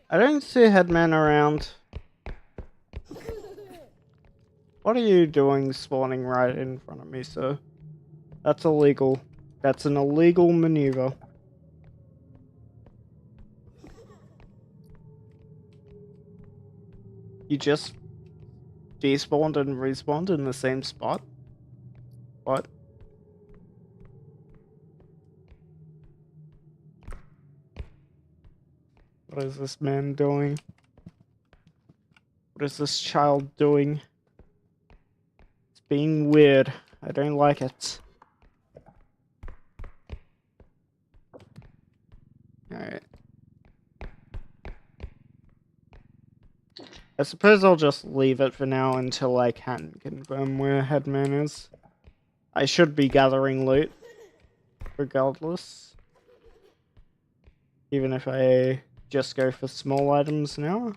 I don't see Headman around. What are you doing spawning right in front of me, sir? That's illegal. That's an illegal maneuver. You just despawned and respawned in the same spot? What? What is this man doing? What is this child doing? It's being weird. I don't like it. Alright. I suppose I'll just leave it for now until I can confirm where Headman is. I should be gathering loot, regardless. Even if I just go for small items now.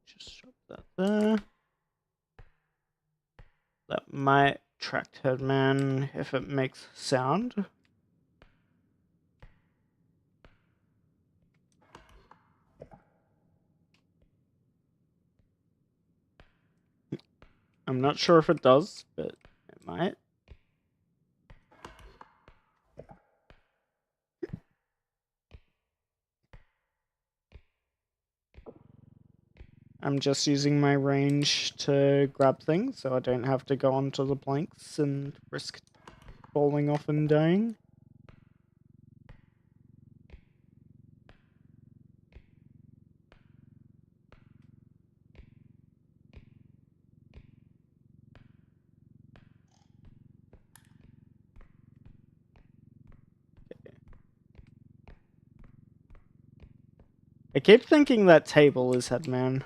Just drop that there. That might attract Headman if it makes sound. I'm not sure if it does, but it might. I'm just using my range to grab things, so I don't have to go onto the planks and risk falling off and dying. I keep thinking that table is Headman.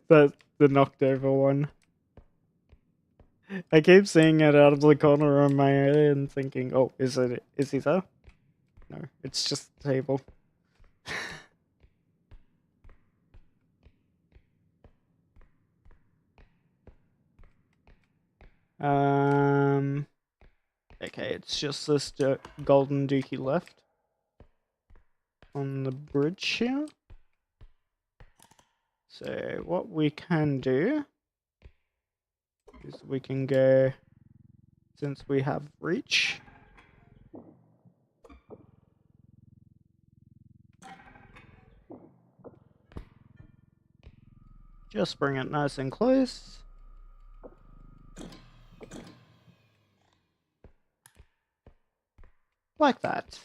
The knocked over one. I keep seeing it out of the corner of my eye and thinking, oh, is he there? No, it's just the table. Okay, it's just this golden dookie left on the bridge here. So what we can do is we can go, since we have reach, just bring it nice and close. Like that.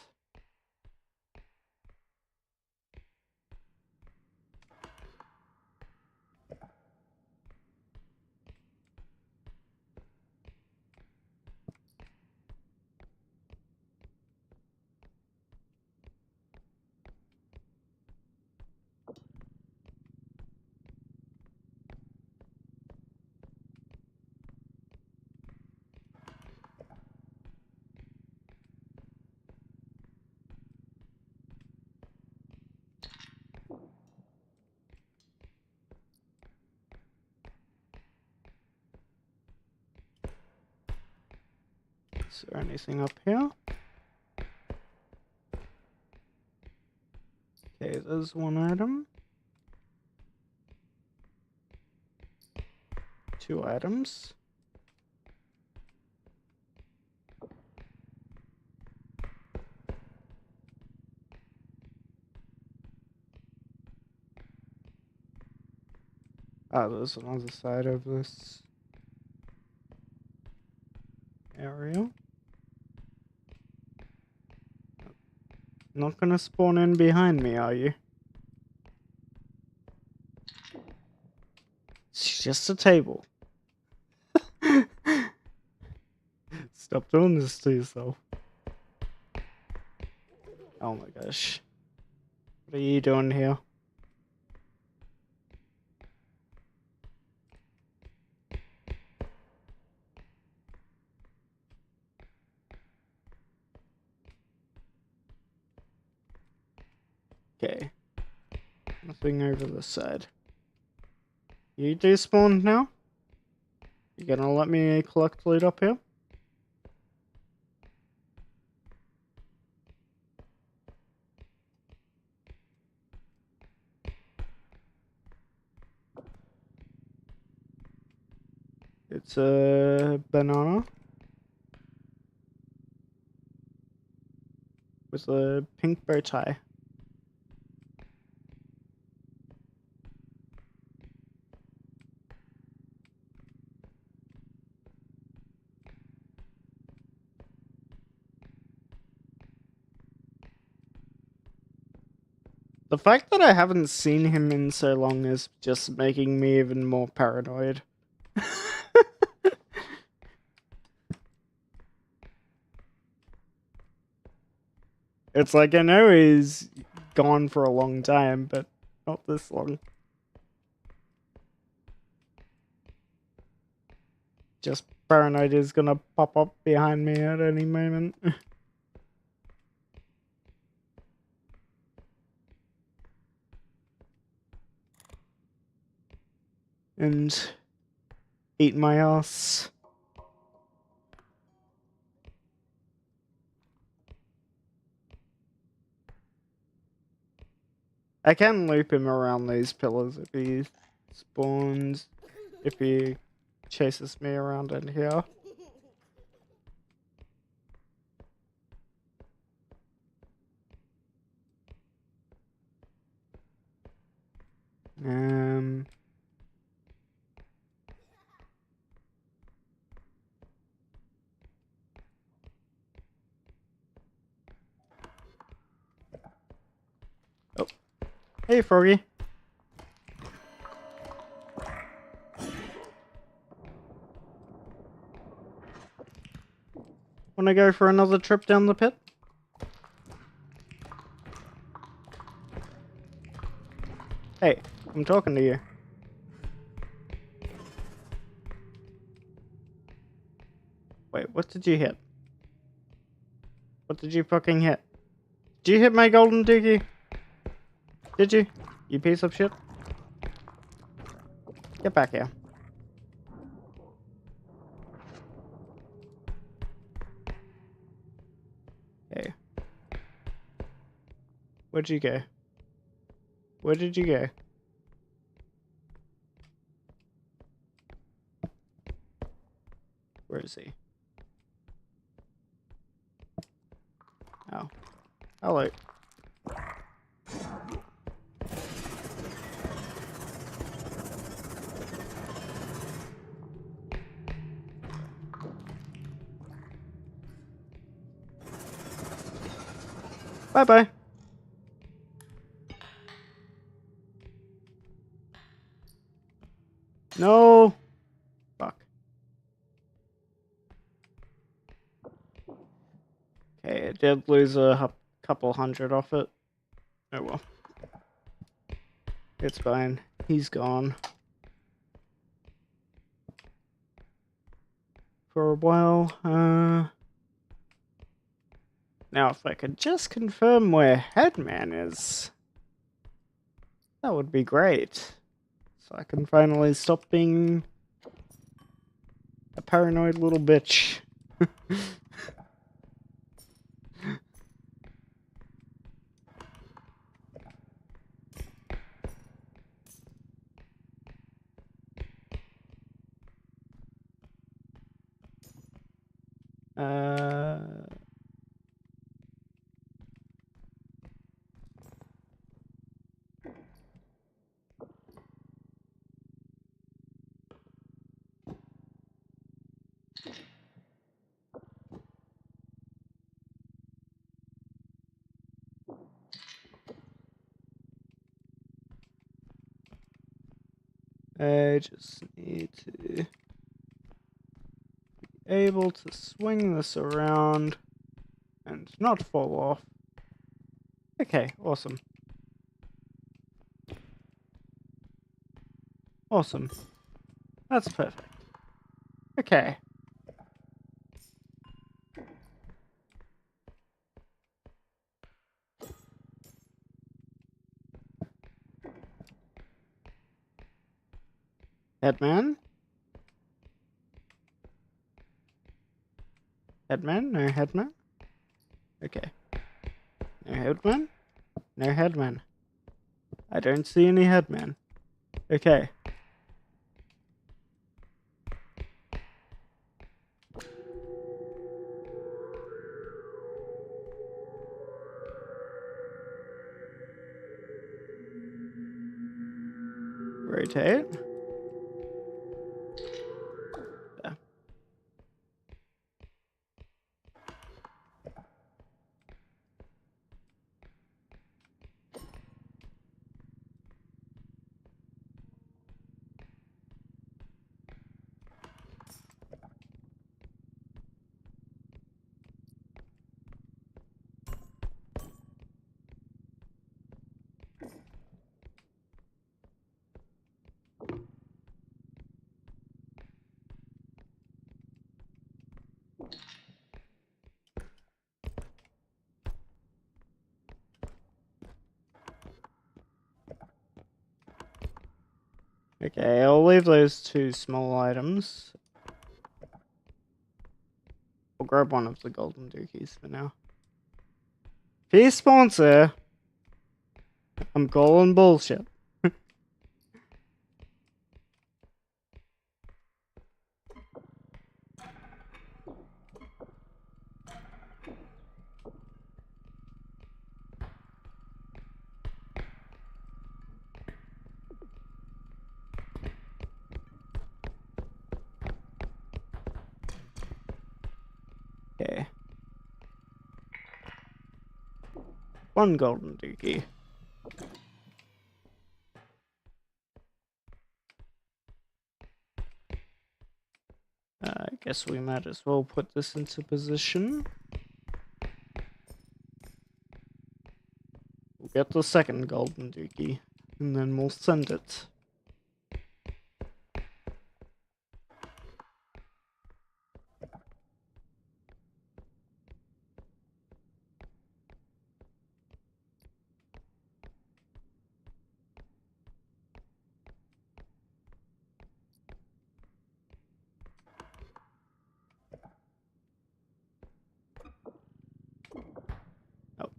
Is there anything up here? Okay, there's one item. 2 items. Ah, there's another side of this area. Not gonna spawn in behind me, are you? It's just a table. Stop doing this to yourself. Oh my gosh. What are you doing here? Okay. Nothing over this side. You despawned now? You gonna let me collect loot up here? It's a banana with a pink bow tie. The fact that I haven't seen him in so long is just making me even more paranoid. It's like, I know he's gone for a long time, but not this long. Just paranoid is gonna pop up behind me at any moment. And eat my ass. I can loop him around these pillars if he spawns, if he chases me around in here. Oh, hey Froggy. Wanna go for another trip down the pit? Hey, I'm talking to you. Wait, what did you hit? What did you fucking hit? Did you hit my golden dookie? Did you? You piece of shit? Get back here. Hey. Where'd you go? Where did you go? Where is he? Oh. Hello. Bye-bye. No. Fuck. Okay, it did lose a couple hundred off it. Oh well. It's fine. He's gone. For a while. Now if I could just confirm where Headman is, that would be great. So I can finally stop being a paranoid little bitch. I just need to be able to swing this around and not fall off. Okay, awesome. Awesome. That's perfect. Okay. Headman? Headman? No headman? Okay. No headman? No headman. I don't see any headman. Okay. Rotate. There. Okay, I'll leave those two small items. I'll grab one of the golden dookies for now. Peace sponsor! I'm calling bullshit. Okay. One golden dookie. I guess we might as well put this into position. We'll get the second golden dookie, and then we'll send it. Oh.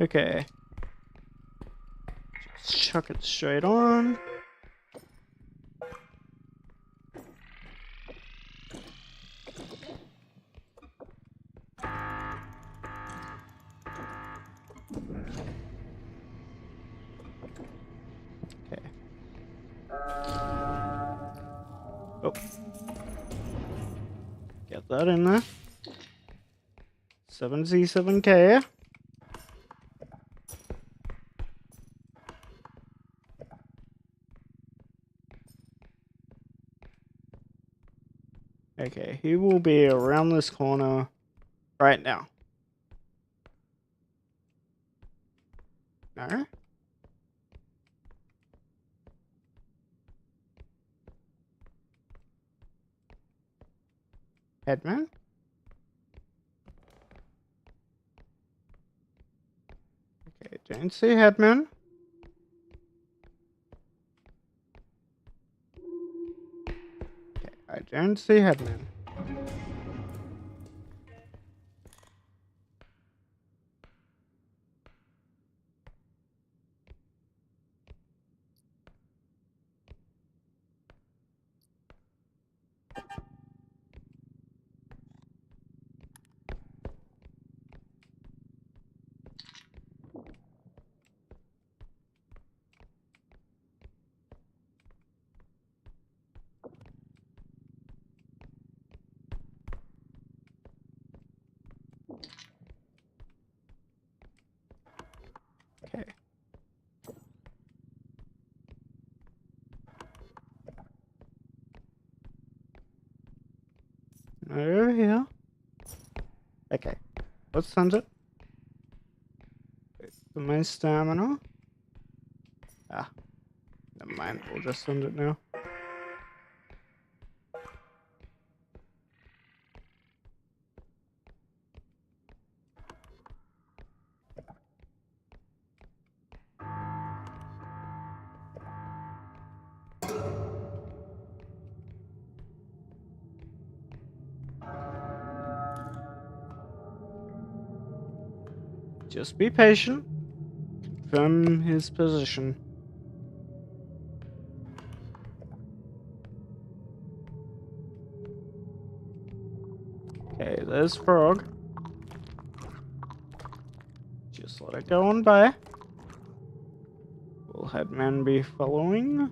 Okay. Just chuck it straight on. Okay. Oh. Get that in there. 7Z7K. Okay, he will be around this corner right now. No? Headman? Okay, don't see Headman. Okay, I don't see Headman. Over here. Okay. Let's send it. For my stamina. Ah. Never mind. We'll just send it now. Just be patient. Confirm his position. Okay, there's Frog. Just let it go on by. Will Headman be following?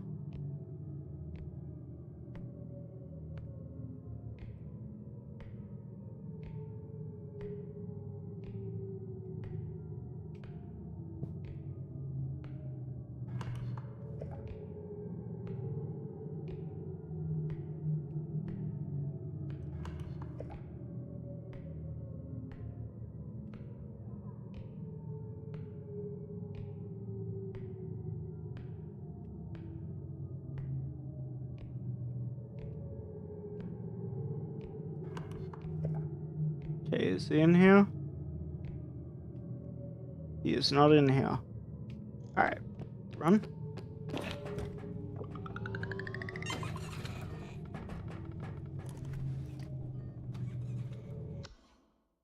Okay, is he in here? He is not in here. Alright, run.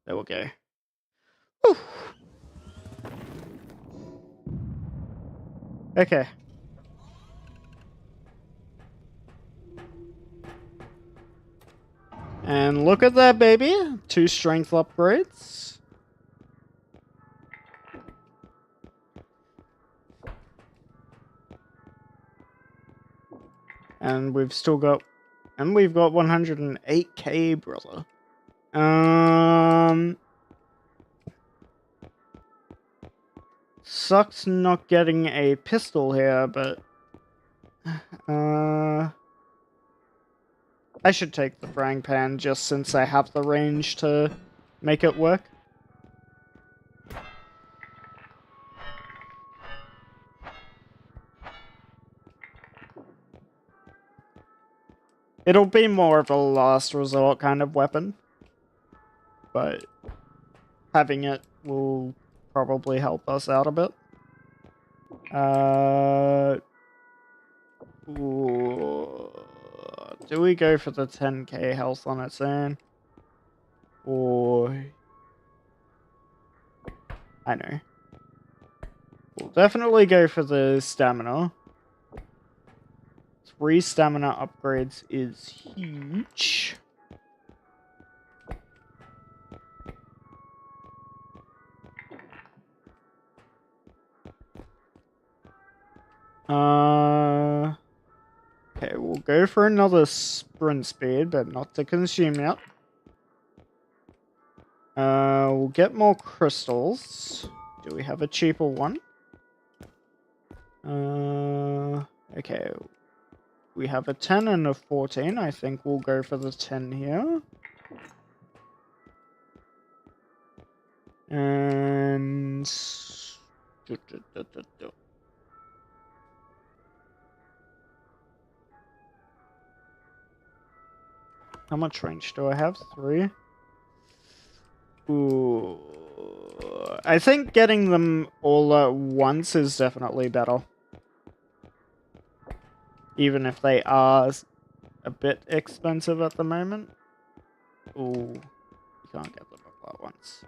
There we go. Whew. Okay. And look at that, baby. 2 strength upgrades. And we've still got... And we've got 108k, brother. Sucks not getting a pistol here, but... I should take the frying pan just since I have the range to make it work. It'll be more of a last resort kind of weapon, but having it will probably help us out a bit. Do we go for the 10k health on its own? Or... I know. We'll definitely go for the stamina. 3 stamina upgrades is huge. Okay, we'll go for another sprint speed, but not to consume yet. We'll get more crystals. Do we have a cheaper one? Okay. We have a 10 and a 14. I think we'll go for the 10 here. And... How much range do I have? 3? Ooh. I think getting them all at once is definitely better. Even if they are a bit expensive at the moment. Ooh. You can't get them all at once.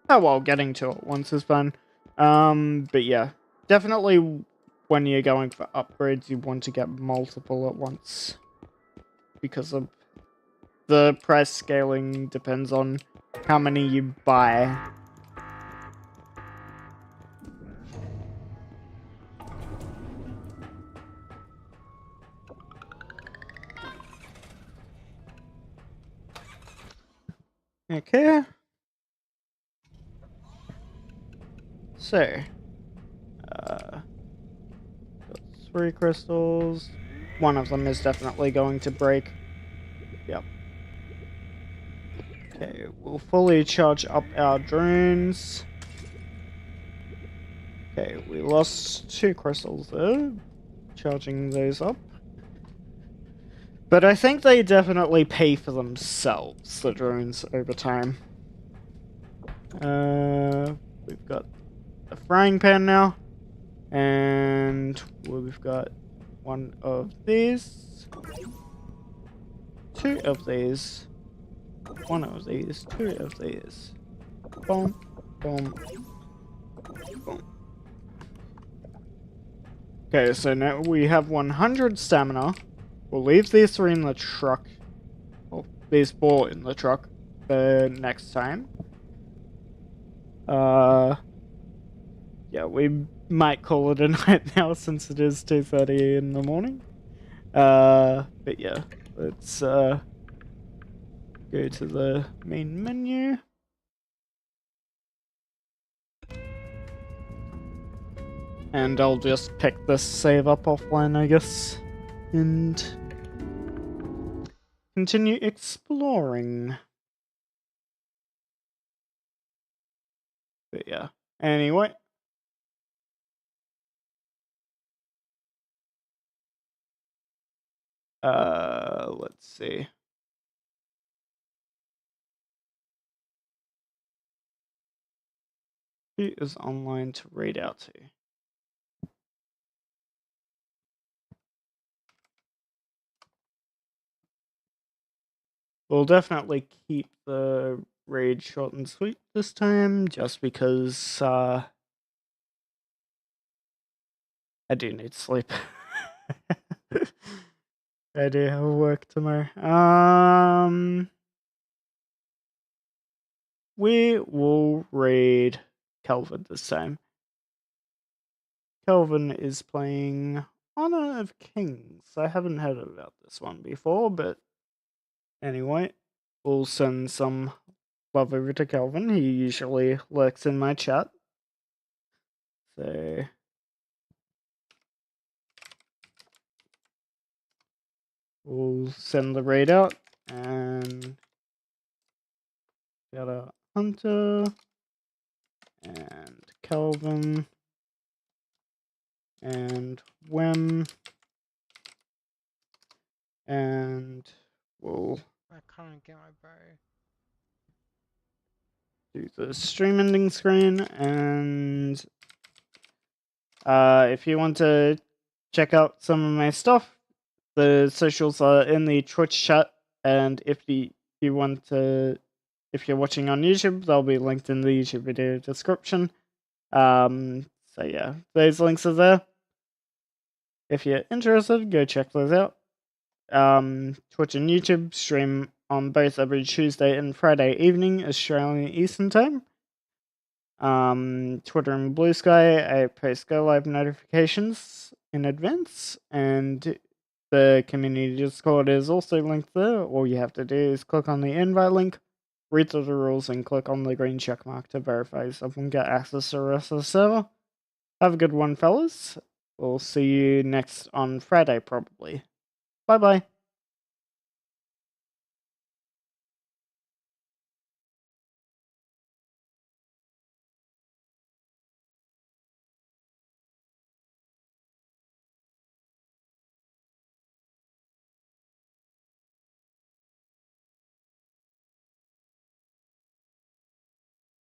Oh well, getting 2 at once is fun. But yeah. Definitely when you're going for upgrades, you want to get multiple at once. Because of the price scaling depends on how many you buy. Okay. So, got 3 crystals. One of them is definitely going to break. Yep. Okay, we'll fully charge up our drones. Okay, we lost 2 crystals there. Charging those up. But I think they definitely pay for themselves, the drones, over time. We've got a frying pan now. And we've got 1 of these. 2 of these. 1 of these. 2 of these. Boom. Boom. Boom. Okay, so now we have 100 stamina. We'll leave these 3 in the truck. Well, these 4 in the truck for next time. Yeah, we might call it a night now since it is 2:30 in the morning. But yeah, let's go to the main menu. And I'll just pick this save up offline, I guess. And continue exploring. But yeah, anyway. Let's see. Who is online to read out to? We'll definitely keep the raid short and sweet this time, just because I do need sleep. I do have work tomorrow. We will raid Kelvin this time. Kelvin is playing Honor of Kings. I haven't heard about this one before, but anyway, we'll send some love over to Kelvin. He usually lurks in my chat. So we'll send the raid out and got a Hunter and Kelvin and Wem, and we'll I can't get my bow. do the stream ending screen. And if you want to check out some of my stuff, the socials are in the Twitch chat, and if you want to, if you're watching on YouTube, they'll be linked in the YouTube video description. So yeah, those links are there. If you're interested, go check those out. Twitch and YouTube stream on both every Tuesday and Friday evening, Australian Eastern Time. Twitter and Blue Sky, I post go live notifications in advance, and the community Discord is also linked there. All you have to do is click on the invite link, read through the rules, and click on the green check mark to verify yourself and get access to the rest of the server. Have a good one, fellas. We'll see you next on Friday, probably. Bye-bye.